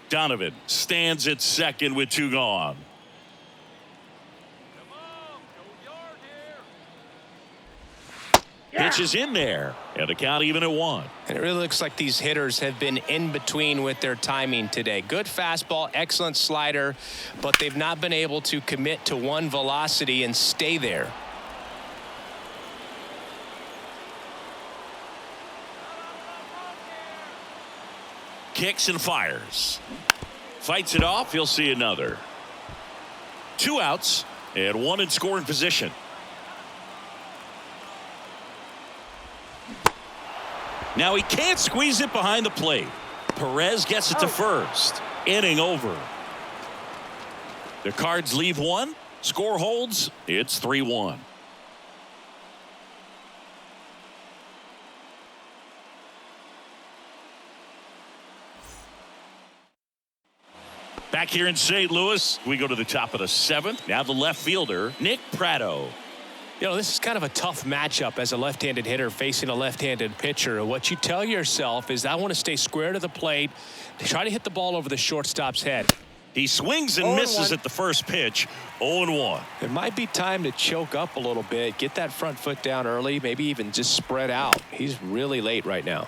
Donovan stands at second with 2 gone. Pitch is in there, and the count even at 1. And it really looks like these hitters have been in between with their timing today. Good fastball, excellent slider, but they've not been able to commit to one velocity and stay there. Kicks and fires. Fights it off. He'll see another. 2 outs and 1 in scoring position. Now he can't squeeze it behind the plate. Perez gets it to first. Inning over. The Cards leave 1. Score holds. It's 3-1. Back here in St. Louis, we go to the top of the 7th. Now the left fielder, Nick Pratto. You know, this is kind of a tough matchup as a left-handed hitter facing a left-handed pitcher. What you tell yourself is I want to stay square to the plate, try to hit the ball over the shortstop's head. He swings and 0-1. misses at the first pitch. 0-1. It might be time to choke up a little bit, get that front foot down early, maybe even just spread out. He's really late right now.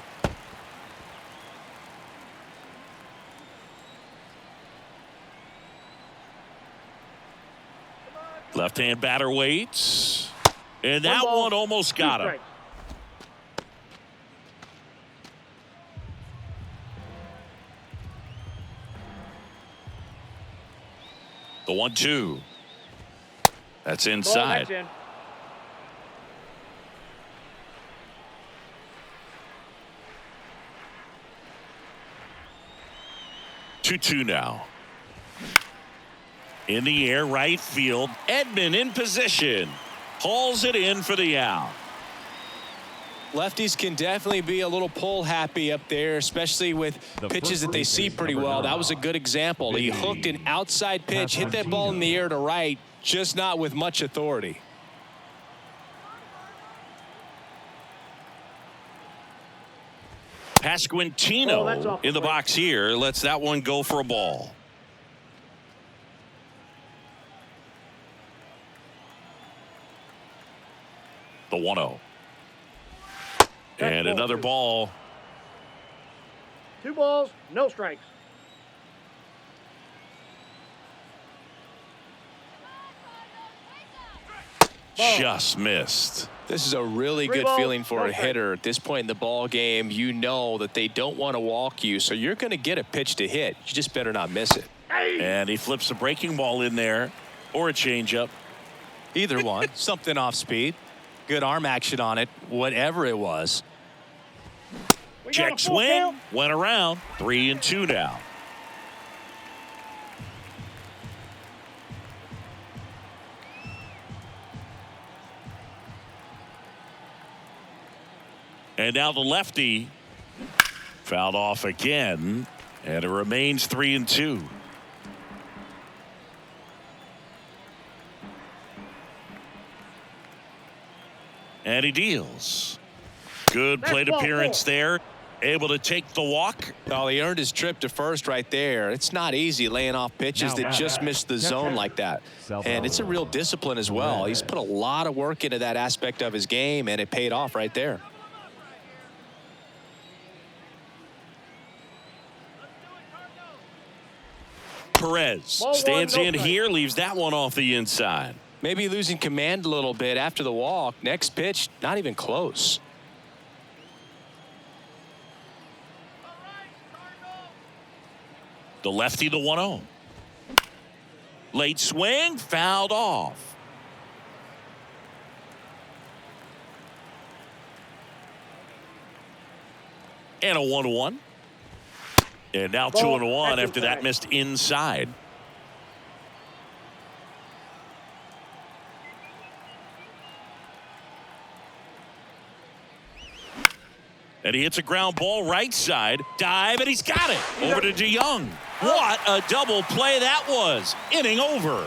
Left-hand batter waits. And that ball, one almost 2 got him. strikes. The 1-2. That's Ball, inside. that's in. Two now. In the air, right field. Edman in position. Hauls it in for the out. Lefties can definitely be a little pull happy up there, especially with The pitches first that they base see is pretty number well. 9. That was a good example. He hooked an outside pitch, hit that ball in the air to right, just not with much authority. Oh, that's Pasquantino off the in the plate. box here. Lets that one go for a ball. The 1-0. And ball another 2. ball. 2 balls, no strikes. Just missed. This is a really good feeling for a hitter at this point in the ball game. You know that they don't want to walk you, so you're going to get a pitch to hit. You just better not miss it. And he flips a breaking ball in there, or a changeup. Either one. Something off speed. Good arm action on it, whatever it was. Check swing, went around. 3-2 now. And now the lefty fouled off again, and it remains 3-2. And he deals. Good plate appearance there. Able to take the walk. Well, he earned his trip to first right there. It's not easy laying off pitches that just missed the zone like that. And it's a real discipline as well. He's put a lot of work into that aspect of his game, and it paid off right there. Perez stands in here, leaves that one off the inside. Maybe losing command a little bit after the walk. Next pitch, not even close. The lefty, the 1-0. Late swing, fouled off. And a 1-1. And now 2-1 after that missed inside. And he hits a ground ball right side. Dive, and he's got it. Over to DeYoung. What a double play that was. Inning over.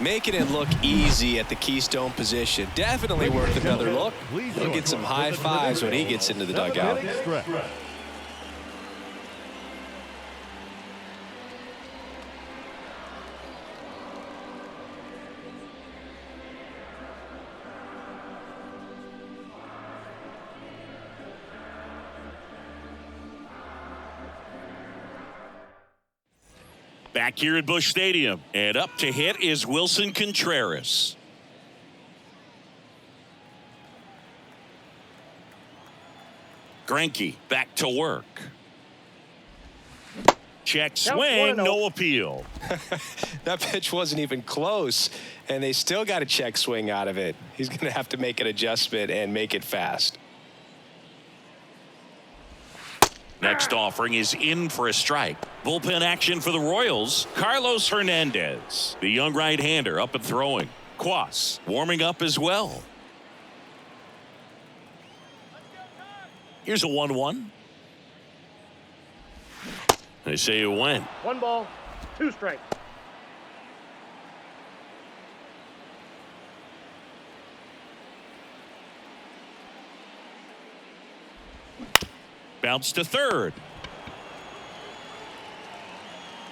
Making it look easy at the keystone position. Definitely worth another look. He'll get some high fives when he gets into the dugout. Back here at Busch Stadium, and up to hit is Wilson Contreras. Greinke back to work. Check swing, no appeal. That pitch wasn't even close, and they still got a check swing out of it. He's going to have to make an adjustment and make it fast. Next offering is in for a strike. Bullpen action for the Royals. Carlos Hernandez, the young right-hander, up and throwing. Quas warming up as well. Here's a 1-1. They say it went. 1 ball, 2 strikes. Bounce to third.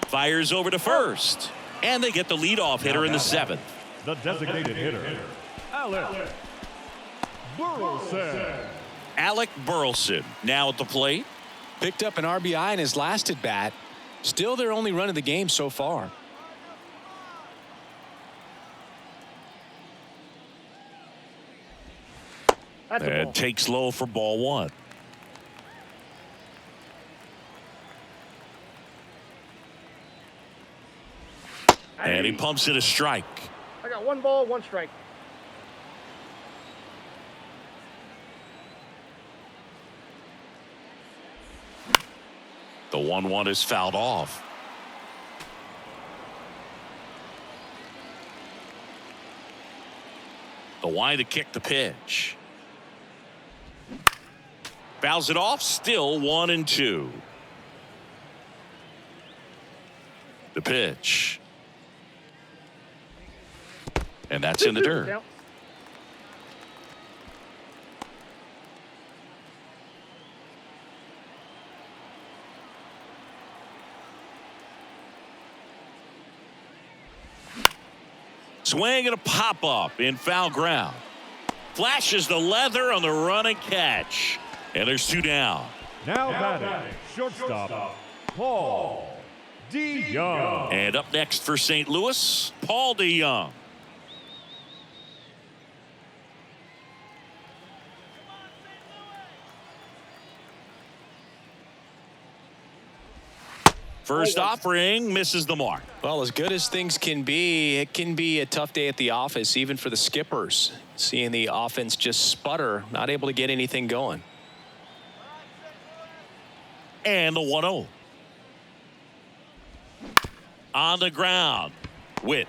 Fires over to first. And they get the leadoff hitter in the 7th. The designated hitter, Alec Burleson. Alec Burleson now at the plate. Picked up an RBI in his last at bat. Still their only run of the game so far. And takes low for ball 1. And he pumps it a strike. I got 1 ball, 1 strike. The 1-1 is fouled off. The wind to kick the pitch. Fouls it off, still 1-2. The pitch. And that's in the dirt. Swing and a pop-up in foul ground. Flashes the leather on the run and catch. And there's 2 down. Now batting, shortstop, Paul DeYoung. And up next for St. Louis, Paul DeYoung. First offering misses the mark. Well, as good as things can be, it can be a tough day at the office, even for the skippers. Seeing the offense just sputter, not able to get anything going. And the 1-0. On the ground. Witt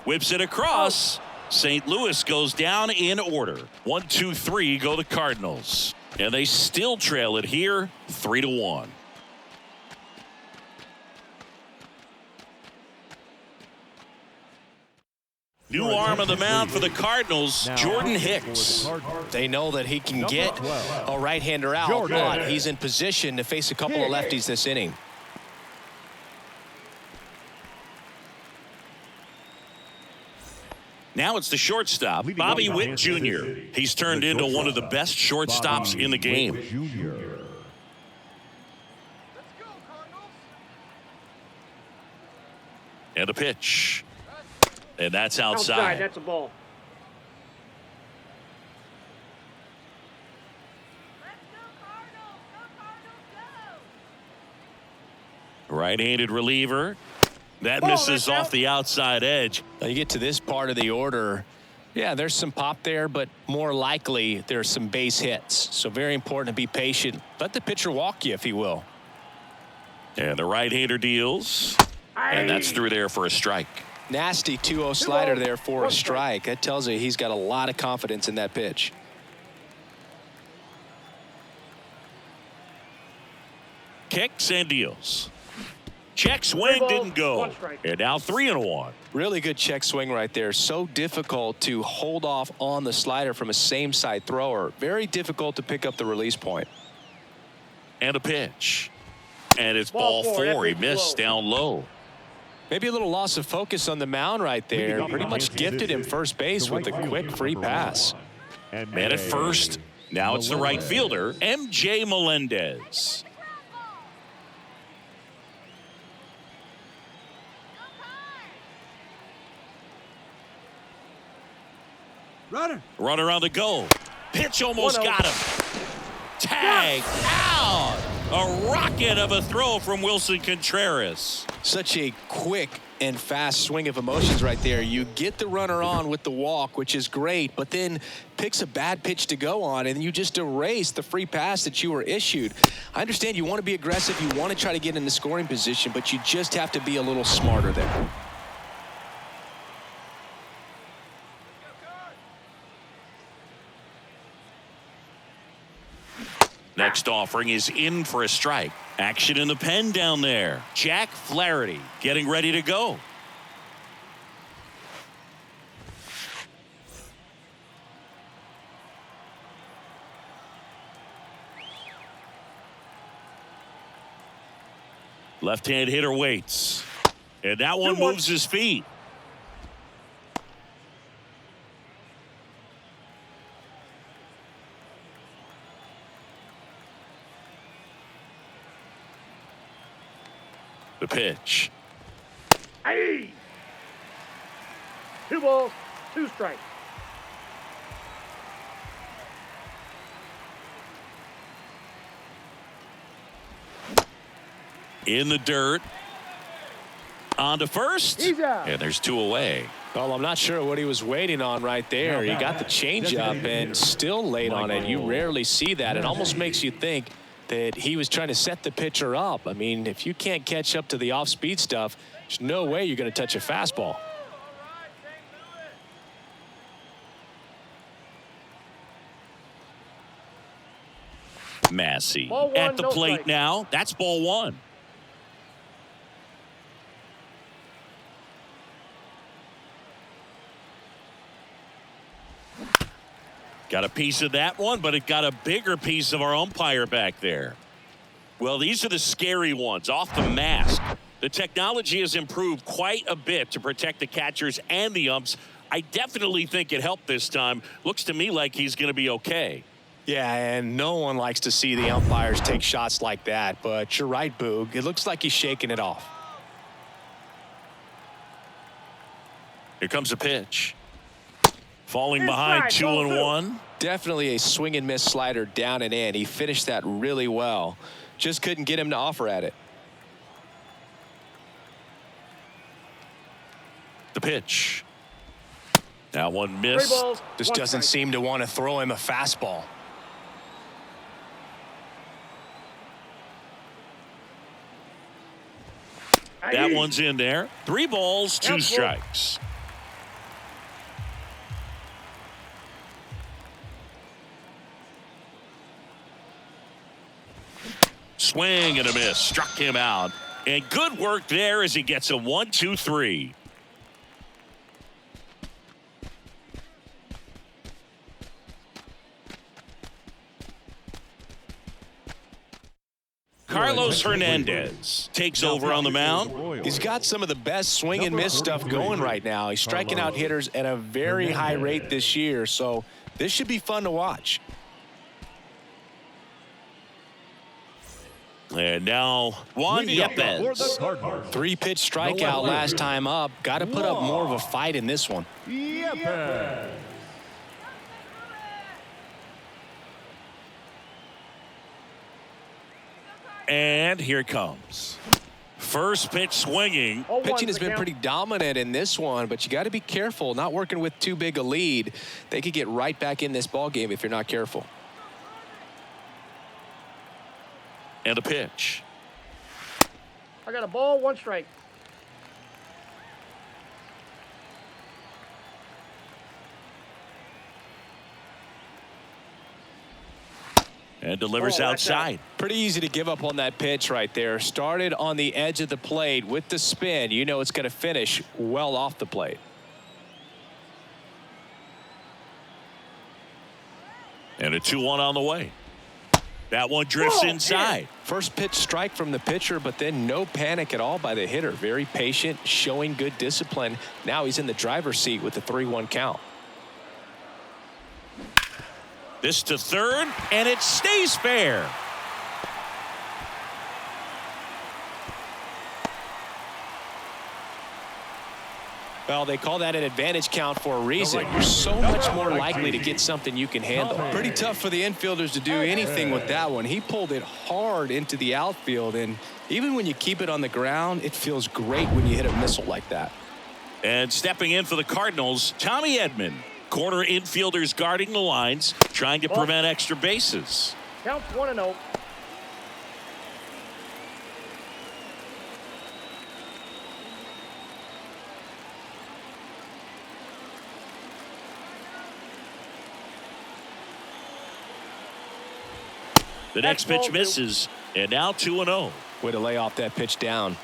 whips it across. St. Louis goes down in order. 1-2-3 go the Cardinals. And they still trail it here 3-1. New arm on the mound for the Cardinals, Jordan Hicks. They know that he can get a right-hander out, but he's in position to face a couple of lefties this inning. Now it's the shortstop, Bobby Witt Jr. He's turned into one of the best shortstops in the game. And a pitch. And that's outside. That's a ball. Right-handed reliever. That misses off the outside edge. Now you get to this part of the order. Yeah, there's some pop there, but more likely there's some base hits. So very important to be patient. Let the pitcher walk you if he will. And the right-hander deals. And that's through there for a strike. Nasty 2-0 slider there for a strike. That tells you he's got a lot of confidence in that pitch. Kicks and deals. Check swing didn't go. And now 3-1. Really good check swing right there. So difficult to hold off on the slider from a same side thrower. Very difficult to pick up the release point. And a pitch. And it's ball 4. He missed down low. Maybe a little loss of focus on the mound right there. Pretty much gifted him first base with a quick free pass. Man at first. Now it's the right fielder, MJ Melendez. Runner on the go. Pitch almost got him. Tag out. A rocket of a throw from Wilson Contreras. Such a quick and fast swing of emotions right there. You get the runner on with the walk, which is great, but then picks a bad pitch to go on, and you just erase the free pass that you were issued. I understand you want to be aggressive. You want to try to get in the scoring position, but you just have to be a little smarter there. Next offering is in for a strike. Action in the pen down there. Jack Flaherty getting ready to go. Left-hand hitter waits. And that one moves his feet. The pitch. Hey! 2 balls, 2 strikes. In the dirt. On to first. He's out. And there's 2 away. Well, I'm not sure what he was waiting on right there. He got the changeup and still late on it. You rarely see that. It almost makes you think that he was trying to set the pitcher up. I mean, if you can't catch up to the off-speed stuff, there's no way you're going to touch a fastball. Massey Ball 1, at the no plate strike. now. That's ball 1. Got a piece of that one, but it got a bigger piece of our umpire back there. Well, these are the scary ones off the mask. The technology has improved quite a bit to protect the catchers and the umps. I definitely think it helped this time. Looks to me like he's going to be okay. Yeah, and no one likes to see the umpires take shots like that, but you're right, Boog. It looks like he's shaking it off. Here comes a pitch. Falling behind 2-1. Definitely a swing and miss slider down and in. He finished that really well. Just couldn't get him to offer at it. The pitch. That one 3 missed. balls, Just 1 doesn't strike. seem to want to throw him a fastball. That Aye. one's in there. 3 balls, 2 Helpful. strikes. Swing and a miss. Struck him out. And good work there as he gets a 1-2-3. Carlos Hernandez takes over on the mound. He's got some of the best swing and miss stuff going right now. He's striking out hitters at a very high rate this year, so this should be fun to watch. And now Juan Yepes. 3-pitch strikeout last time up. Got to put up more of a fight in this one. Yepes. And here it comes. First pitch swinging. 0-1 Pitching has the been count. pretty dominant in this one, but you got to be careful. Not working with too big a lead. They could get right back in this ball game if you're not careful. And a pitch. I got a ball, 1 strike. And delivers Oh, that's outside. Pretty easy to give up on that pitch right there. Started on the edge of the plate with the spin. You know it's going to finish well off the plate. And a 2-1 on the way. That one drifts Whoa, inside. First pitch strike from the pitcher, but then no panic at all by the hitter. Very patient, showing good discipline. Now he's in the driver's seat with the 3-1 count. This to third, and it stays fair. Well, they call that an advantage count for a reason. You're so much more likely to get something you can handle. Pretty tough for the infielders to do anything with that one. He pulled it hard into the outfield, and even when you keep it on the ground, it feels great when you hit a missile like that. And stepping in for the Cardinals, Tommy Edman. Corner infielders guarding the lines, trying to prevent extra bases. Counts 1-0. The next pitch ball 2. misses, and now 2-0. Way to lay off that pitch down.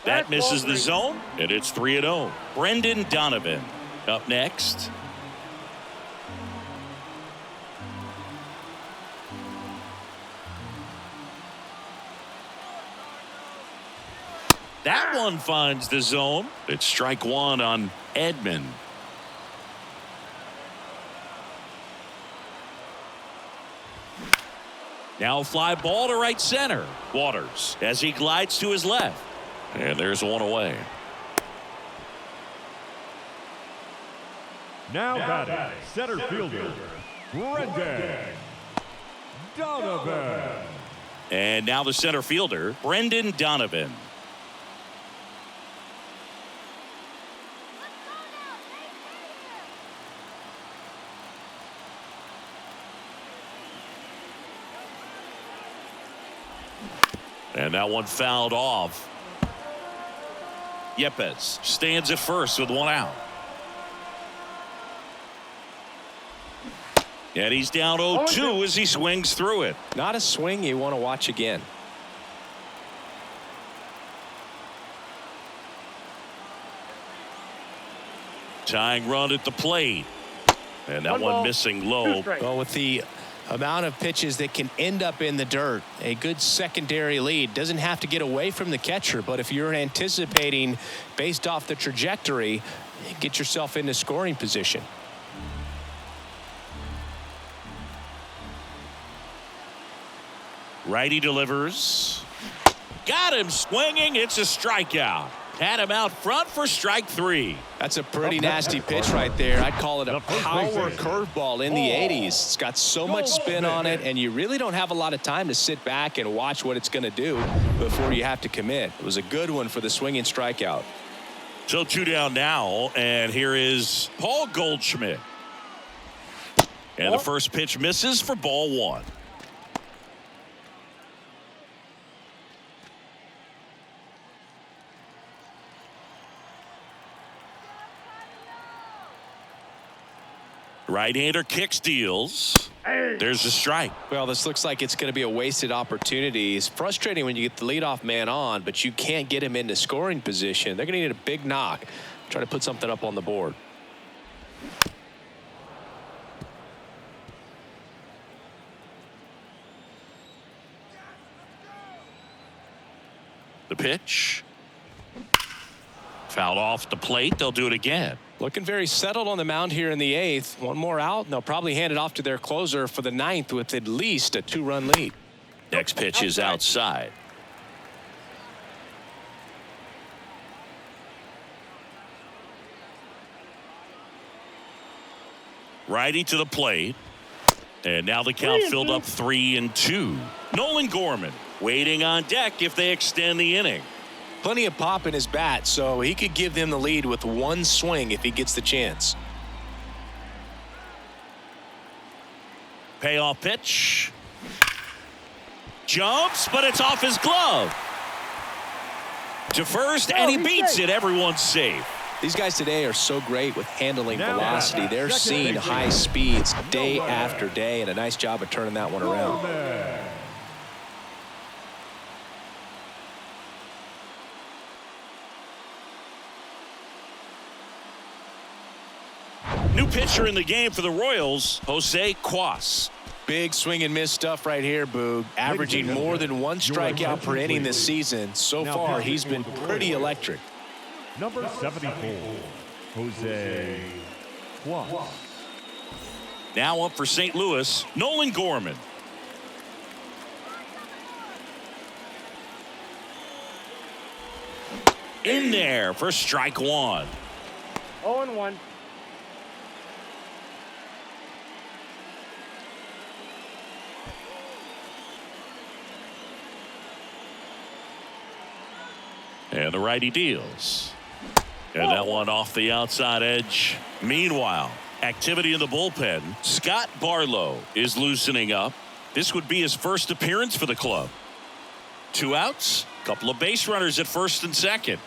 That Fastball misses the 3. zone, and it's 3-0. Brendan Donovan up next. That one finds the zone. It's strike 1 on Edman. Now fly ball to right center. Waters as he glides to his left. And there's one away. Now batting, center fielder, Brendan Donovan. And now the center fielder, Brendan Donovan. And that one fouled off. Yepes stands at first with 1 out. And he's down 0-2 as he swings through it. Not a swing you want to watch again. Tying run at the plate. And that 1 one ball, missing 2 low. strikes. Well, with the amount of pitches that can end up in the dirt, a good secondary lead doesn't have to get away from the catcher, but if you're anticipating based off the trajectory, get yourself into scoring position. Righty delivers. Got him swinging. It's a strikeout. Had him out front for strike 3. That's a pretty nasty pitch right there. I'd call it a power curveball in the 80s. It's got so much spin on it, and you really don't have a lot of time to sit back and watch what it's going to do before you have to commit. It was a good one for the swinging strikeout. So 2 down now, and here is Paul Goldschmidt. And the first pitch misses for ball 1. Right-hander kicks, deals. There's a strike. Well, this looks like it's going to be a wasted opportunity. It's frustrating when you get the leadoff man on, but you can't get him into scoring position. They're going to need a big knock. Try to put something up on the board. The pitch. Fouled off the plate. They'll do it again. Looking very settled on the mound here in the 8th. One more out, and they'll probably hand it off to their closer for the 9th with at least a 2-run lead. Next pitch is outside. Righty to the plate. And now the count filled up 3-2. Nolan Gorman waiting on deck if they extend the inning. Plenty of pop in his bat, so he could give them the lead with one swing if he gets the chance. Payoff pitch. Jumps, but it's off his glove. To first, and he beats it. Everyone's safe. These guys today are so great with handling velocity. They're seeing high speeds day after day, and a nice job of turning that one around. New pitcher in the game for the Royals, Jose Cuas. Big swing and miss stuff right here, Boog. Averaging more than 1 strikeout per inning this season. So far, he's been pretty electric. Number 74, Jose Cuas. Now up for St. Louis, Nolan Gorman. In there for strike 1. 0-1. And the righty deals. And that one off the outside edge. Meanwhile, activity in the bullpen. Scott Barlow is loosening up. This would be his first appearance for the club. 2 outs, couple of base runners at first and second.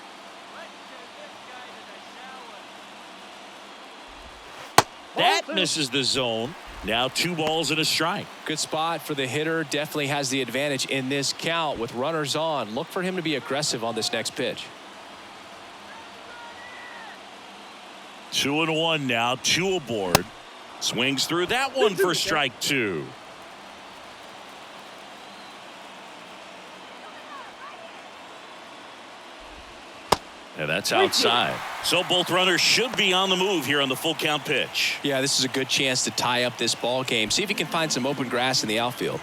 That misses the zone. Now 2 balls and a strike. Good spot for the hitter. Definitely has the advantage in this count with runners on. Look for him to be aggressive on this next pitch. 2-1 now, 2 aboard. Swings through that one for strike 2. And that's outside. So both runners should be on the move here on the full count pitch. Yeah, this is a good chance to tie up this ball game. See if he can find some open grass in the outfield.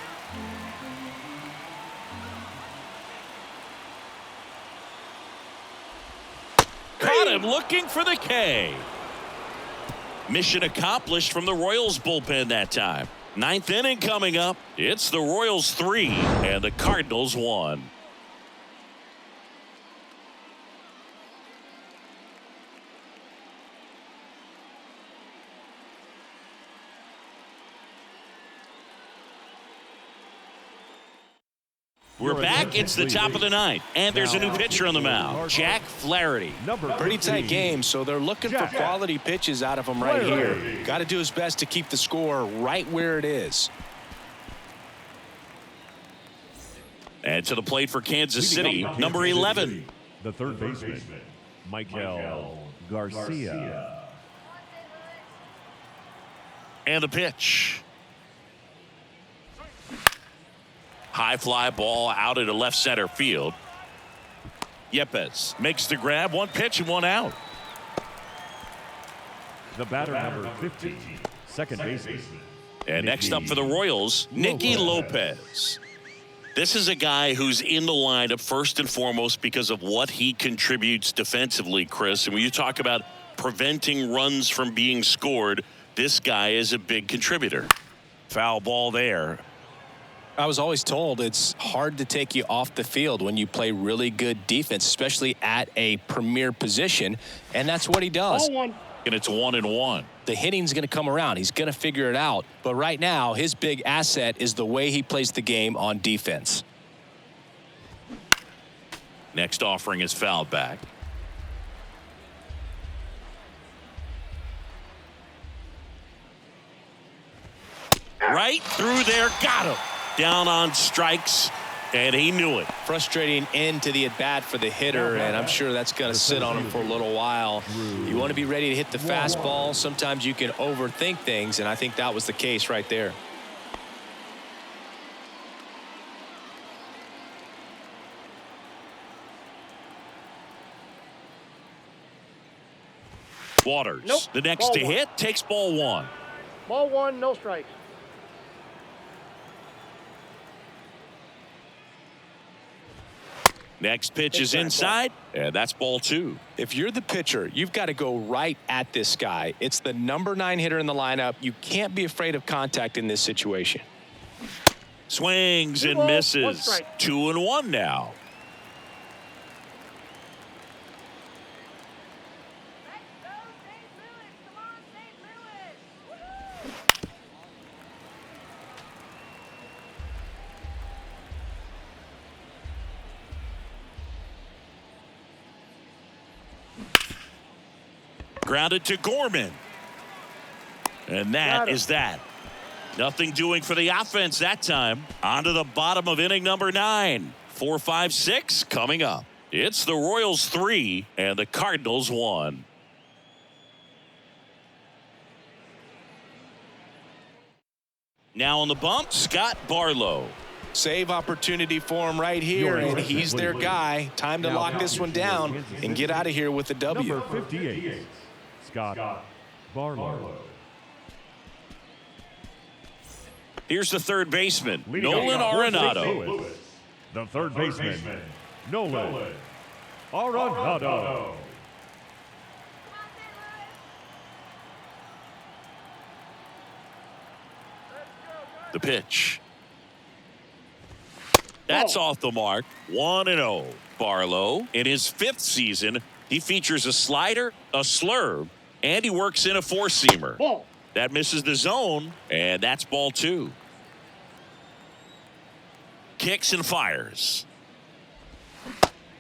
Caught him looking for the K. Mission accomplished from the Royals bullpen that time. 9th inning coming up. It's the Royals 3 and the Cardinals 1. We're back. It's the top of the 9th, and there's a new pitcher on the mound, Jack Flaherty. Pretty tight game, so they're looking for quality pitches out of him right here. Got to do his best to keep the score right where it is. And to the plate for Kansas City, number 11. The third baseman, Michael Garcia. And the pitch. High fly ball out into left center field. Yepes makes the grab. 1 pitch and 1 out. The batter, number 50, second baseman. And next up for the Royals, Nicky Lopez. This is a guy who's in the lineup first and foremost because of what he contributes defensively, Chris. And when you talk about preventing runs from being scored, this guy is a big contributor. Foul ball there. I was always told it's hard to take you off the field when you play really good defense, especially at a premier position, and that's what he does. Ball one. And it's 1-1. The hitting's going to come around. He's going to figure it out. But right now, his big asset is the way he plays the game on defense. Next offering is fouled back. Right through there. Got him. Down on strikes. And he knew it. Frustrating end to the at-bat for the hitter, and I'm sure that's going to sit on him for a little while. You want to be ready to hit the fastball. Sometimes you can overthink things, and I think that was the case right there. Waters. Nope. The next Ball to one. hit takes ball one. Ball one, no strikes. Next pitch is inside, and that's ball two. If you're the pitcher, you've got to go right at this guy. It's the number 9 hitter in the lineup. You can't be afraid of contact in this situation. Swings and One misses. strike. 2-1 now. Grounded to Gorman. And that is that. Nothing doing for the offense that time. On to the bottom of inning number 9. 4, 5, 6 coming up. It's the Royals 3 and the Cardinals 1. Now on the bump, Scott Barlow. Save opportunity for him right here, and he's their guy. Time to lock this one down and get out of here with a W. Number 58, Scott Barlow. Here's the third baseman, Leading Nolan off first, Arenado. St. Louis, the third baseman, Nolan Arenado. The pitch. That's off the mark. 1-0. Barlow, in his 5th season, he features a slider, a slurve, and he works in a four-seamer. Ball. That misses the zone, and that's ball 2. Kicks and fires.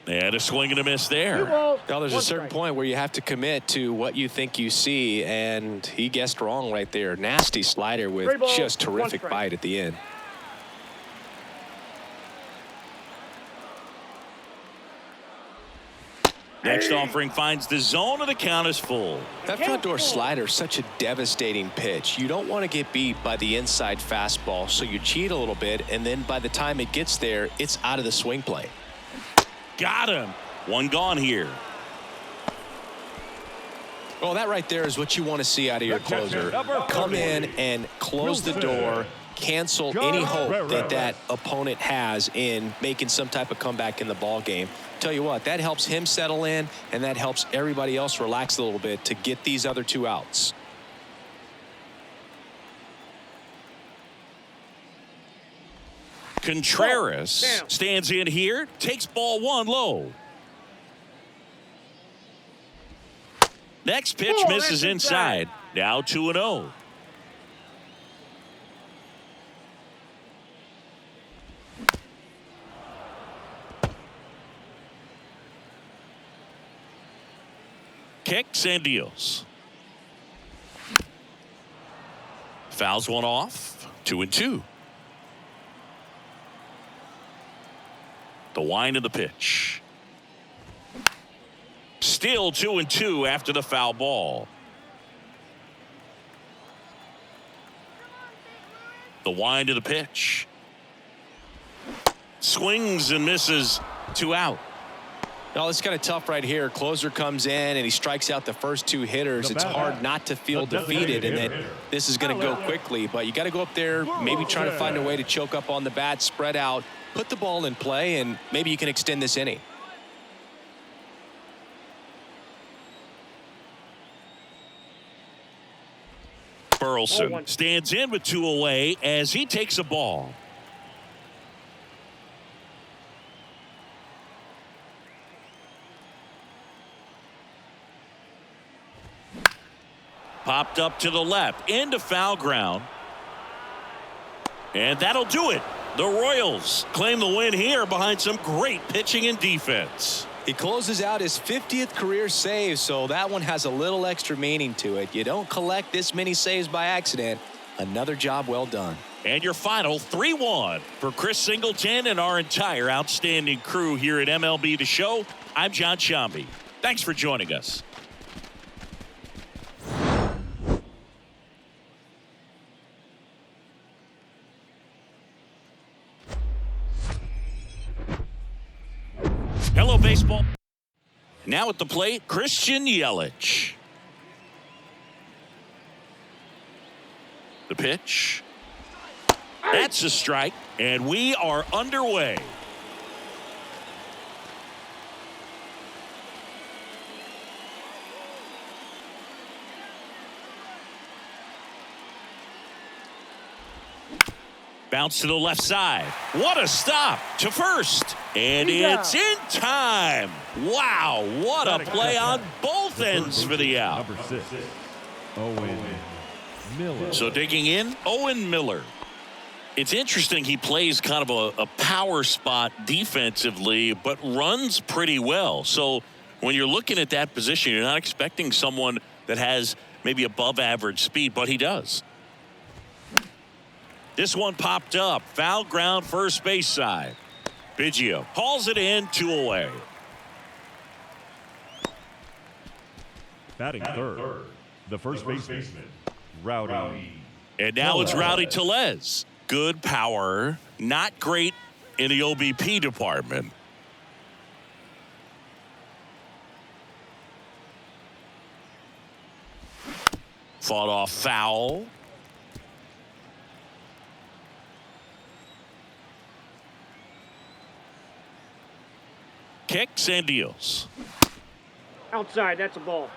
And a swing and a miss there. Balls, Now, there's a one certain strike. point where you have to commit to what you think you see, and he guessed wrong right there. Nasty slider with 3 balls, just 1 terrific strike. bite at the end. Next offering finds the zone, and the count is full. That front door slider is such a devastating pitch. You don't want to get beat by the inside fastball, so you cheat a little bit, and then by the time it gets there, it's out of the swing plane. Got him. One gone here. Well, that right there is what you want to see out of your closer. Come in and close the door, cancel any hope that that opponent has in making some type of comeback in the ball game. Tell you what, that helps him settle in, and that helps everybody else relax a little bit to get these other 2 outs. Contreras stands in here, takes ball 1 low. Next pitch misses inside. Now 2-0. Kicks and deals. Fouls one off. 2-2. The wind of the pitch. Still 2-2 after the foul ball. The wind of the pitch. Swings and misses. 2 out. No, it's kind of tough right here. Closer comes in and he strikes out the first 2 hitters. It's hard not to feel defeated and that this is going to go quickly, but you got to go up there, maybe try to find a way to choke up on the bat, spread out, put the ball in play, and maybe you can extend this inning. Burleson stands in with 2 away as he takes a ball. Popped up to the left into foul ground. And that'll do it. The Royals claim the win here behind some great pitching and defense. He closes out his 50th career save, so that one has a little extra meaning to it. You don't collect this many saves by accident. Another job well done. And your final 3-1 for Chris Singleton and our entire outstanding crew here at MLB The Show. I'm John Shambi. Thanks for joining us. Hello, baseball. Now at the plate, Christian Yelich. The pitch. That's a strike, and we are underway. Bounce to the left side. What a stop to first. And it's in time. Wow, what a play on both ends for the out. Number 6, Owen Miller. So digging in, Owen Miller. It's interesting he plays kind of a power spot defensively, but runs pretty well. So when you're looking at that position, you're not expecting someone that has maybe above average speed, but he does. This one popped up. Foul ground, first base side. Biggio hauls it in, 2 away. Batting third, the first baseman, Rowdy. And now it's Rowdy Tellez. Good power, not great in the OBP department. Fought off foul. Kicks and deals. Outside, that's a ball.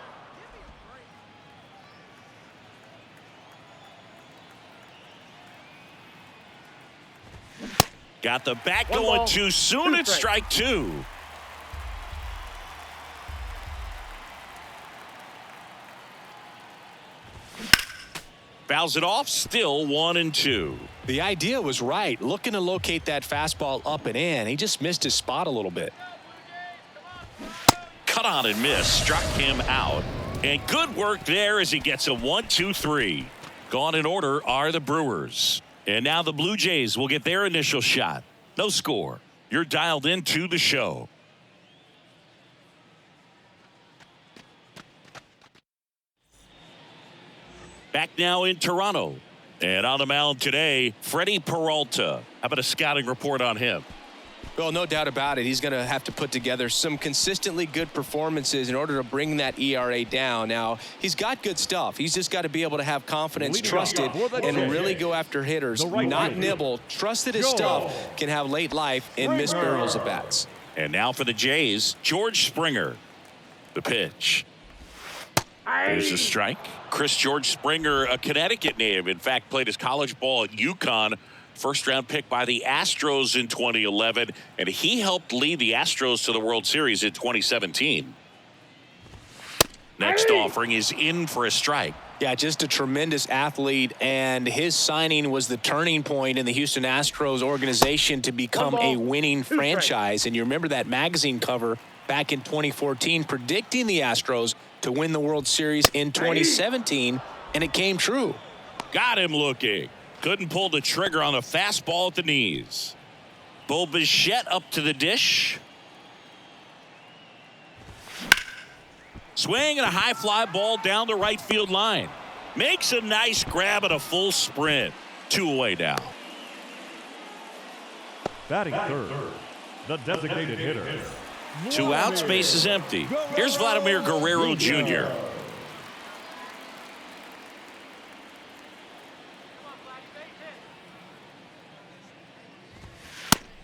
Got the bat going too soon. It's strike 2. Fouls it off, still 1-2. The idea was right, looking to locate that fastball up and in. He just missed his spot a little bit. Cut on and miss, struck him out. And good work there as he gets a 1-2-3. Gone in order are the Brewers. And now the Blue Jays will get their initial shot. No score. You're dialed into the show. Back now in Toronto. And on the mound today, Freddie Peralta. How about a scouting report on him? Well, no doubt about it. He's going to have to put together some consistently good performances in order to bring that ERA down. Now, he's got good stuff. He's just got to be able to have confidence, trust it, and really go after hitters, not nibble. Trust that his stuff can have late life and miss barrels of bats. And now for the Jays, George Springer. The pitch. There's a strike. Chris George Springer, a Connecticut native. In fact, played his college ball at UConn. First-round pick by the Astros in 2011, and he helped lead the Astros to the World Series in 2017. Next offering is in for a strike. Yeah, just a tremendous athlete, and his signing was the turning point in the Houston Astros organization to become a winning franchise. And you remember that magazine cover back in 2014 predicting the Astros to win the World Series in 2017, and it came true. Got him looking. Couldn't pull the trigger on the fastball at the knees. Bo Bichette up to the dish. Swing and a high fly ball down the right field line. Makes a nice grab at a full sprint. 2 away now. Batting third, the designated hitter. 2 outs, base is empty. Here's Vladimir Guerrero Jr.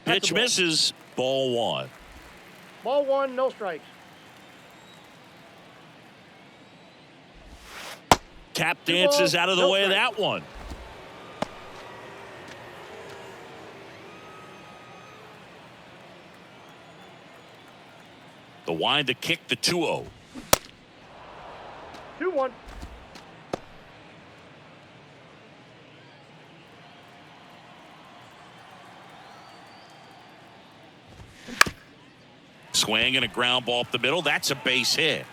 Pitch misses. Ball 1. Ball 1, no strikes. Tap dances out of the way of that one. The wind to kick the 2-0. 2-1. Swing and a ground ball up the middle. That's a base hit.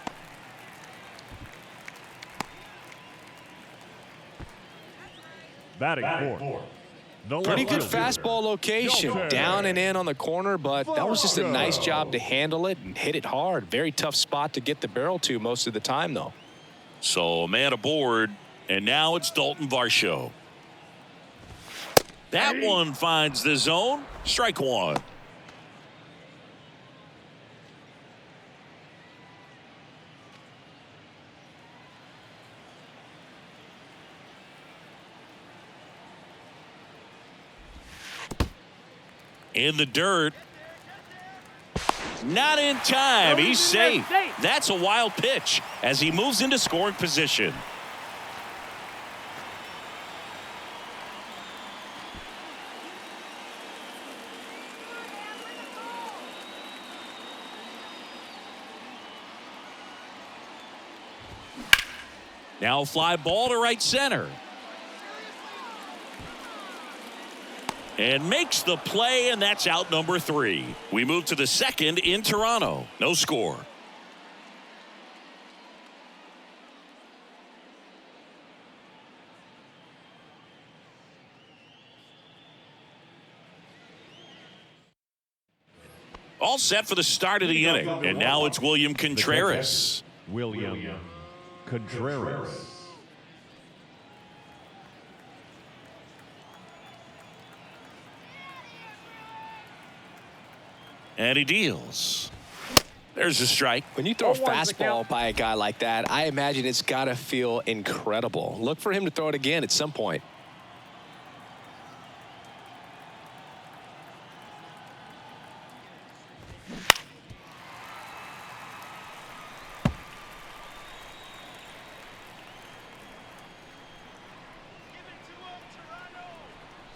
Batting fourth. The Pretty left good fielder. fastball location. Down and in on the corner, but that was just a nice job to handle it and hit it hard. Very tough spot to get the barrel to most of the time, though. So a man aboard, and now it's Dalton Varsho. That one finds the zone. Strike 1. In the dirt. Not in time. He's safe. That's a wild pitch as he moves into scoring position. Now a fly ball to right center. And makes the play, and that's out number 3. We move to the second in Toronto. No score. All set for the start of the inning. And now it's William Contreras. William Contreras. And he deals. There's a strike. When you throw a fastball by a guy like that, I imagine it's got to feel incredible. Look for him to throw it again at some point.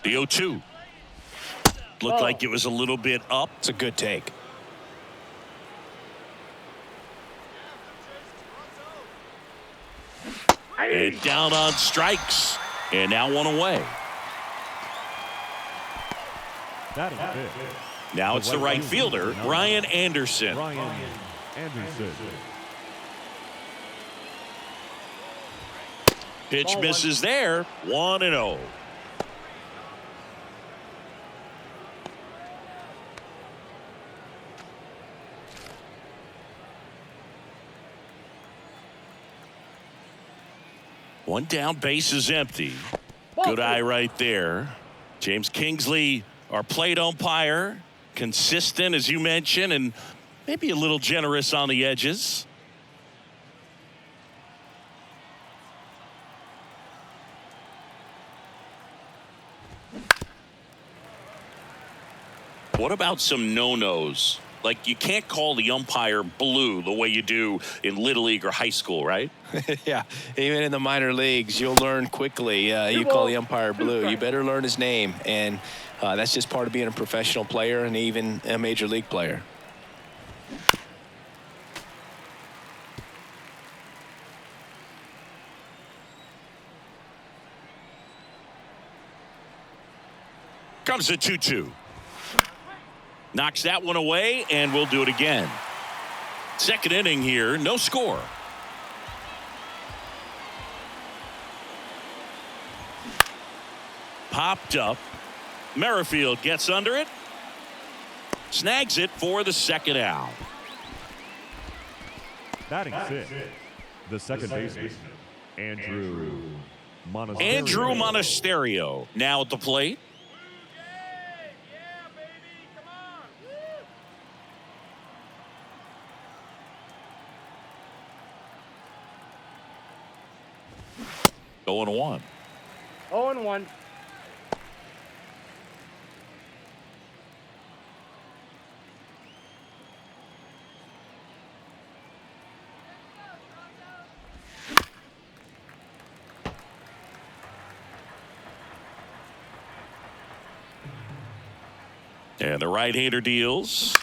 The 0-2. Looked like it was a little bit up. It's a good take. And down on strikes. And now one away. Batting fifth. Now it's the right fielder, Ryan Anderson. Ryan Anderson. Pitch misses there. 1-0. One down, base is empty. Good eye right there. James Kingsley, our plate umpire, consistent as you mentioned, and maybe a little generous on the edges. What about some no-nos? Like, you can't call the umpire blue the way you do in Little League or high school, right? Yeah, even in the minor leagues, you'll learn quickly. You call the umpire blue. You better learn his name, and that's just part of being a professional player and even a major league player. Comes a 2-2. Knocks that one away, and we'll do it again. Second inning here, no score. Popped up. Merrifield gets under it. Snags it for the second out. Batting sixth. The second baseman, Andrew Monasterio. Andrew Monasterio now at the plate. Going 1. 0-1. And the right-hander deals.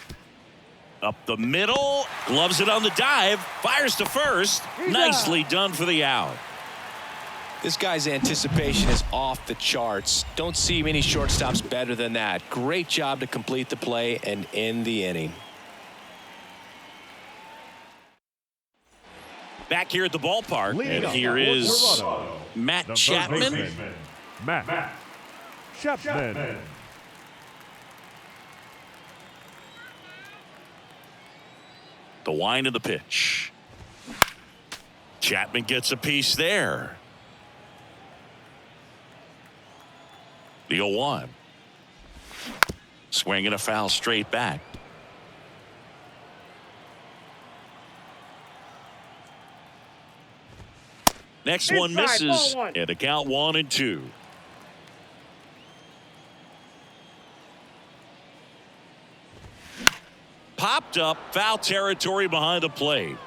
Up the middle. Gloves it on the dive. Fires to first. Nicely done for the out. This guy's anticipation is off the charts. Don't see many shortstops better than that. Great job to complete the play and end the inning. Back here at the ballpark, and here is Matt Chapman. Matt Chapman. The wind of the pitch. Chapman gets a piece there. The 0-1. Swinging a foul straight back. Next one misses, and a count 1-2. Popped up, foul territory behind the plate.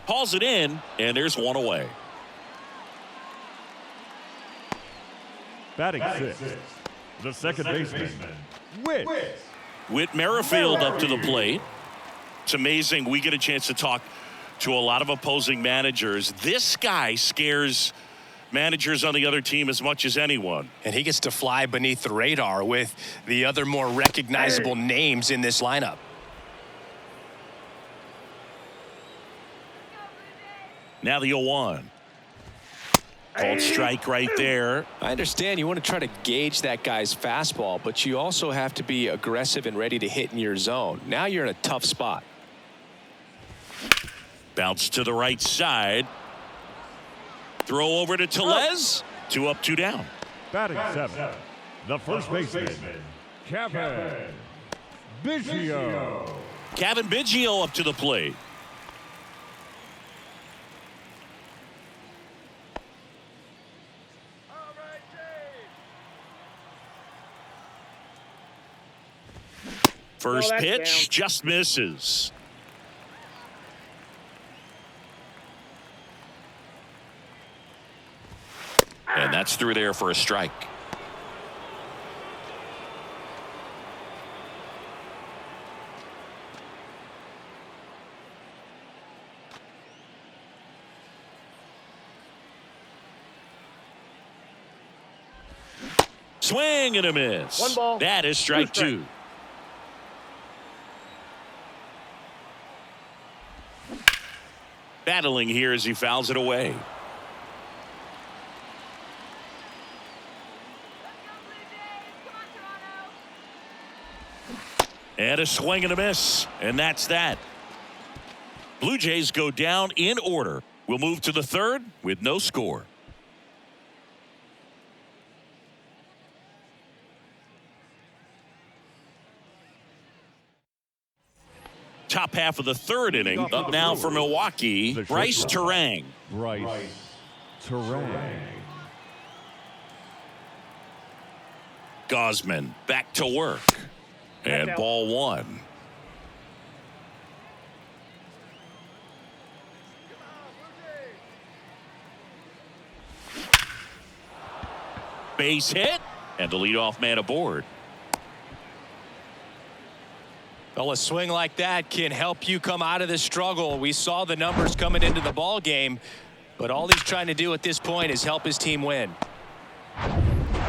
Hauls it in, and there's one away. Batting sixth, the second baseman, Whit Merrifield up to the plate. It's amazing. We get a chance to talk to a lot of opposing managers. This guy scares managers on the other team as much as anyone. And he gets to fly beneath the radar with the other more recognizable names in this lineup. Now the 0-1. Called strike right there. I understand you want to try to gauge that guy's fastball, but you also have to be aggressive and ready to hit in your zone. Now you're in a tough spot. Bounce to the right side. Throw over to Tellez. 2 up, 2 down. batting seventh, the first baseman, Kevin Biggio. Kevin Biggio up to the plate. First pitch down. Just misses. And that's through there for a strike. Swing and a miss. 1 ball. That is strike 2. Battling here as he fouls it away. And a swing and a miss. And that's that. Blue Jays go down in order. We'll move to the third with no score. Top half of the third inning. Up now for Milwaukee, Bryce Terang. Bryce Terang. Gosman back to work. And ball 1. Base hit. And the leadoff man aboard. Well, a swing like that can help you come out of this struggle. We saw the numbers coming into the ball game, but all he's trying to do at this point is help his team win.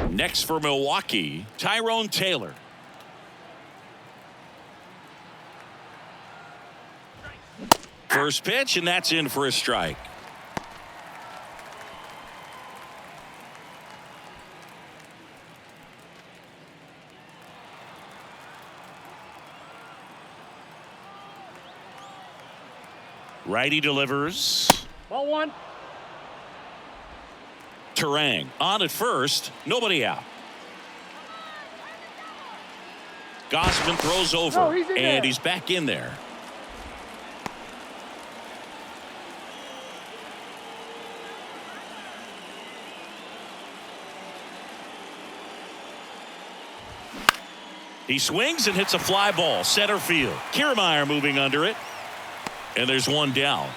Next for Milwaukee, Tyrone Taylor. First pitch, and that's in for a strike. Righty delivers. Ball 1. Terang on at first. Nobody out. Gosman throws over. Oh, he's in there. And he's back in there. He swings and hits a fly ball. Center field. Kiermaier moving under it. And there's one down.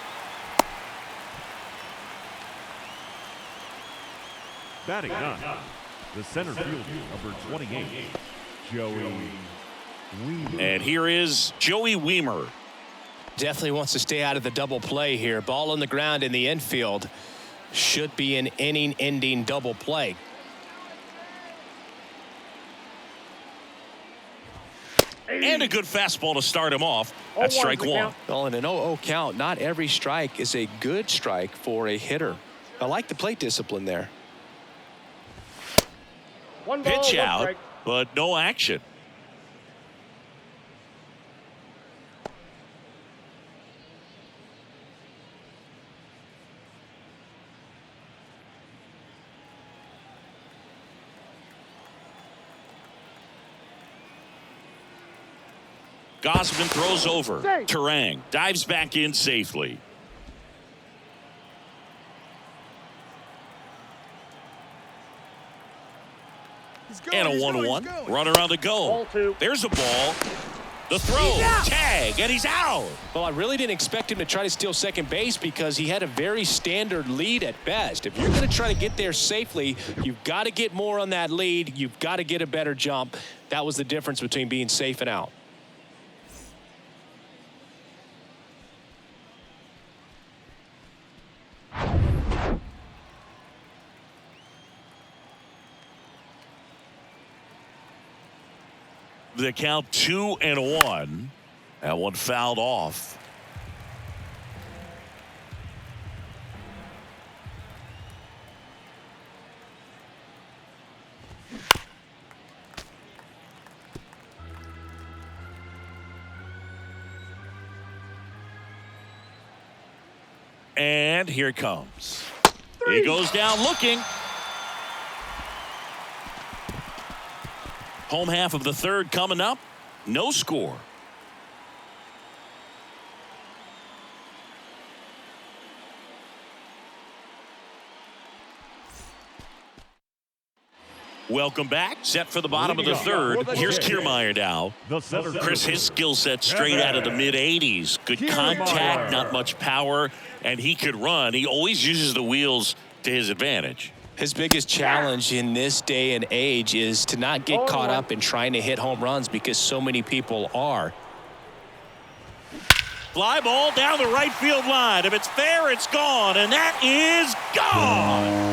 Batting 9, the center fielder, number 28, Joey And here is Joey Weimer. Definitely wants to stay out of the double play here. Ball on the ground in the infield. Should be an inning-ending double play. And a good fastball to start him off. That's strike one. Well, in an 0-0 count, not every strike is a good strike for a hitter. I like the plate discipline there. One ball, Pitch one out, strike. but no action. Gosman throws over. Safe. Terang dives back in safely. And a 1-1. Runner on the go. Ball two. There's a ball. The throw. Tag. And he's out. Well, I really didn't expect him to try to steal second base because he had a very standard lead at best. If you're going to try to get there safely, you've got to get more on that lead. You've got to get a better jump. That was the difference between being safe and out. The count 2-1. That one fouled off. And here it comes. He goes down looking. Home half of the third coming up. No score. Welcome back. Set for the bottom of the third. Here's Kiermaier now. Chris, his skill set straight out of the mid-80s. Good contact, not much power, and he could run. He always uses the wheels to his advantage. His biggest challenge in this day and age is to not get caught up in trying to hit home runs because so many people are. Fly ball down the right field line. If it's fair, it's gone, and that is gone.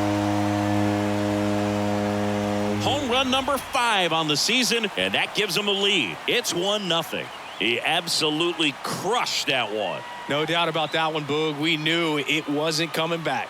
Home run number 5 on the season, and that gives him the lead. It's 1-0. He absolutely crushed that one. No doubt about that one, Boog. We knew it wasn't coming back.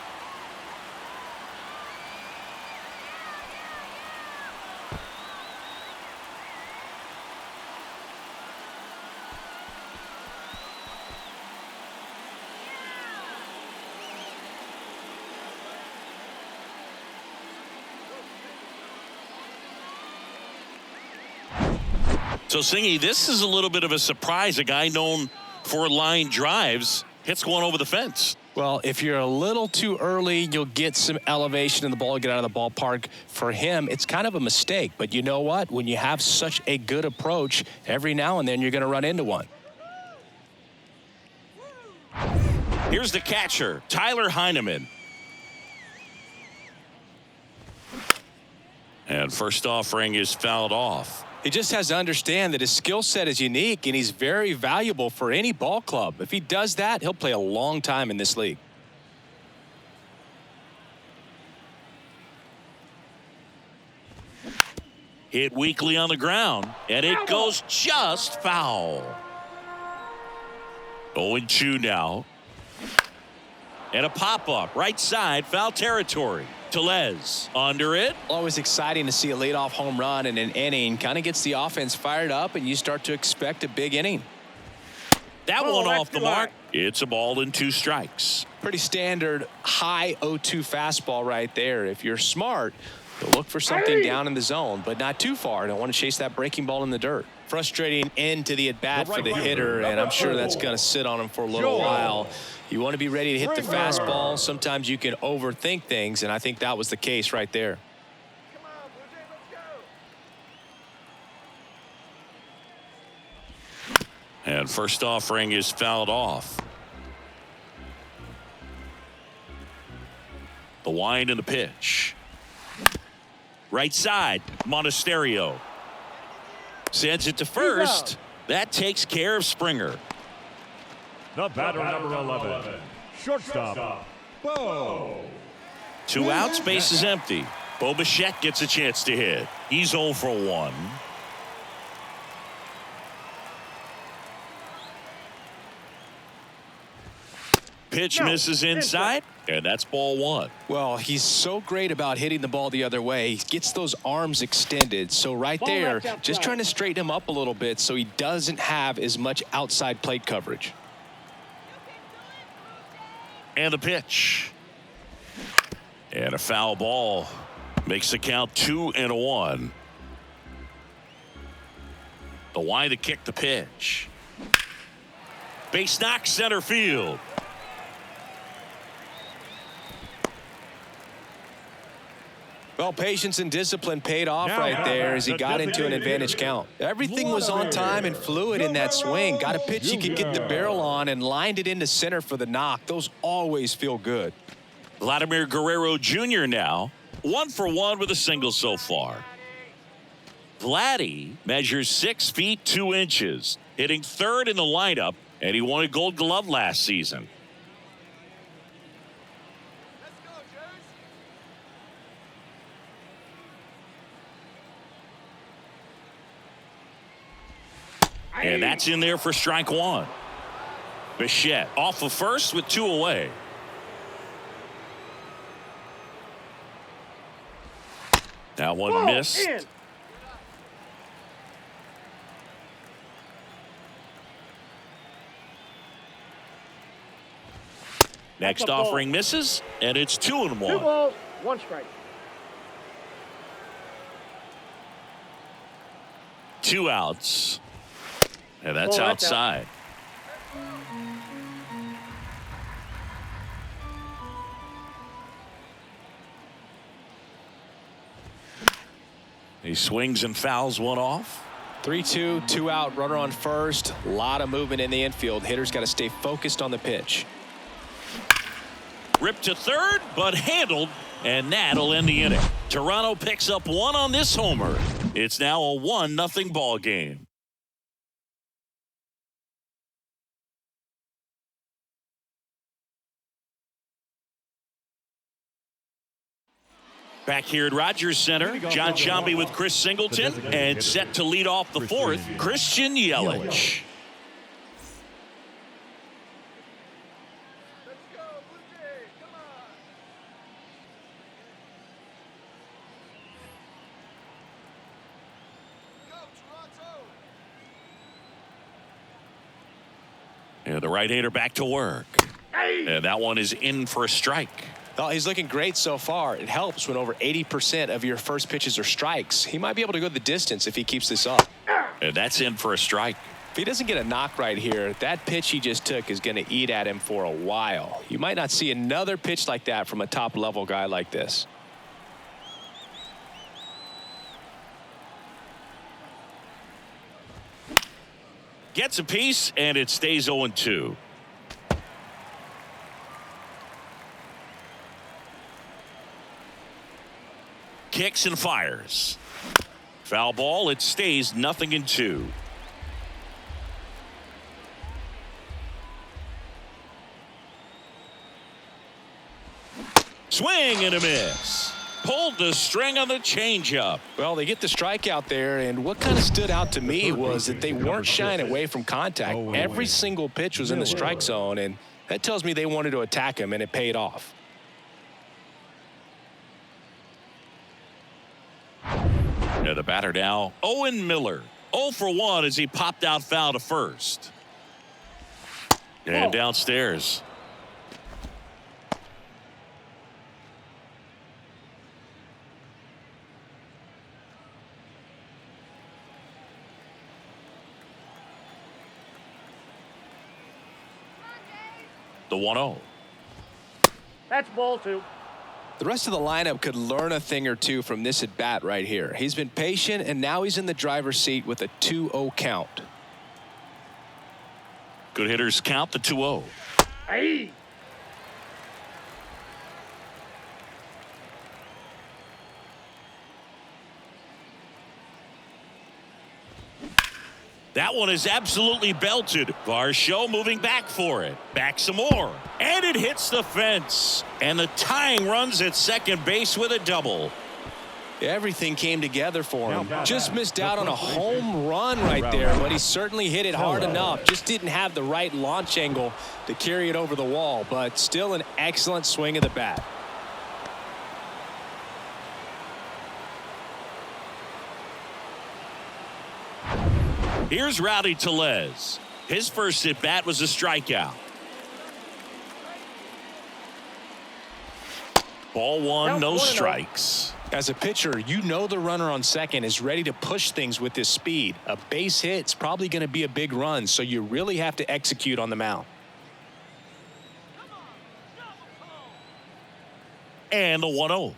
So, Singy, this is a little bit of a surprise. A guy known for line drives hits one over the fence. Well, if you're a little too early, you'll get some elevation in the ball, get out of the ballpark. For him, it's kind of a mistake. But you know what? When you have such a good approach, every now and then you're going to run into one. Here's the catcher, Tyler Heineman. And first offering is fouled off. He just has to understand that his skill set is unique and he's very valuable for any ball club. If he does that, he'll play a long time in this league. Hit weakly on the ground, and it goes just foul. 0-2 now. And a pop-up, right side, foul territory. Tellez under it. Always exciting to see a leadoff home run in an inning. Kind of gets the offense fired up, and you start to expect a big inning. That one off the mark. It's a ball and 2 strikes. Pretty standard high 0-2 fastball right there. If you're smart, you'll look for something down in the zone, but not too far. Don't want to chase that breaking ball in the dirt. Frustrating end to the at-bat for the hitter, and I'm sure that's going to sit on him for a little while. You want to be ready to hit the fastball. Sometimes you can overthink things, and I think that was the case right there. And first offering is fouled off. The wind and the pitch. Right side, Monasterio. Sends it to first. That takes care of Springer. The batter, number 11, shortstop, Bo. 2 outs, base is empty. Bo Bichette gets a chance to hit. He's 0 for 1. Pitch misses inside, and that's ball 1. Well, he's so great about hitting the ball the other way. He gets those arms extended. So right there, just trying to straighten him up a little bit so he doesn't have as much outside plate coverage. And the pitch. And a foul ball. Makes the count 2-1. The line to kick the pitch. Base knock center field. Well, patience and discipline paid off right there as he got into an advantage count. Everything was on time and fluid in that swing. Got a pitch he could get the barrel on and lined it into center for the knock. Those always feel good. Vladimir Guerrero Jr. now 1 for 1 with a single so far. Vladdy measures 6 feet 2 inches, hitting 3rd in the lineup, and he won a Gold Glove last season. And that's in there for strike 1. Bichette off of first with 2 away. That one missed. Next offering misses, and it's 2-1. 2 balls, 1 strike. 2 outs. And that's outside. He swings and fouls one off. 3-2, 2 out, runner on first. A lot of movement in the infield. Hitter's got to stay focused on the pitch. Ripped to third, but handled, and that'll end the inning. Toronto picks up 1 on this homer. It's now a 1-0 ball game. Back here at Rogers Center, John Sciambi with Chris Singleton, and set to lead off the 4th, Christian Yelich. And the right-hander back to work. And that one is in for a strike. Well, he's looking great so far. It helps when over 80% of your first pitches are strikes. He might be able to go the distance if he keeps this up. And that's in for a strike. If he doesn't get a knock right here, that pitch he just took is going to eat at him for a while. You might not see another pitch like that from a top-level guy like this. Gets a piece, and it stays 0-2. Kicks and fires. Foul ball. It stays 0-2. Swing and a miss. Pulled the string on the changeup. Well, they get the strikeout there, and what kind of stood out to me was that they weren't shying away from contact. Every single pitch was in the strike zone, and that tells me they wanted to attack him, and it paid off. And the batter now, Owen Miller. 0 for 1 as he popped out foul to first. And downstairs. The 1-0. That's ball 2. The rest of the lineup could learn a thing or two from this at bat right here. He's been patient, and now he's in the driver's seat with a 2-0 count. Good hitters count the 2-0. Hey. That one is absolutely belted. Varsho moving back for it. Back some more. And it hits the fence. And the tying runs at second base with a double. Everything came together for him. Just missed out on a home run right there, but he certainly hit it hard enough. Just didn't have the right launch angle to carry it over the wall, but still an excellent swing of the bat. Here's Rowdy Tellez. His first at bat was a strikeout. Ball one, no strikes. As a pitcher, you know the runner on second is ready to push things with his speed. A base hit's probably going to be a big run, so you really have to execute on the mound. And the 1-0.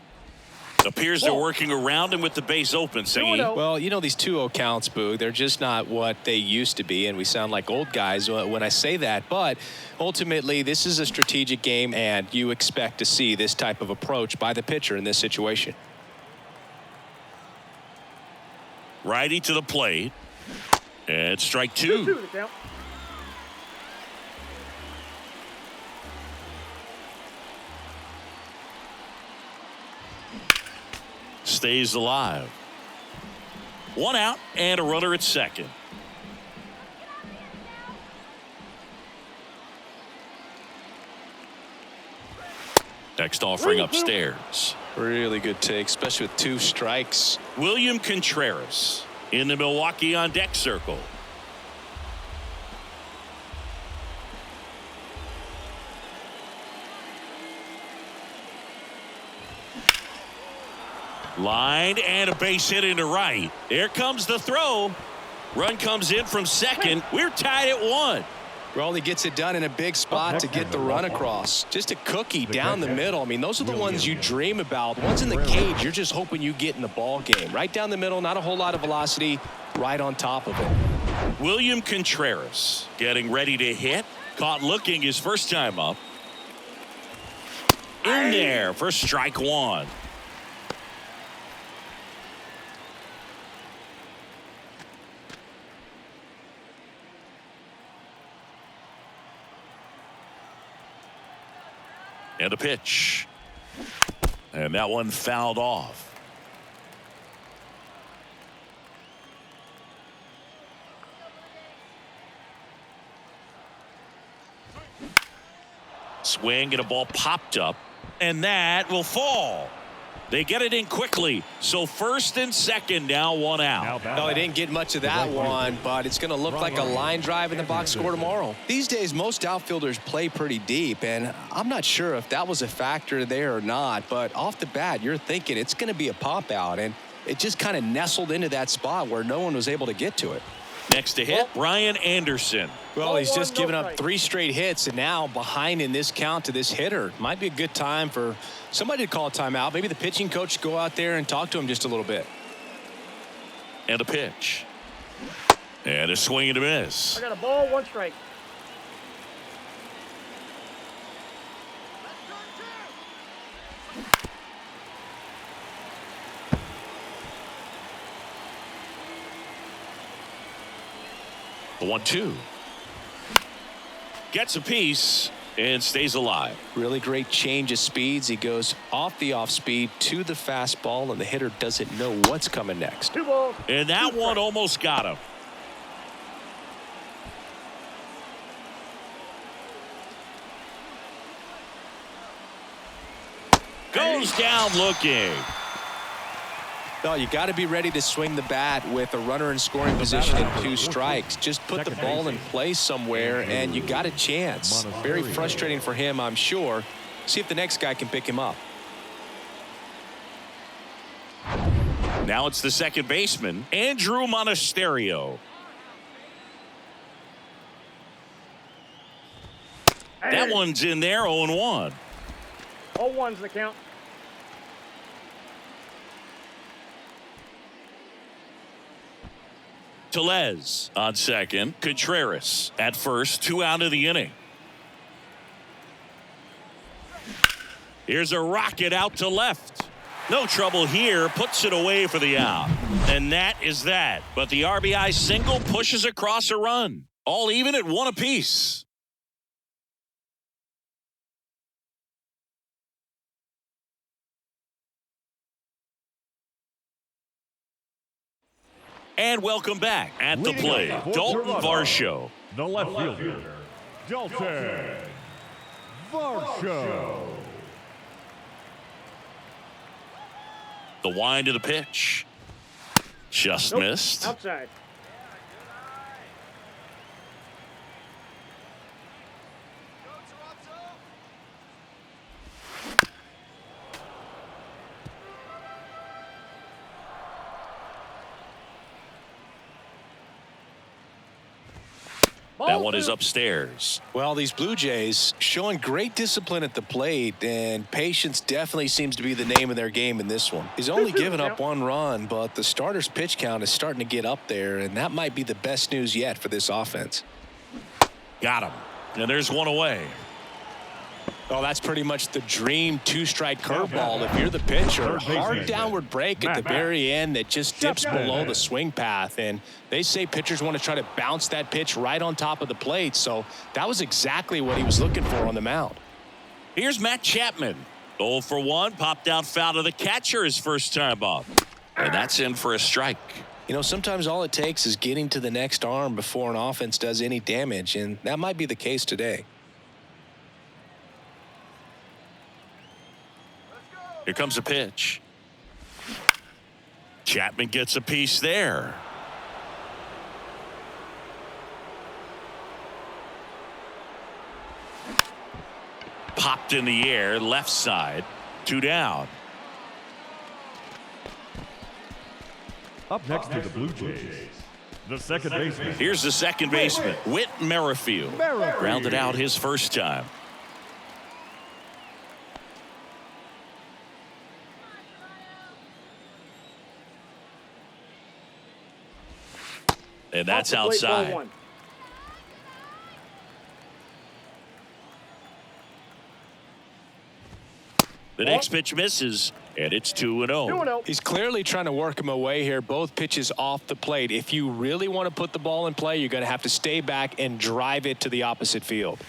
Appears they're working around him with the base open, Singy. Well, you know, these 2-0 counts, Boo, they're just not what they used to be, and we sound like old guys when I say that. But ultimately, this is a strategic game, and you expect to see this type of approach by the pitcher in this situation. Righty to the plate. And strike two. Stays alive. One out and a runner at second. Next offering upstairs. Really good take, especially with 2 strikes. William Contreras in the Milwaukee on deck circle. Line and a base hit into right. There comes the throw. Run comes in from second. We're tied at 1. Well, he gets it done in a big spot to get the run across. Just a cookie down the middle. I mean, those are the ones you dream about. The ones in the cage, you're just hoping you get in the ball game. Right down the middle, not a whole lot of velocity, right on top of it. William Contreras getting ready to hit. Caught looking his first time up. In there for strike 1. And a pitch. And that one fouled off. Swing and a ball popped up. And that will fall. They get it in quickly. So first and second now, 1 out. No, they didn't get much of that one, but it's going to look like a line drive in the box score tomorrow. These days, most outfielders play pretty deep, and I'm not sure if that was a factor there or not, but off the bat, you're thinking it's going to be a pop out, and it just kind of nestled into that spot where no one was able to get to it. Next to hit, Brian Anderson. Well, he's just given up 3 straight hits, and now behind in this count to this hitter. Might be a good time for somebody to call a timeout. Maybe the pitching coach go out there and talk to him just a little bit. And a pitch. And a swing and a miss. I got a ball, 1 strike. The 1-2. Gets a piece and stays alive. Really great change of speeds. He goes off the off speed to the fastball, and the hitter doesn't know what's coming next. 2 balls. And that one almost got him. Goes down looking. No, you got to be ready to swing the bat with a runner in scoring position and 2 strikes. Just put the ball in place somewhere, and you got a chance. Very frustrating for him, I'm sure. See if the next guy can pick him up. Now it's the second baseman, Andrew Monasterio. That one's in there, 0-1. All 1's the count. Tellez on second. Contreras at first. 2 out of the inning. Here's a rocket out to left. No trouble here, puts it away for the out. And that is that. But the RBI single pushes across a run. All even at 1 apiece. And welcome back at the plate, Dalton Varsho. The left fielder, Dalton Varsho. The wind of the pitch. Just missed. Outside. That one is upstairs. Well, these Blue Jays showing great discipline at the plate, and patience definitely seems to be the name of their game in this one. He's only given up 1 run, but the starter's pitch count is starting to get up there, and that might be the best news yet for this offense. Got him. And there's one away. Oh, that's pretty much the dream 2-strike curveball. If you're the pitcher, hard downward break at the very end that just dips below the swing path. And they say pitchers want to try to bounce that pitch right on top of the plate. So that was exactly what he was looking for on the mound. Here's Matt Chapman. 0 for 1, popped out foul to the catcher his first time up. And that's in for a strike. You know, sometimes all it takes is getting to the next arm before an offense does any damage, and that might be the case today. Here comes a pitch. Chapman gets a piece there. Popped in the air, left side, 2 down. Up next to the Blue Jays, the second baseman. Here's the second baseman, Whit Merrifield. Grounded out his first time. And that's outside. The next pitch misses, and it's 2-0. He's clearly trying to work him away here. Both pitches off the plate. If you really want to put the ball in play, you're going to have to stay back and drive it to the opposite field.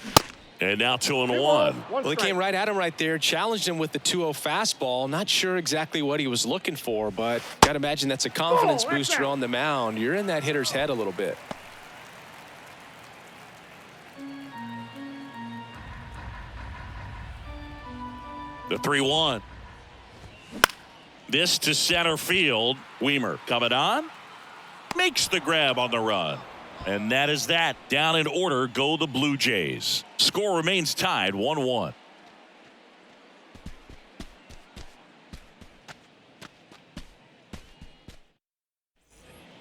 And now 2-1. Well, he came right at him right there, challenged him with the 2-0 fastball. Not sure exactly what he was looking for, but got to imagine that's a confidence booster on the mound. You're in that hitter's head a little bit. The 3-1. This to center field. Weimer coming on. Makes the grab on the run. And that is that. Down in order go the Blue Jays. Score remains tied 1-1.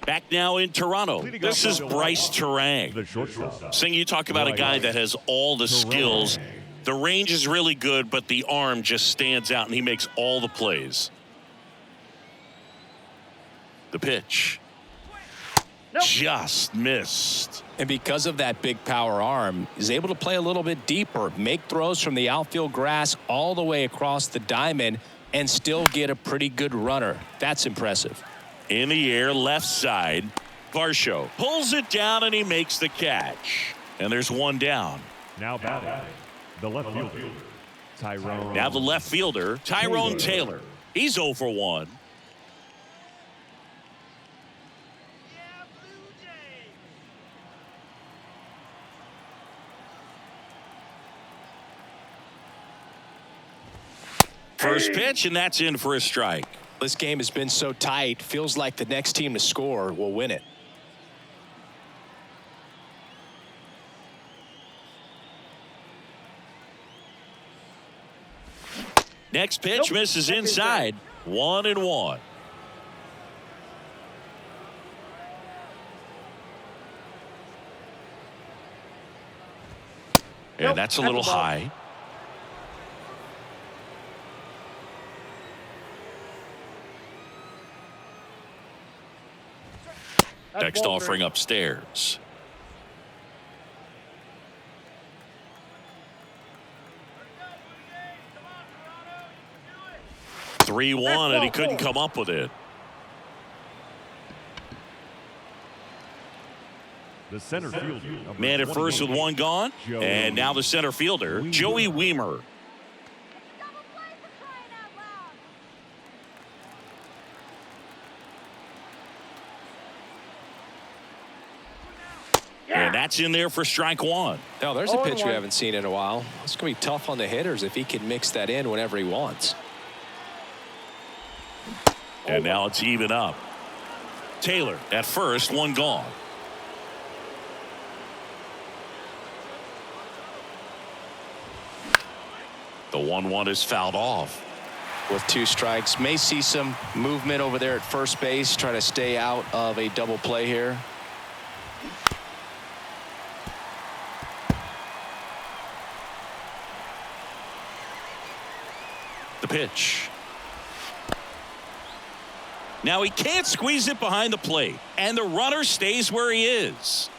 Back now in Toronto. This is Bryce Terang. The shortstop. Sing, you talk about a guy that has all the skills. The range is really good, but the arm just stands out, and he makes all the plays. The pitch. Just missed. And because of that big power arm, he's able to play a little bit deeper, make throws from the outfield grass all the way across the diamond, and still get a pretty good runner. That's impressive. In the air, left side. Varsho pulls it down, and he makes the catch. And there's one down. Now batting, the left fielder, Tyrone. Now the left fielder, Tyrone Taylor. He's 0 for 1. First pitch, and that's in for a strike. This game has been so tight, feels like the next team to score will win it. Next pitch misses inside. 1-1. And that's a little high. Next offering upstairs. 3-1, and he couldn't come up with it. The center fielder. Man at first with one gone. And now the center fielder, Joey Weimer. And that's in there for strike one. Now, there's a pitch we haven't seen in a while. It's going to be tough on the hitters if he can mix that in whenever he wants. And now it's even up. Taylor at first, one gone. The 1-1 is fouled off. With 2 strikes, may see some movement over there at first base, trying to stay out of a double play here. The pitch. Now he can't squeeze it behind the plate, and the runner stays where he is.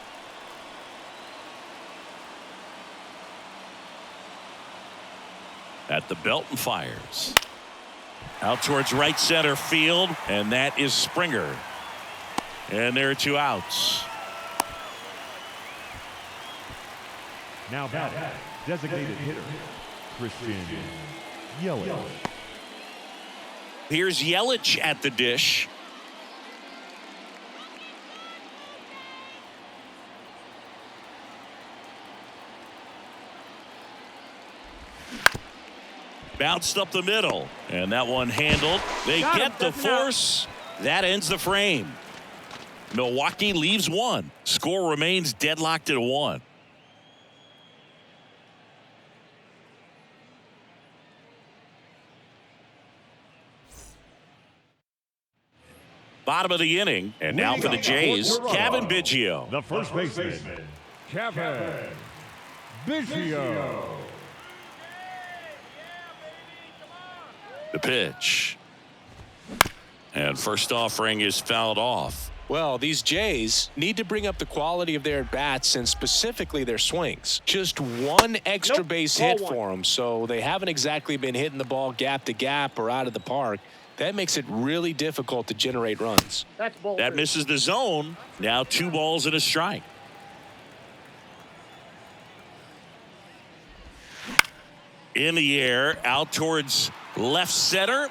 At the belt and fires. Out towards right center field, and that is Springer. And there are 2 outs. Now batting, designated hitter, Christian Yelich. Here's Yelich at the dish. Bounced up the middle, and that one handled. They get the force. That ends the frame. Milwaukee leaves 1. Score remains deadlocked at 1. Bottom of the inning, and now for the Jays, Kevin Biggio. The first baseman, Kevin Biggio. The pitch. And first offering is fouled off. Well, these Jays need to bring up the quality of their at-bats and specifically their swings. Just 1 extra base hit for them, so they haven't exactly been hitting the ball gap to gap or out of the park. That makes it really difficult to generate runs. That misses the zone. Now 2 balls and a strike. In the air, out towards left center.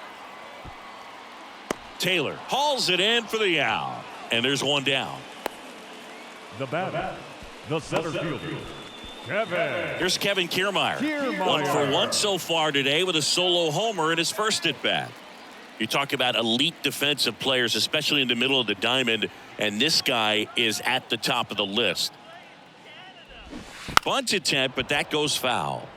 Taylor hauls it in for the out. And there's 1 down. The batter, the center fielder, Kevin. Here's Kevin Kiermaier. 1 for 1 so far today with a solo homer in his first at bat. You talk about elite defensive players, especially in the middle of the diamond, and this guy is at the top of the list. Bunt attempt, but that goes foul.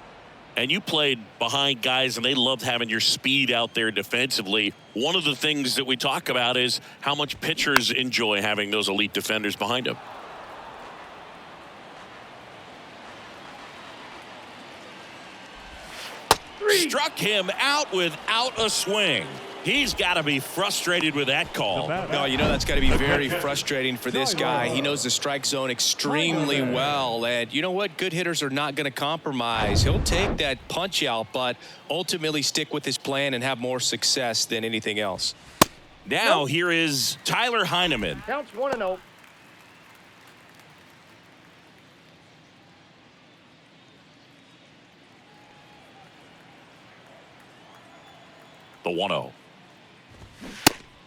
And you played behind guys, and they loved having your speed out there defensively. One of the things that we talk about is how much pitchers enjoy having those elite defenders behind them. Struck him out without a swing. He's got to be frustrated with that call. No, you know that's got to be very frustrating for this guy. He knows the strike zone extremely well. And you know what? Good hitters are not going to compromise. He'll take that punch out, but ultimately stick with his plan and have more success than anything else. Now here is Tyler Heineman. Counts 1-0. The 1-0.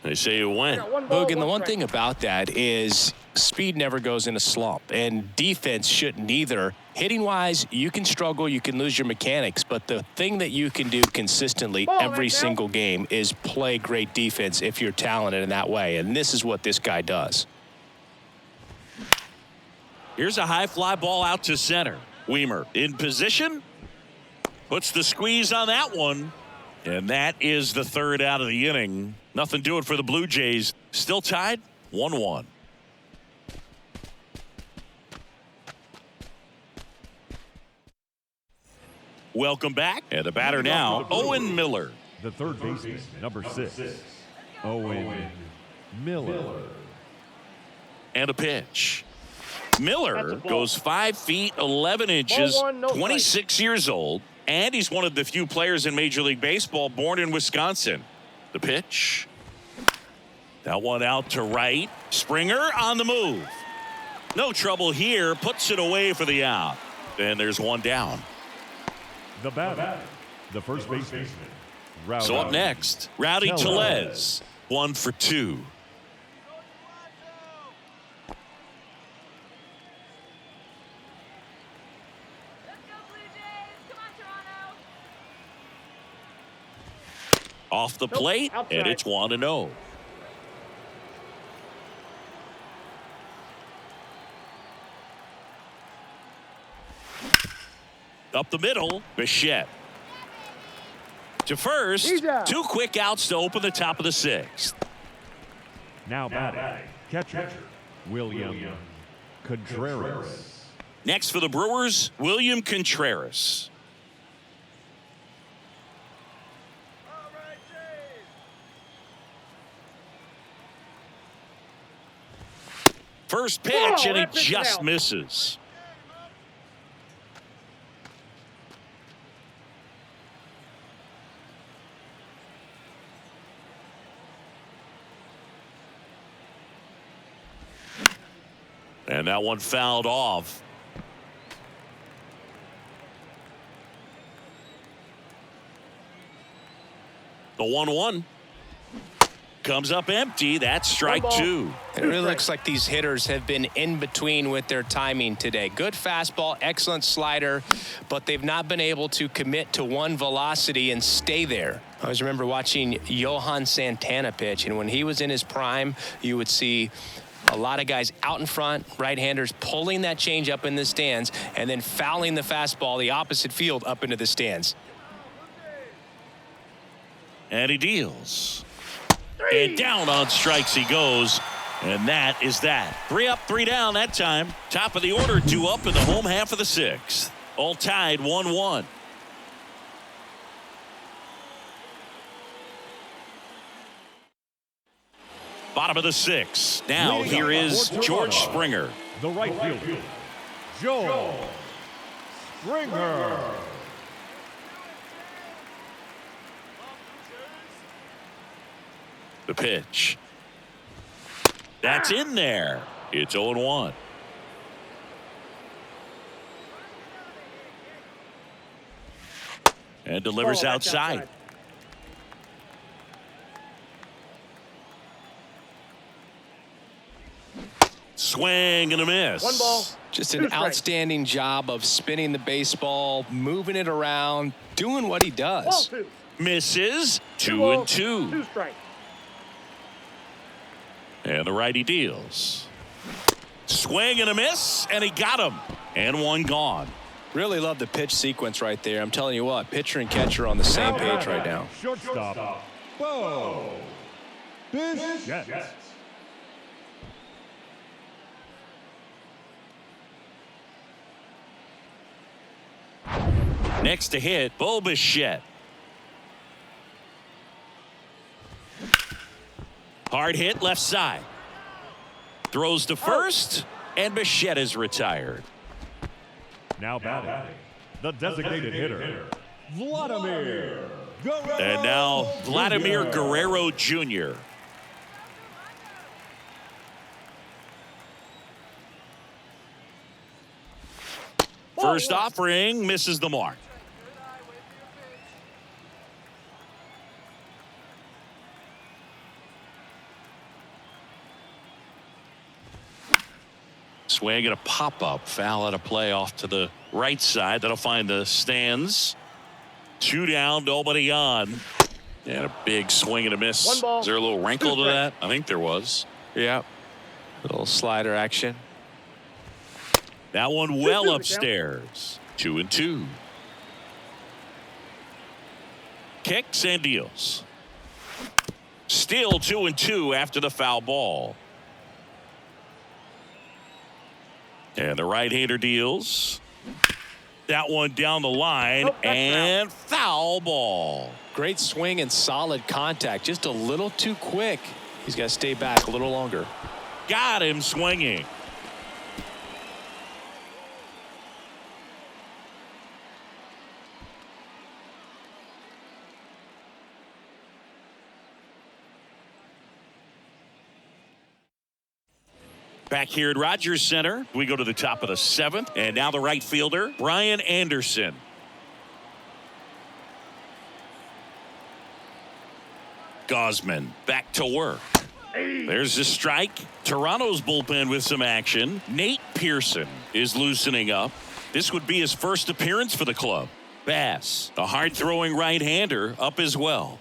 They say you win. Hogan, the one thing about that is speed never goes in a slump, and defense shouldn't either. Hitting-wise, you can struggle, you can lose your mechanics, but the thing that you can do consistently every single game is play great defense if you're talented in that way, and this is what this guy does. Here's a high fly ball out to center. Weimer in position. Puts the squeeze on that one. And that is the 3rd out of the inning. Nothing doing for the Blue Jays. Still tied 1-1. Welcome back. And the batter now, Owen Miller. The third baseman, number 6, Owen Miller. And a pitch. Miller goes 5 feet 11 inches, 26 years old. And he's one of the few players in Major League Baseball born in Wisconsin. The pitch. That one out to right. Springer on the move. No trouble here. Puts it away for the out. And there's one down. The batter, the first baseman. So up next, Rowdy Tellez. 1 for 2. Off the plate, and it's 1-0. Up the middle, Bichette. To first, 2 quick outs to open the top of the 6th. Now batting, catcher, William Contreras. Next for the Brewers, William Contreras. First pitch, and he just misses. And that one fouled off. The 1-1 comes up empty. That's strike 2. It really looks like these hitters have been in between with their timing today. Good fastball, excellent slider, but they've not been able to commit to one velocity and stay there. I always remember watching Johan Santana pitch, and when he was in his prime, you would see a lot of guys out in front, right-handers pulling that change up in the stands and then fouling the fastball the opposite field up into the stands. And he deals. And down on strikes he goes. And that is that. 3 up, 3 down that time. Top of the order, 2 up in the home half of the 6th. All tied 1-1. Bottom of the 6th. Now here is George Springer. The right fielder, Joe Springer. The pitch. That's in there. It's 0-1. And delivers outside. Swing and a miss. 1 ball. Just an outstanding job of spinning the baseball, moving it around, doing what he does. Ball 2. Misses. 2 balls, and 2. 2 strikes. And the righty deals. Swing and a miss, and he got him. And one gone. Really love the pitch sequence right there. I'm telling you what, pitcher and catcher on the same page right now. Shortstop, Bo Bichette. Next to hit, Bo Bichette. Hard hit left side. Throws to first, and Bichette is retired. Now batting, the designated hitter, Vladimir Guerrero. And now Vladimir Guerrero Jr. First offering misses the mark. Swing and a pop-up. Foul at a play off to the right side. That'll find the stands. 2 down, nobody on. And a big swing and a miss. 1 ball. Is there a little wrinkle to that? I think there was. Yeah. Little slider action. That one well upstairs. 2 and 2. Kicks and deals. Still 2 and 2 after the foul ball. And the right-hander deals. That one down the line, and foul ball. Great swing and solid contact. Just a little too quick. He's got to stay back a little longer. Got him swinging. Back here at Rogers Center, we go to the top of the 7th, and now the right fielder, Brian Anderson. Gosman back to work. There's the strike. Toronto's bullpen with some action. Nate Pearson is loosening up. This would be his first appearance for the club. Bass, a hard-throwing right-hander, up as well.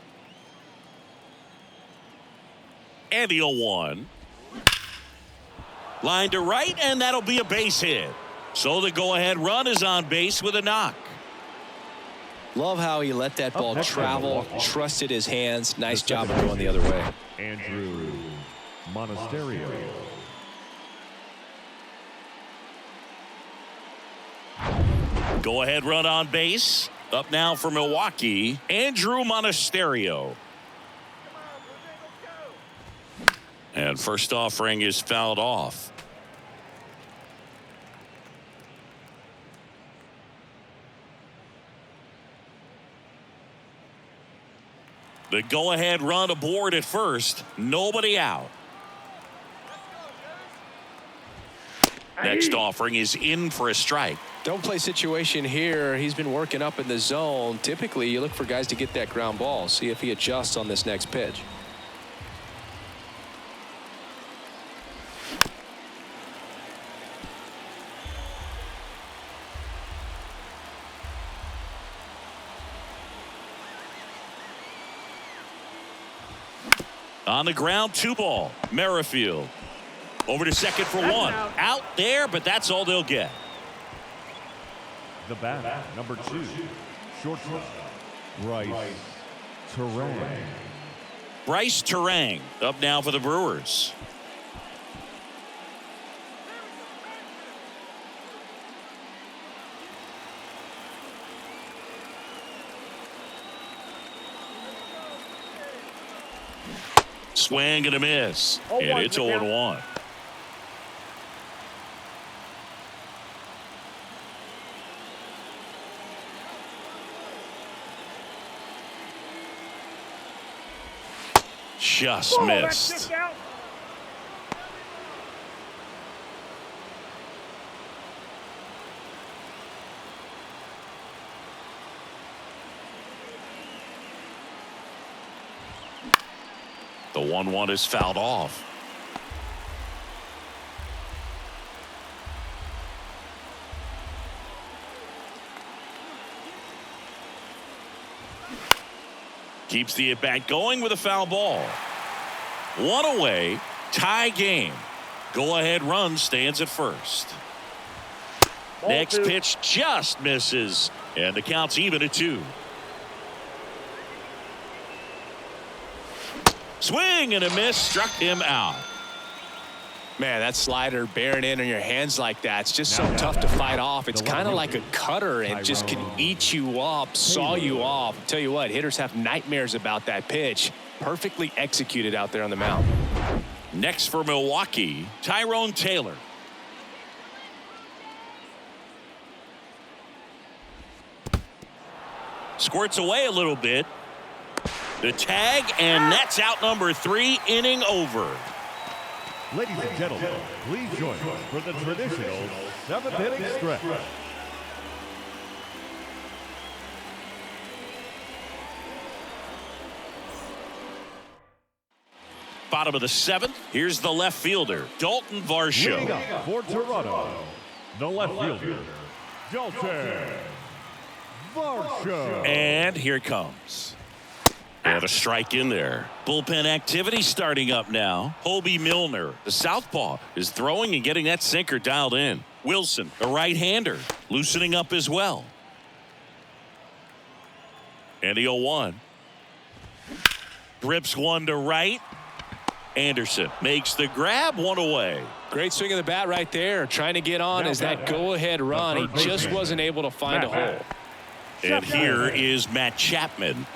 And the 0-1. Line to right, and that'll be a base hit. So the go-ahead run is on base with a knock. Love how he let that ball travel, trusted his hands. Nice job of going the other way. Andrew Monasterio. Go ahead run on base. Up now for Milwaukee, Andrew Monasterio. And first offering is fouled off. The go-ahead run aboard at first. Nobody out. Next offering is in for a strike. Don't play situation here. He's been working up in the zone. Typically, you look for guys to get that ground ball. See if he adjusts on this next pitch. On the ground, 2-ball. Merrifield over to second for one. Out there, but that's all they'll get. The bat, number 2, shortstop, Bryce Terang. Bryce Terang up now for the Brewers. Swing and a miss. And it's 0-1. Just missed. The 1-1 is fouled off. Keeps the at-bat going with a foul ball. One away, tie game. Go-ahead run stands at first. Next pitch just misses, and the count's even at 2. Swing and a miss, struck him out. Man, that slider bearing in on your hands like that, it's just so tough to fight off. It's kind of like a cutter and just can eat you up, saw you off. Tell you what, hitters have nightmares about that pitch. Perfectly executed out there on the mound. Next for Milwaukee, Tyrone Taylor. Squirts away a little bit. The tag, and that's out number 3, inning over. Ladies and gentlemen, please join us for the traditional 7th inning stretch. Bottom of the 7th, here's the left fielder, Dalton Varsho. Leading up for Toronto, the left fielder, Dalton Varsho. And here it comes. And a strike in there. Bullpen activity starting up now. Hobie Milner, the southpaw, is throwing and getting that sinker dialed in. Wilson, a right-hander, loosening up as well. And the 0-1. Grips one to right. Anderson makes the grab, one away. Great swing of the bat right there. Trying to get on as that go-ahead run. He just wasn't able to find a hole. And here is Matt Chapman.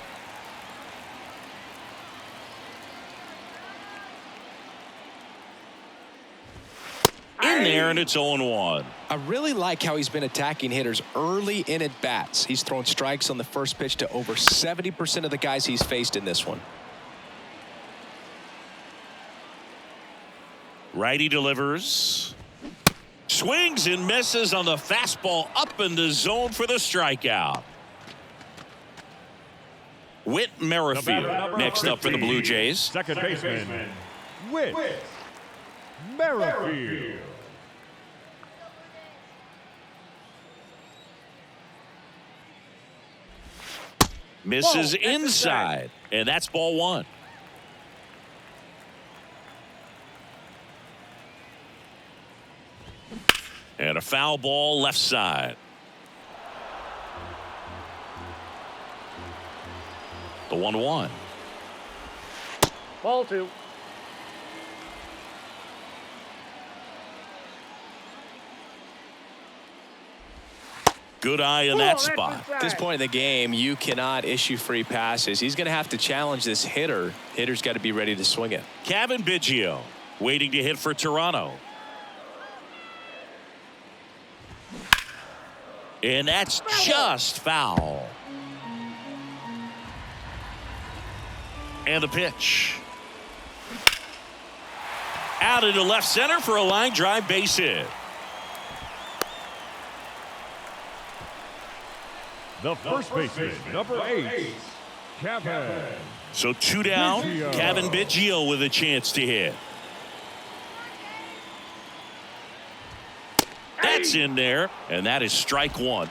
In there, and it's 0-1. I really like how he's been attacking hitters early in at bats. He's thrown strikes on the first pitch to over 70% of the guys he's faced in this one. Righty delivers. Swings and misses on the fastball up in the zone for the strikeout. Whit Merrifield next up for the Blue Jays. Second baseman, Whit Merrifield. Misses inside, and that's ball one. And a foul ball left side. The 1-1. Ball two. Good eye in that spot. At this point in the game, you cannot issue free passes. He's going to have to challenge this hitter. Hitter's got to be ready to swing it. Kevin Biggio waiting to hit for Toronto. And that's just foul. And the pitch. Out into left center for a line drive base hit. The first baseman, number 8, Kevin. So 2 down. Biggio. Kevin Biggio with a chance to hit. That's in there, and that is strike one.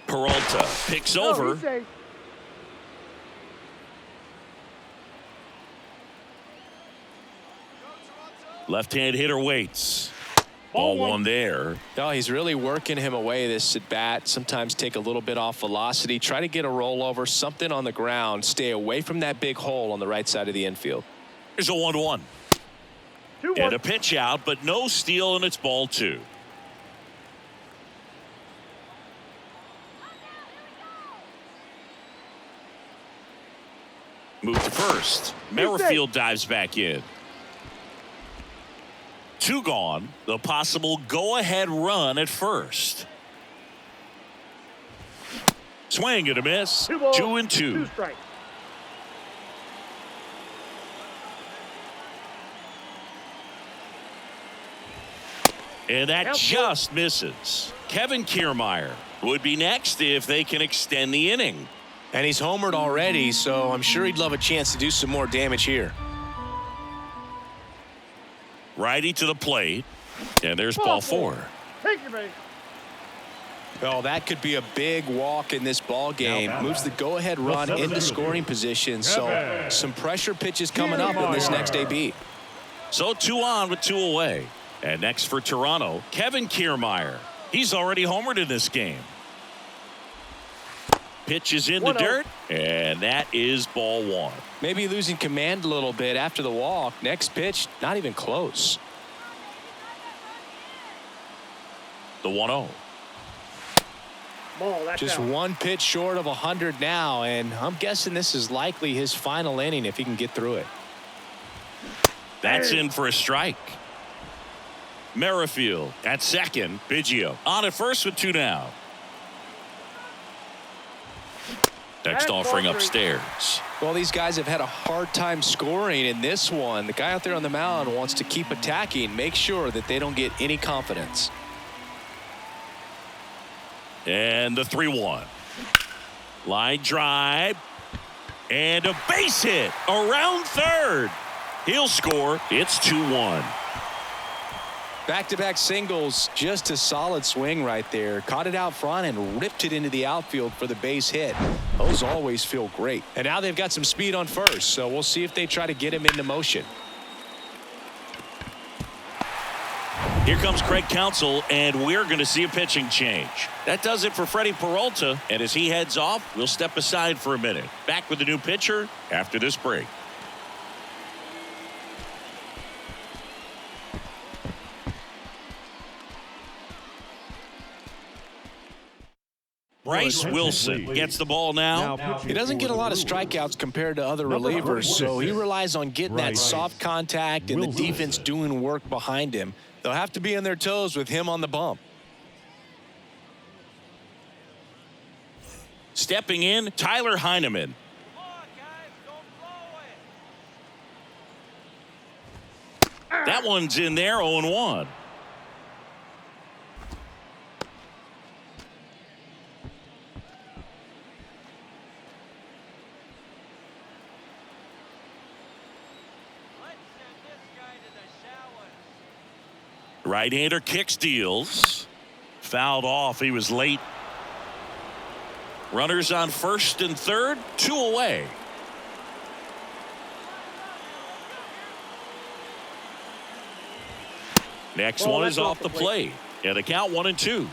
Peralta picks over. he's safe. Left-hand hitter waits. Ball one there. Oh, he's really working him away this at bat. Sometimes take a little bit off velocity. Try to get a rollover, something on the ground. Stay away from that big hole on the right side of the infield. Here's a 1-1. 2-1. And a pitch out, but no steal, and it's ball two. Move to first. Merrifield dives back in. 2 gone. The possible go-ahead run at first. Swing and a miss. 2 balls, 2-2. 2 strikes. And that Help. just misses. Kevin Kiermaier would be next if they can extend the inning. And he's homered already, so I'm sure he'd love a chance to do some more damage here. Righty to the plate. And there's ball 4. Take your base. Well, that could be a big walk in this ball game. Moves the go-ahead run into scoring position. So some pressure pitches coming up in this next AB. So 2 on with 2 away. And next for Toronto, Kevin Kiermaier. He's already homered in this game. Pitch is in the 1-0. dirt, and that is ball 1. Maybe losing command a little bit after the walk. Next pitch, not even close. The 1-0. Ball, that's Just out. 1 pitch short of 100 now, and I'm guessing this is likely his final inning if he can get through it. That's in for a strike. Merrifield at second. Biggio on at first with 2 down. Next That's offering ball 3. upstairs. Well, these guys have had a hard time scoring in this one. The guy out there on the mound wants to keep attacking, make sure that they don't get any confidence. And the 3-1. Line drive. And a base hit around third. He'll score. It's 2-1. Back-to-back singles, just a solid swing right there. Caught it out front and ripped it into the outfield for the base hit. Those always feel great. And now they've got some speed on first, so we'll see if they try to get him into motion. Here comes Craig Counsell, and we're going to see a pitching change. That does it for Freddie Peralta, and as he heads off, we'll step aside for a minute. Back with the new pitcher after this break. Bryce Wilson gets the ball now. He doesn't get a lot of strikeouts compared to other relievers, so he relies on getting that soft contact and the defense doing work behind him. They'll have to be on their toes with him on the bump. Stepping in, Tyler Heineman. That one's in there, 0-1. Right-hander kicks, deals. Fouled off. He was late. Runners on first and third, 2 away. Next one is off the plate. And the count 1-2.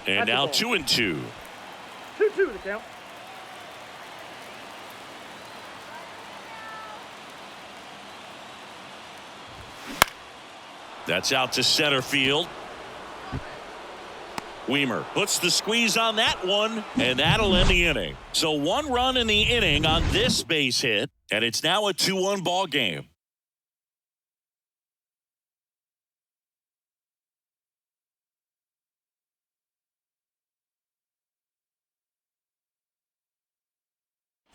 And now 2-2. 2-2 the count. That's out to center field. Weimer puts the squeeze on that one, and that'll end the inning. So 1 run in the inning on this base hit, and it's now a 2-1 ball game.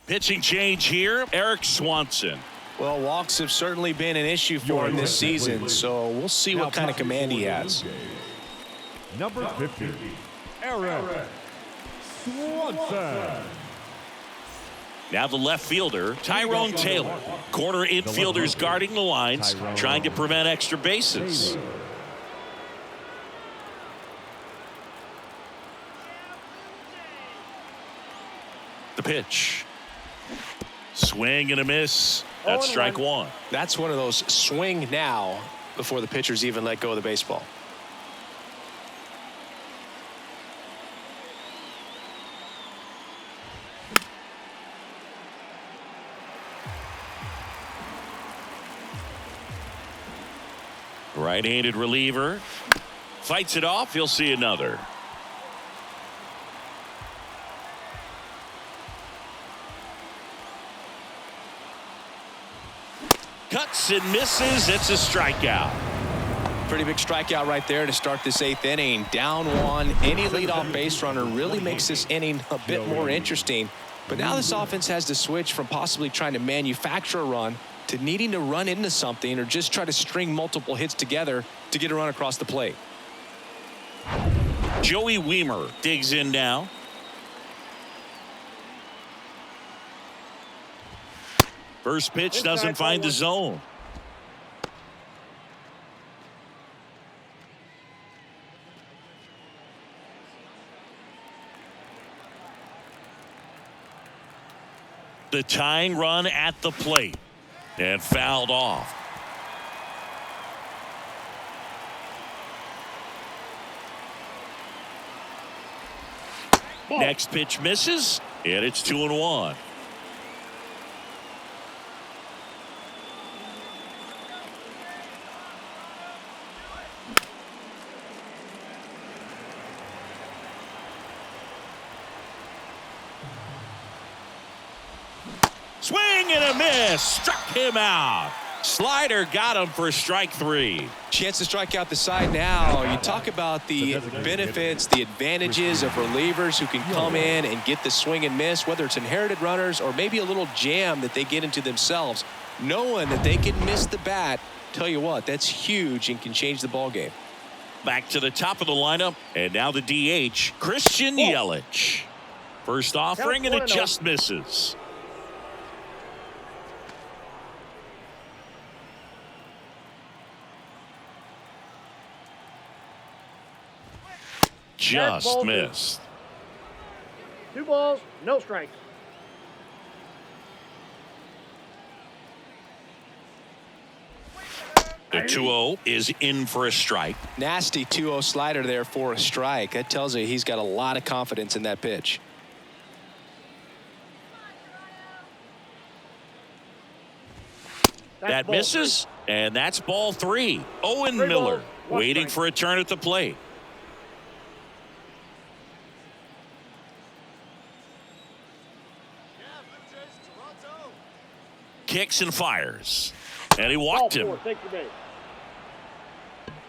Pitching change here, Eric Swanson. Well, walks have certainly been an issue for him this season, so we'll see what kind of command he has. Number 50, Eric Swanson. Now the left fielder, Tyrone Taylor. Corner infielders guarding the lines, trying to prevent extra bases. The pitch. Swing and a miss. That's strike 1. That's one of those swing now before the pitchers even let go of the baseball. Right-handed reliever. Fights it off. He'll see another. Cuts and misses. It's a strikeout. Pretty big strikeout right there to start this 8th inning. Down 1. Any leadoff base runner really makes this inning a bit more interesting. But now this offense has to switch from possibly trying to manufacture a run to needing to run into something or just try to string multiple hits together to get a run across the plate. Joey Weimer digs in now. First pitch doesn't find the zone. The tying run at the plate and fouled off. Next pitch misses, and it's 2-1. Swing and a miss. Struck him out. Slider got him for strike 3. Chance to strike out the side now. You talk about the benefits, the advantages of relievers who can come in and get the swing and miss, whether it's inherited runners or maybe a little jam that they get into themselves. Knowing that they can miss the bat, tell you what, that's huge and can change the ball game. Back to the top of the lineup, and now the DH, Christian Yelich. First offering, and it just misses. Just missed. 2 balls, no strikes. The 2-0 is in for a strike. Nasty 2-0 slider there for a strike. That tells you he's got a lot of confidence in that pitch. That misses, and that's ball 3. Owen Miller waiting for a turn at the plate. Kicks and fires. And he walked him. Take your base.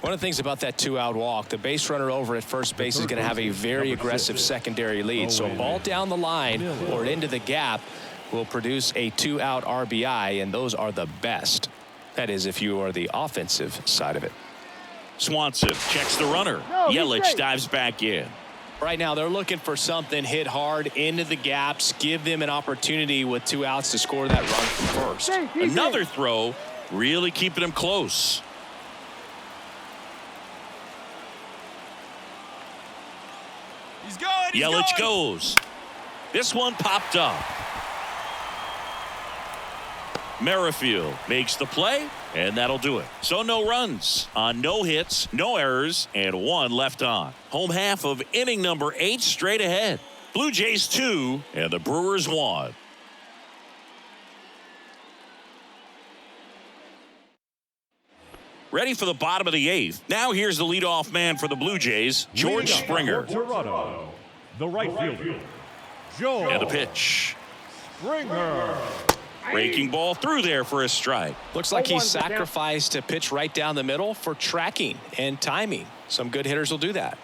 One of the things about that 2-out walk, the base runner over at first base is going to have a very aggressive secondary lead. So a ball down the line or into the gap will produce a 2-out RBI, and those are the best. That is, if you are the offensive side of it. Swanson checks the runner. Yelich dives back in. Right now, they're looking for something hit hard into the gaps, give them an opportunity with 2 outs to score that run from first. Another throw, really keeping him close. He's going. Yelich goes. This one popped up. Merrifield makes the play, and that'll do it. So no runs on no hits, no errors, and 1 left on. Home half of inning number 8 straight ahead. Blue Jays 2 and the Brewers 1. Ready for the bottom of the 8th. Now here's the leadoff man for the Blue Jays, George Springer. Toronto, the right fielder, George And a pitch. Springer. Breaking ball through there for a strike. Looks like he sacrificed a pitch right down the middle for tracking and timing. Some good hitters will do that.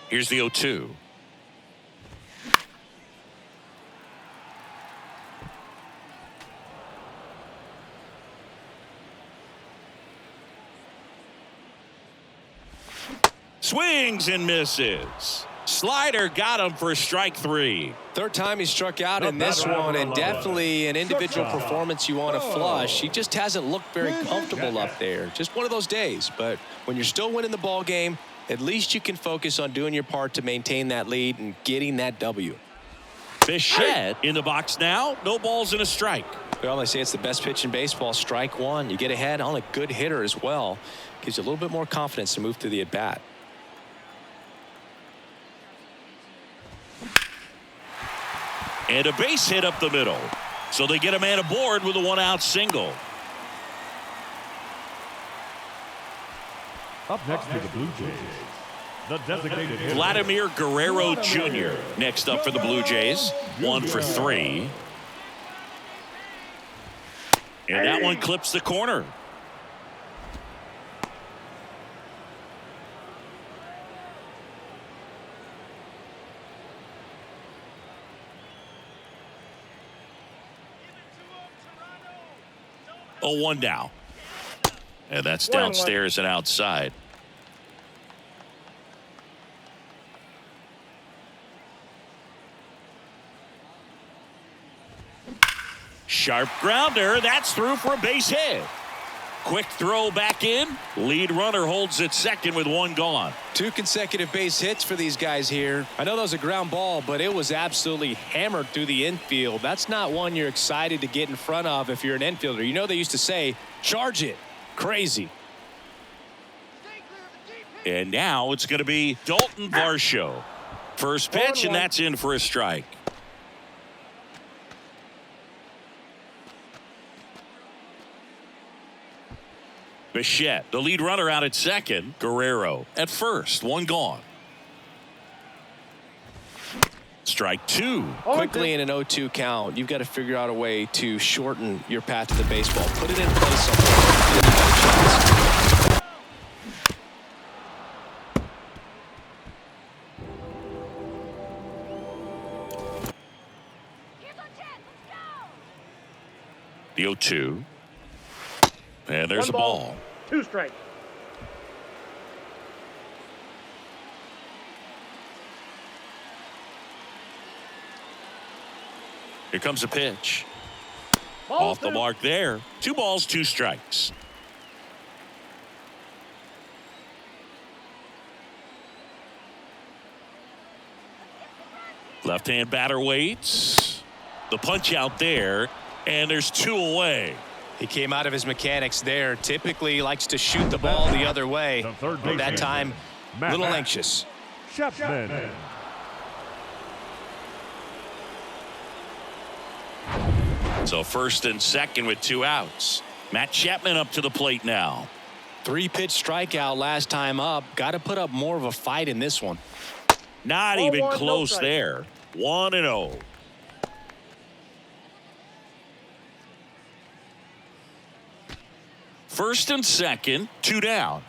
Here's the 0-2. Swings and misses. Slider got him for strike 3. Third time he struck out in this one, and definitely an individual performance you want to flush. He just hasn't looked very comfortable up there. Just one of those days. But when you're still winning the ball game, at least you can focus on doing your part to maintain that lead and getting that W. Bichette in the box now. No balls and a strike. Well, they say it's the best pitch in baseball. Strike 1. You get ahead on a good hitter as well. Gives you a little bit more confidence to move through the at-bat. And a base hit up the middle. So they get a man aboard with a 1-out single. Up next to the Blue Jays, the designated hitter, Vladimir Guerrero Jr. next up for the Blue Jays. 1 for 3. And that one clips the corner. Oh, 1 down. And that's downstairs and outside. Sharp grounder. That's through for a base hit. Quick throw back in. Lead runner holds at second with 1 gone. 2 consecutive base hits for these guys here. I know that was a ground ball, but it was absolutely hammered through the infield. That's not one you're excited to get in front of if you're an infielder. You know they used to say, charge it. Crazy. And now it's going to be Dalton Varsho. First pitch, and that's in for a strike. Bichette, the lead runner, out at second. Guerrero at first. 1 gone. Strike 2. Quickly in an 0-2 count, you've got to figure out a way to shorten your path to the baseball. Put it in place somewhere. The 0-2. And there's a ball. 2 strikes. Here comes a pitch. Ball Off the mark there. 2 balls, 2 strikes. Left-hand batter waits. The punch out there, and there's 2 away. He came out of his mechanics there. Typically likes to shoot the ball the other way. But that time, a little anxious. Chapman. So first and second with 2 outs. Matt Chapman up to the plate now. 3-pitch strikeout last time up. Got to put up more of a fight in this one. Not Ball even one, no close strike. there. 1-0. First and second, 2 down.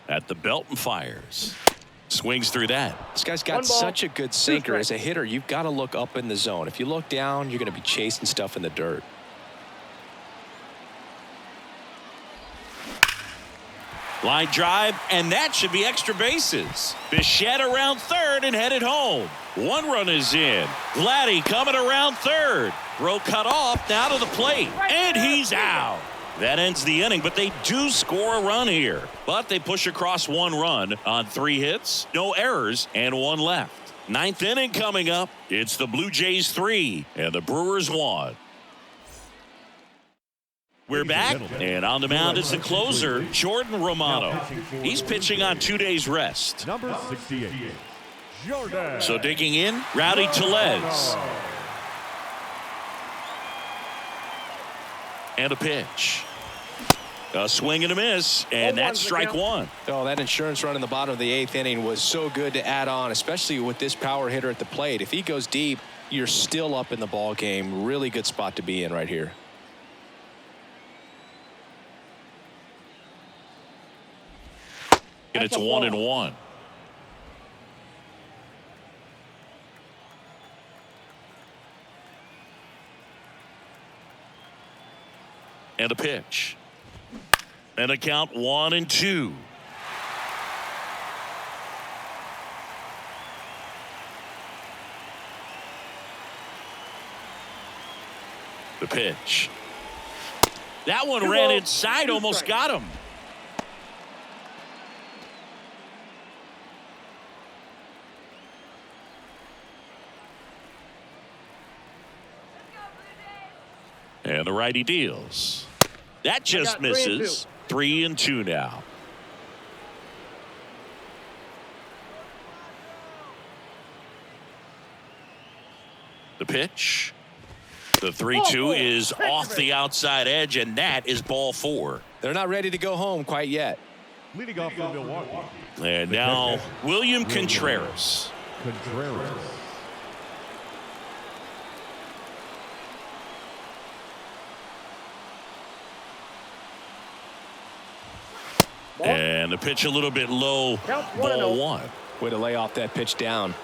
At the belt and fires. Swings through that. This guy's got One ball, such a good sinker. strikes. As a hitter, you've got to look up in the zone. If you look down, you're going to be chasing stuff in the dirt. Line drive, and that should be extra bases. Bichette around third and headed home. 1 run is in. Vladdy coming around third. Throw cut off, now to the plate, and he's out. That ends the inning, but they do score a run here. But they push across 1 run on 3 hits, no errors, and 1 left. 9th inning coming up. It's the Blue Jays 3 and the Brewers 1. We're back, and on the mound is the closer, Jordan Romano. He's pitching on 2 days rest. Number 68, Jordan. So digging in, Rowdy Tellez. And a pitch. A swing and a miss, and that's strike 1. Oh, that insurance run in the bottom of the 8th inning was so good to add on, especially with this power hitter at the plate. If he goes deep, you're still up in the ball game. Really good spot to be in right here. And it's 1-1. And a pitch. And a count 1-2. The pitch. That one ran inside, almost got him. And the righty deals. That just misses. 3-2 now. The pitch. The 3-2 is off the outside edge, and that is ball 4. They're not ready to go home quite yet. Leading off for Milwaukee. And now William Contreras. Contreras. And the pitch a little bit low. Ball 1. Way to lay off that pitch down.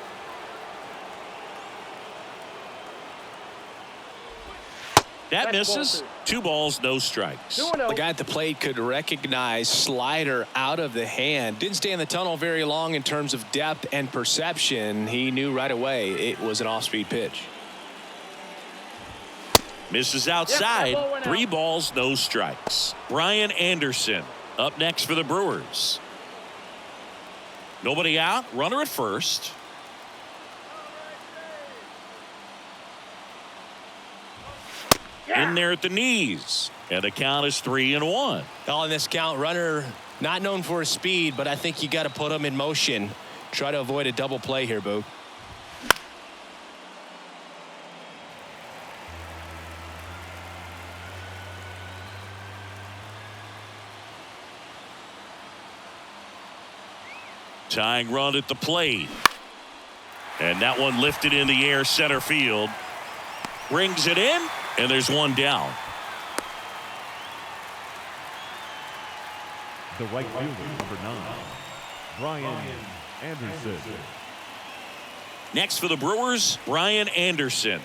That misses. 2 balls, no strikes. The guy at the plate could recognize slider out of the hand. Didn't stay in the tunnel very long in terms of depth and perception. He knew right away it was an off-speed pitch. Misses outside. 3 balls, no strikes. Brian Anderson up next for the Brewers. Nobody out. Runner at first. In there at the knees. And the count is 3-1. On this count, runner not known for his speed, but I think you got to put him in motion. Try to avoid a double play here, Boog. Tying run at the plate. And that one lifted in the air center field. Brings it in, and there's 1 down. The right fielder, number 9, Brian Anderson. Next for the Brewers, Brian Anderson.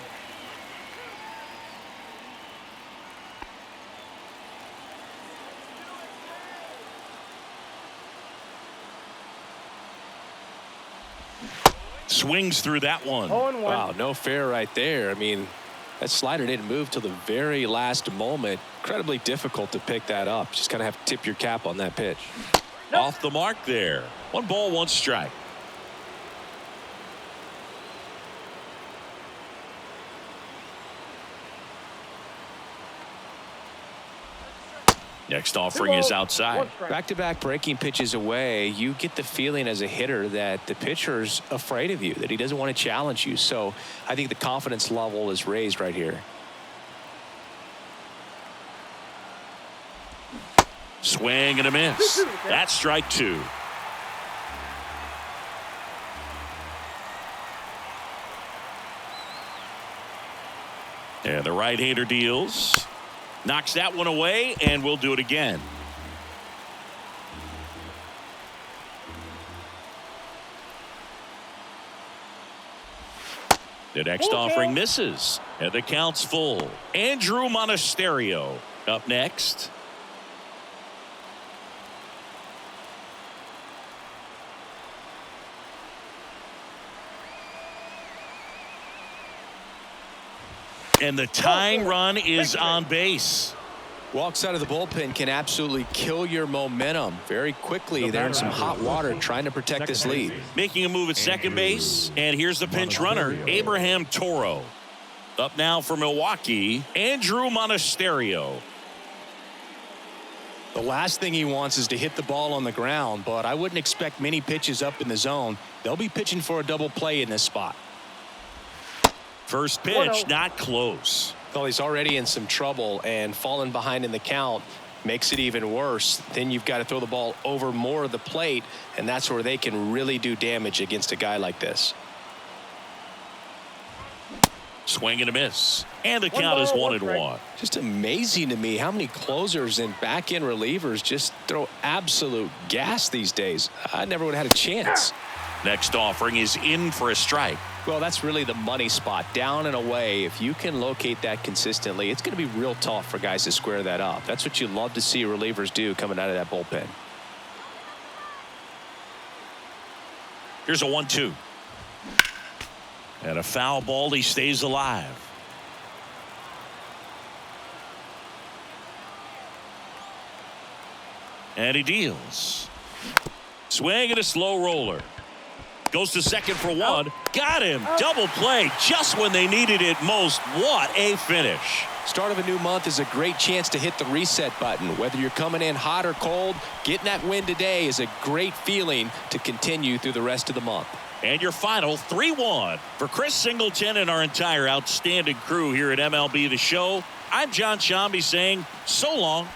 Swings through that one. Wow, no fair right there. I mean, that slider didn't move till the very last moment. Incredibly difficult to pick that up. Just kind of have to tip your cap on that pitch. Off the mark there. 1 ball, 1 strike. Next offering is outside. Back-to-back breaking pitches away, you get the feeling as a hitter that the pitcher's afraid of you, that he doesn't want to challenge you. So I think the confidence level is raised right here. Swing and a miss. That's strike 2. And the right-hander deals. Knocks that one away, and we'll do it again. The next offering misses, and the count's full. Andrew Monasterio up next. And the tying run is on base. Walks out of the bullpen can absolutely kill your momentum very quickly. They're in some hot water trying to protect this lead. Making a move at second base. And here's the pinch runner, Abraham Toro. Up now for Milwaukee, Andrew Monasterio. The last thing he wants is to hit the ball on the ground, but I wouldn't expect many pitches up in the zone. They'll be pitching for a double play in this spot. First pitch, not close. Well, he's already in some trouble, and falling behind in the count makes it even worse. Then you've got to throw the ball over more of the plate, and that's where they can really do damage against a guy like this. Swing and a miss. And the count is 1-1. Just amazing to me how many closers and back-end relievers just throw absolute gas these days. I never would have had a chance. Next offering is in for a strike. Well, that's really the money spot, down and away. If you can locate that consistently, it's going to be real tough for guys to square that up. That's what you love to see relievers do coming out of that bullpen. Here's a 1-2. And a foul ball. He stays alive. And he deals. Swing and a slow roller. Goes to second for one. Got him. Double play just when they needed it most. What a finish. Start of a new month is a great chance to hit the reset button. Whether you're coming in hot or cold, getting that win today is a great feeling to continue through the rest of the month. And your final 3-1 for Chris Singleton and our entire outstanding crew here at MLB The Show. I'm John Shambi saying so long.